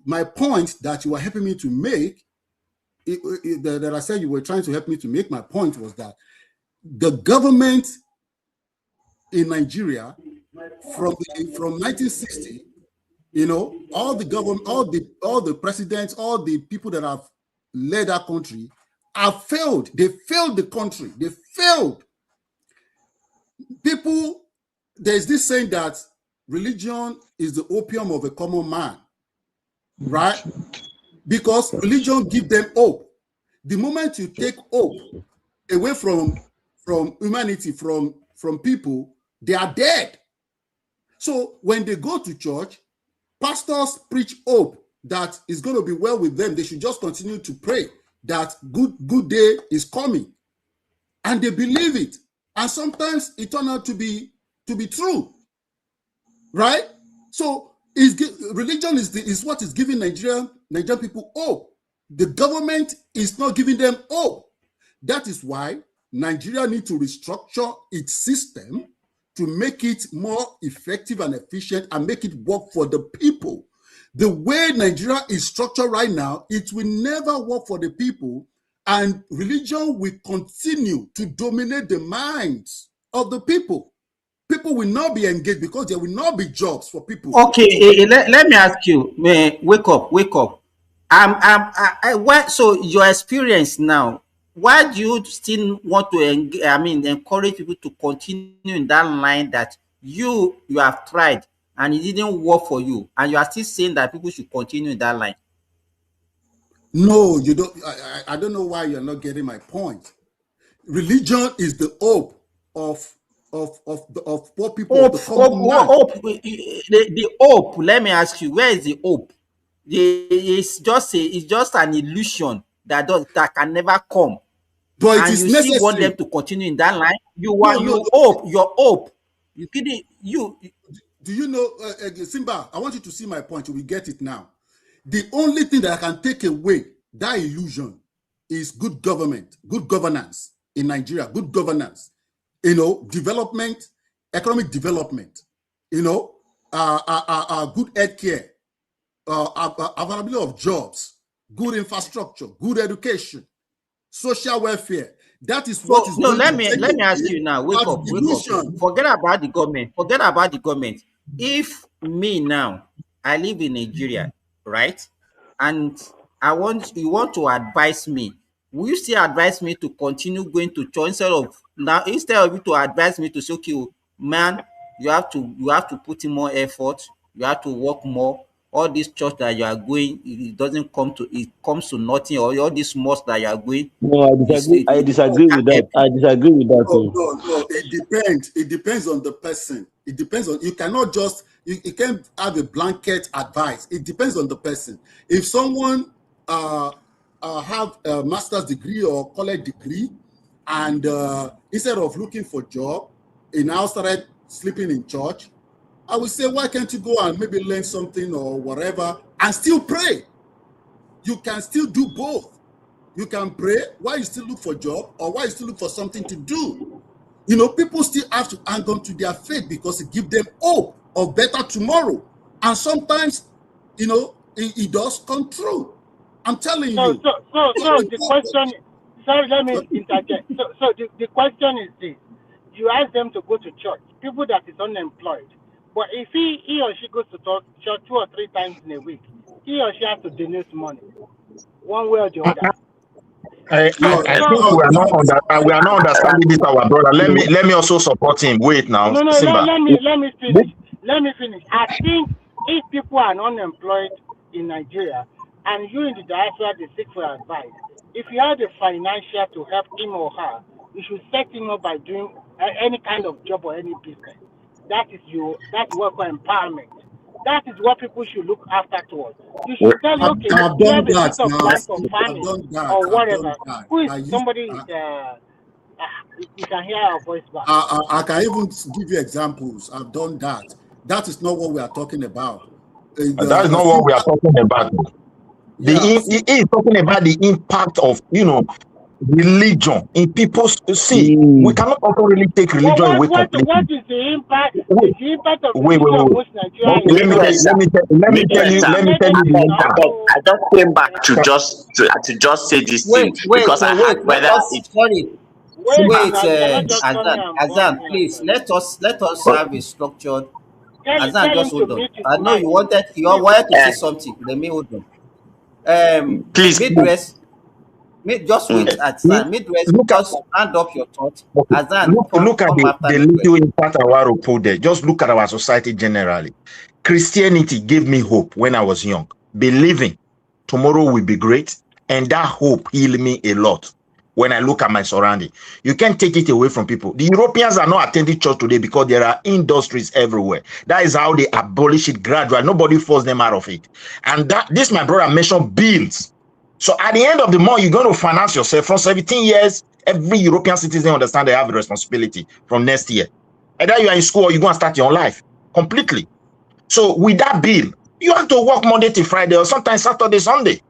G: my point that you were helping me to make, that I said you were trying to help me to make, my point was that the government in Nigeria from 1960, all the government, all the presidents, all the people that have led our country have failed. They failed the country. They failed. People, there's this saying that religion is the opium of a common man, right? Because religion gives them hope. The moment you take hope away from humanity, from people, they are dead. So when they go to church, pastors preach hope that it's going to be well with them. They should just continue to pray that good day is coming, and they believe it. And sometimes it turns out to be true, right? So Religion is what is giving Nigerian people hope. The government is not giving them hope. That is why Nigeria needs to restructure its system to make it more effective and efficient and make it work for the people. The way Nigeria is structured right now, it will never work for the people, and religion will continue to dominate the minds of the people. People will not be engaged because there will not be jobs for people.
E: Okay, let me ask you, wake up. So your experience now, why do you still want to encourage people to continue in that line that you have tried and it didn't work for you, and you are still saying that people should continue in that line?
G: No, you don't. I don't know why you're not getting my point. Religion is the hope of poor people, of the common man.
E: The hope. Let me ask you, where is the hope? It's just an illusion that can never come.
G: But
E: and
G: it is
E: you
G: necessary.
E: Still want them to continue in that line.
G: No.
E: Your hope. You kidding?
G: Do you know, Simba? I want you to see my point. You will get it now. The only thing that I can take away that illusion is good government, good governance in Nigeria, good governance. Development, economic development. Good health care, availability of jobs, good infrastructure, good education, social welfare. That is what is going
E: let
G: to
E: me ask you now. Wake up. Forget about the government. If me now, I live in Nigeria, right? And you want to advise me. Will you still advise me to continue going to church instead of you to advise me to say, okay, man, you have to put in more effort, you have to work more. All this church that you are going, it comes to nothing, or all these mosques that you are going.
B: No, I disagree with that.
G: No. It depends. It depends on the person. It depends on. You cannot just. You can't have a blanket advice. It depends on the person. If someone have a master's degree or college degree, and instead of looking for job, he now started sleeping in church, I would say, why can't you go and maybe learn something or whatever and still pray? You can still do both. You can pray while you still look for a job, or while you still look for something to do. People still have to hang on to their faith because it gives them hope of better tomorrow. And sometimes, it does come true. I'm telling you.
U: So the question, sorry, let me interject. So the question is this. You ask them to go to church, people that is unemployed. But if he or she goes to church 2 or 3 times in a week, he or she has to donate money, one way or the other.
C: I think we are not understanding this, our brother. Let me also support him. Wait now,
U: No,
C: Simba.
U: let me finish. I think if people are unemployed in Nigeria and you in the diaspora they seek for advice, if you have the financial to help him or her, you should set him up by doing any kind of job or any business. That's what for empowerment. That is what people should look after towards. You should tell you, okay,
G: I've
U: you
G: done
U: have a
G: that
U: piece of
G: now.
U: land for farming or whatever. Who is somebody you can hear our voice back.
G: I can even give you examples. I've done that. That is not what we are talking about.
C: That is not what we are talking about. He is talking about the impact of religion in people's. See, we cannot also really take religion away completely.
U: What is the impact? The impact of religion on most Nigerians.
C: Okay, let me tell you the impact.
R: I just came back to just say this thing because I had whether
E: Azan, please let us have a structured. Azan, just hold on. I know you wanted to say something. Let me hold on.
R: Please,
E: just wait, Azan. Midwest, just hand up your thoughts. Azan,
C: look at the little impact Awaro put there. Just look at our society generally. Christianity gave me hope when I was young, believing tomorrow will be great, and that hope healed me a lot. When I look at my surrounding, you can't take it away from people. The Europeans are not attending church today because there are industries everywhere. That is how they abolish it gradually. Nobody forced them out of it. And this, my brother mentioned bills. So at the end of the month, you're going to finance yourself. From 17 years, every European citizen understand they have a responsibility from next year. Either you are in school or you're going to start your own life completely. So with that bill, you have to work Monday to Friday or sometimes Saturday, Sunday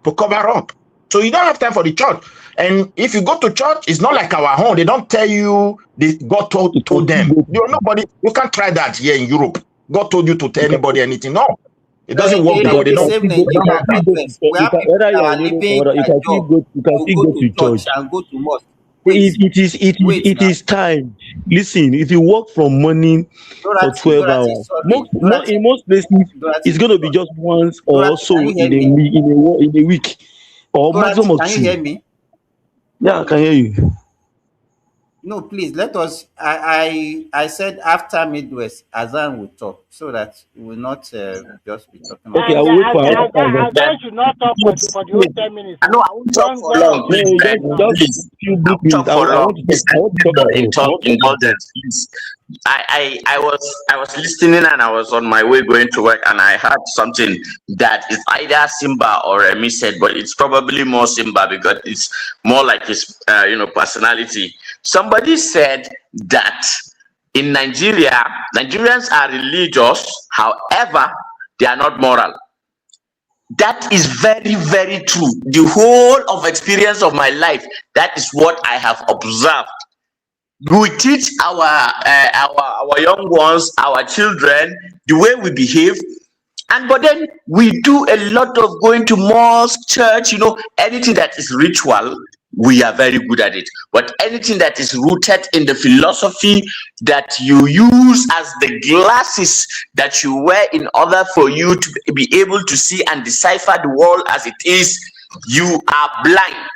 C: to cover up. So you don't have time for the church. And if you go to church, it's not like our home. They don't tell you God told them. Nobody, you can't try that here in Europe. God told you to tell anybody anything. No, it doesn't work that way. They don't.
E: Same Nigeria, God bless. We have people that are leaving their job to go to church and go to mosque.
B: It is time. Listen, if you work from morning for 12 hours, in most places, it's going to be just once or so in a week, or maximum of 2.
E: Can you hear me?
B: Yeah, I can hear you.
E: No, please let us. I said after Midwest, Azan will talk so that we will not just be talking.
B: Okay, I will wait for
W: Azan should not talk for the whole 10 minutes.
R: No, I won't talk for long.
B: Just few brief minutes. I want to talk
R: indulgence, please. I was listening and I was on my way going to work and I heard something that is either Simba or Remy said, but it's probably more Simba because it's more like his personality. Somebody said that in Nigeria, Nigerians are religious, however, they are not moral. That is very, very true. The whole of experience of my life, that is what I have observed. We teach our young ones, our children, the way we behave, but then we do a lot of going to mosque, church, anything that is ritual, we are very good at it. But anything that is rooted in the philosophy that you use as the glasses that you wear in order for you to be able to see and decipher the world as it is, you are blind.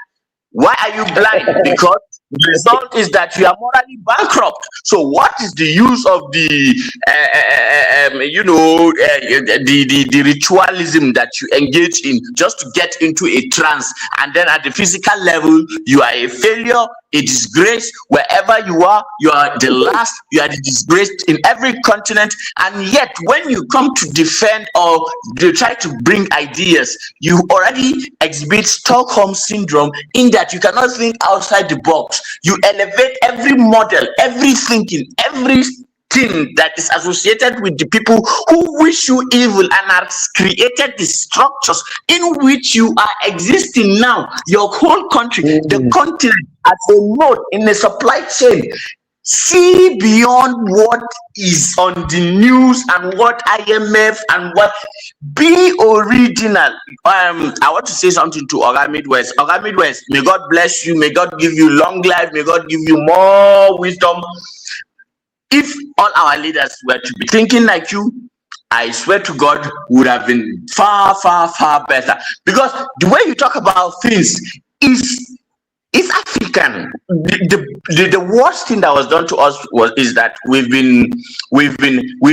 R: Why are you blind? Because the result is that you are morally bankrupt. So what is the use of the ritualism that you engage in just to get into a trance, and then at the physical level you are a failure, a disgrace. Wherever you are the last, you are the disgrace in every continent. And yet when you come to defend or they try to bring ideas, you already exhibit Stockholm syndrome, in that you cannot think outside the box. You elevate every model, every thinking, everything that is associated with the people who wish you evil and have created the structures in which you are existing now. Your whole country, the continent, as a node in the supply chain. See beyond what is on the news and what IMF and what. Be original. I want to say something to Oga Midwest. Oga Midwest, may God bless you. May God give you long life. May God give you more wisdom. If all our leaders were to be thinking like you, I swear to God, would have been far, far, far better. Because the way you talk about things is African. The worst thing that was done to us is that we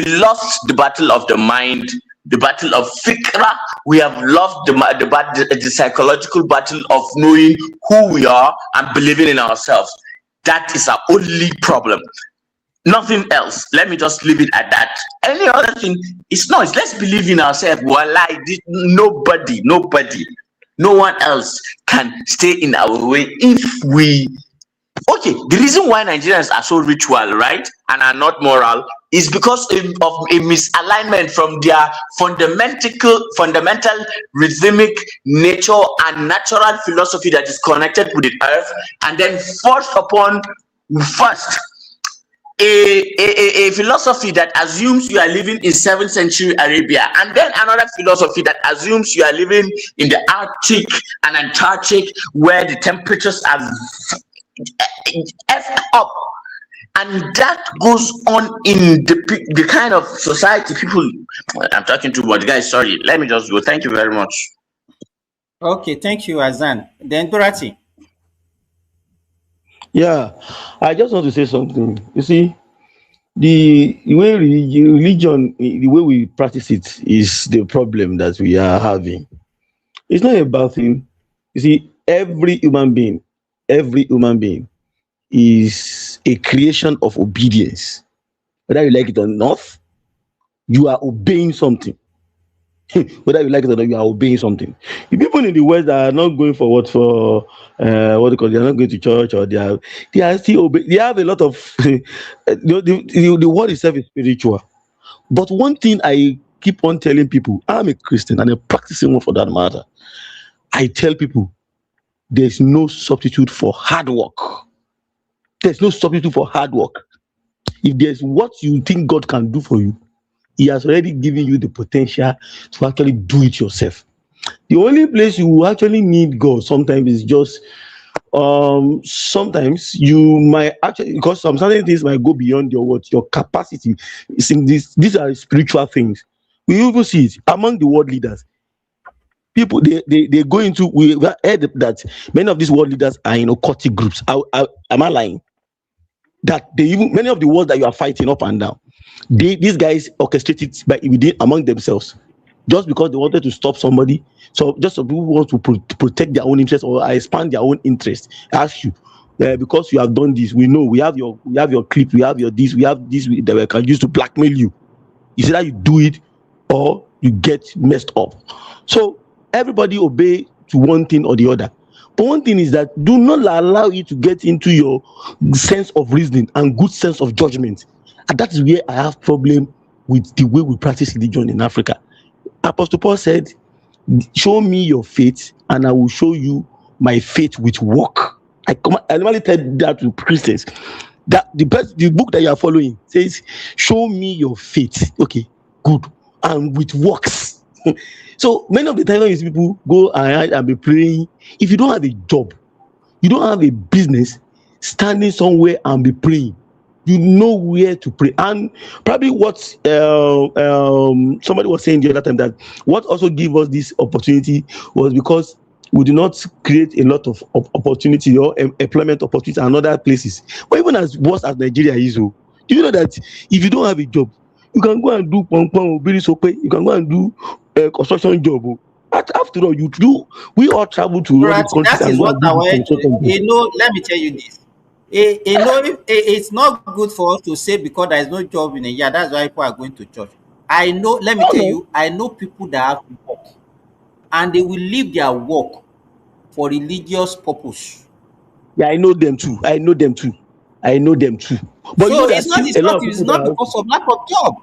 R: lost the battle of the mind, the battle of fikra. We have lost the psychological battle of knowing who we are and believing in ourselves. That is our only problem. Nothing else. Let me just leave it at that. Any other thing, it's noise. Let's believe in ourselves. Nobody, no one else can stay in our way if we. Okay, the reason why Nigerians are so ritual, right, and are not moral is because of a misalignment from their fundamental rhythmic nature and natural philosophy that is connected with the earth, and then forced upon first a philosophy that assumes you are living in 7th century Arabia, and then another philosophy that assumes you are living in the Arctic and Antarctic, where the temperatures are effed up, and that goes on in the kind of society people I'm talking to. But guys, sorry, let me just go. Thank you very much.
E: Okay, thank you, Azan. Then Dorothy.
B: Yeah, I just want to say something. You see, the way religion, the way we practice it, is the problem that we are having. It's not a bad thing. You see, every human being is a creation of obedience. Whether you like it or not, you are obeying something. Whether you like it or not, you are obeying something. The people in the West that are not going for what they are not going to church, or they are still they have a lot of the world itself is spiritual, But one thing I keep on telling people, I'm a Christian and a practicing one for that matter. I tell people there's no substitute for hard work. There's no substitute for hard work. If there's what you think God can do for you, He has already given you the potential to actually do it yourself. The only place you actually need God sometimes is just sometimes you might actually, because some certain things might go beyond your capacity. These are spiritual things. We even see it among the world leaders. People they go into, we heard that many of these world leaders are in occultic groups. Am I lying? That they even, many of the wars that you are fighting up and down, these guys orchestrate it by within among themselves, just because they wanted to stop somebody. So just some people want to protect their own interest or expand their own interest. Ask you, because you have done this, we know we have your clip, we have your this, we have this that we can use to blackmail you. It's either you do it or you get messed up. So everybody obey to one thing or the other. But one thing is that do not allow it to get into your sense of reasoning and good sense of judgment. And that is where I have problem with the way we practice religion in Africa. Apostle Paul said, show me your faith and I will show you my faith with work. I normally tell that to Christians. That the book that you are following says, show me your faith. Okay, good. And with works. So many of the time when people go and be praying, if you don't have a job, you don't have a business, standing somewhere and be praying, you know where to pray. And probably what somebody was saying the other time, that what also gave us this opportunity was because we do not create a lot of opportunity or employment opportunity in other places. But even as worse as Nigeria is, do you know that if you don't have a job, you can go and do you can go and do a construction job. After all, we all travel to all these countries
E: That
B: and
E: is
B: go
E: what
B: and do
E: I
B: this
E: wanted to,
B: construction job.
E: let me tell you this. It's not good for us to say because there is no job in a year, that's why people are going to church. I know, let me tell you, I know people that have work and they will leave their work for religious purpose.
B: Yeah, I know them too. But you know
E: So
B: there are still a lot of
E: it's
B: people that
E: not
B: are
E: because of lack of job.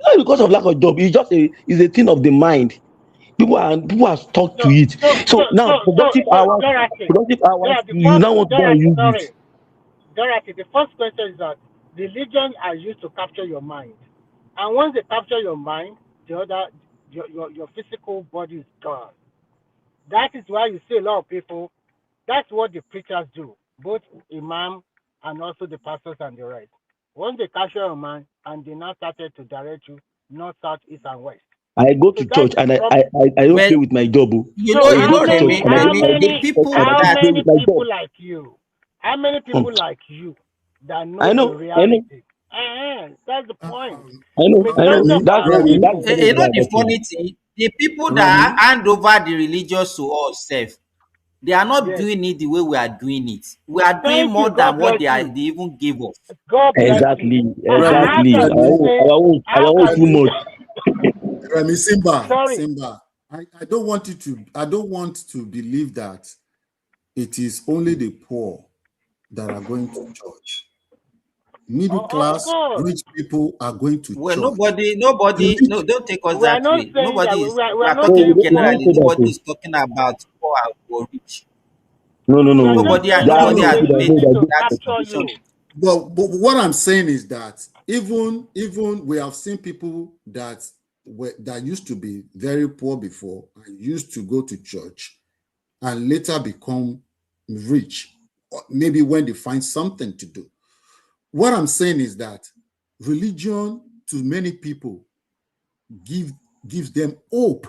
B: not because of lack of job. It's just a thing of the mind. People are stuck to it. So now productive hours, you now want to go and use it.
U: Dorothy, the first question is that religion are used to capture your mind. And once they capture your mind, your physical body is gone. That is why you see a lot of people, that's what the preachers do, both imam and also the pastors and the rest. Once they capture your mind and they now started to direct you north, south, east, and west.
B: I go to
U: So that
B: church
U: is
B: and
U: the problem.
B: I don't play with my job.
U: So
B: I go to church and
U: how
E: The
U: many
E: people
B: play with my
U: people
B: job.
U: like you? How many people like you that
B: I
U: knows the
B: know.
U: reality? That's the point.
B: I
U: You
B: know.
U: may
B: I know.
U: stand up
B: That's
U: and
B: why that's the
E: you
B: thing
E: know
B: that I
E: the
B: got to.
E: funny thing, the people that
G: Rami,
E: hand over the religious to us self, they are not
U: yes.
E: doing it the way we are doing it. We are doing
U: Thank
E: more
U: you.
E: than
U: God
E: what
U: bless you.
E: they even gave us.
U: God bless you.
B: Exactly.
U: How
B: Exactly.
U: can you say? How
B: Our own
U: can
B: too
U: you?
G: Rami,
B: much.
G: Rami, Simba,
U: Sorry.
G: Simba. I don't want you to. I don't want to believe that it is only the poor that are going to church. Middle
U: Of
G: class,
U: course.
G: rich people are going to
E: Well,
G: church. The
E: nobody, no,
G: rich,
E: don't take us
U: We are
E: that
U: not
E: way.
U: saying that we
E: We
U: are
E: are
U: not
B: No,
E: talking
U: saying
B: we don't
E: generally.
B: say
U: poor.
B: that.
E: Nobody is talking about poor or rich.
B: No, no,
U: We
B: no,
U: are
B: no,
U: just
B: no.
E: Nobody,
U: saying
B: There are
U: that
E: nobody
B: many
E: has
B: people
U: religion
B: that
E: made
B: know
U: needs to
B: that.
E: that
U: capture
E: situation.
U: you.
G: but what I'm saying is that even we have seen people that used to be very poor before and used to go to church and later become rich, or maybe when they find something to do. What I'm saying is that religion to many people gives them hope.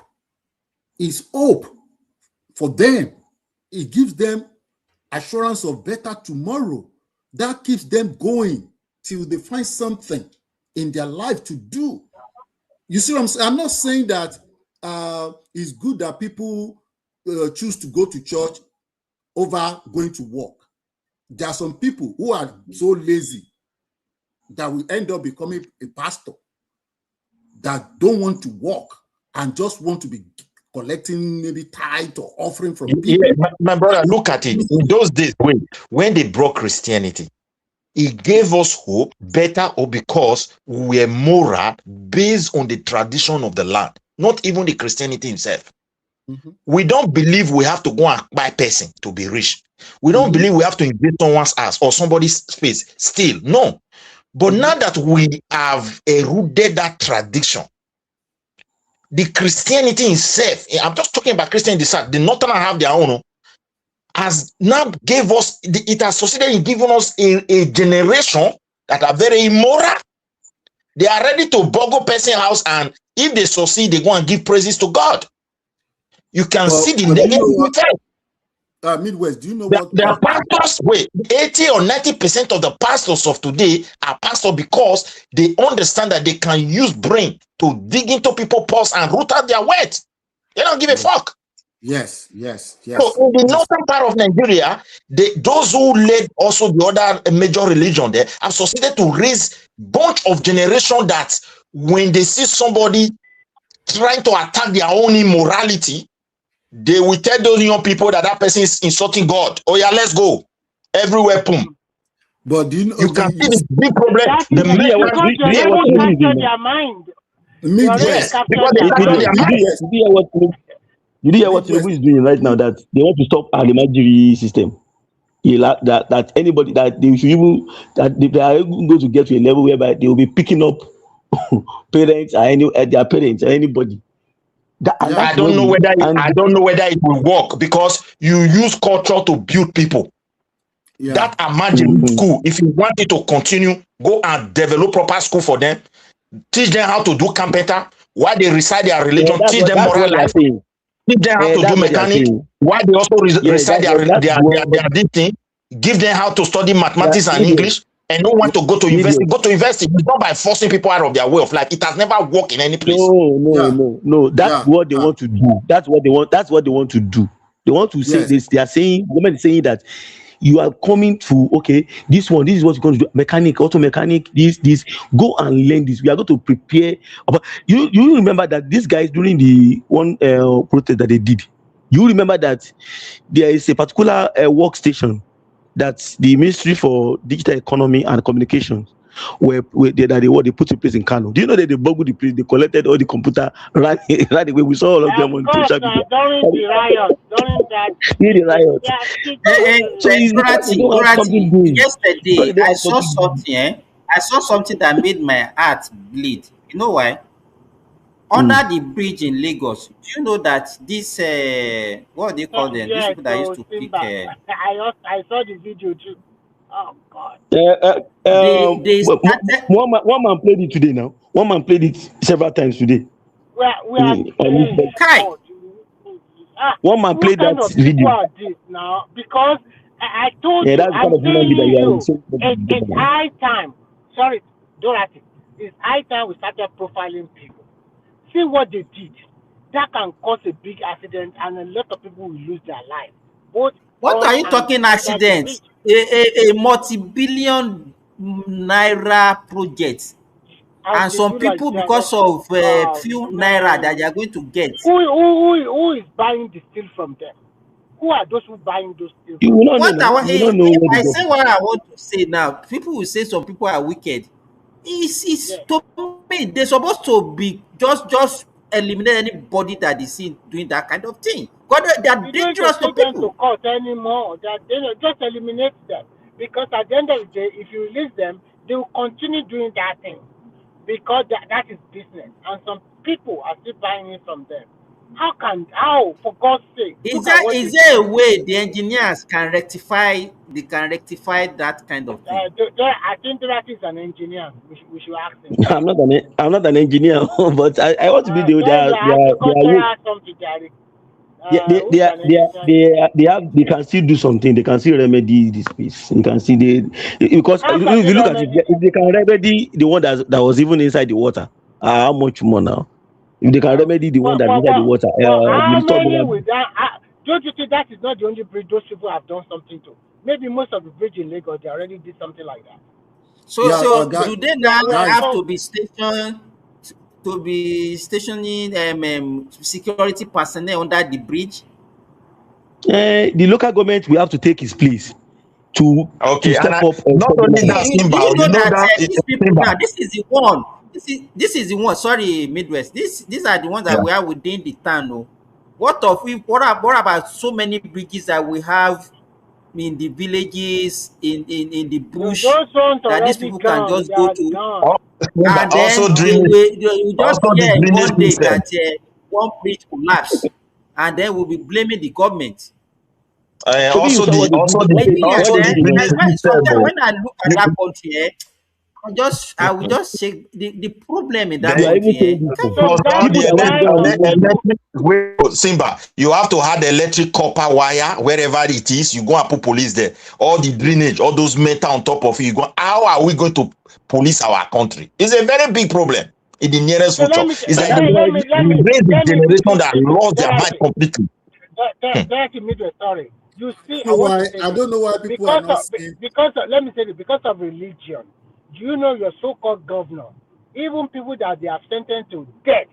G: It's hope for them. It gives them assurance of better tomorrow. That keeps them going till they find something in their life to do. You see what I'm saying? I'm not saying that it's good that people choose to go to church over going to work. There are some people who are so lazy that will end up becoming a pastor that don't want to work and just want to be collecting maybe tithe or offering from
C: Yeah,
G: people.
C: my brother, look at it. In those days, when they broke Christianity, He gave us hope, better or because we were moral based on the tradition of the land, not even the Christianity himself. We don't believe we have to go and buy person to be rich. We don't believe we have to invade someone's house or somebody's space. Still, no. But now that we have eroded that tradition, the Christianity itself, I'm just talking about Christianity, the Northern have their own, has now gave us, it has succeeded in giving us a generation that are very immoral. They are ready to burgle person's house, and if they succeed, they go and give praises to God. You can see the negative effect.
G: Midwest, do you know
C: the pastors, 80 or 90% of the pastors of today are pastors because they understand that they can use brain to dig into people's pulse and root out their words. They don't give a fuck.
G: Yes.
C: So in the northern part of Nigeria, those who led also the other major religion there have succeeded to raise bunch of generation that when they see somebody trying to attack their own immorality, they will tell those young people that person is insulting God. Oh yeah, let's go. Everywhere, boom.
G: But do you know?
C: You can see the big problem.
T: That is because they already captured their mind.
C: Yes, because they captured their mind.
B: You hear what Tinubu is doing right now? That they want to stop Alimajiri system. That anybody that they should even that they are even going to get to a level whereby they will be picking up parents or their parents or anybody.
C: I don't know whether it will work because you use culture to build people. That Amajiri school, if you want it to continue, go and develop proper school for them, teach them how to do carpenter, while they recite their religion, teach them moral life, teach them how to do mechanic, while they also recite their thing, give them how to study mathematics and English, and don't want to go to university. Go to university. It's not by forcing people out of their way of life. It has never worked in any place.
B: No. That's what they want to do. That's what they want to do. They want to say this. They are saying, government is saying that you are coming to, okay, this is what you're going to do. Mechanic, auto mechanic, this. Go and learn this. We are going to prepare. You remember that these guys during the one protest that they did, you remember that there is a particular workstation that the Ministry for Digital Economy and Communications they put in place in Kano. Do you know that they buggled the place? They collected all the computer, ran away. We saw all of them on social media.
T: During the riot,
E: yesterday I saw something. I saw something that made my heart bleed. You know why? Under the bridge in Lagos, do you know that this what do you call them? These people that used to pick.
T: I saw the video too. Oh God.
E: They started.
B: One man played it today. Now, one man played it several times today. One man played that video.
T: Now, because I told you, I'm telling you, it's high time. Sorry, Dorothy. It's high time we started profiling people. See what they did. That can cause a big accident, and a lot of people will lose their life.
E: What are you talking accidents? A multi-billion naira project, and some people because of few naira that they are going to get.
T: Who is buying the steel from them? Who are those who buying those steel?
E: If I say what I want to say now, people will say some people are wicked. It's to me, they're supposed to be just eliminate anybody that is seen doing that kind of thing. Because they are dangerous to people.
T: To court anymore. Just eliminate them, because at the end of the day, if you release them, they will continue doing that thing, because that is business, and some people are still buying it from them. How for God's sake?
E: Is there a way the engineers can rectify? They can rectify that kind of thing.
T: I think that is an engineer. We should ask him.
B: I'm not an engineer, but I want to be the they can still do something. They can still remedy this piece. You can see because if you look at it, if they can remedy the one that was even inside the water, how much more now? If they can remedy the one that is inside the water,
T: don't you think that is not the only bridge those people have done something to? Maybe most of the bridge in Lagos, they already did something like that.
E: So do they now have to be stationed? To be stationing security personnel under the bridge?
B: The local government will have to take his place. to step up and
C: not only that, Simba,
E: You know that
C: it's
E: these people
C: Simba.
E: now, this is the one. This is the one. Sorry, Midwest. These are the ones that
C: Yeah.
E: we are within the town. Oh. What about so many bridges that we have in the villages, in the bush,
U: Those ones
E: that these
U: already
E: people can
U: gone.
E: just
U: They
E: go
U: are
E: to,
U: gone.
E: and
C: Also
E: then
C: drainage,
E: they will just
C: also the
E: hear
C: drainage
E: one day
C: system.
E: that one bridge collapse, and then we'll be blaming the government.
B: Maybe you saw what they did. What they did in
C: drainage system.
E: Sometimes
C: Oh.
E: when I look at that country, I will just say the problem in that
B: You are even
E: country.
B: saying this thing.
C: Plus all
B: People that went there on the road.
C: electric Simba, you have to have the electric copper wire wherever it is. You go and put police there. All the drainage, all those metal on top of it. You go, how are we going to police our country? It's a very big problem in the nearest
U: So
C: future. It's like we raise a generation that lost their mind completely.
U: Midwest, sorry. You see, I
G: So
U: want
G: why
U: to say
G: I
U: this.
G: don't know why people are not saying.
U: Let me say this, because of religion. Do you know your so-called governor? Even people that they have sentenced to death,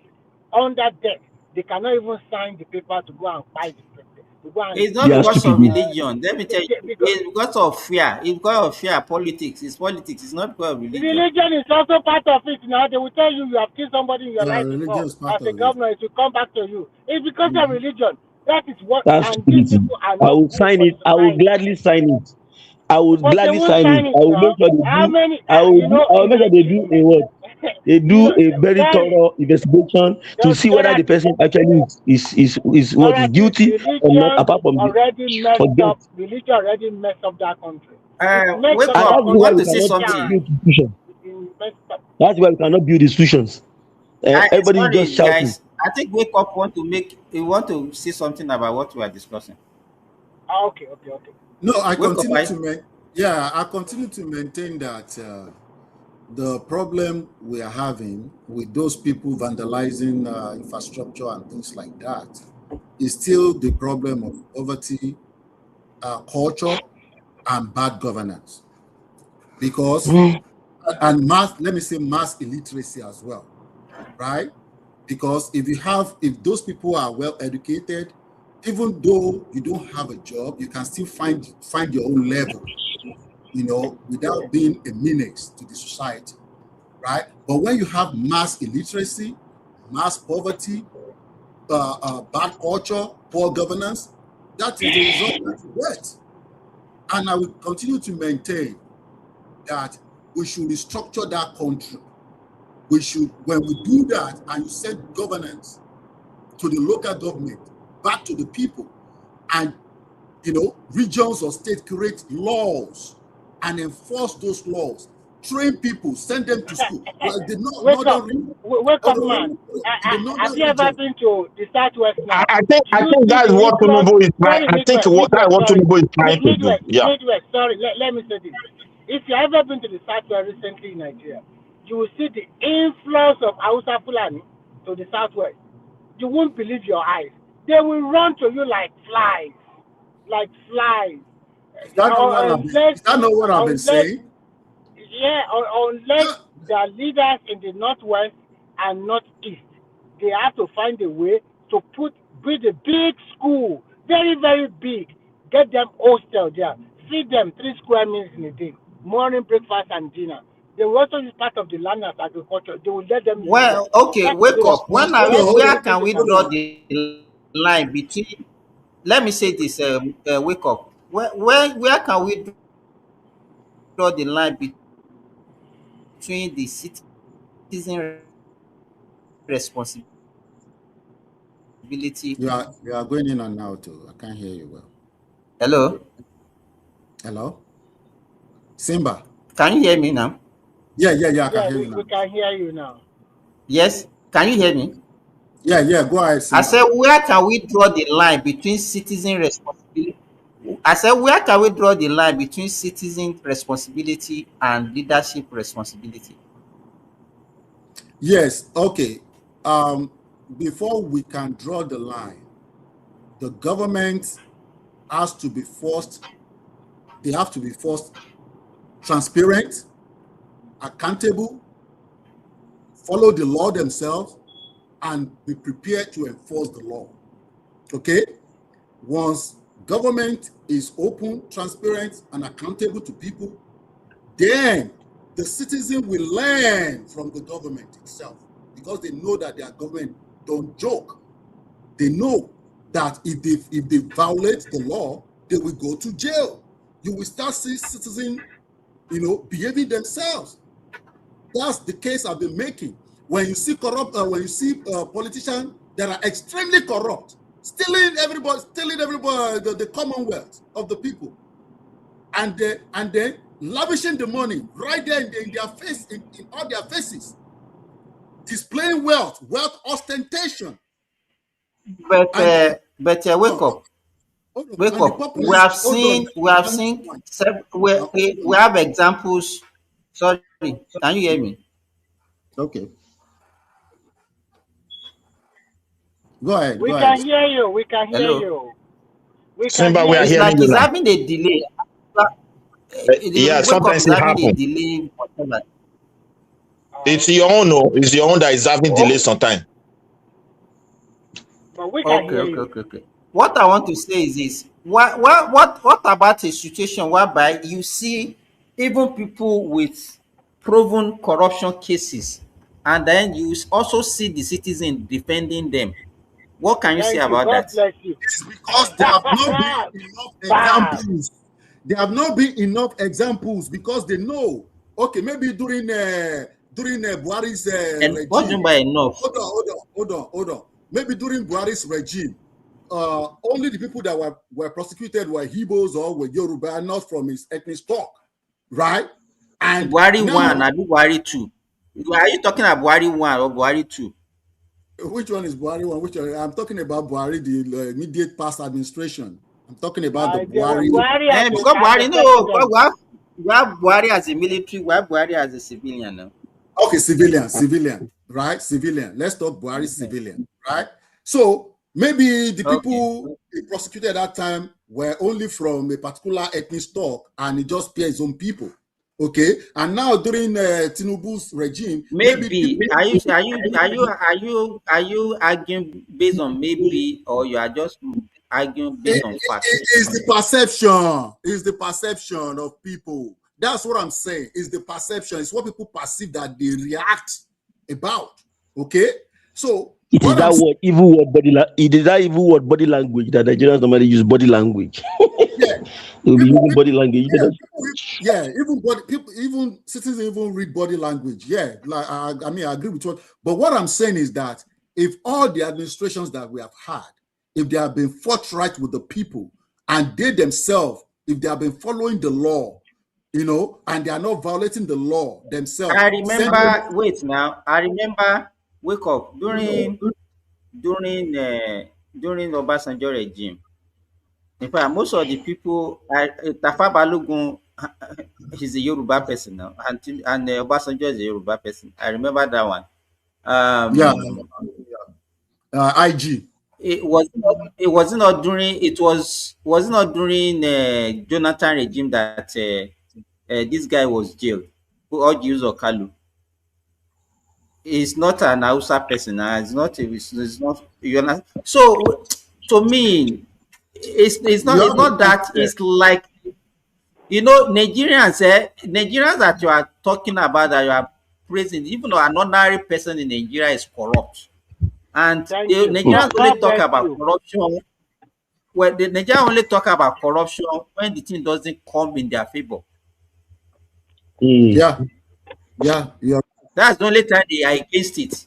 U: under death, they cannot even sign the paper to go and fight the president. To go and
E: It's not because of
B: stupid.
E: religion. Let me tell you, it's because of fear. It's because of fear. Politics. It's politics. It's not because of religion.
U: religion is also part of it now. They will tell you you have killed somebody in your
G: Yeah,
U: life
G: religion
U: before.
G: is part
U: As a
G: of it.
U: governor, it will come back to you. It's because of religion. That is what,
B: That's
U: and these
B: stupidity.
U: people are
B: I
U: not
B: will
U: good
B: sign
U: for the
B: it. I will
U: society.
B: gladly sign it. I would
U: But they
B: gladly
U: won't
B: sign it.
U: sign
B: I
U: it
B: will make
U: now.
B: sure they
U: How
B: do.
U: many,
B: I will do. I will
U: in
B: make sure they do a what? They do a very thorough investigation to see whether the person actually is what is guilty or not.
U: religion
B: Apart from the
U: already messed
B: forget,
U: up. Religion already messed up that country. It makes
E: Wake
U: up
B: and
U: our
E: up.
B: that's
E: You
B: why
E: want
U: country
B: we
E: to say
B: cannot
U: shine.
E: something?
B: build institutions.
U: It messed up.
B: That's why we cannot build institutions. Everybody is just
E: Sorry,
B: shouting.
E: guys. I think Wake Up want to say something about what we are discussing.
U: Okay.
G: No,
E: Wake Up,
G: I continue to maintain that the problem we are having with those people vandalizing infrastructure and things like that is still the problem of poverty, culture, and bad governance. Because and let me say mass illiteracy as well, right? Because if those people are well educated, even though you don't have a job, you can still find your own level, without being a menace to the society, right? But when you have mass illiteracy, mass poverty, bad culture, poor governance, that is the result that you get. And I will continue to maintain that we should restructure that country. When we do that and you send governance to the local government, back to the people, and regions or states create laws and enforce those laws, train people, send them to school, like the
U: Wake up,
G: northern
U: man.
G: in the
U: Have
G: northern
U: you ever
G: region.
U: been to the Southwest now?
C: I
U: Do you
C: think
U: see
C: that's
U: the
C: what
U: influx?
C: Tinubu is trying.
U: Sorry,
C: I think that's
U: Midwest,
C: what
U: sorry.
C: Tinubu is trying to do. Yeah.
U: Midwest, sorry. Let me say this. If you ever been to the Southwest recently in Nigeria, you will see the influx of Hausa Fulani to the Southwest. You won't believe your eyes. They will run to you like flies. Like flies.
G: Is that not what I've been saying?
U: Unless the leaders in the Northwest and Northeast, they have to find a way to build a big school, very, very big, get them hostel there, feed them 3 square meals in a day, morning, breakfast, and dinner. They will also use part of the land as agriculture. They will let them use them.
E: Okay, Wake Up. Where can we draw
U: Hold
E: the line between? Let me say this. Wake Up. Where can we draw the line between the citizen responsibility?
G: You are going in and out too. I can't hear you well. Hello? Simba.
E: Can you hear me now?
G: Yeah, I can hear you now.
U: We can hear you now.
E: Yes. Can you hear me?
G: Yeah, go ahead, Simba.
E: I said, where can we draw the line between citizen responsibility? I said, where can we draw the line between citizen responsibility and leadership responsibility?
G: Yes, okay. Before we can draw the line, the government has to be forced, they have to be forced transparent, accountable, follow the law themselves, and be prepared to enforce the law. Okay? Once government is open, transparent, and accountable to people, then the citizen will learn from the government itself, because they know that their government don't joke. They know that if they violate the law, they will go to jail. You will start seeing citizens, behaving themselves. That's the case I've been making. When you see politicians that are extremely corrupt, stealing everybody, the commonwealth of the people, and then lavishing the money right there in their face, in all their faces, displaying wealth ostentation.
E: But wake up. Wake up. We have seen we have examples. Sorry, can you hear me?
G: Okay. Go ahead.
U: We can hear you. We can hear
E: Hello.
U: you. We can
C: Simba, we
U: hear
C: are
E: It's
U: you.
C: hearing
E: like
C: you
E: it's
C: now.
E: having a delay.
C: Yeah,
E: The wake up
C: sometimes
E: is
C: it
E: having a
C: happens.
E: delay. Whatever.
C: It's your own, no? It's your own that is having delay sometimes.
U: But we can
E: Okay,
U: hear
E: okay,
U: you.
E: okay, okay. What I want to say is this: what about a situation whereby you see even people with proven corruption cases, and then you also see the citizen defending them? What can you say
U: Thank you.
E: about
U: God
E: that?
U: bless you.
G: It's because there have not been enough
U: Bam.
G: examples. There have not been enough examples because they know. Okay, maybe during Buhari's
E: And what do you
G: regime.
E: mean by enough?
G: Hold on. Maybe during Buhari's regime, only the people that were prosecuted were Igbos or were Yoruba, not from his ethnic stock, right? And
E: Buhari
G: now,
E: 1, I do Buhari 2. Are you talking about Buhari 1 or Buhari 2?
G: which one is Buhari one? Which one? I'm talking about Buhari, the immediate past administration. I'm talking about the Buhari.
U: Buhari
E: And because
U: as the
E: Buhari, no, because
U: president.
E: we have Buhari as a military, we have Buhari as a civilian now.
G: Okay, civilian, right? Civilian. Let's talk Buhari civilian, right? So maybe the people he prosecuted at that time were only from a particular ethnic stock, and he just spared his own people. Okay, and now during Tinubu's regime,
E: Maybe are you arguing based on maybe, or you are just arguing based on facts?
G: It's the perception. It's the perception of people. That's what I'm saying. It's the perception. It's what people perceive that they react about. Okay, so
B: It is that word, evil word body. It is that evil word body language that Nigerians normally use. Body language.
G: Yeah,
B: They'll be using body language.
G: Even citizens even read body language. Yeah, like I mean, I agree with what. But what I'm saying is that if all the administrations that we have had, if they have been forthright with the people, and they themselves, if they have been following the law, and they are not violating the law themselves.
E: I remember. Wait now. I remember. Wake up during Obasanjo regime. In fact, most of the people, Tafa Balogun, he's a Yoruba person now, and Obasanjo is a Yoruba person. I remember that one.
G: IG.
E: It was not during Jonathan regime that this guy was jailed. Orji Kalu. He's not an Hausa person. It's not. You know. So to me, it's not that. It's like, Nigerians that you are talking about, that you are praising, even though an ordinary person in Nigeria is corrupt, and
U: Thank
E: the
U: you.
E: Nigerians only
U: God
E: talk
U: bless
E: about
U: you.
E: corruption. Well, the Nigerians only talk about corruption when the thing doesn't come in their favor.
G: Yeah.
E: That's the only time they are against it.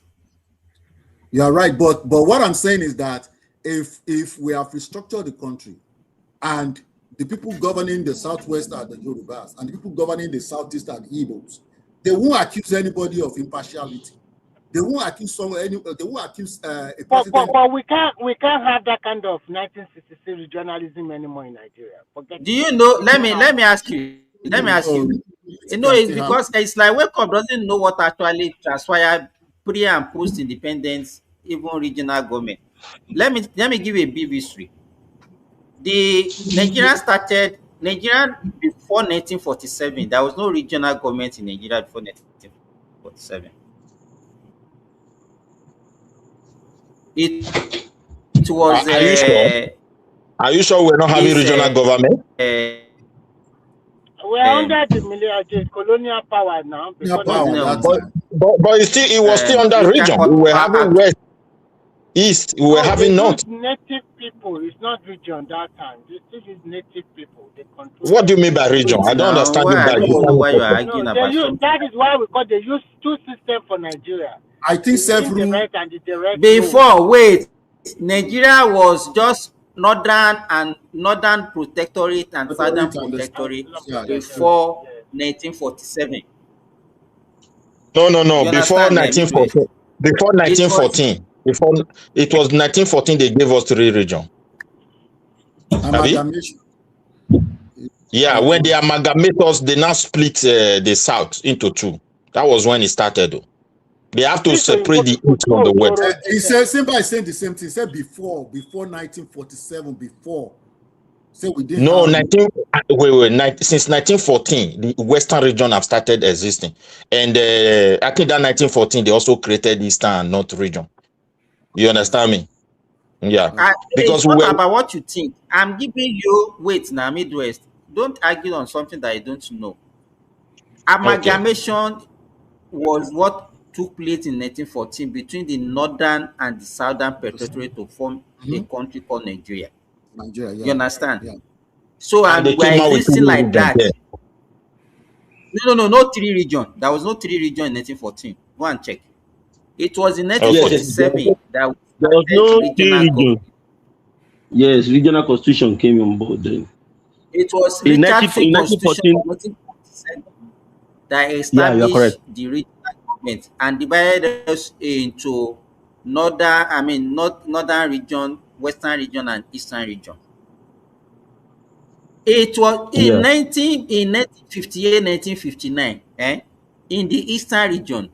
G: You're right, but what I'm saying is that if we have restructured the country, and the people governing the southwest are the Yorubas, and the people governing the southeast are the Igbos, they won't accuse anybody of impartiality. They won't accuse They won't accuse a president.
U: But we can't have that kind of 1963 regionalism anymore in Nigeria. Forget
E: Do
U: it.
E: you know? Let me ask you. It's because it's like Wake Up doesn't know what actually transpired pre and post independence, even regional government. Let me give you a brief history. The Nigerian before 1947. There was no regional government in Nigeria before 1947. It was
C: Are you sure? Are you sure we're not having regional government?
U: We're under the colonial power now before
G: power
U: Nigeria.
G: that time.
C: But it was still under region. We were having west, east, we were
U: No, they
C: having north.
U: use native people. It's not region that time. They still use native people. They control
C: What do you mean
U: everything.
C: by region? I don't understand you by
U: No, they use, that is why we call, they use two systems for Nigeria.
G: I think
U: the
G: self-rule.
U: indirect and the direct
E: Before,
U: rule.
E: wait, Nigeria was just northern protectorate and southern protectorate before 1947.
C: No.
E: You
C: Before
E: understand, Midway?
C: 1914. Before 1914. Before it was 1914 they gave us 3 regions.
G: Amalgamation.
C: Yeah, when they amalgamate us, they now split the south into 2. That was when it started. Though. They have to separate the east from the west.
G: He said, Simba is saying the same thing. He said before 1947, before. Say we didn't
C: No,
G: have...
C: since 1914, the western region have started existing. And I think that 1914, they also created eastern and north region. You understand me? Yeah.
E: Because it's not about what you think. I'm giving you, wait now, Midwest. Don't argue on something that you don't know. Amalgamation was what took place in 1914 between the northern and the southern protectorate to form a country called Nigeria.
G: Nigeria, yeah.
E: You understand?
G: Yeah.
E: So
C: and they
E: we're
C: came out with
E: existing
C: 3
E: like
C: regions
E: that.
C: there.
E: No, not 3 regions. There was no 3 regions in 1914. Go and check. It was in 1947 that we
B: there was no
E: regional government.
B: Yes, regional constitution came on board then.
E: It was
B: in
E: Richard Free Constitution of 1947 that established the regional government and divided us into northern region, western region, and eastern region. It was in 1958, 1959, in the eastern region.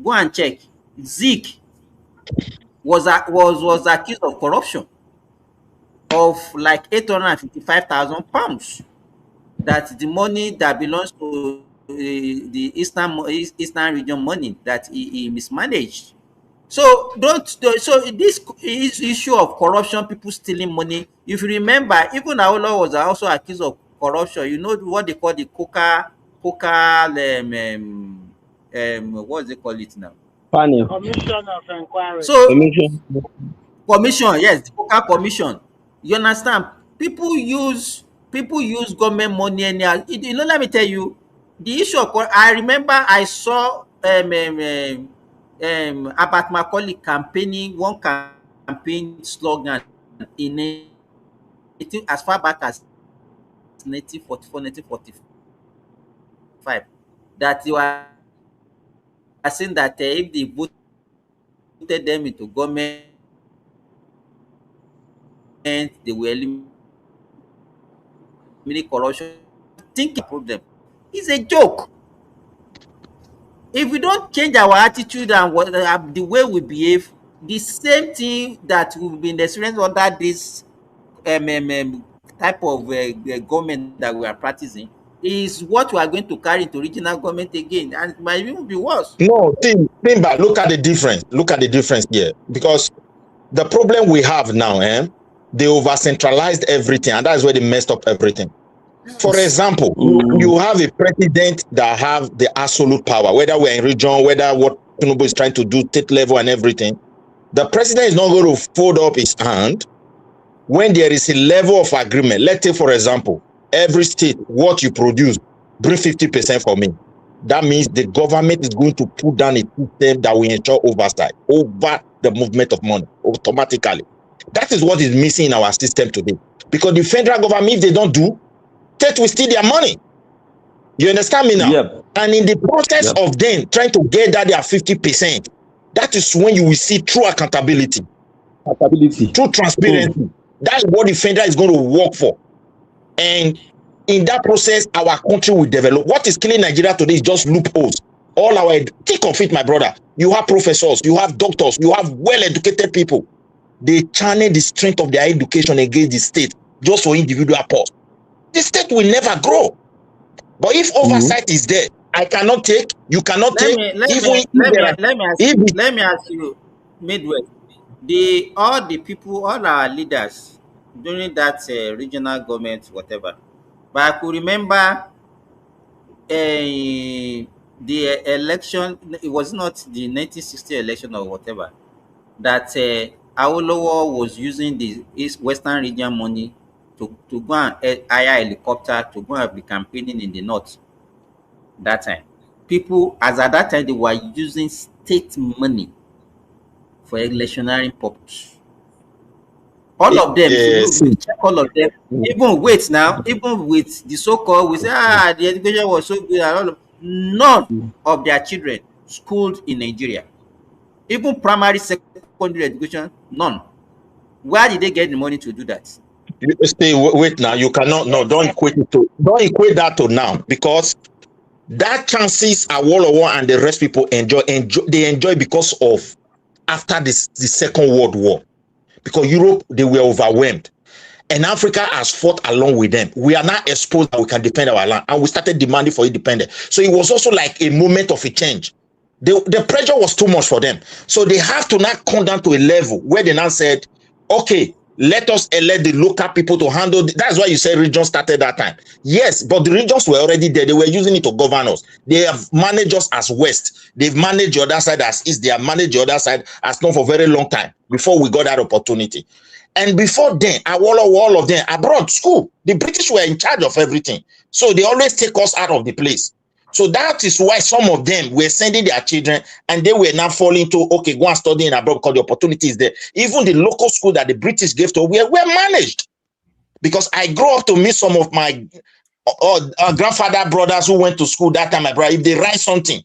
E: Go and check. Zeke was accused of corruption of like £855,000. That the money that belongs to the eastern region money that he mismanaged. So this issue of corruption, people stealing money. If you remember, even Aolo was also accused of corruption. You know what they call the coca what do they call it now?
B: Panel.
U: Commission of Inquiry.
E: So commission, yes, the coca commission. You understand? People use government money anyhow. You know, let me tell you, the issue of I remember I saw Abat Macaulay campaigning one campaign slogan in as far back as 1944, 1945, that you are saying that if they voted them into government, they will eliminate corruption. Think the problem. It's a joke. If we don't change our attitude and the way we behave, the same thing that we've been experiencing under this type of government that we are practicing is what we are going to carry into regional government again, and it might even be worse.
C: No, think back. Look at the difference. Look at the difference here. Because the problem we have now, they over-centralized everything, and that's where they messed up everything. For example, you have a president that have the absolute power, whether we're in region, whether what Tinubu is trying to do, state level and everything. The president is not going to fold up his hand when there is a level of agreement. Let's take, for example, every state, what you produce, bring 50% for me. That means the government is going to put down a system that will ensure oversight over the movement of money automatically. That is what is missing in our system today. Because the federal government, if they don't do, state will steal their money. You understand me now?
B: Yep.
C: And in the process of them trying to get that their 50%, that is when you will see true accountability. True transparency. That's what the federal is going to work for. And in that process, our country will develop. What is killing Nigeria today is just loopholes. All our think of it, my brother. You have professors, you have doctors, you have well-educated people. They channel the strength of their education against the state just for individual posts. The state will never grow. But if oversight is there, I cannot take, you cannot take.
E: Let me ask you, Midwest. All our leaders, during that regional government, whatever. But I could remember the election. It was not the 1960 election or whatever that Awolowo was using the East Western region money to go and hire helicopter to go and be campaigning in the north. That time, people as at that time they were using state money for electionary purpose. All of them, if you look, if you
C: See,
E: check all of them, even wait now, even with the so-called, we say, the education was so good, and all of, none of their children schooled in Nigeria. Even primary, secondary education, none. Where did they get the money to do that?
C: stay, wait now. You cannot, no, don't equate that to now, because that chances Awolowo and the rest people they enjoy because of after this the Second World War, because Europe, they were overwhelmed. And Africa has fought along with them. We are now exposed that we can defend our land, and we started demanding for independence. So it was also like a moment of a change. The pressure was too much for them. So they have to now come down to a level where they now said, okay, let us elect the local people to handle. That's why you said regions started that time. Yes, but the regions were already there. They were using it to govern us. They have managed us as West. They've managed the other side as East. They have managed the other side as North for a very long time before we got that opportunity. And before then, all of them abroad school. The British were in charge of everything. So they always take us out of the place. So that is why some of them were sending their children, and they were now falling to, okay, go and study in abroad because the opportunity is there. Even the local school that the British gave to were managed. Because I grew up to meet some of my grandfather brothers who went to school that time, my brother. If they write something,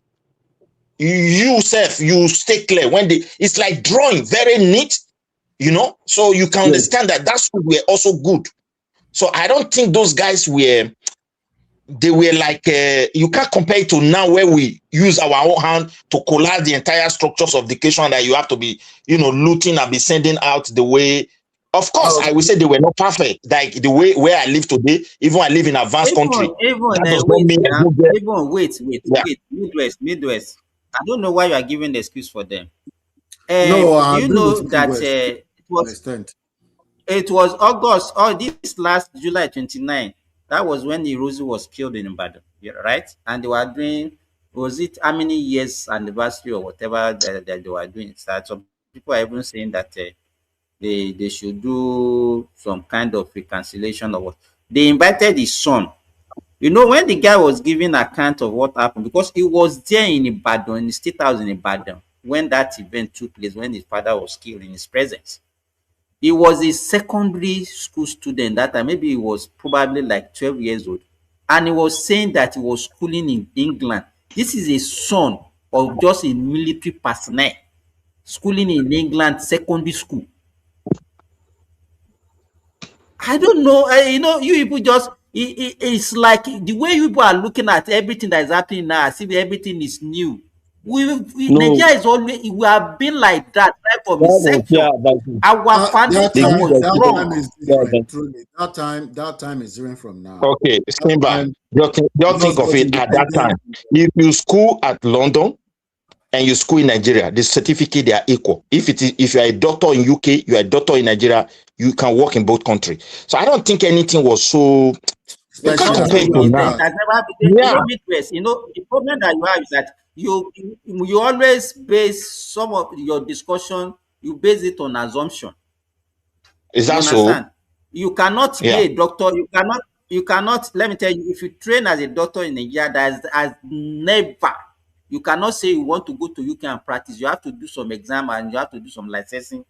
C: you stay clear. It's like drawing, very neat, so you can understand that school were also good. So I don't think those guys were like, you can't compare it to now where we use our own hand to collapse the entire structures of education that you have to be, looting and be sending out the way. Of course, I would say they were not perfect. Like the way where I live today, even I live in advanced country. That does not mean I don't get.
E: Wait, Midwest. I don't know why you are giving the excuse for them.
V: No, I
E: Do you
V: agree
E: know
V: with you,
E: that
V: West, to an
E: was
V: extent.
E: it was August or this last July 29? That was when Irozi was killed in Ibadan, right? And they were doing, was it how many years anniversary or whatever that they were doing? So some people are even saying that they should do some kind of reconciliation or what. They invited his son. When the guy was giving account of what happened, because he was there in Ibadan, in the state house in Ibadan, when that event took place, when his father was killed in his presence. He was a secondary school student that time. Maybe he was probably like 12 years old. And he was saying that he was schooling in England. This is a son of just a military personnel schooling in England, secondary school. I don't know. You people just, it's like the way you people are looking at everything that is happening now, as if everything is new.
B: No,
E: Nigeria is always, we have been like that right from
B: that was
E: inception. Our foundation was
V: That time
E: wrong.
V: is different. Truly, that time is different from now.
C: Okay,
V: That
C: Simba,
V: time, we
C: just think
V: just
C: of
V: got
C: it at that
V: independent.
C: time. If you school at London and you school in Nigeria, the certificate, they are equal. If you are a doctor in UK, you are a doctor in Nigeria, you can work in both countries. So I don't think anything was so. You
E: It's
C: can't
V: Special
E: not
V: as
C: compare
E: so
C: it
V: compared
C: to
V: to
E: different.
C: now.
E: It
V: that.
E: has never been,
C: Yeah,
E: Midwest, the problem that you have is that you always base some of your discussion, you base it on assumption.
C: is
E: You
C: that so?
E: understand? You cannot be
C: Yeah.
E: a doctor. You cannot, let me tell you, if you train as a doctor in Nigeria, that has never, you cannot say you want to go to UK and practice. You have to do some exam and you have to do some licensing.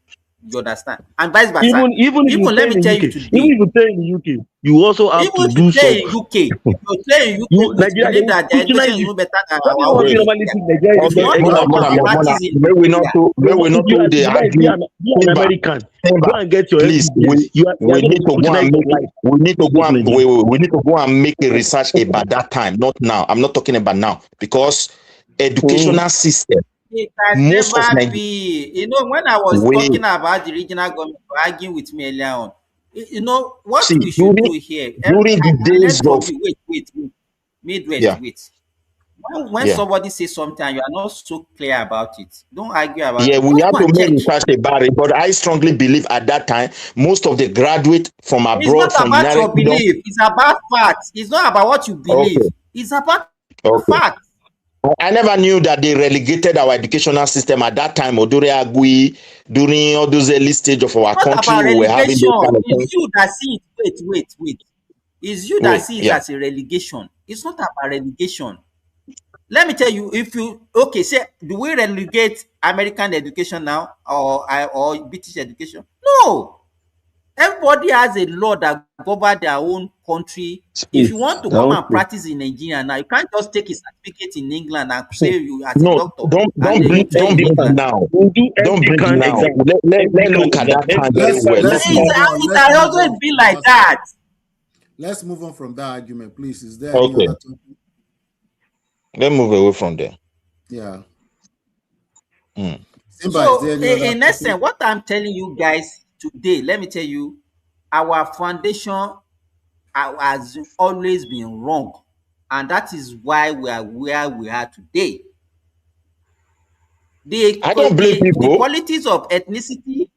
E: You understand? And vice versa.
B: even if you
E: Even
B: stay
E: let
B: in
E: me
B: the
E: tell
B: UK,
E: you
B: even
E: today,
B: if you stay in the UK, you also have
E: even
B: to
E: if you
B: do some.
E: stay in UK, if you stay in UK with
B: Nigeria, they
E: believe
B: will
E: that their education
B: scrutinize
E: is
B: you.
E: no better than
B: What do you
E: our own
B: want
E: in
B: to
C: Okay.
B: normally
E: Nigeria,
B: think Nigeria
E: if
B: is
E: you
C: Okay.
B: not
E: want to
C: Mona,
E: come
C: Mona,
E: and
B: educated?
C: Mona.
E: practice in
C: May we not
E: Nigeria,
C: to may we
B: If
C: not
B: you
C: to
B: are,
C: the
B: if you like
C: argue.
B: be an
C: Simba,
B: American, go
C: Simba,
B: and get your
C: please,
B: MBBS. You are
C: we
B: going to
C: need
B: be
C: to go and
B: scrutinized
C: make
B: for life.
C: we need to
B: Don't
C: go
B: go to
C: and
B: Nigeria.
C: we need to go and make a research about that time, not now. I'm not talking about now, because educational system,
E: it can
C: most of
E: never
C: Nigeria,
E: be. When I was
C: way
E: talking about the regional government arguing with me earlier on, what
C: see
E: we should do here.
C: during the
E: Let's
C: days of
E: forgive. Wait. Midwest,
C: yeah.
E: wait. When somebody says something and you are not so clear about it, don't argue about
C: Yeah,
E: it.
C: we
E: Just
C: have
E: go
C: to
E: and
C: make
E: check.
C: research about it, but I strongly believe at that time, most of the graduates from
E: It's not
C: abroad, from
E: about
C: United
E: your
C: Kingdom.
E: belief. It's about facts. It's not about what you believe.
C: Okay,
E: It's about
C: okay.
E: facts.
C: I never knew that they relegated our educational system at that time, or during Agui, during all those early stage of our
E: It's not
C: country,
E: about
C: we were having those
E: relegation.
C: kind of things.
E: It's you that see it. Wait. It's you that see it
C: Yeah.
E: as a relegation. It's not about relegation. Let me tell you, if you okay, say, do we relegate American education now or British education? No. Everybody has a law that govern their own country. If you want to come and practice in Nigeria now, you can't just take a certificate in England and say you as a
C: No,
E: doctor and
C: don't bring
E: train in England.
C: now.
B: We'll do
C: Don't bring
B: Etikan
C: now.
B: exam.
C: Let
B: Etikan
C: look at
B: exam.
C: that time very
B: Etikan
C: well. Not
G: Let's
C: now.
G: move on.
E: It
G: Let's
E: has
G: move
E: always
G: on.
E: been like that.
G: Let's move on from that argument, please. Is there any
C: Okay.
G: other topic?
C: Let's move away from there.
G: Yeah. Simba, is
E: So,
G: there any other
E: in
G: topic?
E: essence, what I'm telling you guys today, let me tell you, our foundation has always been wrong, and that is why we are where we are today.
C: I don't blame
E: The
C: people.
E: politics of ethnicity,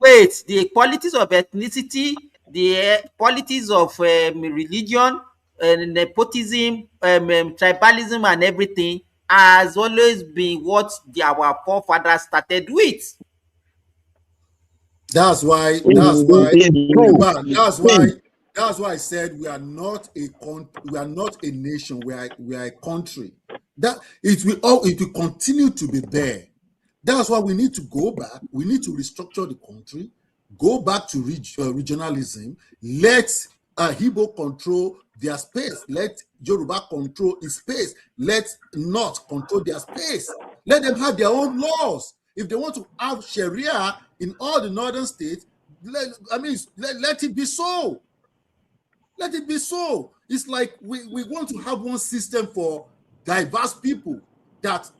E: wait, the politics of ethnicity, the politics of religion, nepotism, tribalism, and everything has always been what our forefathers started with.
G: That's why.
C: It's true.
G: That's why I said we are not a nation. We are a country. That it will continue to be there. That's why we need to go back. We need to restructure the country, go back to regionalism. Let Igbo control their space. Let Yoruba control its space. Let North control their space. Let them have their own laws. If they want to have Sharia in all the northern states, let it be so. Let it be so. It's like we want to have one system for diverse people that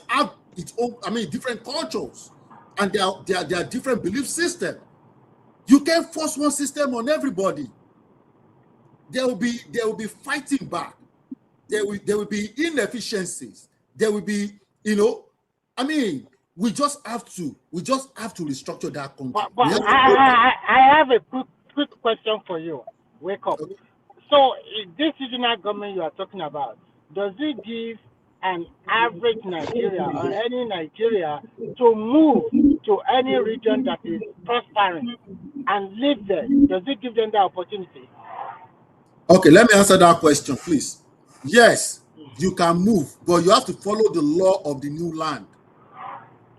G: have its own, different cultures and their different belief system. You can't force one system on everybody. There will be fighting back. There will be inefficiencies. There will be, we just have to restructure that country.
H: But I have a quick question for you. Wake up.
G: Okay.
H: So this regional government you are talking about, does it give an average Nigeria or any Nigeria to move to any region that is prospering and live there? Does it give them the opportunity?
G: Okay, let me answer that question, please. Yes, you can move, but you have to follow the law of the new land.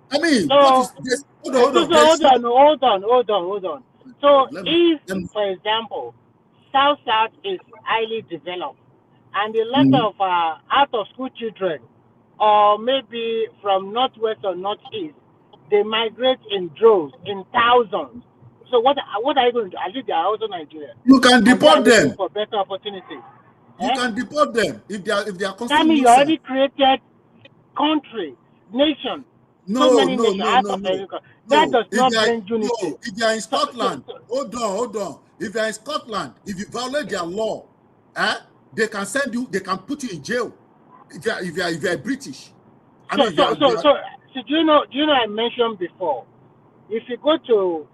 G: What is this? Hold on. So if, for example, South is highly developed, and a lot of out-of-school children, or maybe from northwest or northeast, they migrate in droves, in thousands. So what are you going to do? At least they are also Nigerians. You can
H: And they are
G: deport
H: looking
G: them.
H: for better opportunities.
G: You can deport them if they are
H: Tell
G: causing
H: me, you
G: nuisance.
H: already created country, nation, so
G: No.
H: many nations out of America. That does not bring unity.
G: No, if they are in Scotland, hold on. If they are in Scotland, if you violate their law, they can send you. They can put you in jail. If you are British.
H: So do you know? I mentioned before, if you go to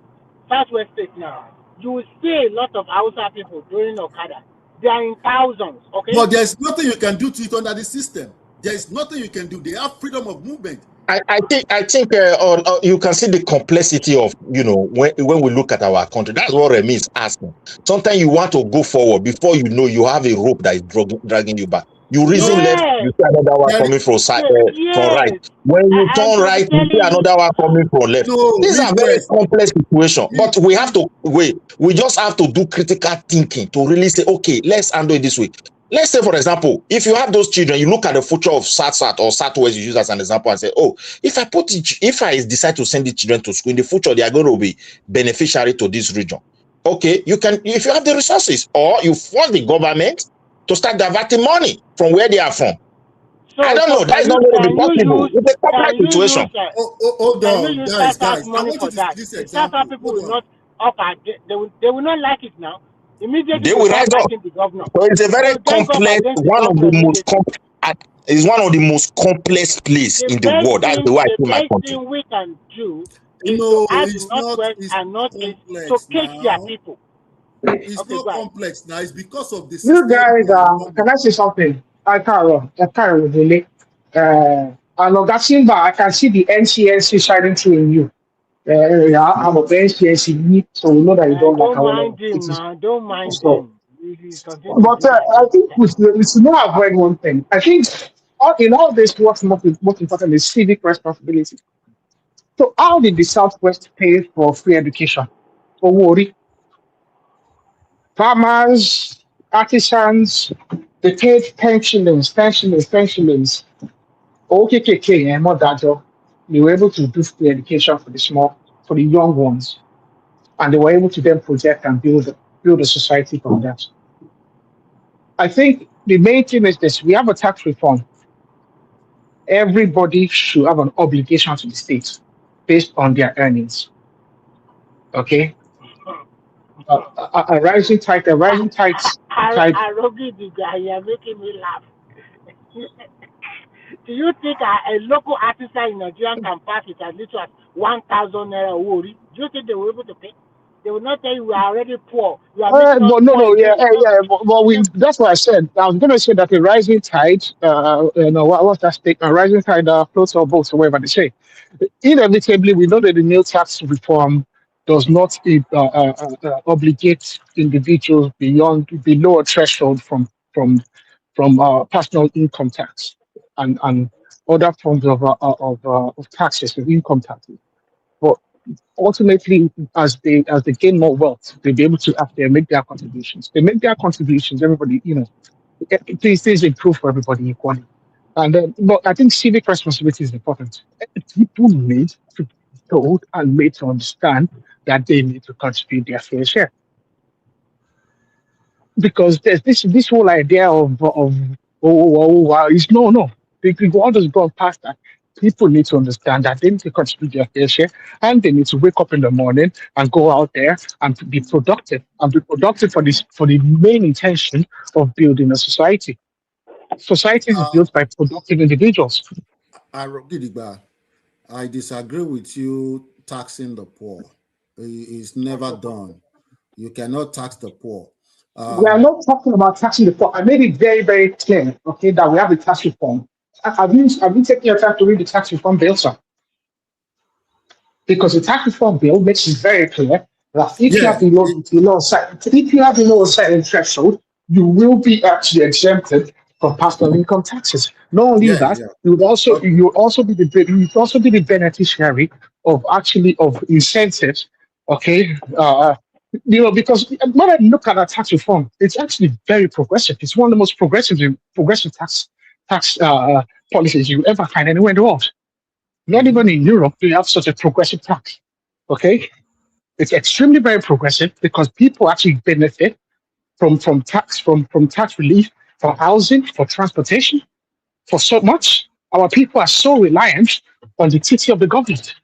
H: Southwest State now, you will see a lot of Hausa people doing Okada. They are in thousands. Okay.
G: But there is nothing you can do to it under the system. There is nothing you can do. They have freedom of movement.
C: I think you can see the complexity of when we look at our country. That's what Remy is asking. Sometimes you want to go forward before you know you have a rope that is dragging you back. You reason left, you see another one coming from right. When you turn right, you see another one coming from left. These are very complex situations, but we have to wait. We just have to do critical thinking to really say, okay, let's handle it this way. Let's say, for example, if you have those children, you look at the future of South or Southwest, you use as an example and say, oh, if I decide to send the children to school in the future, they are going to be beneficiary to this region. Okay, you can, if you have the resources, or you force the government to start diverting money from where they are from. I don't know. That's not going to be possible. It's a complex situation.
G: Hold on, guys. I
H: money
G: want you
H: for
G: to
H: that.
G: see this
H: The
G: example.
H: South people will not up they will not like it now. Immediately
C: They will rise up.
H: the governor.
C: So it's a very complex, one of the most It's one of the most complex places in the world. That's the way I see my
L: best
C: country.
L: thing we can do is to
G: No,
L: add the
G: it's not.
L: Northwest
G: It's
L: and
G: not
L: Northeast to
G: complex
L: cage their
G: now.
L: people.
G: It's
L: Okay,
G: not
L: go ahead.
G: complex now. It's because of the
M: You
G: system
M: guys,
G: we are running.
M: can I say something? I can't really. I know that Simba, I can see the NCNC shining through in you. Yeah, I'm a NCNC, so we know that you don't like
L: Don't
M: our
L: mind
M: law.
L: him
M: It is
L: now. Don't mind
M: so.
L: him. He continue to
M: But
L: do like
M: I
L: this.
M: think we should not avoid one thing. I think in all this, what's most important is civic responsibility. So, how did the Southwest pay for free education? For worry, farmers, artisans, they paid pensioners. OKKK and more that job. They were able to do free education for the young ones, and they were able to then project and build a society from that. I think the main thing is this: we have a tax reform. Everybody should have an obligation to the state based on their earnings. Okay, a rising tide.
L: Arogi, the guy, you're making me laugh. Do you think a local artisan in Nigeria can pass it as little as 1,000 naira worry? Do you think they were able to pay? They will not tell you we are already poor. You are making us
M: But no,
L: poor
M: no,
L: again.
M: but that's what I said. I was going to say that a rising tide, what's that statement? A rising tide floats all boats, or whatever they say. Inevitably, we know that the new tax reform does not obligate individuals below a threshold from personal income tax and other forms of taxes, of income taxes. But ultimately, as they gain more wealth, they'll be able to make their contributions. They make their contributions. Everybody, things improve for everybody equally. And but I think civic responsibility is important. People need to be told and made to understand that they need to contribute their fair share. Because there's this whole idea of wow, it's no. The world has gone past that. People need to understand that they need to contribute their fair share, and they need to wake up in the morning and go out there and be productive for the main intention of building a society. Society is built by productive individuals.
G: Gidigba, I disagree with you taxing the poor. It's never done. You cannot tax the poor.
M: We are not talking about taxing the poor. I made it very, very clear, okay, that we have a tax reform. Have you taken your time to read the tax reform bill, sir? Because the tax reform bill makes it very clear that if you have below a certain threshold, you will be actually exempted from personal income taxes. Not only that, you would also be the beneficiary of incentives. Okay, because when I look at our tax reform, it's actually very progressive. It's one of the most progressive tax policies you ever find anywhere in the world. Not even in Europe do you have such a progressive tax. Okay, it's extremely very progressive because people actually benefit from tax relief for housing, for transportation, for so much. Our people are so reliant on the titty of the government.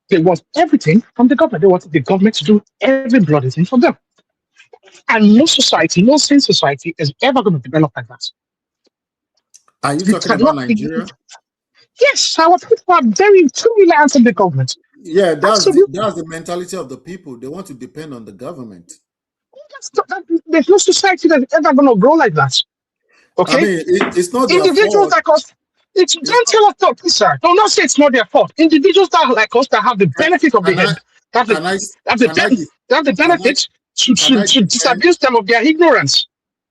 M: They want everything from the government. They want the government to do every bloody thing for them. And no society, no sane society is ever going to develop like that.
G: Are you
M: We
G: talking about
M: cannot.
G: Nigeria?
M: Yes, our people are very too reliant on the government.
G: Yeah,
M: Absolutely.
G: that's the mentality of the people. They want to depend on the government.
M: There's no society that's ever going to grow like that. Okay?
G: I mean, it's not their
M: Individuals
G: fault.
M: like us, don't tell us, please, sir. Do not say it's not their fault. Individuals that like us that have the benefit of the
G: Can I
M: head, have
G: can I
M: the benefits should
G: explain?
M: disabuse them of their ignorance.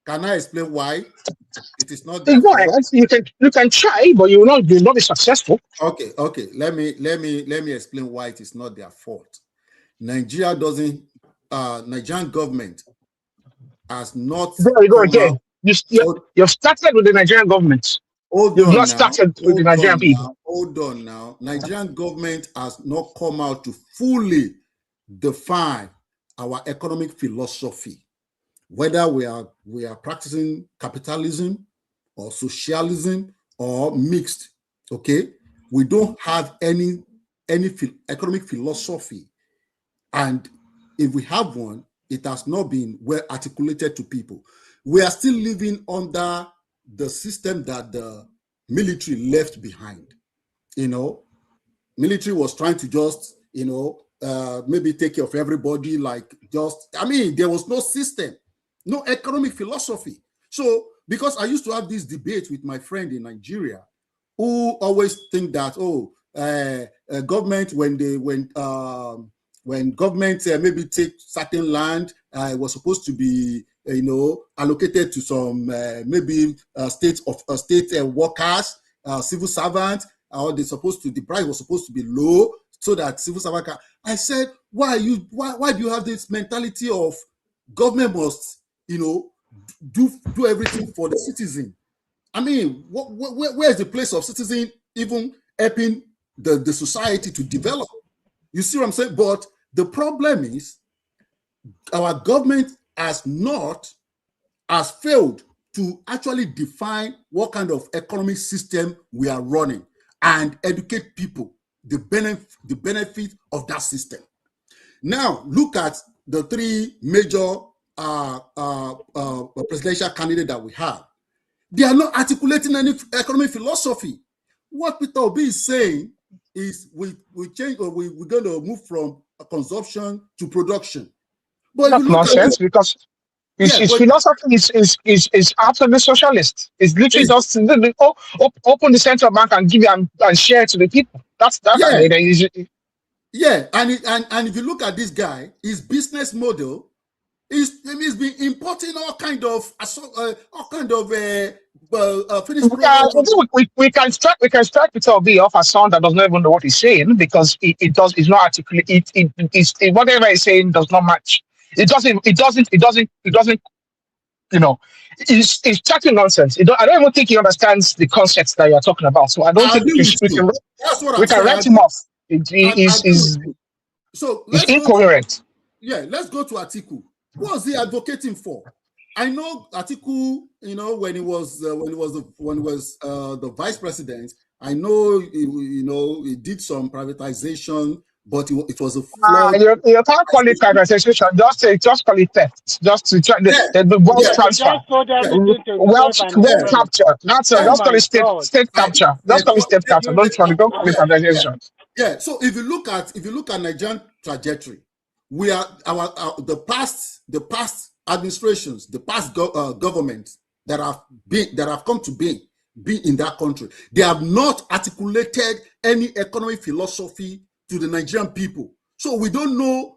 G: Can I explain why it is not
M: Hey,
G: their
M: why?
G: fault?
M: You can try, but you will not be successful.
G: Okay. Let me explain why it is not their fault. Nigerian government has not
M: There you go
G: come
M: again.
G: out.
M: You've started with the Nigerian government. You've not started with the Nigerian people.
G: Hold on now. Nigerian government has not come out to fully define our economic philosophy, whether we are practicing capitalism or socialism or mixed. Okay, we don't have any economic philosophy, and if we have one, it has not been well articulated to people. We are still living under the system that the military left behind. Military was trying to just, maybe take care of everybody, there was no system, no economic philosophy. So, because I used to have this debate with my friend in Nigeria, who always think that, government, when government maybe take certain land, it was supposed to be, allocated to some state workers, civil servants, or the price was supposed to be low so that civil servant can. I said, why do you have this mentality of government must, do everything for the citizen? I mean, where is the place of citizen even helping the society to develop? You see what I'm saying? But the problem is our government has failed to actually define what kind of economic system we are running and educate people the benefit of that system. Now, look at the three major presidential candidates that we have. They are not articulating any economic philosophy. What Peter Obi is saying is we're going to move from consumption to production. But
M: that's nonsense, because his philosophy is absolutely socialist. It's literally just open the central bank and give it and share it to the people. That's
G: yeah. And if you look at this guy, his business model is been importing all kind of finished products.
M: We can strike Peter Obi off as someone that does not even know what he's saying, because it's not articulate. Whatever he's saying does not match. It doesn't. It's chatting nonsense. I don't even think he understands the concepts that you're talking about. So I don't think we can write him off.
G: So
M: it's incoherent.
G: Let's go to Atiku. What was he advocating for? I know Atiku, when he was the vice president, I know he did some privatization, but it was a flawed.
M: You can't call it privatization. Just call it theft. Just to try the wealth transfer, wealth capture. Just call it state capture. Just call it state capture. Don't call it privatization.
G: Yeah. So if you look at Nigerian trajectory, we are the past administrations, the past governments that have come to be in that country, they have not articulated any economic philosophy to the Nigerian people. So we don't know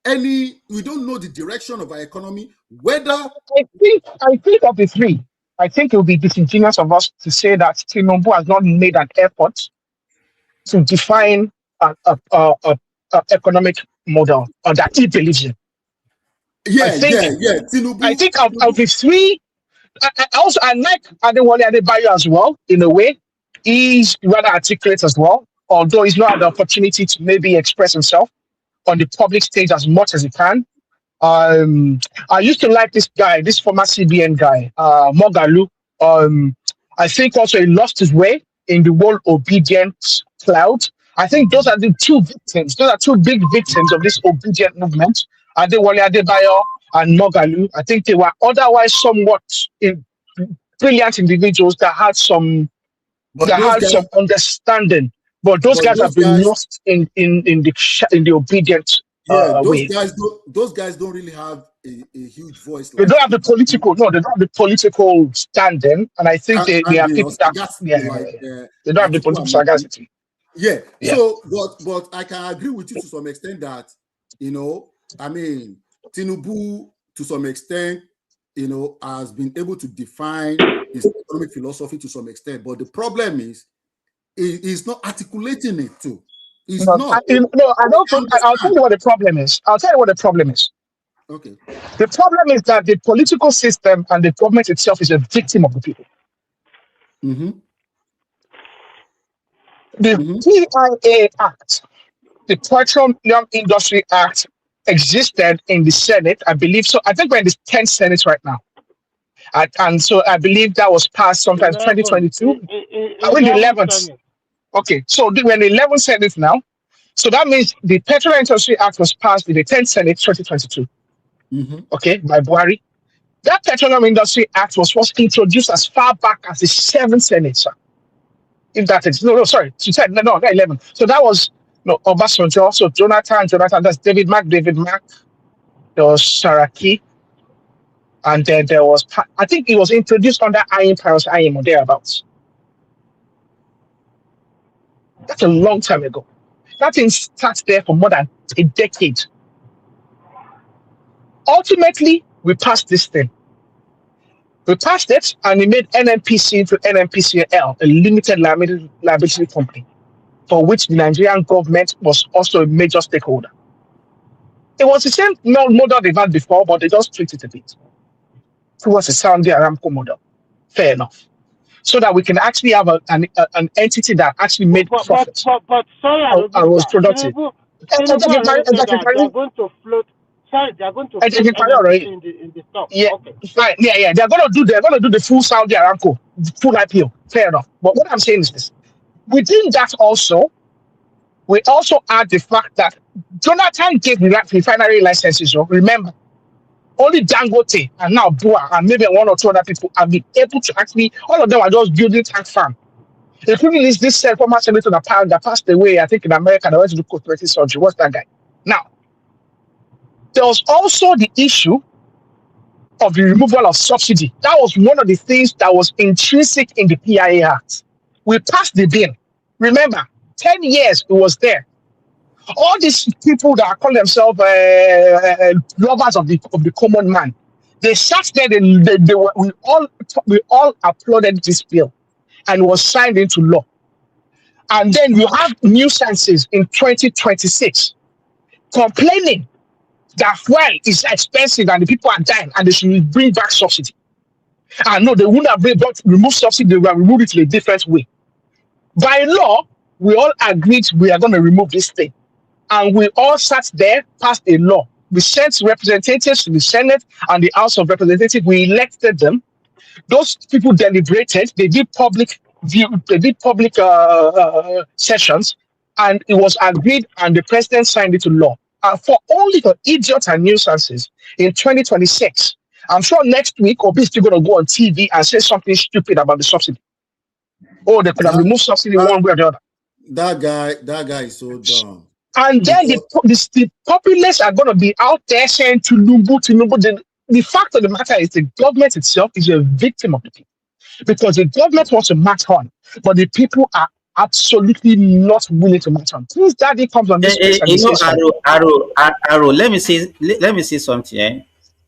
G: the direction of our economy. Whether
M: I think of the three, I think it would be disingenuous of us to say that Tinubu has not made an effort to define an economic model or that he believes in.
G: Tinubu.
M: I think of the three. I like Adewale Adebayo as well, in a way. He's rather articulate as well, although he's not had the opportunity to maybe express himself on the public stage as much as he can. I used to like this guy, this former CBN guy, Mogalu. I think also he lost his way in the whole obedience cloud. I think those are the two victims. Those are two big victims of this obedient movement. Adewale Adebayo and Mogalu. I think they were otherwise somewhat brilliant individuals that had some understanding. But those guys have been lost in the obedient way.
G: Those guys don't really have a huge voice.
M: They don't have the political. No, they don't have the political standing, and I think they are people that they don't have the political sagacity.
G: Yeah. So, but I can agree with you to some extent that Tinubu to some extent has been able to define his economic philosophy to some extent, but the problem is he's not articulating it too. He's not.
M: I don't think. I'll tell you what the problem is.
G: Okay.
M: The problem is that the political system and the government itself is a victim of the people.
G: Mm-hmm.
M: The PIA Act, the Petroleum Industry Act, existed in the Senate, I believe. So I think we're in the 10th Senate right now. And so I believe that was passed sometime 2022. Are we in the 11th? Okay, so we're in the 11th Senate now. So that means the Petroleum Industry Act was passed in the 10th Senate 2022.
G: Mm-hmm.
M: Okay, by Buhari. That Petroleum Industry Act was first introduced as far back as the 7th Senate, sir. If that is no, sorry, she said no, not 11. So that was no Obasanjo. So Jonathan, that's David Mark. There was Saraki, and then there was I think it was introduced under Ayim Paros Ayim or thereabouts. That's a long time ago. That thing sat there for more than a decade. Ultimately, we passed this thing. We passed it, and we made NNPC into NNPCL, a limited liability company, for which the Nigerian government was also a major stakeholder. It was the same model they've had before, but they just tweaked it a bit towards the Saudi Aramco model. Fair enough. So that we can actually have an entity that actually made profit
L: sorry,
M: and was productive.
L: Tinubu already said that they are going to float. Sorry, they are going to float NNPC in the stock.
M: Yeah,
L: okay.
M: Fine. Yeah. They're gonna do the full Saudi Aramco, full IPO. Fair enough. But what I'm saying is this: within that also, we also add the fact that Jonathan gave the refinery licenses. Remember, only Dangote and now Bua and maybe one or two other people have been able to actually. All of them are just building tank farm. Including this former senator that passed away, I think in America, that went to do cosmetic surgery. What's that guy? Now, there was also the issue of the removal of subsidy. That was one of the things that was intrinsic in the PIA Act. We passed the bill. Remember, 10 years it was there. All these people that call themselves lovers of the common man, they sat there. We all applauded this bill, and it was signed into law. And then you have nuisances in 2026 complaining that fuel is expensive and the people are dying and they should bring back subsidy. And no, they wouldn't have removed subsidy, they will remove it in a different way. By law, we all agreed we are going to remove this thing. And we all sat there, passed a law. We sent representatives to the Senate and the House of Representatives. We elected them. Those people deliberated. They did public sessions, and it was agreed, and the president signed it to law. For only for idiots and nuisances in 2026. I'm sure next week Obi is still going to go on TV and say something stupid about the subsidy. Oh, they could have removed subsidy one way or the other.
G: That guy is so dumb.
M: And then the populace are going to be out there saying Tinubu. The fact of the matter is the government itself is a victim of the people. Because the government wants to match on, but the people are absolutely not willing to match on. Since Daddy comes on this place and he says something.
E: Arrow, let me say something.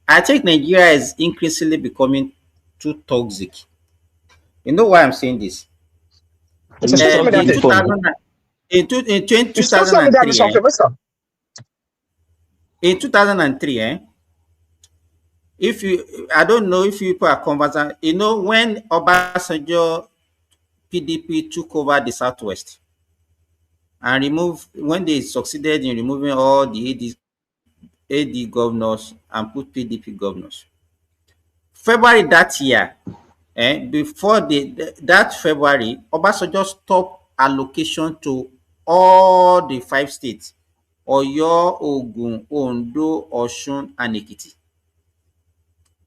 E: I think Nigeria is increasingly becoming too toxic. You know why I'm saying this? In 2003, I don't know if people are conversant. You know, when Obasanjo PDP took over the Southwest and when they succeeded in removing all the AD governors and put PDP governors. February that year, before that February, Obasanjo stopped allocation to all the 5 states: Oyo, Ogun, Ondo, Osun, and Ekiti.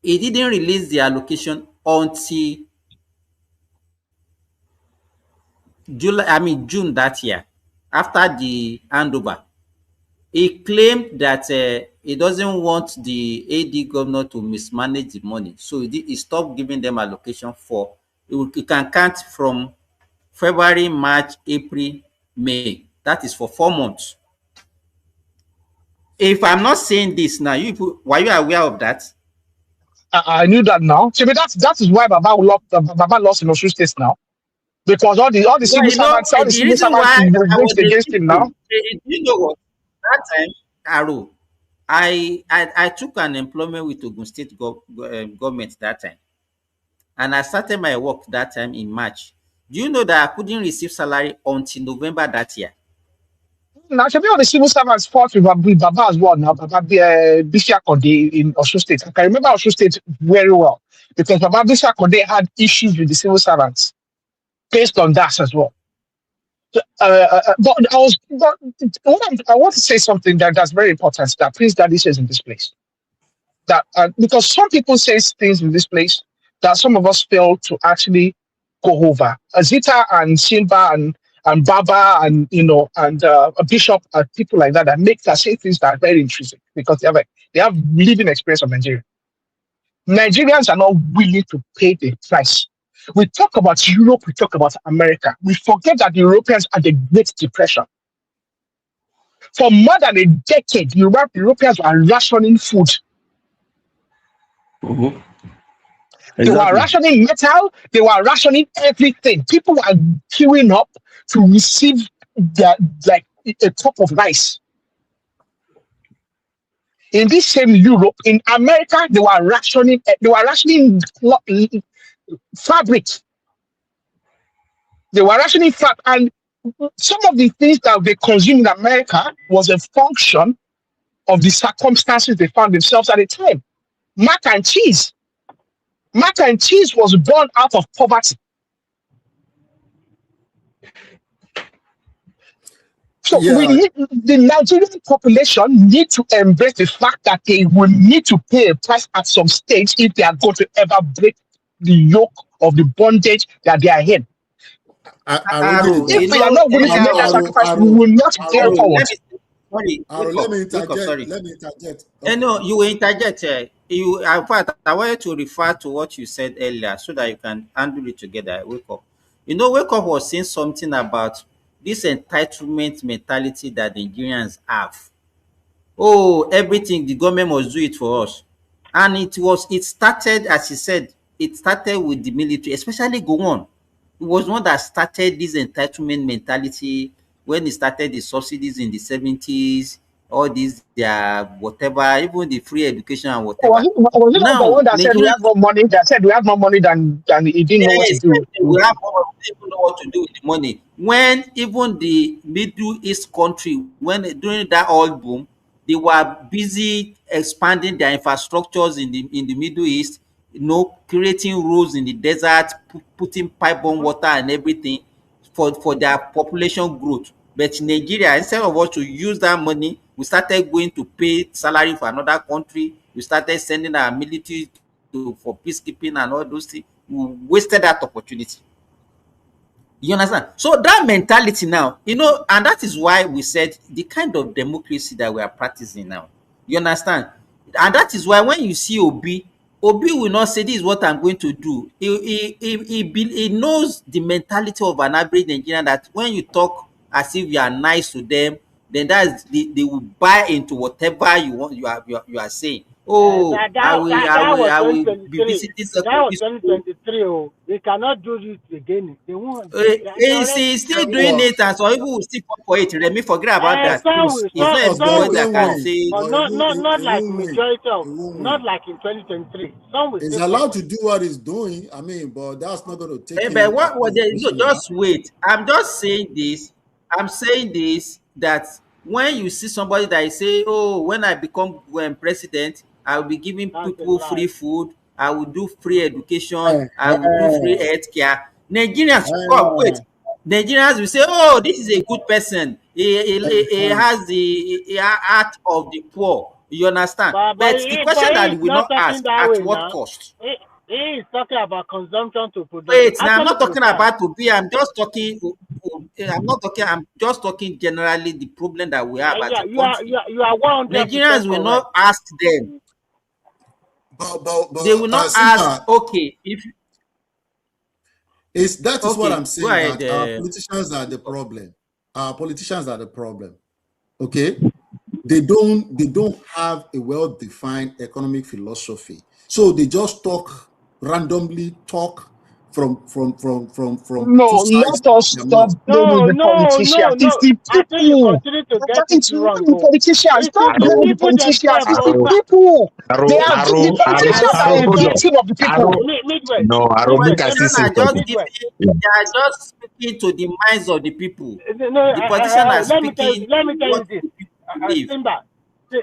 E: He didn't release the allocation until June that year, after the handover. He claimed that he doesn't want the AD governor to mismanage the money, so he stopped giving them allocation for. You can count from February, March, April, May. That is for 4 months. If I'm not saying this now, were you aware of that?
M: I knew that now. So that is why Baba lost in Osun State now, because all the civil servants, voted against him now.
E: You know what? That time, Aro, I took an employment with Ogun State government that time, and I started my work that time in March. Do you know that I couldn't receive salary until November that year?
M: Now, should be all the civil servants fought with Baba as well. Now, Baba Bishia Konde in Osun State. I can remember Osun State very well because Baba Bishia Konde had issues with the civil servants based on that as well. But I want to say something that's very important that Prince Daddy says in this place. That because some people say things in this place that some of us fail to actually go over. Zita and Simba and Baba and and Bishop and people like that make that say things that are very intrinsic because they have living experience of Nigeria. Nigerians are not willing to pay the price. We talk about Europe, we talk about America. We forget that the Europeans had the Great Depression. For more than a decade, Europeans were rationing food.
B: Mm-hmm.
M: They were rationing metal, they were rationing everything. People were queuing up to receive like a cup of rice. In this same Europe, in America, they were rationing fabric. They were rationing fat, and some of the things that they consumed in America was a function of the circumstances they found themselves at the time. Mac and cheese. Mac and cheese was born out of poverty. So the Nigerian population need to embrace the fact that they will need to pay a price at some stage if they are going to ever break the yoke of the bondage that they are in. If we are not willing to make that sacrifice, we will not go forward.
E: Let
V: me interject.
E: No, you will interject. In fact, I wanted to refer to what you said earlier so that you can handle it together. Wake up. Wake up was saying something about this entitlement mentality that the Nigerians have. Oh, everything the government must do it for us. And it started, as he said, it started with the military, especially Gowon. It was one that started this entitlement mentality when he started the subsidies in the 70s, all these their whatever, even the free education and whatever.
M: Was it not the one that said we have more money? That said we have more money than he didn't know what to do.
E: We have more people know what to do with the money. When even the Middle East country, during that oil boom, they were busy expanding their infrastructures in the Middle East, creating roads in the desert, putting pipe-borne water and everything for their population growth. But in Nigeria, instead of us to use that money, we started going to pay salary for another country. We started sending our military for peacekeeping and all those things. We wasted that opportunity. You understand? So that mentality now, and that is why we said the kind of democracy that we are practicing now. You understand? And that is why when you see Obi will not say this is what I'm going to do. He knows the mentality of an average Nigerian, that when you talk as if you are nice to them, then they will buy into whatever you are saying. Oh,
L: That was
E: I will be
L: 2023.
E: visiting
L: That was
E: secondary school.
L: 2023. Oh, we cannot do it again. They won't.
E: He's still doing it, and some people will still come for it. Let me forget about that. It's not everybody that can say.
L: But not like majority of, not like in 2023. Some will
V: He's
L: still
V: allowed to do what he's doing. I mean, but that's not going to take him.
E: But what was there? Just wait. I'm just saying this. I'm saying this, that when you see somebody that is say, "Oh, when I become president, I will be giving people free food. I will do free education. I will do free healthcare." Nigerians, wait. Nigerians will say, "Oh, this is a good person. He has the heart of the poor." You understand? But the question that we will not ask, at what cost?
L: He is talking about consumption to production.
E: Wait, now I'm not talking about to be. I'm just talking. I'm not talking. I'm just talking generally the problem that we have as a country.
L: You are 100%
E: Nigerians will not ask them.
V: But
E: they will not ask. Okay,
V: that is what I'm saying.
E: Ahead,
V: that our politicians are the problem. Our politicians are the problem. Okay, they don't have a well-defined economic philosophy, so they just randomly talk from
M: no, let us stop blaming the politicians. It's the people. It's not the politicians. Stop blaming the politicians. It's the people. The politicians are a victim of the people.
C: No, make I see
E: they are just speaking to the minds of the people. The politicians are speaking.
L: Let me tell you this.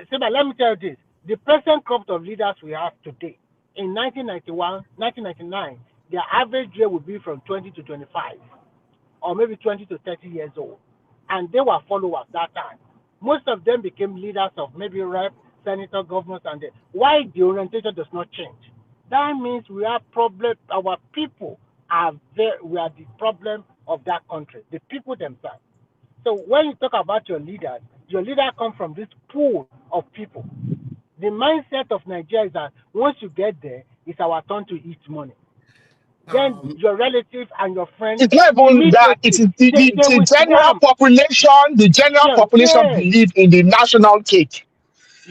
L: Simba, let me tell you this. The present crop of leaders we have today, in 1991, 1999, their average year would be from 20 to 25, or maybe 20 to 30 years old. And they were followers that time. Most of them became leaders of maybe rep, senator, governors, and why the orientation does not change. That means we have problem. Our people we are the problem of that country, the people themselves. So when you talk about your leader come from this pool of people. The mindset of Nigeria is that once you get there, it's our turn to eat money. Then your relatives and your friends
M: It's not even that. It
L: immediately
M: is
L: they
M: the
L: will
M: general
L: swarm.
M: population. The general population
L: Yes,
M: believe in the national cake.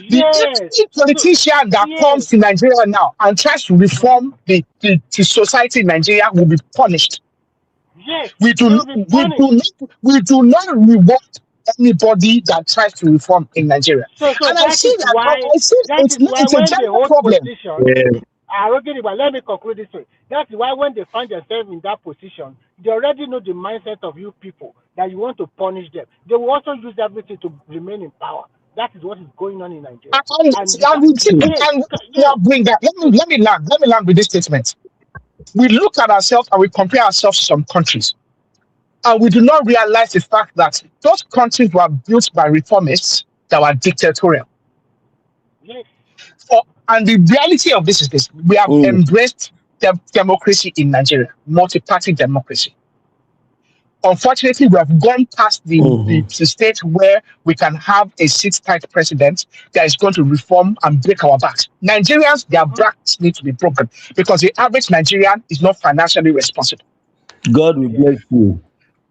M: The
L: yes. So
M: politician that
L: yes,
M: comes to Nigeria now and tries to reform the society in Nigeria will be punished.
L: yes,
M: We
L: they
M: do
L: will be punished.
M: we do not reward anybody that tries to reform in Nigeria.
L: So
M: And I see that I see
L: that is why
M: it's a
L: when they
M: general
L: hold
M: problem.
L: position, but let me conclude this way. That's why when they find themselves in that position, they already know the mindset of you people that you want to punish them. They will also use everything to remain in power. That is what is going on in Nigeria. And you
M: And
L: can,
M: we see, and
L: yes,
M: now bring that. Let me land with this statement. We look at ourselves and we compare ourselves to some countries. And we do not realize the fact that those countries were built by reformists that were dictatorial.
L: yes.
M: And the reality of this is this: we have embraced democracy in Nigeria, multi-party democracy. Unfortunately, we have gone past the state where we can have a sit-tight president that is going to reform and break our backs. Nigerians, their backs need to be broken because the average Nigerian is not financially responsible.
B: God will bless you.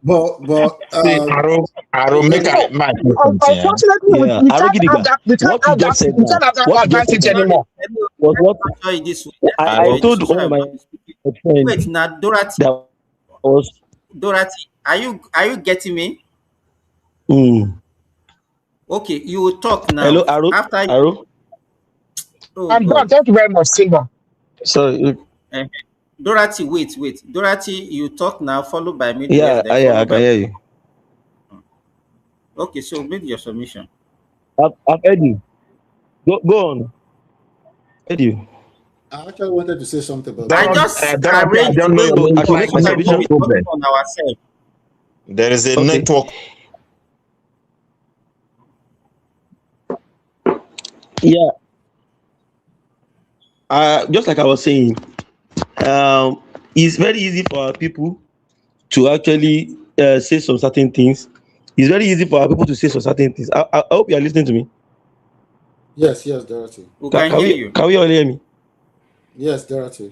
V: But
C: See, Aro, make a my
M: Unfortunately,
B: yeah,
M: we can't have that. We can't have that. We can't have that advantage anymore.
B: Was what
E: This way.
B: I told one of my friends
E: Wait, now Dorothy.
B: that was
E: Dorothy, are you getting me? Okay, you will talk now.
B: Hello, Aro.
E: After you.
B: Aro.
E: Oh,
M: I'm done. Thank you very much, Silva.
B: So
E: Dorothy, wait. Dorothy, you talk now, followed by me.
B: yeah,
E: Then
B: I
E: followed
B: can
E: by.
B: hear you.
E: Okay, so make your submission.
B: I've heard you. Go on. Heard you.
V: I actually wanted to say something about
E: I
V: that.
E: just
C: Dorothy, I
E: arranged
C: don't
E: the
C: know
E: way
C: your
E: we
C: name.
B: I should
E: talk.
B: make
E: So
B: my
E: that we
B: submission.
E: will be talking on ourselves.
C: There is a
B: Okay.
C: network.
B: Yeah. Just like I was saying, it's very easy for our people to actually say some certain things. It's very easy for our people to say some certain things. I hope you are listening to me.
V: Yes, Dorothy.
E: We can hear you.
B: Can we all hear me?
V: Yes, Dorothy.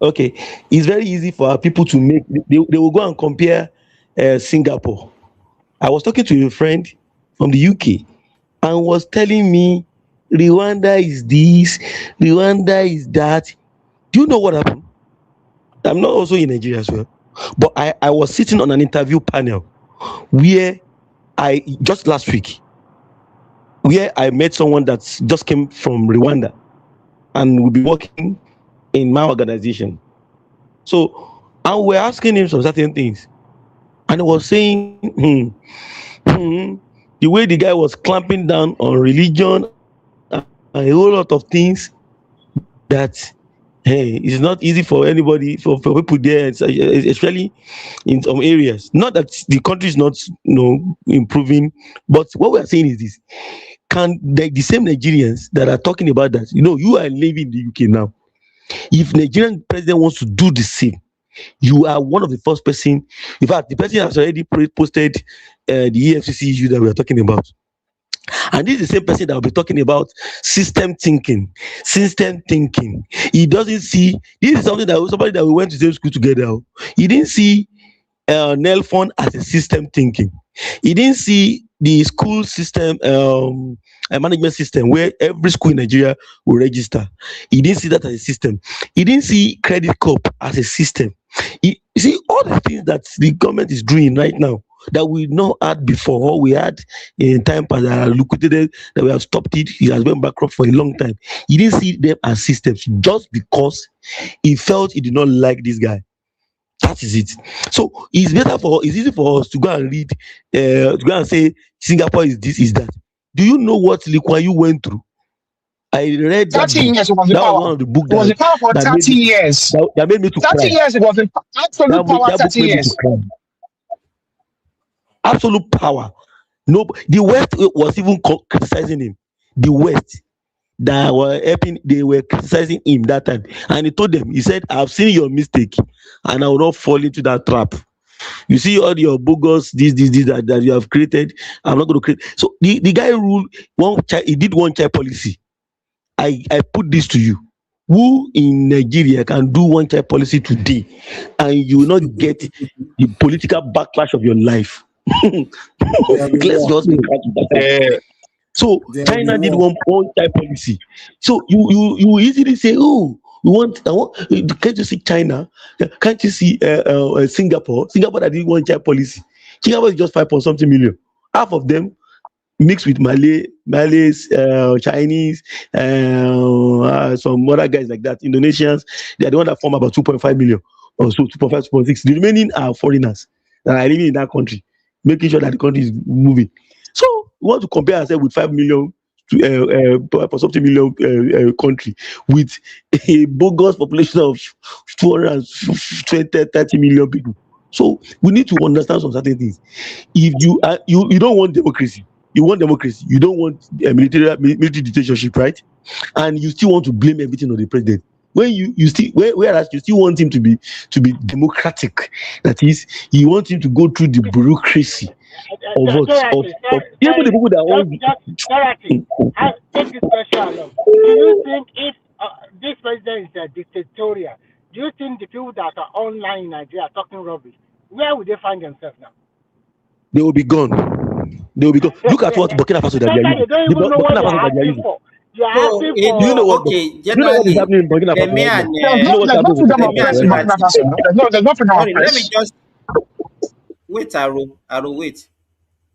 B: Okay. It's very easy for our people to make. They will go and compare Singapore. I was talking to a friend from the UK and was telling me Rwanda is this, Rwanda is that. Do you know what happened? I'm not also in Nigeria as well, but I was sitting on an interview panel where I just last week where I met someone that just came from Rwanda and will be working in my organization. So and we're asking him some certain things, and he was saying, the way the guy was clamping down on religion and a whole lot of things that hey, it's not easy for anybody for people there, especially in some areas. Not that the country is not improving, but what we are saying is this: can the same Nigerians that are talking about that, you are living in the UK now. If Nigerian president wants to do the same, you are one of the first person. In fact, the person has already posted the EFCC issue that we are talking about. And this is the same person that will be talking about system thinking. He doesn't see this is something that somebody that we went to same school together. He didn't see Nelfon as a system thinking. He didn't see the school system, a management system where every school in Nigeria will register. He didn't see that as a system. He didn't see credit corp as a system. You see all the things that the government is doing right now that we not had before, or we had in time past that are liquidated, that we have stopped it. He has been bankrupt for a long time. He didn't see them as systems just because he felt he did not like this guy. That is it. So it's easy for us to go and read, to go and say Singapore is this, is that. Do you know what Lee Kuan Yew went through? I read that
M: 30
B: book.
M: years it was in
B: That
M: power.
B: was one of the books
M: It was in power for 30 years.
B: That made me to
M: 30
B: cry.
M: years it was in absolute power.
B: That book
M: 30
B: made me
M: years.
B: to cry. Absolute power. No, the West was even criticizing him. The that were helping, they were criticizing him that time, and he told them, he said, I've seen your mistake and I will not fall into that trap. You see all your bogus this that you have created, I'm not going to create. So the guy ruled one child, he did one child policy. I put this to you: who in Nigeria can do one child policy today and you will not get the political backlash of your life? Let's just be so China did one child policy. So you easily say, oh, can't you see China? Can't you see Singapore? Singapore that did one child policy. Singapore is just 5 point something million. Half of them mixed with Malays, Chinese, some other guys like that, Indonesians. They are the one that form about 2.5 million or so, 2.5, 2.6. The remaining are foreigners that are living in that country, making sure that the country is moving. So we want to compare ourselves with 5 million to something million country with a bogus population of 220, 30 million people. So we need to understand some certain things. If you don't want democracy, you want democracy, you don't want military dictatorship, right? And you still want to blame everything on the president. When you still, whereas you still want him to be democratic, that is, you want him to go through the bureaucracy of what even the people that want.
L: Take this question along. Do you think if this president is dictatorial, do you think the people that are online in Nigeria are talking rubbish, where would they find themselves now?
B: They will be gone. They will be gone. Look at what Burkina Faso that they are using.
L: They don't even know what they're asking for. You're asking for.
B: Do you know what?
E: Okay,
B: do you know what is happening in Burkina Faso?
M: There's no freedom of press.
E: Let me just wait, Aro, wait.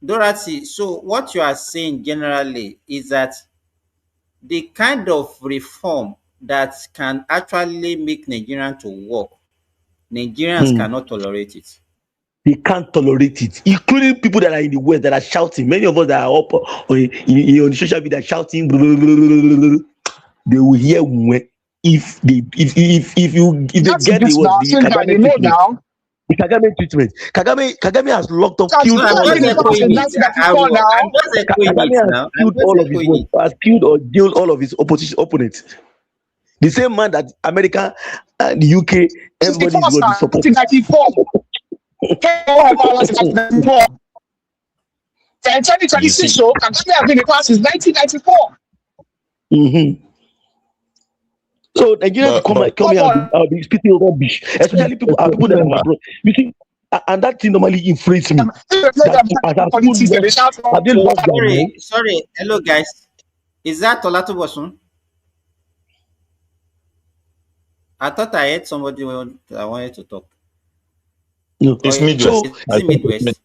E: Dorothy, so what you are saying generally is that the kind of reform that can actually make Nigerians to work, Nigerians cannot tolerate it.
B: They can't tolerate it, including people that are in the West that are shouting. Many of us that are up on social media shouting, blah, blah, blah, blah, blah, they will hear if they get the Kagame treatment. Kagame has locked up, killed all of his has killed or jailed all of his opponents. The same man that America and the UK, everybody is going to support.
M: 1994. In 2026, so Kagame has been in power since 1994.
B: Mm-hmm. So Nigerians come here and be speaking rubbish, especially people that are abroad. You see, and that thing normally inflates me.
E: Sorry. Hello, guys. Is that Olato Bosun? I thought I heard somebody I wanted to talk.
C: No, it's Midwest.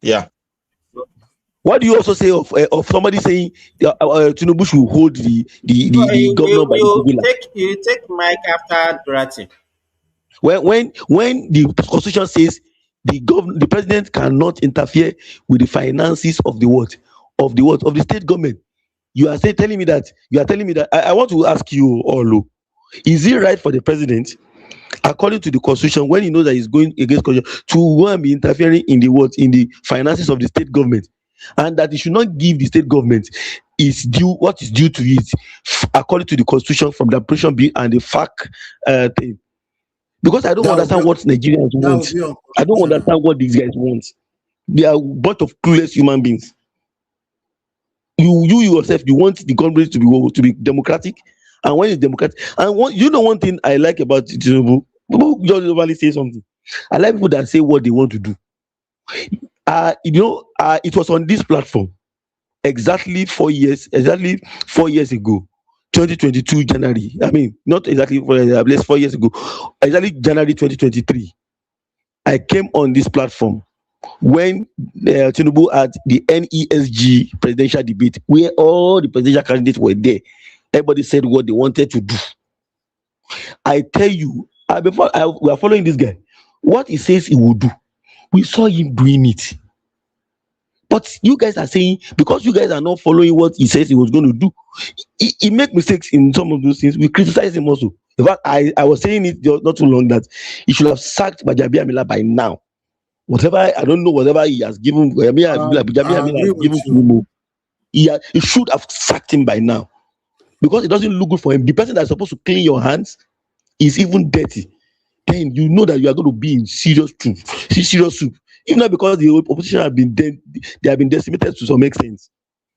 C: Yeah.
B: What do you also say of somebody saying Tinubu should hold the governor by the
E: you take mic after Dorothy.
B: When the constitution says the president cannot interfere with the finances of the state government, you are telling me that I want to ask you, Olu, is it right for the president, according to the constitution, when he knows that he's going against constitution, to go and be interfering in the finances of the state government, and that he should not give the state government what is due to it according to the constitution from the appropriation bill and the FAC thing? Because I don't understand what Nigerians want. I don't understand what these guys want. They are a bunch of clueless human beings. You yourself, you want the government to be democratic, and when it's democratic, and one thing I like about Tinubu, people just normally say something. I like people that say what they want to do. It was on this platform exactly 4 years ago, 2022 January. I mean, not exactly 4 years, 4 years ago, exactly January 2023. I came on this platform when Tinubu had the NESG presidential debate, where all the presidential candidates were there. Everybody said what they wanted to do. I tell you, we are following this guy. What he says he will do, we saw him doing it. But you guys are saying, because you guys are not following what he says he was going to do, he make mistakes in some of those things. We criticize him also. In fact, I was saying it not too long that he should have sacked Gbajabiamila by now. Whatever he has given, he should have sacked him by now. because it doesn't look good for him. The person that's supposed to clean your hands is even dirty. Then you know that you are going to be in serious soup. Even not because the opposition they have been decimated to some extent.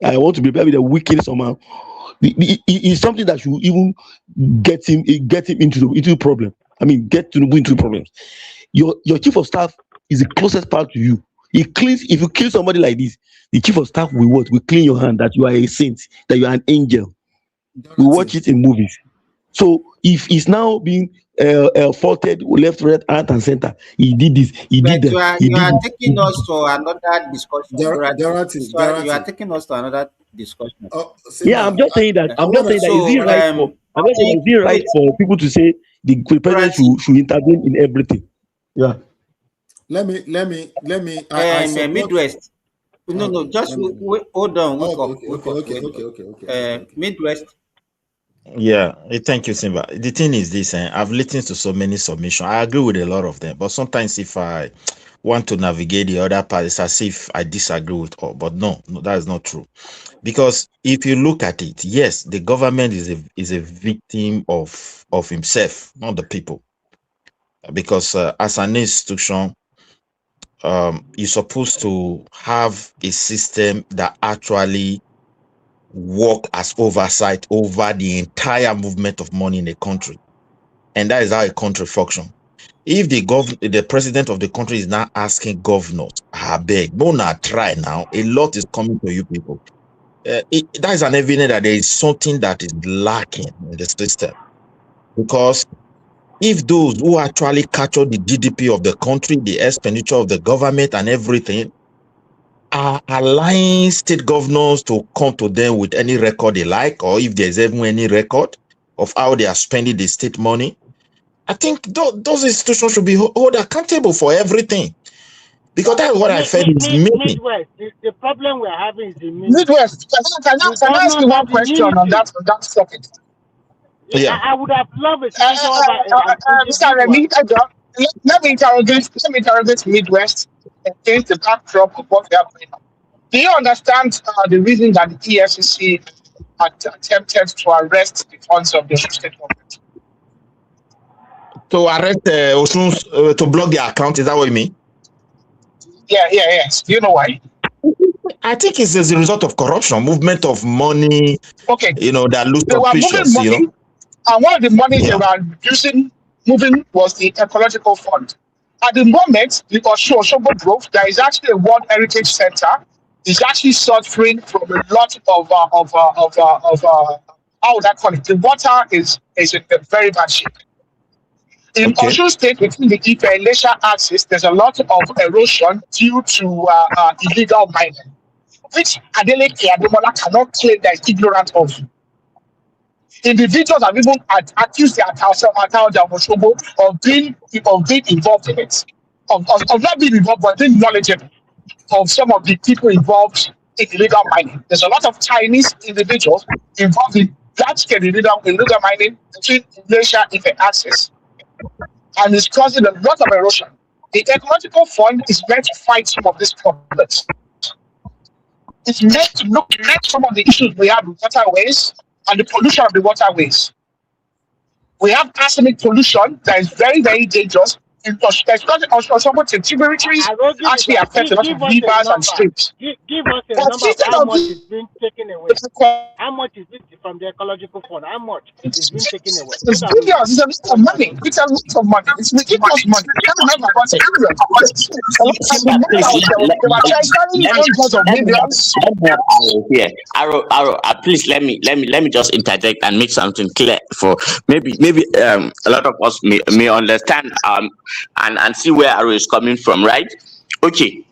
B: I want to be maybe the wicked somehow. It's something that should even get him into the problem. I mean, get Tinubu into problems. Your chief of staff is the closest part to you. He cleans. If you kill somebody like this, the chief of staff will clean your hand that you are a saint, that you are an angel. We watch it in movies. So if he's now being faulted left, right, and center, he did this, he
E: But
B: did that.
E: you are taking us to another discussion. You are taking us to another discussion.
B: Yeah, I'm just saying that. Is it right for? I'm just saying, is it right for people to say the president should intervene in everything? Yeah.
G: Let me.
E: Midwest. No, just wait, hold on.
G: Okay.
E: Midwest.
C: Yeah, thank you, Simba. The thing is this, I've listened to so many submissions. I agree with a lot of them, but sometimes if I want to navigate the other part, it's as if I disagree with all. But no, that is not true. Because if you look at it, yes, the government is a victim of himself, not the people. Because as an institution, you're supposed to have a system that actually work as oversight over the entire movement of money in a country, and that is how a country functions. If the president of the country is now asking governors, I beg, don't try now. A lot is coming to you people. That is an evidence that there is something that is lacking in the system, because if those who actually capture the GDP of the country, the expenditure of the government and everything, are allowing state governors to come to them with any record they like, or if there's even any record of how they are spending the state money, I think those institutions should be held accountable for everything. Because that's what I felt is missing.
L: Midwest, the problem we're having is the
M: Midwest. Can I ask you one question on that topic?
L: Yeah. I would have loved a situation
M: Mr. Remy, let me interrogate Midwest against the backdrop of what we are going on. Do you understand the reason that the EFCC attempted to arrest the funds of the state government?
C: To arrest to block their account, is that what you mean?
M: Yes. Do you know why?
C: I think it's as a result of corruption, movement of money.
M: Okay.
C: That looks
M: suspicious. And one of the money they were moving was the ecological fund. At the moment, the Oshobo Grove, there is actually a World Heritage Center. Is actually suffering from a lot of how would I call it? The water is in a very bad shape. In Osun State, between the Ife and Lesha axis, there's a lot of erosion due to illegal mining, which Adeleke Ademola cannot claim that is ignorant of. Individuals have even accused their of being involved in it, of not being involved, but being knowledgeable of some of the people involved in illegal mining. There's a lot of Chinese individuals involved in large-scale illegal mining between Malaysia and the axis, and it's causing a lot of erosion. The ecological fund is meant to fight some of these problems. It's meant to look at some of the issues we have with waterways and the pollution of the waterways. We have arsenic pollution that is very, very dangerous. Especially also some of the tributaries actually affect a lot of rivers and streams.
L: Give us a number of how much is being taken away. How much is it from the ecological fund? How much is being taken away?
M: It's billions. It's a lot of money. It's a lot of money. It's ridiculous money.
R: Please let me just interject and make something clear for maybe a lot of us may understand and see where Aro is coming from, right? Okay,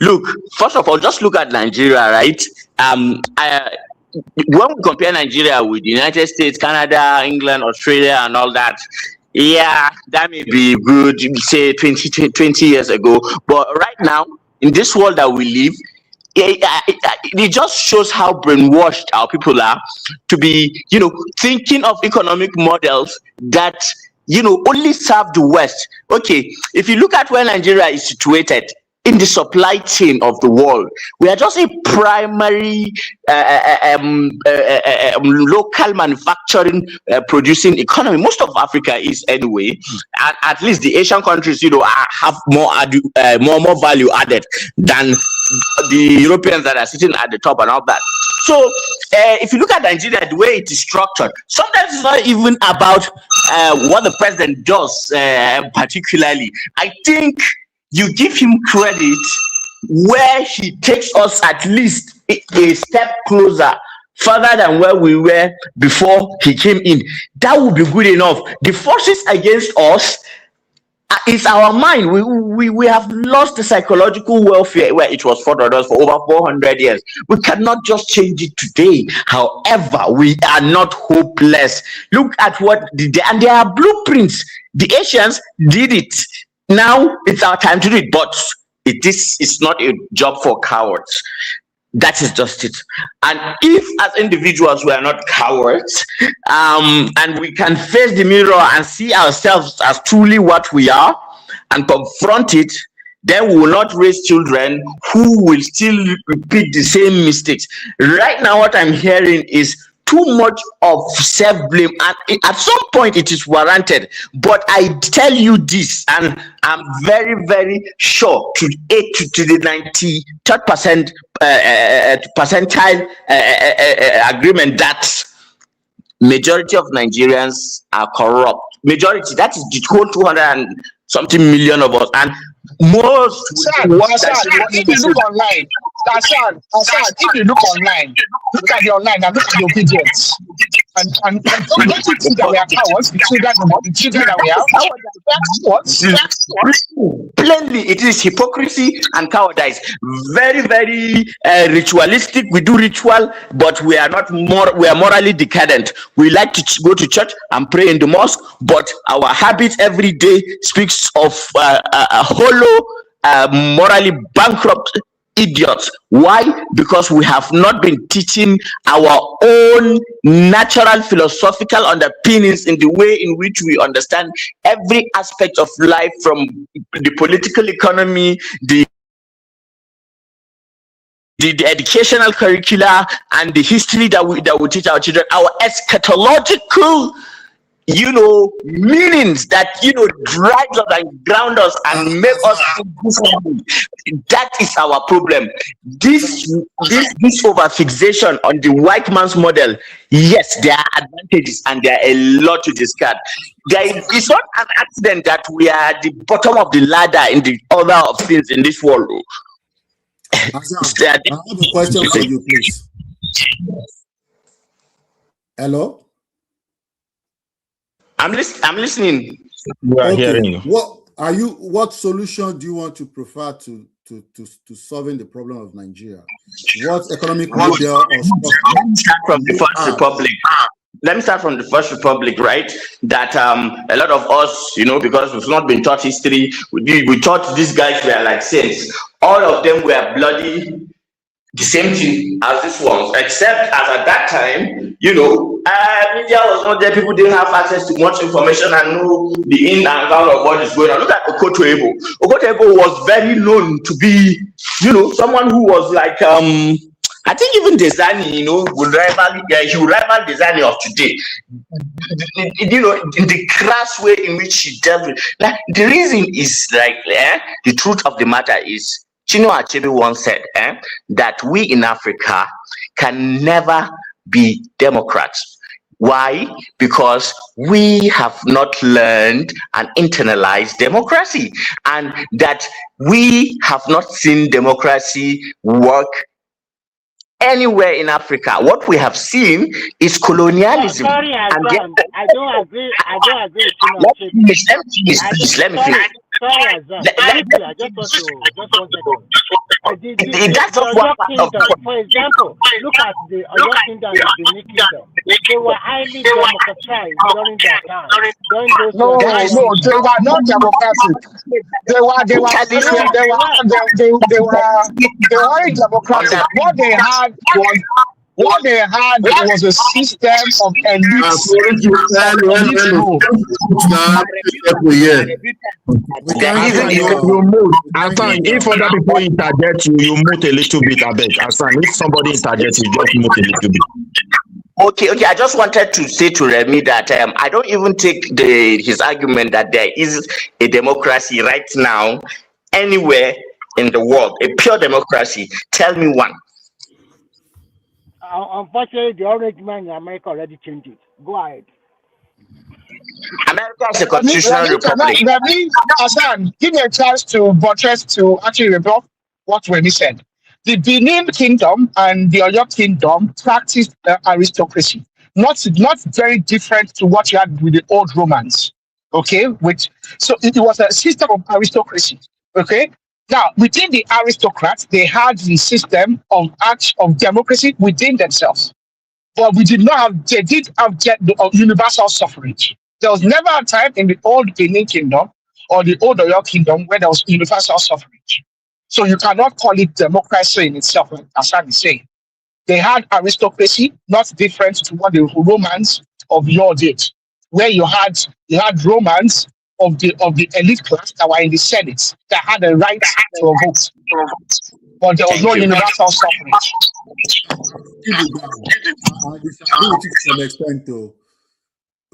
R: look, first of all, just look at Nigeria, right? When we compare Nigeria with the United States, Canada, England, Australia, and all that, yeah, that may be good, say 20 years ago. But right now, in this world that we live, it just shows how brainwashed our people are to be, thinking of economic models that, only serve the West. Okay, if you look at where Nigeria is situated, in the supply chain of the world. We are just a primary local manufacturing producing economy. Most of Africa is anyway, and at least the Asian countries, have more value added than the Europeans that are sitting at the top and all that. So if you look at Nigeria, the way it is structured, sometimes it's not even about what the president does particularly. I think you give him credit where he takes us at least a step closer, further than where we were before he came in. That would be good enough. The forces against us is our mind. We have lost the psychological welfare where it was fought on us for over 400 years. We cannot just change it today. However, we are not hopeless. Look at what and there are blueprints. The Asians did it. Now it's our time to do it, but it's not a job for cowards. That is just it. And if as individuals we are not cowards, and we can face the mirror and see ourselves as truly what we are and confront it, then we will not raise children who will still repeat the same mistakes. Right now, what I'm hearing is too much of self-blame, and at some point it is warranted. But I tell you this, and I'm very, very sure to the 93rd percentile agreement that majority of Nigerians are corrupt. Majority, that is the whole 200 and something million of us, and most.
M: If you look online, if you look online, look at the online and look at the obedience. And don't you think that we are cowards, the children that we have?
R: Plainly, it is hypocrisy and cowardice. Very, very ritualistic. We do ritual, but we are not we are morally decadent. We like to go to church and pray in the mosque, but our habit every day speaks of a hollow, morally bankrupt idiots. Why? Because we have not been teaching our own natural philosophical underpinnings in the way in which we understand every aspect of life, from the political economy, the educational curricula, and the history that we teach our children, our eschatological meanings that drives us and ground us and make us think. That is our problem. This over-fixation on the white man's model, yes, there are advantages and there are a lot to discard. It's not an accident that we are at the bottom of the ladder in the order of things in this world.
G: I have a question for you, please. Hello?
R: I'm listening.
C: We are hearing you.
G: What solution do you want to prefer to solving the problem of Nigeria? What economic model or
R: Let me start from the First Republic. Let me start from the First Republic, right? That a lot of us, because we've not been taught history, we thought these guys were like saints. All of them were bloody the same thing as this one, except as at that time, media was not there. People didn't have access to much information and know the in and out of what is going on. Look at Okoto-Ebo. Okoto-Ebo was very known to be, someone who was like, I think even Desani, would rival Desani of today. In the crass way in which she dealt with. Like, the reason is the truth of the matter is, Chinua Achebe once said that we in Africa can never be Democrats. Why? Because we have not learned and internalized democracy, and that we have not seen democracy work anywhere in Africa. What we have seen is colonialism.
L: Sorry, I don't agree.
R: Let me finish.
L: Sorry, I just want to
R: That's one part of
L: for example, look at the Oyo Kingdom and the Benin Kingdom. They were highly democratized during their time.
M: No, they were not democratic. They were only democratic. What they had was What they had was a system of elites, elite rule.
V: We can't hear
C: Asan,
V: you.
C: you mute.
V: We can't
C: Asan,
V: hear
C: if
V: you.
C: other people interject you, you mute a little bit, I beg. Asan, if somebody interjects you, just mute a little bit.
R: Okay. I just wanted to say to Remy that I don't even take his argument that there is a democracy right now anywhere in the world, a pure democracy. Tell me one.
L: Unfortunately, the orange man in America already changed it. Go ahead.
R: America is a constitutional republic.
M: Hassan, give me a chance to buttress to actually rebut what Remy said. The Benin Kingdom and the Oyo Kingdom practiced aristocracy, not very different to what you had with the old Romans. Okay, so it was a system of aristocracy. Okay, now within the aristocrats, they had the system of democracy within themselves. But they did have universal suffrage. There was never a time in the old Benin Kingdom or the old Oyo Kingdom where there was universal suffrage. So you cannot call it democracy in itself, like Hassan is saying. They had aristocracy, not different to what the Romans of yore did, where you had Romans of the elite class that were in the Senate that had a right to a vote. But there was no universal suffrage.
V: I disagree with you to some extent, though,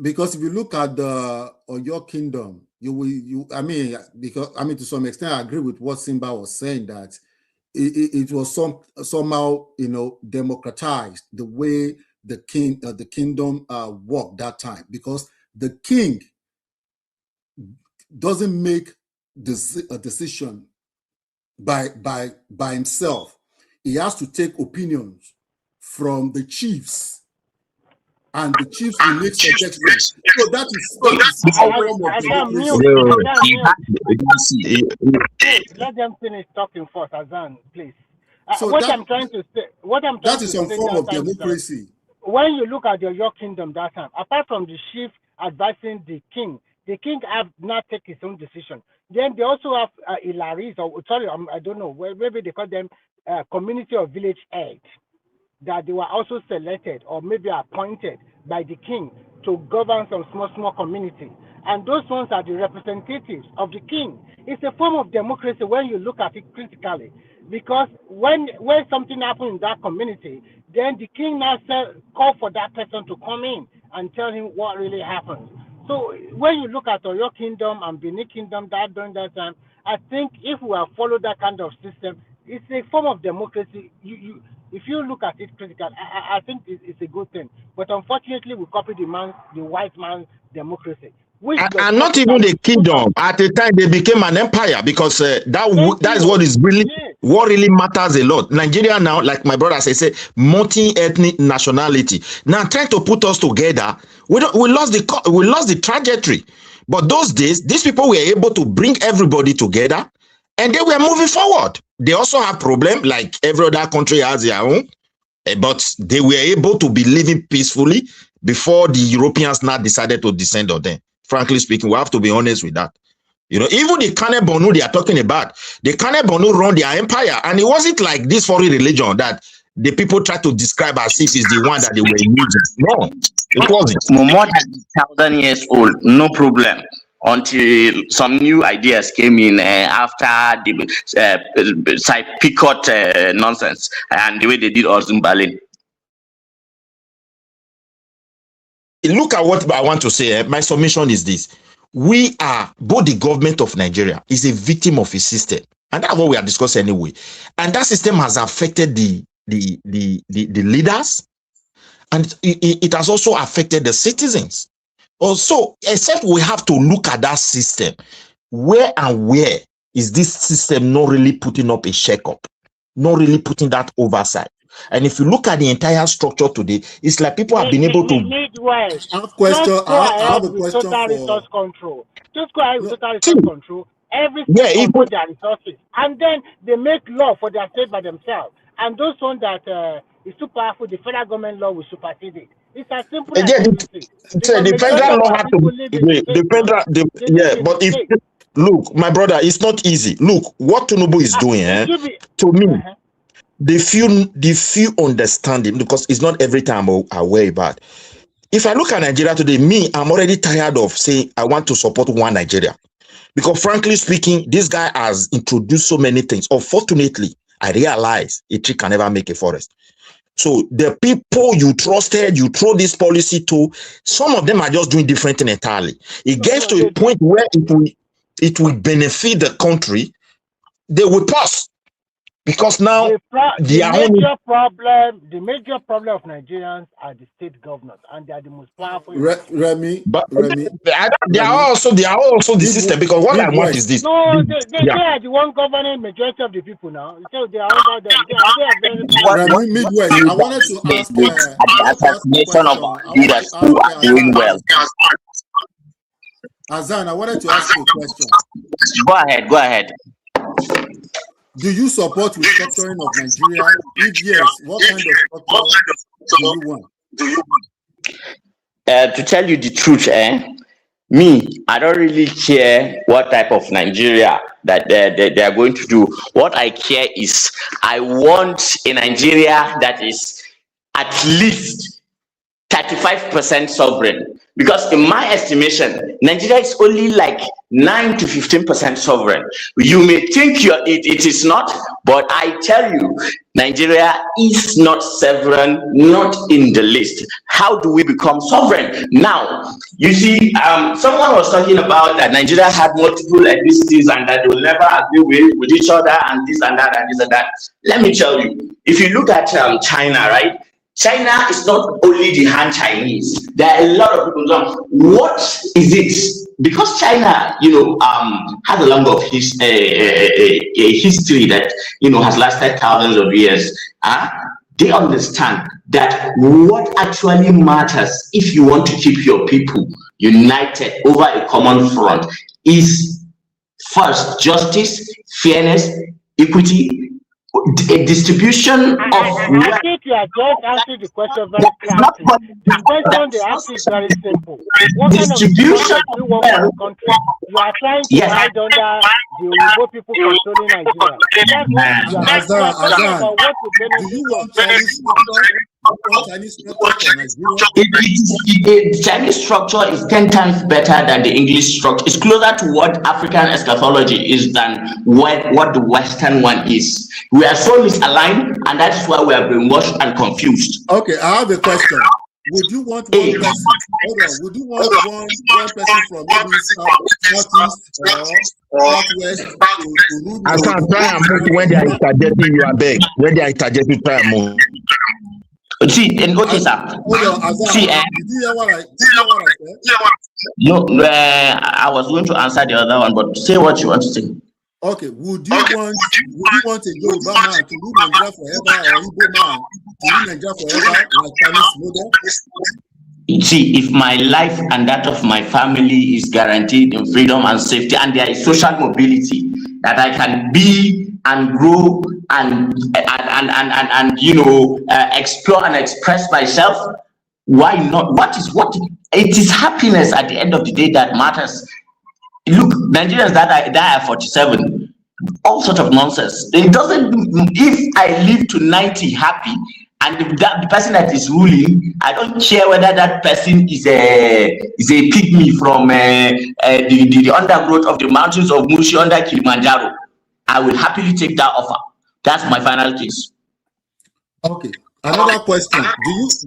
V: because if you look at the Oyo Kingdom, to some extent, I agree with what Simba was saying, that it was somehow democratized the way the kingdom worked that time, because the king doesn't make a decision by himself. He has to take opinions from the chiefs, and the chiefs will make suggestions. So that is a form of democracy.
L: Let them finish talking first, Azan, please.
V: So
L: what I'm trying to say,
V: that is some form of democracy.
L: When you look at your kingdom that time, apart from the chief advising the king have not take his own decision. Then they also have Ilaris, I don't know, maybe they call them community or village head, that they were also selected or maybe appointed by the king to govern some small community. And those ones are the representatives of the king. It's a form of democracy when you look at it critically. Because when something happens in that community, then the king now call for that person to come in and tell him what really happened. So when you look at Oyo Kingdom and Benin Kingdom during that time, I think if we have followed that kind of system, it's a form of democracy. If you look at it critically, I think it's a good thing. But unfortunately, we copy the white man's democracy.
C: And not even the kingdom. At the time, they became an empire, because that is what is what really matters a lot. Nigeria now, like my brother say multi-ethnic nationality. Now trying to put us together, we lost the trajectory. But those days, these people were able to bring everybody together, and they were moving forward. They also have problems, like every other country has their own, but they were able to be living peacefully before the Europeans now decided to descend on them. Frankly speaking, we have to be honest with that. Even the Kane Bonu they are talking about, the Kane Bonu run their empire, and it wasn't like this foreign religion that the people try to describe as if it's the one that they were using. No, it wasn't.
R: More than 1,000 years old, no problem. Until some new ideas came in after the Picot nonsense and the way they did Ozumbale.
C: Look at what I want to say. My submission is this: both the government of Nigeria is a victim of a system, and that's what we are discussing anyway. And that system has affected the leaders, and it has also affected the citizens. Also, except we have to look at that system. Where is this system not really putting up a shake-up, not really putting that oversight? And if you look at the entire structure today, it's like people have been able to.
V: I have a question for
L: total resource control. Just go ahead with total resource control. Every state control their resources, and then they make law for their state by themselves. And those ones that is too powerful, the federal government law will supersede it. It's as simple as
C: the federal law has to but if look, my brother, it's not easy. Look what Tinubu is doing. To me, the few understanding, because it's not every time I worry about. If I look at Nigeria today, I'm already tired of saying I want to support one Nigeria. Because frankly speaking, this guy has introduced so many things. Unfortunately, I realize a tree can never make a forest. So the people you trusted, you throw this policy to, some of them are just doing different things entirely. It gets to a point where it will benefit the country, they will pause. Because now
L: the major problem of Nigerians are the state governors, and they are the most powerful.
G: Remy,
C: they are also the system, because what I want is this.
L: No, they are the one governing majority of the people now. So they are under them. They are very powerful.
G: Remy, Midwest. I wanted to ask. Azan, I wanted to ask you a question.
R: Go ahead.
G: Do you support restructuring of Nigeria? If yes, what kind of structure do you want?
R: To tell you the truth, I don't really care what type of Nigeria that they are going to do. What I care is I want a Nigeria that is at least 35% sovereign. Because in my estimation, Nigeria is only like 9 to 15% sovereign. You may think it is not, but I tell you, Nigeria is not sovereign, not in the list. How do we become sovereign? Now, you see, someone was talking about that Nigeria had multiple ethnicities and that they will never agree with each other and this and that and this and that. Let me tell you, if you look at China, right? China is not only the Han Chinese. There are a lot of people who what is it? Because China, has a long of a history that has lasted thousands of years. They understand that what actually matters if you want to keep your people united over a common front is first justice, fairness, equity, a distribution of.
L: I think you are just answering the question very clearly. The question they ask is very simple. What kind of distribution do you want for the country? You are trying to hide under the Igbo people controlling Nigeria. That's what you are talking about. What to benefit.
G: Do you want Chinese structure?
R: The Chinese structure is 10 times better than the English structure. It's closer to what African eschatology is than what the Western one is. We are so misaligned, and that's why we are brainwashed and confused.
G: Okay, I have a question. Would you want one person? Hold on. Would you want one person from maybe southeast or southwest to rule?
C: I can't try and move when they are interjecting. You are beg. When they are interjecting, try and move.
R: See, and okay, sir. See,
G: did you hear what I said?
R: No, I was going to answer the other one, but say what you want to say.
G: Okay, would you want a Yoruba man to rule Nigeria forever or Igbo man to rule Nigeria forever like Chinese model?
R: See, if my life and that of my family is guaranteed in freedom and safety, and there is social mobility that I can be and grow and explore and express myself, why not? It is happiness at the end of the day that matters. Look, Nigerians that die at 47, all sorts of nonsense. It doesn't. If I live to 90 happy, and the person that is ruling, I don't care whether that person is a pygmy from the undergrowth of the mountains of Mushi under Kilimanjaro. I will happily take that offer. That's my final case.
G: Okay. Another question: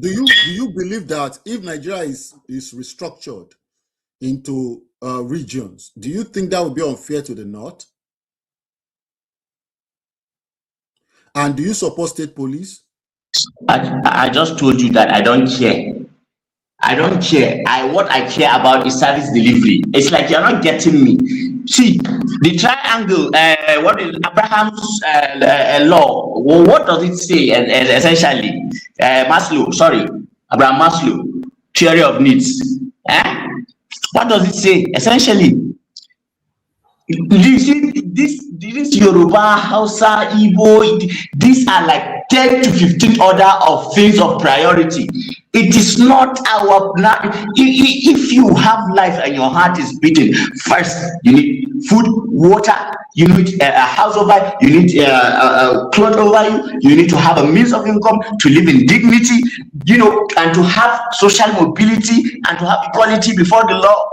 G: Do you believe that if Nigeria is restructured into regions, do you think that would be unfair to the North? And do you support state police?
R: I just told you that I don't care. I don't care. What I care about is service delivery. It's like you're not getting me. See, the triangle, what is Abraham's law? Well, what does it say essentially? Abraham Maslow, theory of needs. What does it say essentially? You see, this Yoruba, Hausa, Igbo, these are like 10 to 15 order of things of priority. It is not our plan. If you have life and your heart is beating, first you need food, water, you need a house over you, need a cloth over you, you need to have a means of income to live in dignity, and to have social mobility and to have equality before the law.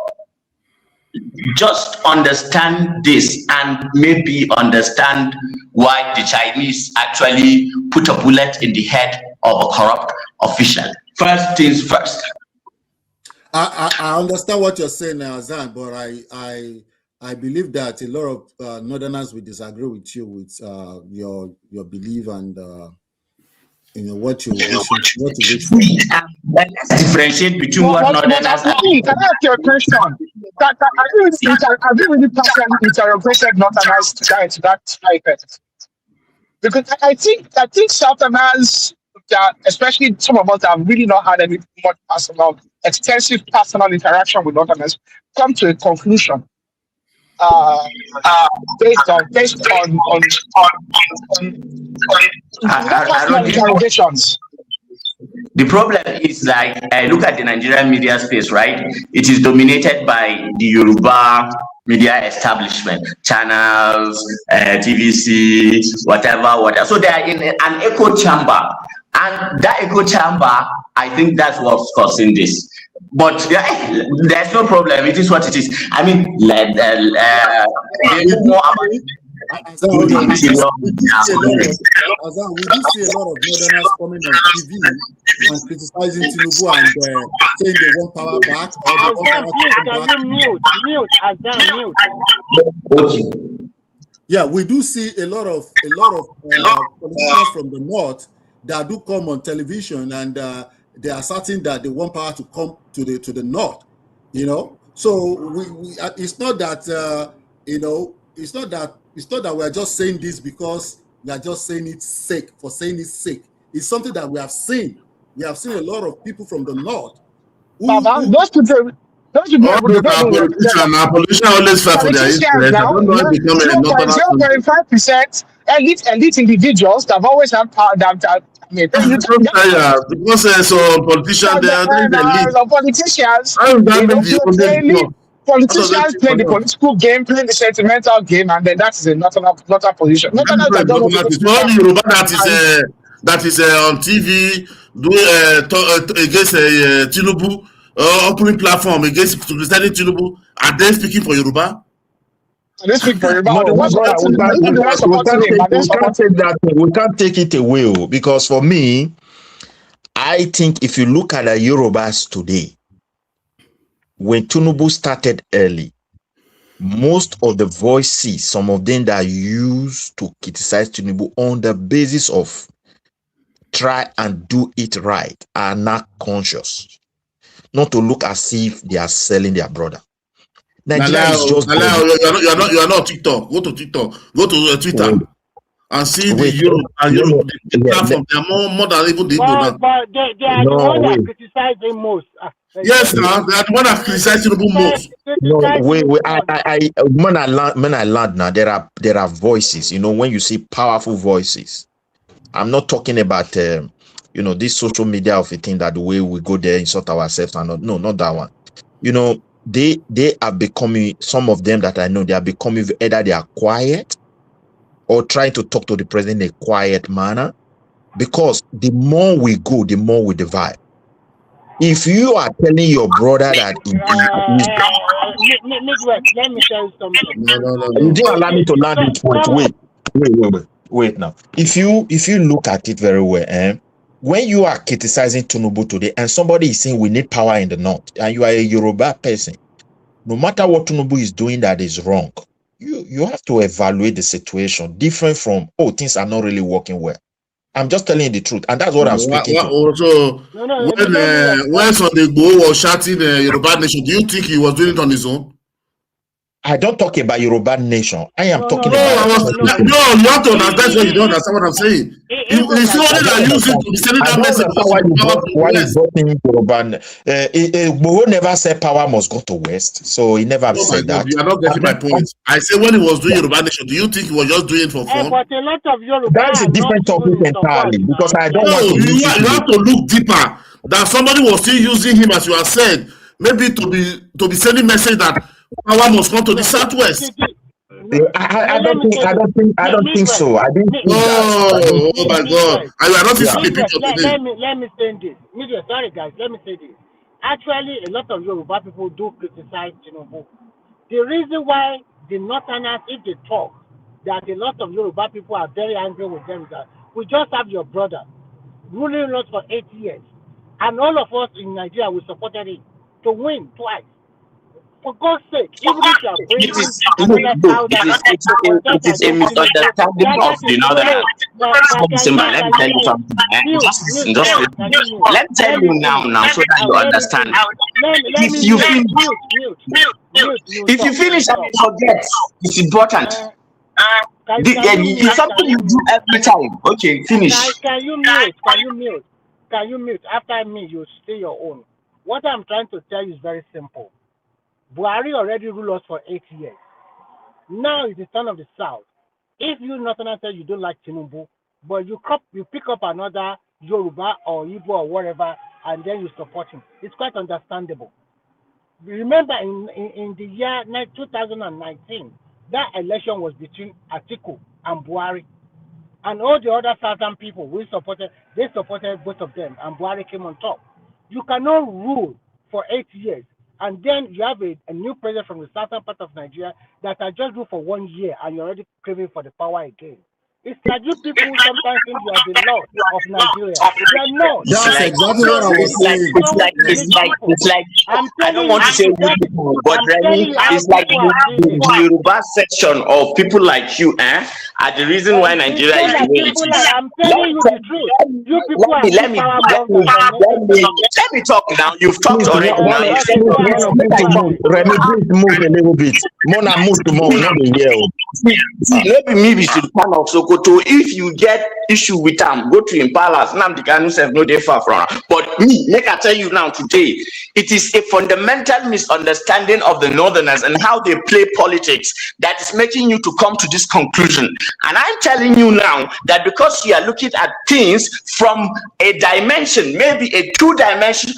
R: Just understand this and maybe understand why the Chinese actually put a bullet in the head of a corrupt official. First things first.
G: I understand what you're saying, Azan, but I believe that a lot of Northerners will disagree with you with your belief and what you wish for.
R: Let's differentiate between what Northerners
M: and can I ask you a question? Have you really partially interrogated Northerners to that effect? Because I think Southerners, especially some of us that have really not had any much extensive personal interaction with Northerners, come to a conclusion based on personal interrogations.
R: The problem is, like, I look at the Nigerian media space, right? It is dominated by the Yoruba media establishment, channels, TVC, whatever. So they are in an echo chamber, and that echo chamber, I think that's what's causing this. But there's no problem. It is what it is. I mean, more about.
G: Azan, we do see a lot of Northerners coming on TV and criticizing Tinubu and saying they want power back.
C: Mute.
G: Yeah, we do see a lot of politicians from the north that do come on television and they are asserting that they want power to come to the north. So we it's not that it's not that we are just saying this because we are just saying it for saying its sake. It's something that we have seen. We have seen a lot of people from the north.
M: Those people
I: politicians always fight for their interest. I don't know how to become a Northern.
M: 0.5% elite individuals that have always had power.
I: Because some politicians they are
M: the politicians. Politicians play the political game, play the sentimental game, and then that is a not position.
I: All the Yoruba that is on TV against Tinubu, opening platform against criticizing Tinubu, are they speaking for Yoruba?
M: They speak for Yoruba.
C: We can't take it away, because for me, I think if you look at the Yorubas today, when Tinubu started early, most of the voices, some of them that used to criticize Tinubu on the basis of try and do it right, are not conscious, not to look as if they are selling their brother. Nigeria is just
I: you are not TikTok. Go to TikTok. Go to Twitter and see the Europe platform. They are more than even the Igbo.
L: But they are the one that criticize him most.
I: Yes, now they are the one that criticize Tinubu most.
C: When I learned now, there are voices. When you see powerful voices, I'm not talking about this social media of a thing that the way we go there insult ourselves and not that one. They are becoming, some of them that I know, they are becoming either they are quiet or trying to talk to the president in a quiet manner, because the more we go, the more we divide. If you are telling your brother that
L: Midwest, let me tell you something.
C: No. You didn't allow me to land this point. Wait now. If you look at it very well, when you are criticizing Tinubu today and somebody is saying we need power in the north, and you are a Yoruba person, no matter what Tinubu is doing that is wrong, you have to evaluate the situation different from, things are not really working well. I'm just telling you the truth, and that's what I'm speaking to.
I: Also, when Sunday Igboho was shouting Yoruba nation, do you think he was doing it on his own?
C: I don't talk about Yoruba nation. I am talking
I: No,
C: about.
I: you have to understand. So you don't understand what I'm saying. You see what they are using to be sending that message because
C: why you brought in Yoruba. Igboho never said power must go to West, so he never said that.
I: You are not getting my point. I say when he was doing Yoruba nation, do you think he was just doing it for fun?
L: But a lot of Yoruba
C: That's a different topic entirely because I don't want to.
I: You have to look deeper. That somebody was still using him, as you have said, maybe to be sending message that power must come to the southwest.
C: I don't think so. I didn't think that.
I: Oh my God! I will not see the picture today.
L: Let me say this. Sorry guys, let me say this. Actually, a lot of Yoruba people do criticize Tinubu. The reason why the Northerners, if they talk, that a lot of Yoruba people are very angry with them, that we just have your brother ruling us for 8 years, and all of us in Nigeria, we supported him to win twice. For God's sake, even if you are bringing another cow that
R: it is a misunderstanding of the Northerners. Let me tell you something. Let me tell you now, so that you understand. If you finish and you forget, it's important. It's something you do every time. Okay, finish.
L: Can you mute? After me, you say your own. What I'm trying to tell you is very simple. Buhari already ruled us for 8 years. Now it's the turn of the South. If you Northerners say you don't like Tinubu, but you pick up another Yoruba or Igbo or whatever, and then you support him, it's quite understandable. Remember, in the year 2019, that election was between Atiku and Buhari. And all the other Southern people, they supported both of them, and Buhari came on top. You cannot rule for 8 years, and then you have a new president from the southern part of Nigeria that has just ruled for 1 year, and you're already craving for the power again. It's like you people sometimes think you are the lord of Nigeria. You are not.
V: That's exactly what I was saying.
R: It's like I don't want to say weak people, but Remy, it's like the Yoruba section of people like you, are the reason why Nigeria is the way it is.
L: I'm telling you the truth. You people are
R: let me talk now. You've talked already.
C: Remy, please move a little bit. Mona, move tomorrow, not a year.
R: Maybe should come of Sokoto. If you get issue with them, go to Impala. Nnamdi Kanu says no, they far from. But me, make I tell you now today, it is a fundamental misunderstanding of the Northerners and how they play politics that is making you to come to this conclusion. And I'm telling you now that because you are looking at things from a dimension, maybe a two-dimensional,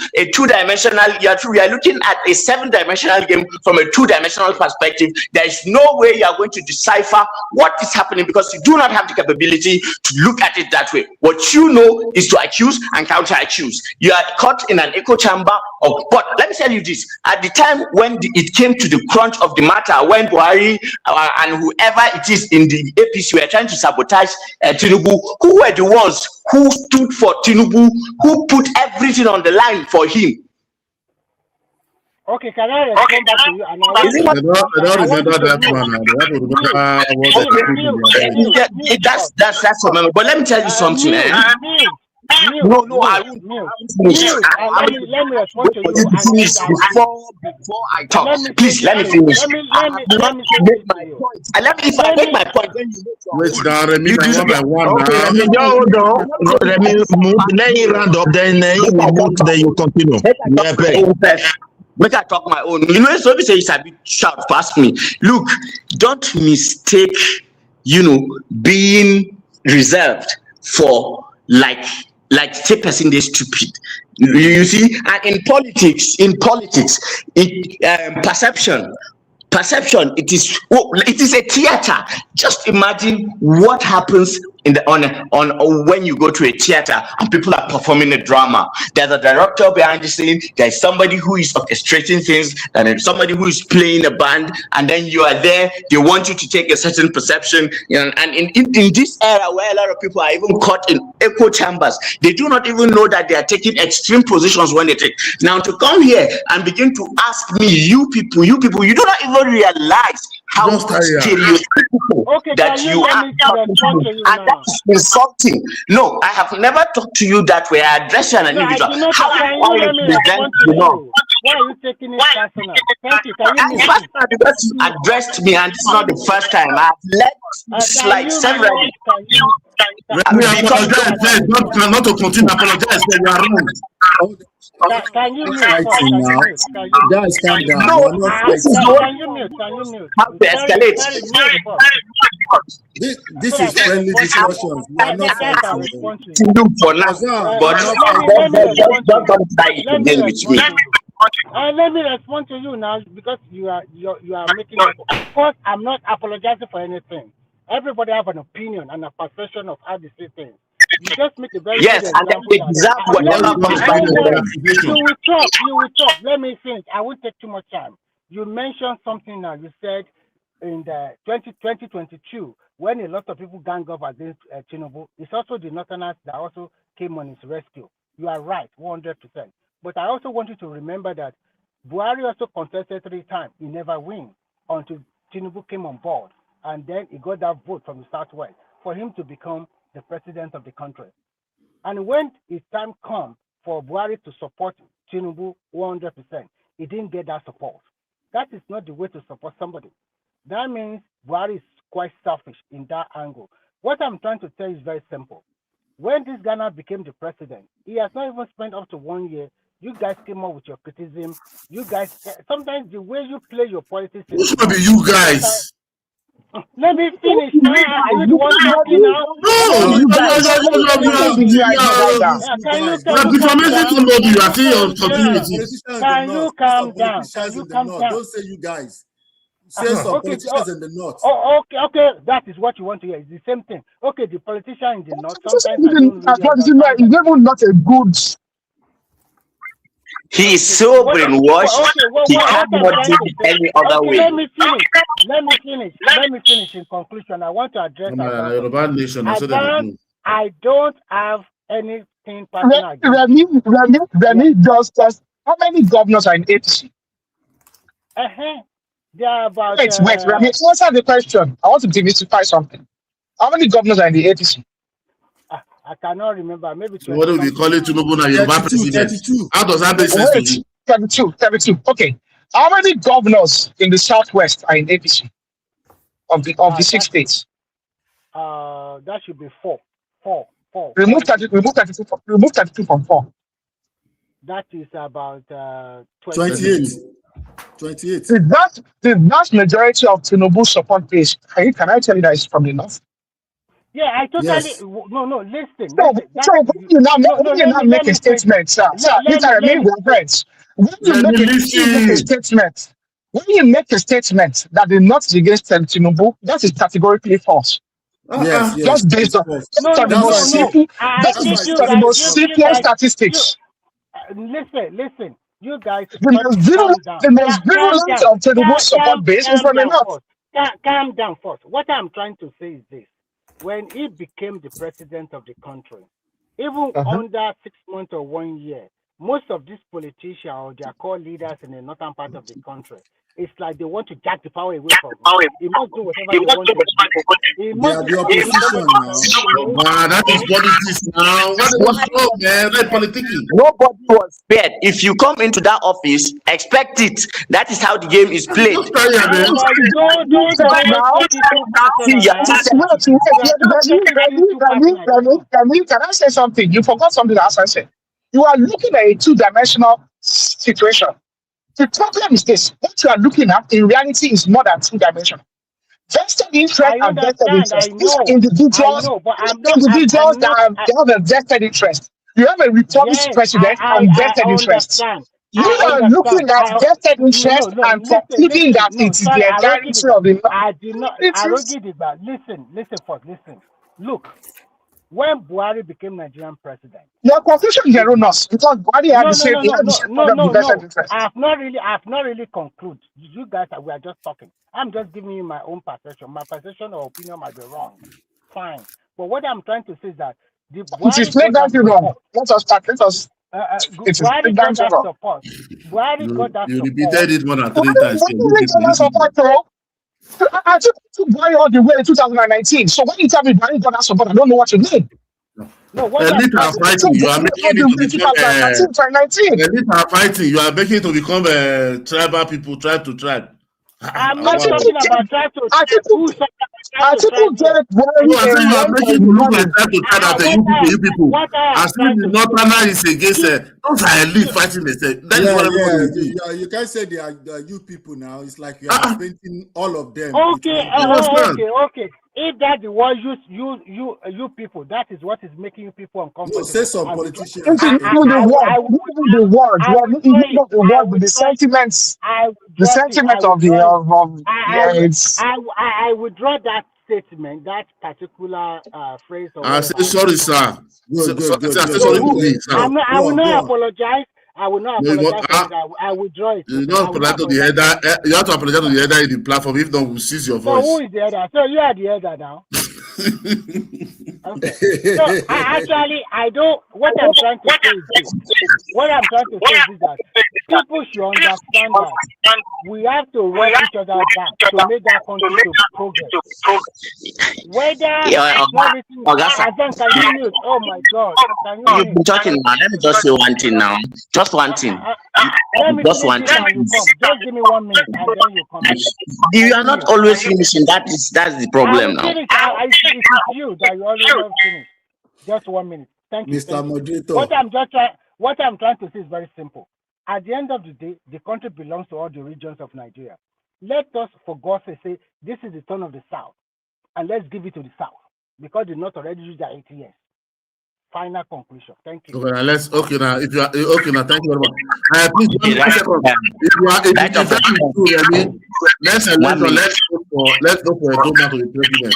R: we are looking at a 7-dimensional game from a 2-dimensional perspective. There is no way you are going to decipher what is happening because you do not have the capability to look at it that way. What you know is to accuse and counter-accuse. You are caught in an echo chamber of. But let me tell you this: at the time when it came to the crunch of the matter, when Buhari and whoever it is in the APC were trying to sabotage Tinubu, who were the ones who stood for Tinubu, who put everything on the line for him?
L: Okay, can I respond back to you? And
R: that's a memory. But let me tell you something. No, I won't.
L: Let me respond to you.
R: Before I talk, please let me finish. If I make my point, then you
I: wait down, Remy, one by one.
C: Let me move. Let you round up, then you move, then you continue.
R: Make I talk my own. You know, so we say it's a bit shout past me. Look, don't mistake, being reserved for like say person they stupid. You see, and in politics, perception, it is a theater. Just imagine what happens on when you go to a theater and people are performing a drama. There's a director behind the scene, there's somebody who is orchestrating things, and then somebody who is playing a band, and then you are there. They want you to take a certain perception, and in this era where a lot of people are even caught in echo chambers, they do not even know that they are taking extreme positions when they take. Now to come here and begin to ask me, you people, you do not even realize how stereotypical that you are, and that is insulting. No, I have never talked to you that way. I address you an individual. How are you present?
L: Why are you taking it personal? Thank you. Can you
R: It's
L: mute?
R: personal because you addressed me, and this is not the first time. I've led
L: Can
R: like
L: you
R: several.
L: mute? Can you?
I: We apologize first, not to continue. Apologize first. You are wrong.
L: Can you
V: Not
L: mute first?
V: fighting
L: Can you
V: now.
L: mute? Can you mute?
V: Guys, calm down.
R: No,
V: We are not
R: this is
V: fighting.
R: what
L: Can you mute? Can you mute?
R: how to escalate.
L: Sorry, mute first.
V: This
L: So
V: is
L: that I can
V: friendly
L: respond to you.
V: discussions. We are not
L: That I can
V: fighting.
L: respond to
R: To
L: you.
R: you for now,
V: Azan,
R: but
V: we're not
L: Let me
V: fighting.
L: respond to
R: don't
L: you.
R: start it
L: Let me
R: again with
L: respond
R: me.
L: to you. Let me respond to you now because you are making it. Of course, I'm not apologizing for anything. Everybody have an opinion and a perception of how they see things. You just make a very
R: Yes,
L: good
R: and then
L: example
R: they
L: that
R: deserve
L: let
R: whatever
L: me.
R: comes by
L: Don't
R: their
L: worry.
R: way.
L: You will talk. You will talk. Let me finish. I won't take too much time. You mentioned something now. You said in the 2022 when a lot of people gang up against Tinubu, it's also the Northerners that also came on his rescue. You are right, 100%. But I also want you to remember that Buhari also contested 3 times. He never win until Tinubu came on board. And then he got that vote from the Southwest for him to become the president of the country. And when his time comes for Buhari to support Tinubu 100%, he didn't get that support. That is not the way to support somebody. That means Buhari is quite selfish in that angle. What I'm trying to tell you is very simple. When this Ghana became the president, he has not even spent up to 1 year. You guys came up with your criticism. You guys, sometimes the way you play your politics is
I: Which one
L: wrong.
I: be you guys?
L: Let me finish now. Are you the one talking now?
I: No,
L: Let
I: you
L: me
I: guys
L: finish.
I: are
L: Let me finish. Can you calm
I: defamation
L: down?
I: somebody. You are
L: Can you
I: still
L: calm
I: continue with
L: down?
I: it.
V: Politicians in the
L: Can
V: north.
L: you
V: Say
L: calm
V: some
L: down? Can
V: politicians
L: you
V: in the
L: calm
V: north.
L: down?
V: Don't say you guys. Say some
L: Okay.
V: politicians in the north.
L: Okay. That is what you want to hear. It's the same thing. Okay, the politician in the north. Sometimes I don't really understand
M: Is
L: them.
M: even not a good.
R: He is so brainwashed, he
L: What I'm
R: cannot
L: trying
R: do
L: to
R: it
L: say.
R: any other
L: Okay,
R: way.
L: let me finish. Let me finish. In conclusion, I want to address Advance.
I: Yoruba nation, I said that
L: Advance,
I: again.
L: I don't have anything personal against you.
M: Remy, just how many governors are in APC?
L: They are about.
M: Wait, Remy, answer the question. I want to demystify something. How many governors are in the APC?
L: I cannot remember. Maybe
I: So what
L: 20
I: do they
L: something
I: call it?
L: now.
I: Tinubu na Yoruba president.
V: 32.
I: How does that make sense to you?
M: 32. Okay. How many governors in the Southwest are in APC of the 6 states?
L: That should be four.
M: Remove 32 from 4.
L: That is about
V: 28. 28.
M: The vast majority of Tinubu support base, can I tell you that it's from the North?
L: Yeah, I totally
V: Yes.
L: no. Listen.
M: So when you now make a
L: Let me say this.
M: statement, sir,
L: Let me.
M: we're friends. When you
I: Let
M: make
I: me
M: a
I: listen.
M: statement, that the North is against Tinubu, that is categorically false.
V: Yes.
M: Just based
V: It's
M: on
V: false.
L: No.
V: That's why I said.
L: I think
V: I
L: you
V: said
L: guys,
V: it's false.
L: you guys,
M: statistics.
L: listen. You guys
M: The
L: first
M: most virulent of Tinubu support base is from the North.
L: Calm down first. What I'm trying to say is this. When he became the president of the country, even under 6 months or 1 year, most of these politicians or their core leaders in the northern part of the country, it's like they want to jack the power away from him. He must do whatever they want to do. He
V: They
L: must
V: are
L: do
V: the
L: something.
V: opposition
L: Somebody
V: now.
I: Wow, that is politics now. What was wrong, man? That politics.
R: Nobody was spared. If you come into that office, expect it. That is how the game is played.
I: Don't try it, man.
L: Don't always take it too personal.
M: Can I say something? You forgot something that I said. You are looking at a two-dimensional situation. The problem is this: what you are looking at in reality is more than two-dimensional. Vested interest
L: I
M: and vested
L: understand.
M: interest. These are individuals,
L: but
M: that have a vested interest. You have a Republican president and vested
L: I
M: interest.
L: understand.
M: You
L: I
M: are
L: understand.
M: looking at vested interest and concluding that
L: Listen. No,
M: it is
L: sorry,
M: the entirety of the.
L: I did not. Listen first. Listen. Look, when Buhari became Nigerian president,
M: Your conclusion is erroneous because Buhari had the same problem with vested interest.
L: I've not really concluded. You guys we are just talking. I'm just giving you my own perception. My perception or opinion might be wrong. Fine. But what I'm trying to say is that the
M: It is
L: Buhari got that
M: flagrantly wrong. Let us start. It is
L: Buhari got
M: flagrantly
L: that
M: wrong.
L: support. Buhari got that
I: You
L: support.
I: repeated it more than 3
M: Buhari
I: times.
M: didn't get that support, though. I took Buhari all the way in 2019. So when you tell me Buhari got that support, I don't know what you mean.
L: No, what I'm
I: Elite
L: trying
I: are
L: to say.
I: fighting. You are making it to become
M: 2019.
I: elite are fighting. You are making it to become tribal people, tribe to tribe.
L: I'm not
I: Wow.
L: talking about trying to tribe. Who is talking about trying to
M: Article
L: tribe here?
M: get wearing
I: No, I say
M: a
I: you are
M: red
I: making it to look like
M: turban.
I: tribe to tribe that you people.
L: What I am
I: As if
L: trying
I: the
L: to say.
I: northerner is against those are elite fighting themselves. That is what everybody will do.
G: You can't say they are you people now. It's like you are painting all of them with
L: Okay,
G: one brush.
L: okay. If that's the word you people, that is what is making you people
G: No, say
L: uncomfortable.
G: some
L: I will.
G: politicians.
M: Even the word, even the word,
L: I will
M: even
L: try it.
M: not the
L: I
M: word, but
L: will
M: the
L: try it.
M: sentiments,
L: I
M: the
L: withdraw it. I
M: sentiment of the
L: withdraw it.
M: yeah, it's
L: I withdraw that statement, that particular phrase or
I: I say
L: whatever.
I: sorry, sir.
G: Good.
I: I say
L: So
I: sorry to me, sir.
L: I will not apologize. I will not
I: No, you
L: apologize for it. I withdraw it.
I: you don't
L: I will not
I: apologize to the
L: apologize.
I: header. You have to apologize to the header in the platform. If not, we'll seize your
L: So who
I: voice.
L: is the other? So you are the other now. Okay. So I don't. What I'm trying to say is this. What I'm trying to say is that people should understand that we have to rub each other back to make that country to progress. Whether
R: Yeah,
L: it's not written,
R: Augusta,
L: Azan, can you mute? Oh my God, can you
R: you've
L: mute?
R: been talking now. Let me just say one thing now. Just one thing.
L: Let me
R: Just
L: finish
R: one
L: this
R: thing,
L: and you come.
R: please.
L: Just give me 1 minute and then you come in.
R: You are not always finishing. That's the
L: I
R: problem
L: will
R: now.
L: finish. It is you that you always not finish. Just 1 minute. Thank you.
G: Mr. Moderator.
L: What I'm trying to say is very simple. At the end of the day, the country belongs to all the regions of Nigeria. Let us, for God's sake, say this is the turn of the South, and let's give it to the South because the North already used their 8 years. Final conclusion. Thank you.
I: Okay, now if you are okay now, thank you very much. Please, one second. If that is true, Remy, let's go for a donor to the president.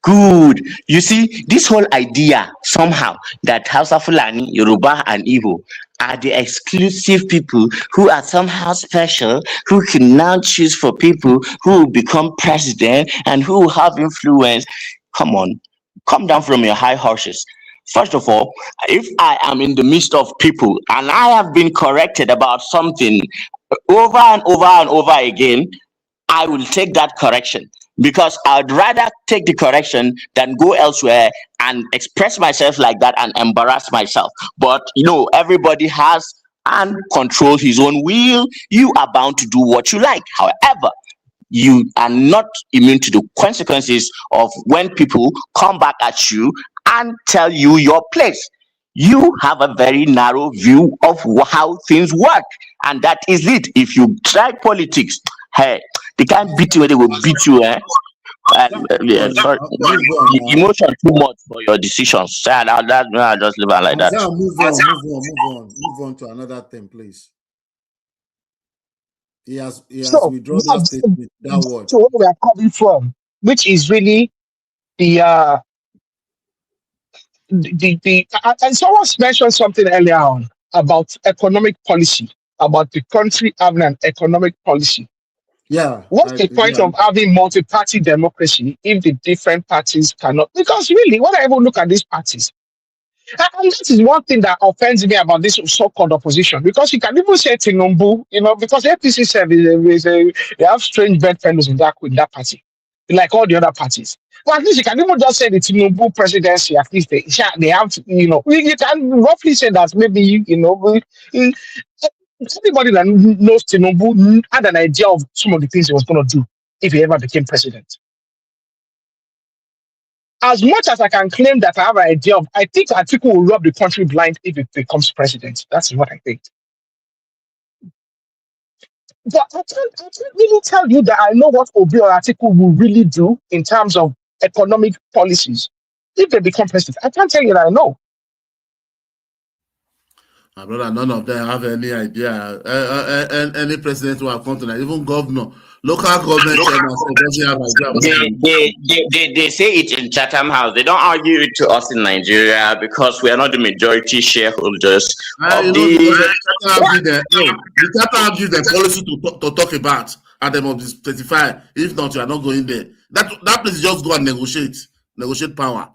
R: Good. You see, this whole idea somehow that Hausa Fulani, Yoruba, and Igbo are the exclusive people who are somehow special, who can now choose for people who will become president and who will have influence. Come on, come down from your high horses. First of all, if I am in the midst of people and I have been corrected about something over and over and over again, I will take that correction because I'd rather take the correction than go elsewhere and express myself like that and embarrass myself. But everybody has and control his own will. You are bound to do what you like. However, you are not immune to the consequences of when people come back at you and tell you your place. You have a very narrow view of how things work, and that is it. If you try politics, hey, they can't beat you where they will beat you, eh? Sorry, emotion too much for your decisions. I'll just leave it like that.
G: Move on to another thing, please. He has withdrawn that statement, that word.
M: So where we are coming from, which is really the and someone mentioned something earlier on about economic policy, about the country having an economic policy.
G: Yeah.
M: What's the point of having multi-party democracy if the different parties cannot? Because really, when I even look at these parties, and that is one thing that offends me about this so-called opposition, because you can even say Tinubu, because APC they have strange bedfellows in that party, like all the other parties. But at least you can even just say the Tinubu presidency, at least they have to, you can roughly say that maybe, everybody that knows Tinubu had an idea of some of the things he was going to do if he ever became president. As much as I can claim that I have an idea of, I think Atiku will rub the country blind if it becomes president. That's what I think. But I can't really tell you that I know what Obi or Atiku will really do in terms of economic policies if they become president. I can't tell you that I know.
I: My brother, none of them have any idea. Any president who have come to even governor, local government doesn't have idea.
R: They say it in Chatham House. They don't argue it to us in Nigeria because we are not the majority shareholders of
I: the Chatham gives the policy to talk about at them of this 35. If not, you are not going there. That place just go and negotiate power.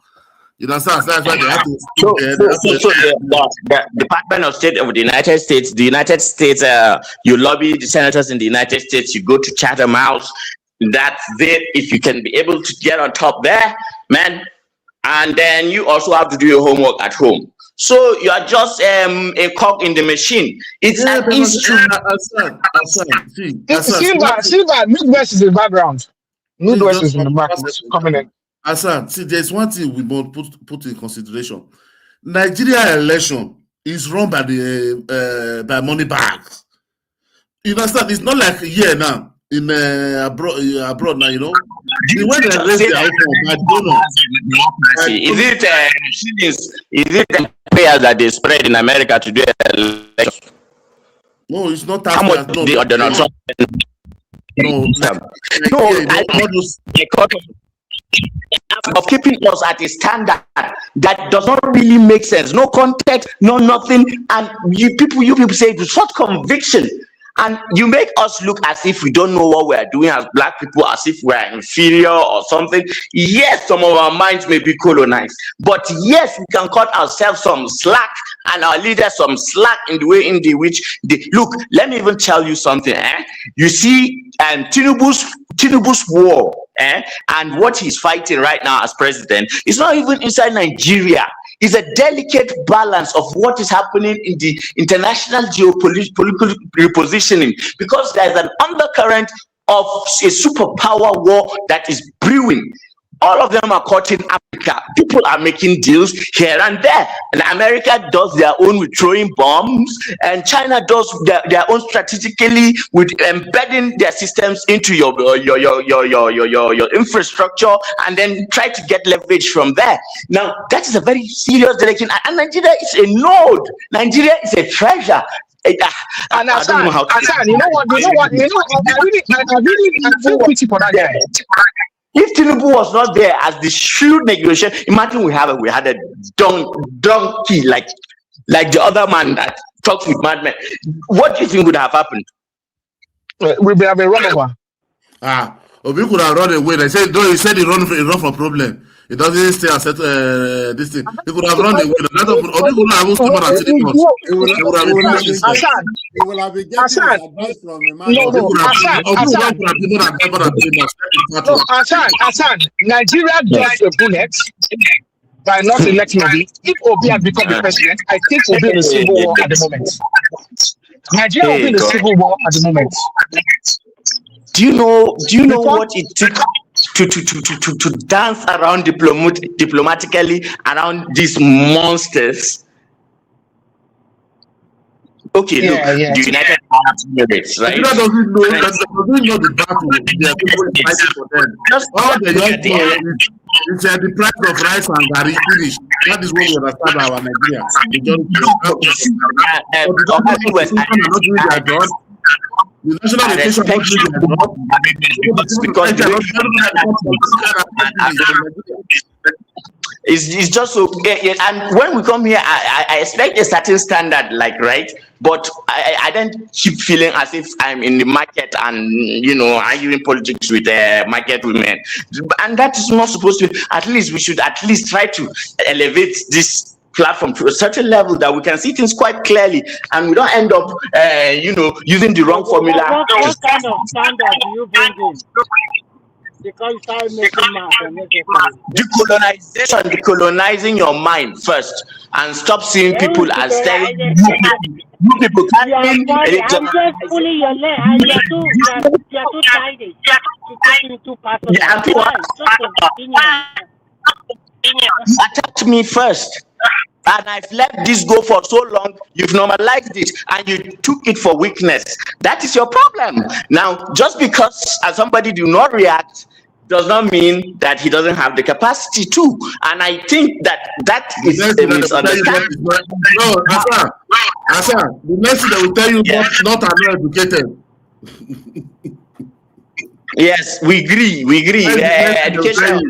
I: You understand? That's why they have to.
R: The Department of State of the United States, you lobby the senators in the United States, you go to Chatham House. That's it. If you can be able to get on top there, man, and then you also have to do your homework at home. So you are just a cog in the machine. It's
I: Yeah,
R: an issue.
M: Silva, Midwest is in the background. Midwest is in the background coming in.
I: Hassan, see, there's one thing we must put in consideration. Nigeria election is run by the by money bags. You understand? It's not like here now in abroad now. You know, the way they raise their income, I don't know.
R: Is it payers that they spread in America to do elections?
I: No, it's not
R: How much
I: no,
R: they Donald Trump? Of keeping us at a standard that does not really make sense. No context, no nothing, and you people say it with such conviction, and you make us look as if we don't know what we are doing as black people, as if we are inferior or something. Yes, some of our minds may be colonized, but yes, we can cut ourselves some slack and our leaders some slack in the way in which they look. Let me even tell you something. You see, Tinubu's war, and what he's fighting right now as president is not even inside Nigeria. It's a delicate balance of what is happening in the international geopolitical repositioning, because there's an undercurrent of a superpower war that is brewing. All of them are caught in Africa. People are making deals here and there. And America does their own with throwing bombs, and China does their own strategically with embedding their systems into your infrastructure, and then try to get leverage from there. Now, that is a very serious direction. And Nigeria is a node. Nigeria is a treasure.
M: And Hassan, you know what? I feel pity for that guy.
R: If Tinubu was not there as the shrewd negotiator, imagine we had a donkey like the other man that talks with madmen. What do you think would have happened?
M: We'll have a run over.
I: Obi could have run away. They said, no, he said he run from problem. He doesn't stay and set this thing. He could have run away. Obi could have come out and said it. He
G: will have been getting advice from a man.
M: Hassan, Nigeria dodged the bullet by not electing Obi. If Obi had become the president, I think we'll be in a civil war at the moment. Nigeria will be in a civil war at the moment.
R: Do you know what it took to dance around diplomatically around these monsters? Okay, look, the United Arab Emirates, right?
I: Doesn't know the battle. There are people fighting for them. All they just know is the price of rice and gari finish. That is what we understand about Nigeria. The national education
R: it's just so, and when we come here, I expect a certain standard, like, right? But I don't keep feeling as if I'm in the market and, arguing politics with market women. And that is not supposed to be. At least we should at least try to elevate this platform to a certain level that we can see things quite clearly, and we don't end up, using the wrong formula.
L: What kind of standard do you bring in? Because you start making math and
R: decolonizing your mind first, and stop seeing people as telling you people can't.
L: I'm just pulling your leg, and you're too childish to take into personal.
R: Attacked me first, and I've let this go for so long. You've normalized it, and you took it for weakness. That is your problem. Now, just because somebody do not react does not mean that he doesn't have the capacity to. And I think that is a misunderstanding.
I: No, Hassan, the next thing they will tell you, not uneducated.
R: Yes, we agree. Education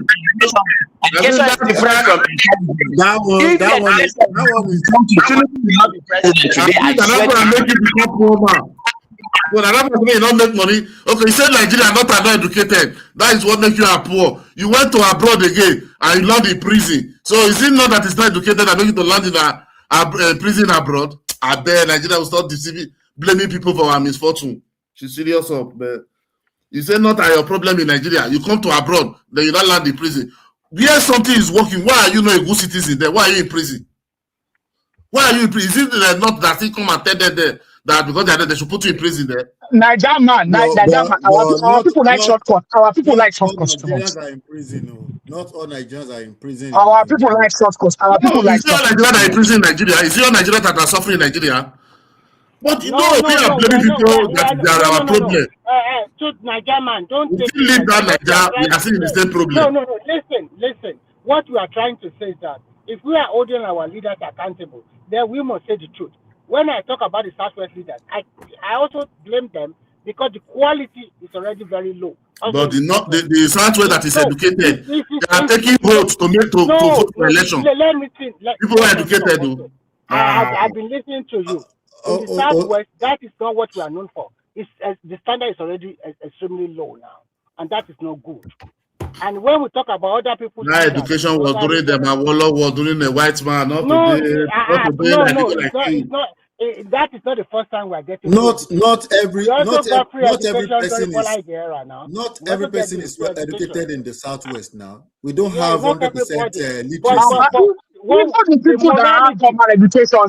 R: is different from
G: that one is
R: not be president today. I swear to
I: make you become poor man. When another person not make money, okay, you said Nigeria not educated. That is what makes you a poor. You went to abroad again and you land in prison. So is it not that it's not educated that make you to land in a prison abroad? I bet Nigeria will start blaming people for our misfortune. She's serious up, but you say not your problem in Nigeria. You come to abroad, then you don't land in prison. where something is working, why are you not a good citizen there? Why are you in prison? Why are you in prison? Is it not that he come and tell them there that because they are there, they should put you in prison there?
M: Niger man, our people like shortcut. Our people
V: not
M: like
V: all
M: shortcuts too much.
V: Nigerians are in prison. No, not all Nigerians are in prison.
M: Our people like shortcuts. Our people
I: No,
M: like
I: is it all
M: shortcuts
I: Nigeria
M: too
I: that are in
M: much.
I: prison in Nigeria? Is it all Nigeria that are suffering in Nigeria? But you know, we are blaming people that they are our problem.
L: To Niger man, don't
I: We
L: take
I: still
L: it
I: leave
L: like
I: that
L: that. What we are
I: Nigeria, we
L: trying
I: are
L: to
I: still in the
L: say.
I: same problem.
L: No. Listen. What we are trying to say is that if we are holding our leaders accountable, then we must say the truth. When I talk about the Southwest leaders, I also blame them because the quality is already very low. Also
I: But
L: in the Southwest.
I: the Southwest that is educated, they are taking votes to vote for election.
L: Let me think.
I: People are educated, though.
L: I've been listening to you. In the Southwest, that is not what we are known for. The standard is already extremely low now, and that is not good. And when we talk about other people's
I: Now education was during the Mawolo was during the white man, not today.
L: It's not. That is not the first time we are getting.
V: Not every
L: person
V: is
L: era now.
V: not every person is well educated in the Southwest now. We don't have 100% literacy.
M: Even the people that have formal education,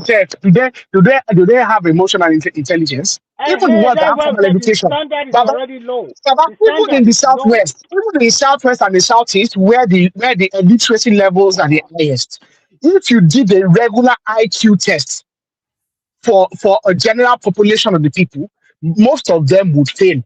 M: do they have emotional intelligence? Even the ones that have formal education,
L: standard is already low.
M: Even in the Southwest, even in the Southwest and the Southeast, where the literacy levels are the highest, if you did a regular IQ test for a general population of the people, most of them would fail.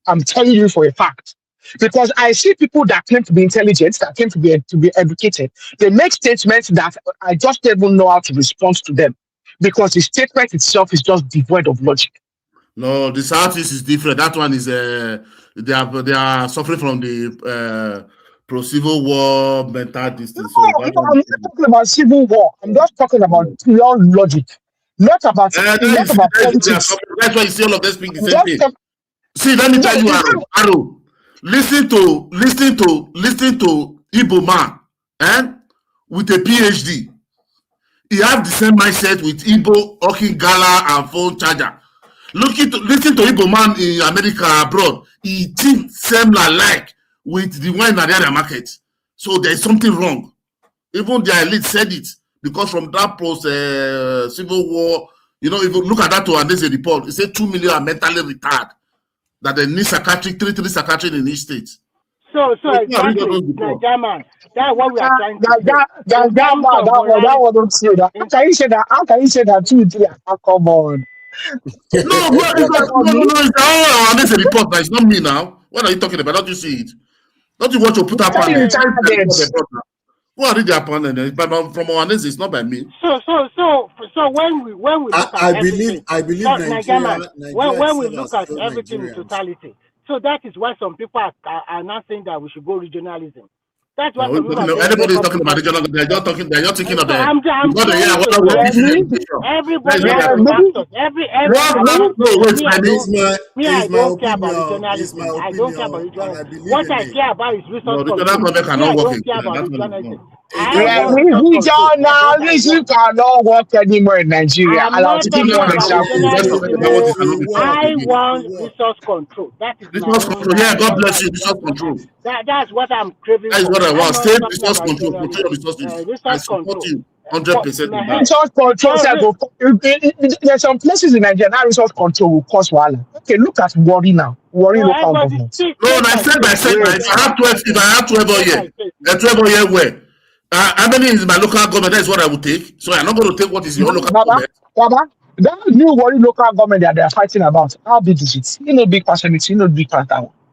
M: I'm telling you for a fact. Because I see people that claim to be intelligent, that claim to be educated, they make statements that I just don't even know how to respond to them. Because the statement itself is just devoid of logic.
I: No, the Southeast is different. That one is they are suffering from the pro-civil war mental distance.
M: No, I'm not talking about civil war. I'm just talking about pure logic. Not about politics.
I: That's why you see all of them speak the same thing. See, let me tell you, Arrow. Listen to Igbo man, with a PhD. He have the same mindset with Igbo, Okin Gala, and phone charger. Listen to Igbo man in America abroad. He think similar like with the one in the market. So there is something wrong. Even the elite said it because from that post civil war, if you look at that to and there's a report, it said 2 million are mentally retarded. That they need psychiatric, three psychiatric in each state.
L: So exactly, Nigeria, that's what we are trying to say.
M: That one don't say that. How can you say that? How can you say that 2 3? Come on.
I: No, it's there's a report. Now it's not me now. What are you talking about? Don't you see it? Don't you want to put up on it? Who are the opponent? But from our analysis, it's not by me.
L: So when we look at everything,
V: I believe Nigeria
L: when we look at everything in totality, so that is why some people are not saying that we should go regionalism. That's why
I: anybody is talking about regional. They're not thinking of the.
L: Everybody has factors. I don't care about regionalism. I don't care about regionalism. What I care about is resource control. I don't care about regionalism.
M: Regionalism cannot work anymore in Nigeria.
L: I'm not talking about regionalism. I want resource control. That is
I: resource control. Yeah, God bless you. Resource control.
L: That's what I'm craving.
I: That is what I want. State resource control. Control your resources. I support you 100%.
M: Resource control. There's some places in Nigeria that resource control will cause wahala. Okay, look at Warri now. Warri local government.
I: No, I said by segment. If I have 12 a year where. How many is my local government? That is what I would take. So I'm not going to take what is your local government.
M: Baba, that new Warri local government that they are fighting about, how big is it? You know, big percentage, you know, big part.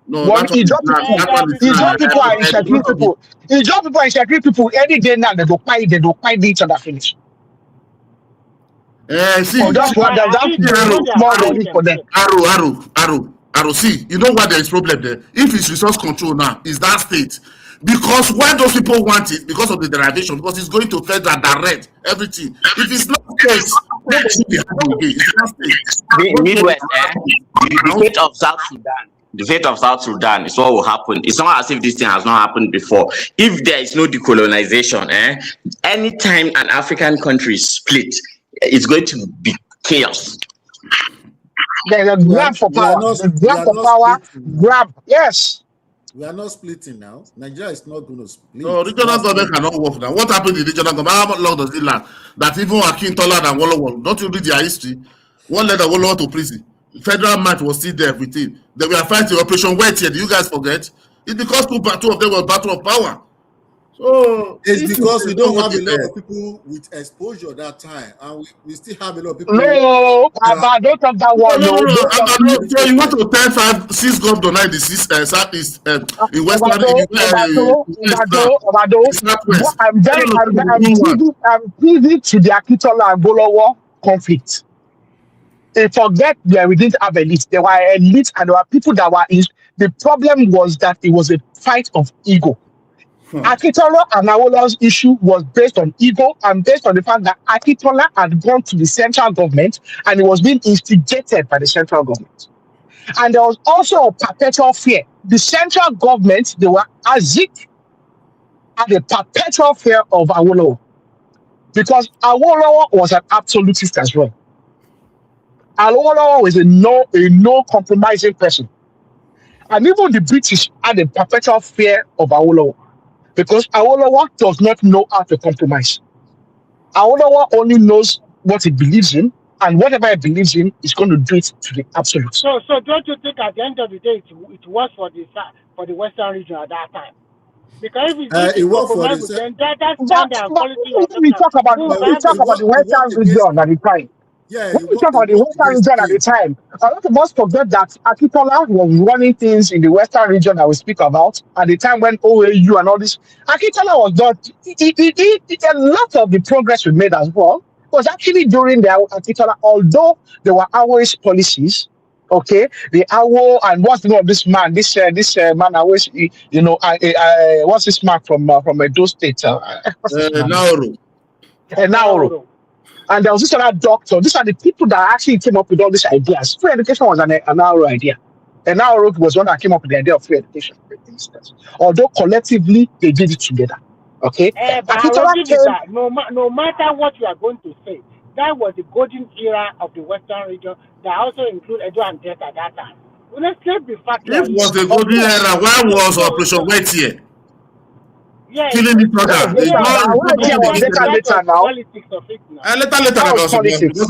I: No, he
M: drop people and insecurity people. He drop people and insecurity people any day now. They don't find each other finish.
I: See,
M: that's what more money for them.
I: Arrow. See, you know why there is problem there? If it's resource control now, is that state? Because when those people want it, because of the derivation, because it's going to federal direct everything. If it's not state, what should be happening? It's not state.
R: Midwest, the fate of South Sudan. The fate of South Sudan is what will happen. It's not as if this thing has not happened before. If there is no decolonization, anytime an African country is split, it's going to be chaos.
M: There's a grab for power. Yes.
G: We are not splitting now. Nigeria is not going to split.
I: So regional government cannot work now. What happened in regional government? How long does it last? That even Akintola and Wolowo, don't you read their history? One led Wolowo to prison. Federal match was still there with him. Then we are fighting Operation Wet here. Do you guys forget? It's because two of them was battle of power. So
G: it's because we don't have a lot of people with exposure that time, and we still have a lot of people.
M: No, Baba, don't talk that one.
I: No. So you want to tell 6 governors now in the southeast in western
M: I'm privy to the Akitola and Golowo conflict. Forget that we didn't have elites. There were elites and there were people that were in. The problem was that it was a fight of ego. Akitola and Awolowo's issue was based on ego and based on the fact that Akitola had gone to the central government and it was being instigated by the central government. And there was also a perpetual fear. The central government, they were Azik, had a perpetual fear of Awolowo because Awolowo was an absolutist as well. Awolowo was a no compromising person. And even the British had a perpetual fear of Awolowo because Awolowo does not know how to compromise. Awolowo only knows what he believes in, and whatever he believes in, is going to do it to the absolute.
L: So don't you think at the end of the day it was for the Western region at that time? Because if
G: it was for the
L: then that standard and quality.
M: We talk about the Western region at the time.
G: Yeah,
M: when we talk about the Western region at the time, a lot of us forget that Akitola was running things in the Western region that we speak about at the time when OAU and all this. Akitola was not. A lot of the progress we made as well was actually during the Akitola, although there were Awo's policies. Okay, the Awo and what's the name of this man? This man always, what's this man from Edo State?
I: Nauru.
M: Nauru. And there was this other doctor. These are the people that actually came up with all these ideas. Free education was an Nauru idea. And Nauru was one that came up with the idea of free education, for instance. Although collectively they did it together. Okay.
L: But no matter what you are going to say, that was the golden era of the Western region that also included Edo and Delta at that time. Let's be factual.
I: It was the golden era. Why was Operation Wet here?
L: Yeah,
I: killing each other.
M: Later now.
I: Later because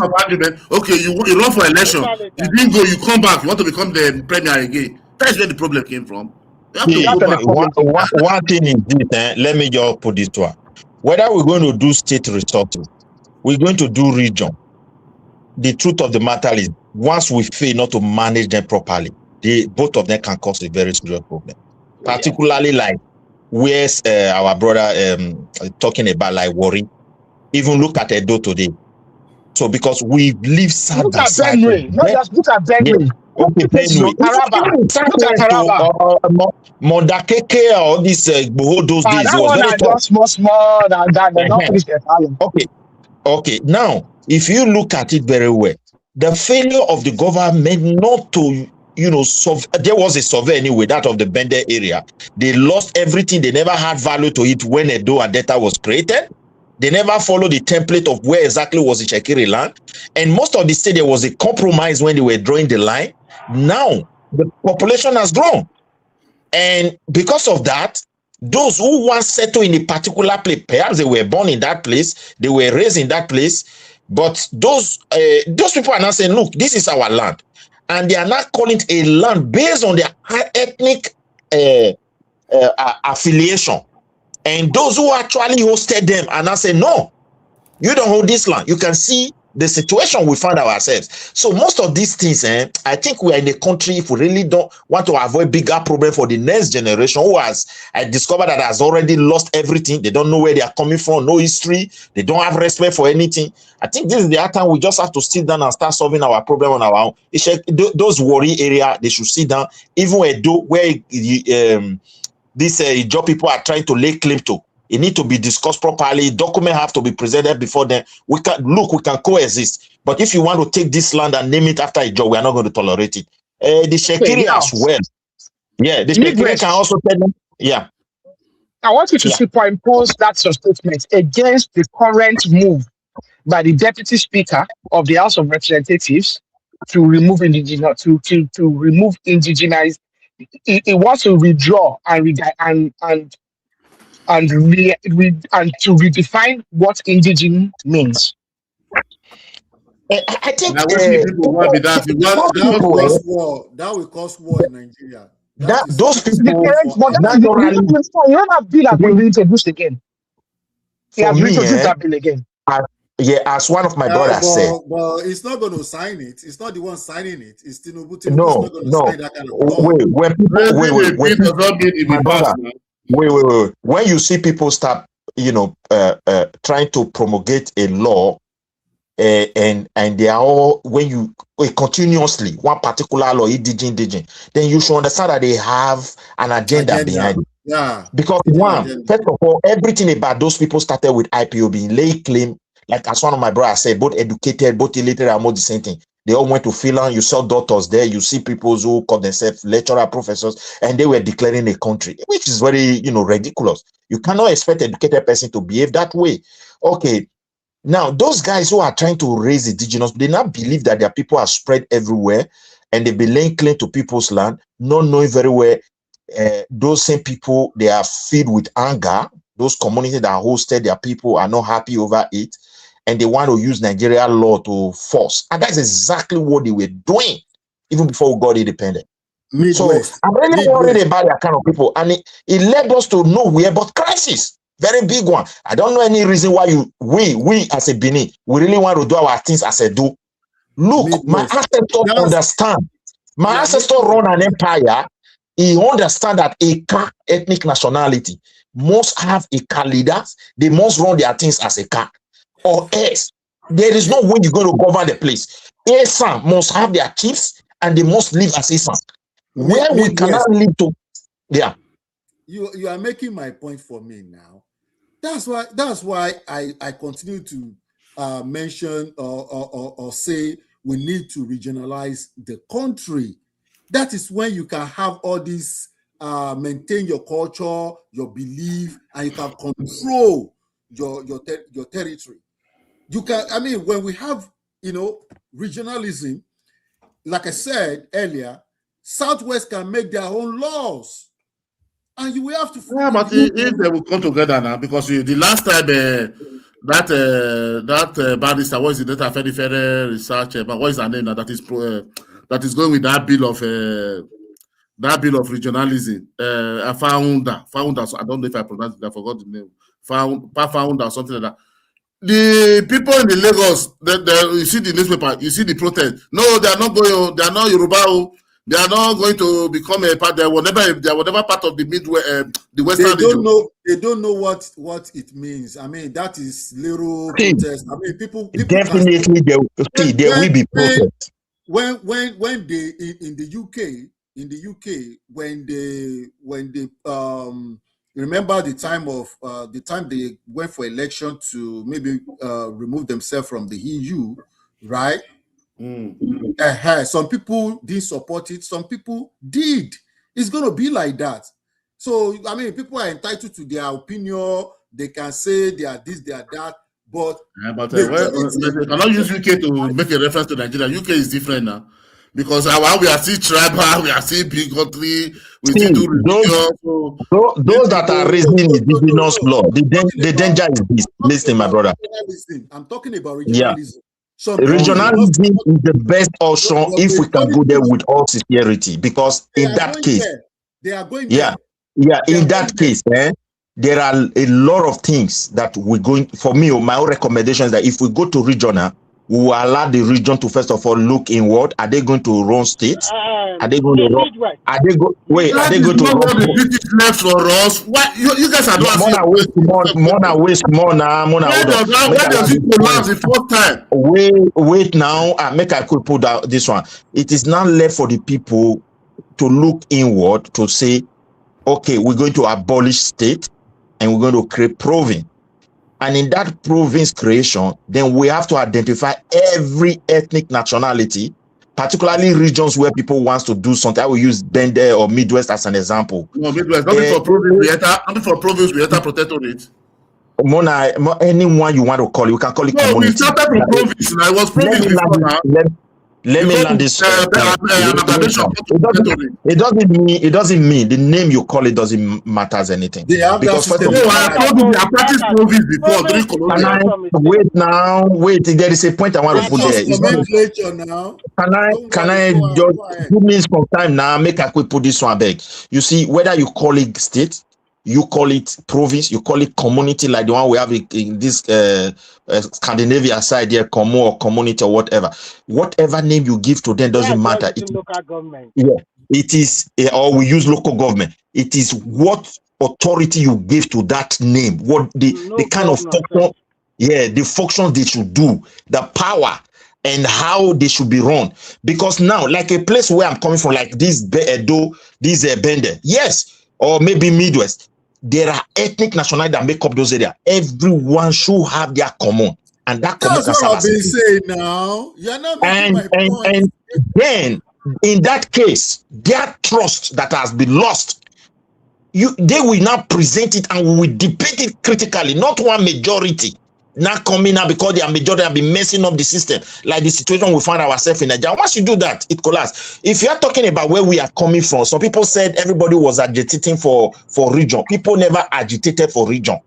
I: of argument. Okay, you run for election. You didn't go, you come back, you want to become the premier again. That's where the problem came from.
C: One thing is this, let me just put this to her. Whether we're going to do state resources, we're going to do region. The truth of the matter is, once we fail not to manage them properly, both of them can cause a very serious problem. Particularly like where's our brother talking about like worry. Even look at Edo today. So because we live side by side.
M: Look at Benue.
C: Okay, Benue. Mondakeke or this those days was very tough.
M: Small than
C: Okay. Now, if you look at it very well, the failure of the government not to, there was a survey anyway, that of the Bende area. They lost everything. They never had value to it when Edo and Delta was created. They never followed the template of where exactly was the Shekiri land. And most of the state, there was a compromise when they were drawing the line. Now, the population has grown. And because of that, those who once settled in a particular place, perhaps they were born in that place, they were raised in that place, but those people are now saying, look, this is our land. And they are not calling it a land based on their ethnic affiliation. And those who actually hosted them are now saying, no, you don't hold this land. You can see the situation we find ourselves. So most of these things, I think we are in a country, if we really don't want to avoid bigger problem for the next generation who has discovered that has already lost everything. They don't know where they are coming from, no history. They don't have respect for anything. I think this is the time we just have to sit down and start solving our problem on our own. Those worry area, they should sit down. Even where these job people are trying to lay claim to. It need to be discussed properly. Documents have to be presented before then. We can coexist. But if you want to take this land and name it after a job, we are not going to tolerate it. The Shekiri as well. Yeah, the Shekiri can also tell them. Yeah.
M: I want you to superimpose that statement against the current move by the Deputy Speaker of the House of Representatives to remove indigenized he wants to withdraw and and to redefine what indigenous means.
T: I think
I: Now, what people want be that?
V: That will cause war. That will cause war in Nigeria.
T: Those people
M: But you know that bill has been reintroduced again. He has reintroduced that bill again.
T: As one of my brothers said.
V: But it's not going to sign it. It's not the one signing it. It's Tinubu. Tinubu's not going to sign that kind of
T: law. When you see people start, trying to promulgate a law, and they are all, when you continuously one particular law, indigent, then you should understand that they have an agenda behind it.
V: Yeah.
T: Because first of all, everything about those people started with IPOB, lay claim, like as one of my brothers said, both educated, both illiterate, are more the same thing. They all went to Finland. You saw doctors there. You see people who call themselves lecturer, professors, and they were declaring a country, which is very, ridiculous. You cannot expect an educated person to behave that way. Okay. Now, those guys who are trying to raise indigenous, they now believe that their people are spread everywhere and they be laying claim to people's land, not knowing very well those same people, they are filled with anger. Those communities that hosted their people are not happy over it, and they want to use Nigeria law to force. And that's exactly what they were doing even before we got independent.
V: Midwest.
T: So I'm really worried about that kind of people. And it led us to nowhere but crisis. Very big one. I don't know any reason why we as a Benin, we really want to do our things as a do. Look, Midwest. My ancestors understand. My ancestors run an empire. He understand that a ethnic nationality must have a leaders. They must run their things as a car. Or else, there is no way you're going to govern the place. Esan must have their chiefs and they must live as Esan. Where we cannot live to, yeah.
V: You are making my point for me now. That's why I continue to mention or say we need to regionalize the country. That is when you can have all these, maintain your culture, your belief, and you can control your territory. You can, I mean, when we have, regionalism, like I said earlier, Southwest can make their own laws. And you will have to.
I: Yeah, but if they will come together now, because the last time that barrister was in data federal research, but what is her name now? That is going with that bill of regionalism. Founder. So I don't know if I pronounced it. I forgot the name. Founder or something like that. The people in the Lagos, you see the newspaper, you see the protest. No, they are not going. They are not Yoruba. They are not going to become a part. They are whatever part of the Midwest, the Western region.
V: They don't know what it means. I mean, that is little protest. I mean, people
T: definitely there will be protest.
V: When they in the UK, when they remember the time they went for election to maybe remove themselves from the EU, right? Some people didn't support it. Some people did. It's going to be like that. So, I mean, people are entitled to their opinion. They can say they are this, they are that. But
I: they cannot use UK to make a reference to Nigeria. UK is different now. Because while we are still tribal, we are still bigotry, we still do religion.
T: Those that are raising indigenous law, the danger is this. Listen, my brother.
V: I'm talking about regionalism.
T: Regionalism is the best option if we can go there with all sincerity, because in that case,
V: they are going
T: there. In that case, there are a lot of things that we're going. For me, my own recommendation is that if we go to regional, we will allow the region to first of all look inward. Are they going to run states? Are they going to run? Are they going to run?
I: The British left for us. What you guys are doing?
T: Where does
I: it collapse the first time?
T: Wait now. Make I could put out this one. It is now left for the people to look inward to say, okay, we're going to abolish state and we're going to create province. And in that province creation, then we have to identify every ethnic nationality, particularly regions where people want to do something. I will use Bender or Midwest as an example.
I: No, Midwest, not for province, we enter protectorate.
T: Mona, anyone you want to call it, we can call it community.
I: We started from province. I was province before now.
C: Let me land this point. It doesn't mean the name you call it doesn't matter as anything.
V: They have
C: because
V: that
C: first of
V: system.
C: all,
V: I told you they are practiced province before during colonial.
C: Wait, there is a point I want to put there. It's not
V: nomenclature now.
C: Can I just give me some time now? Make a quick put this one back. You see, whether you call it state, you call it province, you call it community, like the one we have in this Scandinavia side here, commun or community or whatever name you give to them doesn't matter.
L: Local government.
C: Yeah, it is, or we use local government. It is what authority you give to that name, what the kind of function, the functions they should do, the power, and how they should be run. Because now, like a place where I'm coming from, like this Edo, this Bende, yes, or maybe Midwest, there are ethnic nationalities that make up those areas. Everyone should have their common, and that common.
V: That's what I've been saying now. You're not making my point.
C: And then, in that case, their trust that has been lost, they will now present it and we will debate it critically, not one majority. Now coming out because they are majority have been messing up the system, like the situation we find ourselves in Nigeria. Once you do that, it collapses. If you are talking about where we are coming from, some people said everybody was agitating for region. People never agitated for region.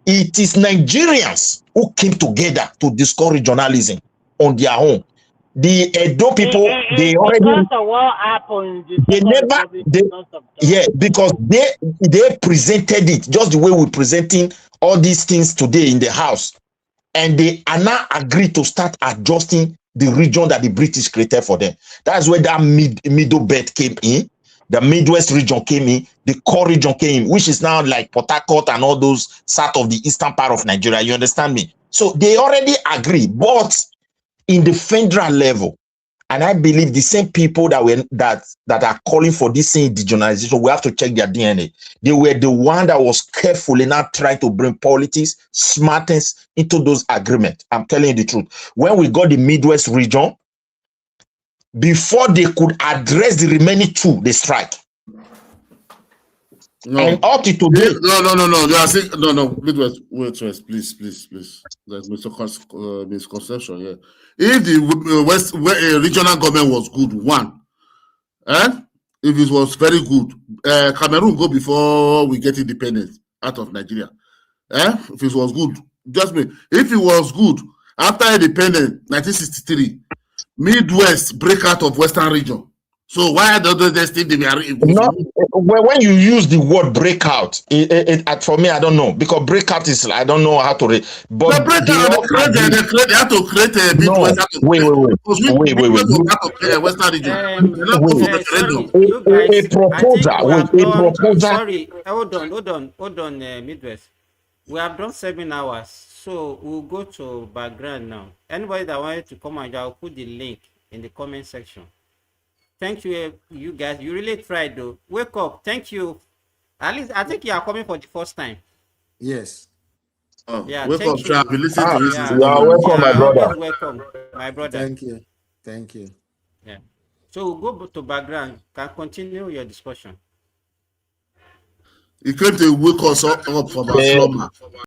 C: It is Nigerians who came together to discuss regionalism on their own. The Edo people, they already
L: because of what happened.
C: Because they presented it just the way we're presenting all these things today in the house, and they are now agreed to start adjusting the region that the British created for them. That's where that middle belt came in. The Midwest region came in, the core region came in, which is now like Port Harcourt and all those south of the eastern part of Nigeria. You understand me? So they already agree, but in the federal level, and I believe the same people that are calling for this indigenization, we have to check their DNA. They were the one that was careful enough trying to bring politics, smartness into those agreements. I'm telling you the truth. When we got the Midwest region, before they could address the remaining two, they strike.
I: No.
C: And up to today.
I: No. You are saying no. Midwest, wait, please. There's misconception here. If the West regional government was good, if it was very good, Cameroon go before we get independence out of Nigeria. If it was good, just me. If it was good after independence, 1963, Midwest break out of Western region. So why are they still
C: when you use the word breakout, for me, I don't know, because breakout is, I don't know how to read. But
I: they have to create a Midwest.
C: Wait.
I: Western region.
E: Sorry, hold on, Midwest. We have done 7 hours, so we'll go to background now. Anybody that wanted to come and I'll put the link in the comment section. Thank you, you guys. You really tried, though. Wake up. Thank you. At least I think you are coming for the first time.
V: Yes.
E: Yeah.
I: Wake up,
E: you.
I: I've been listening to this.
C: You are welcome, my brother.
E: Welcome, my brother.
V: Thank you.
E: Yeah. So we'll go to background. Can continue your discussion.
I: You came to wake us up from our slumber.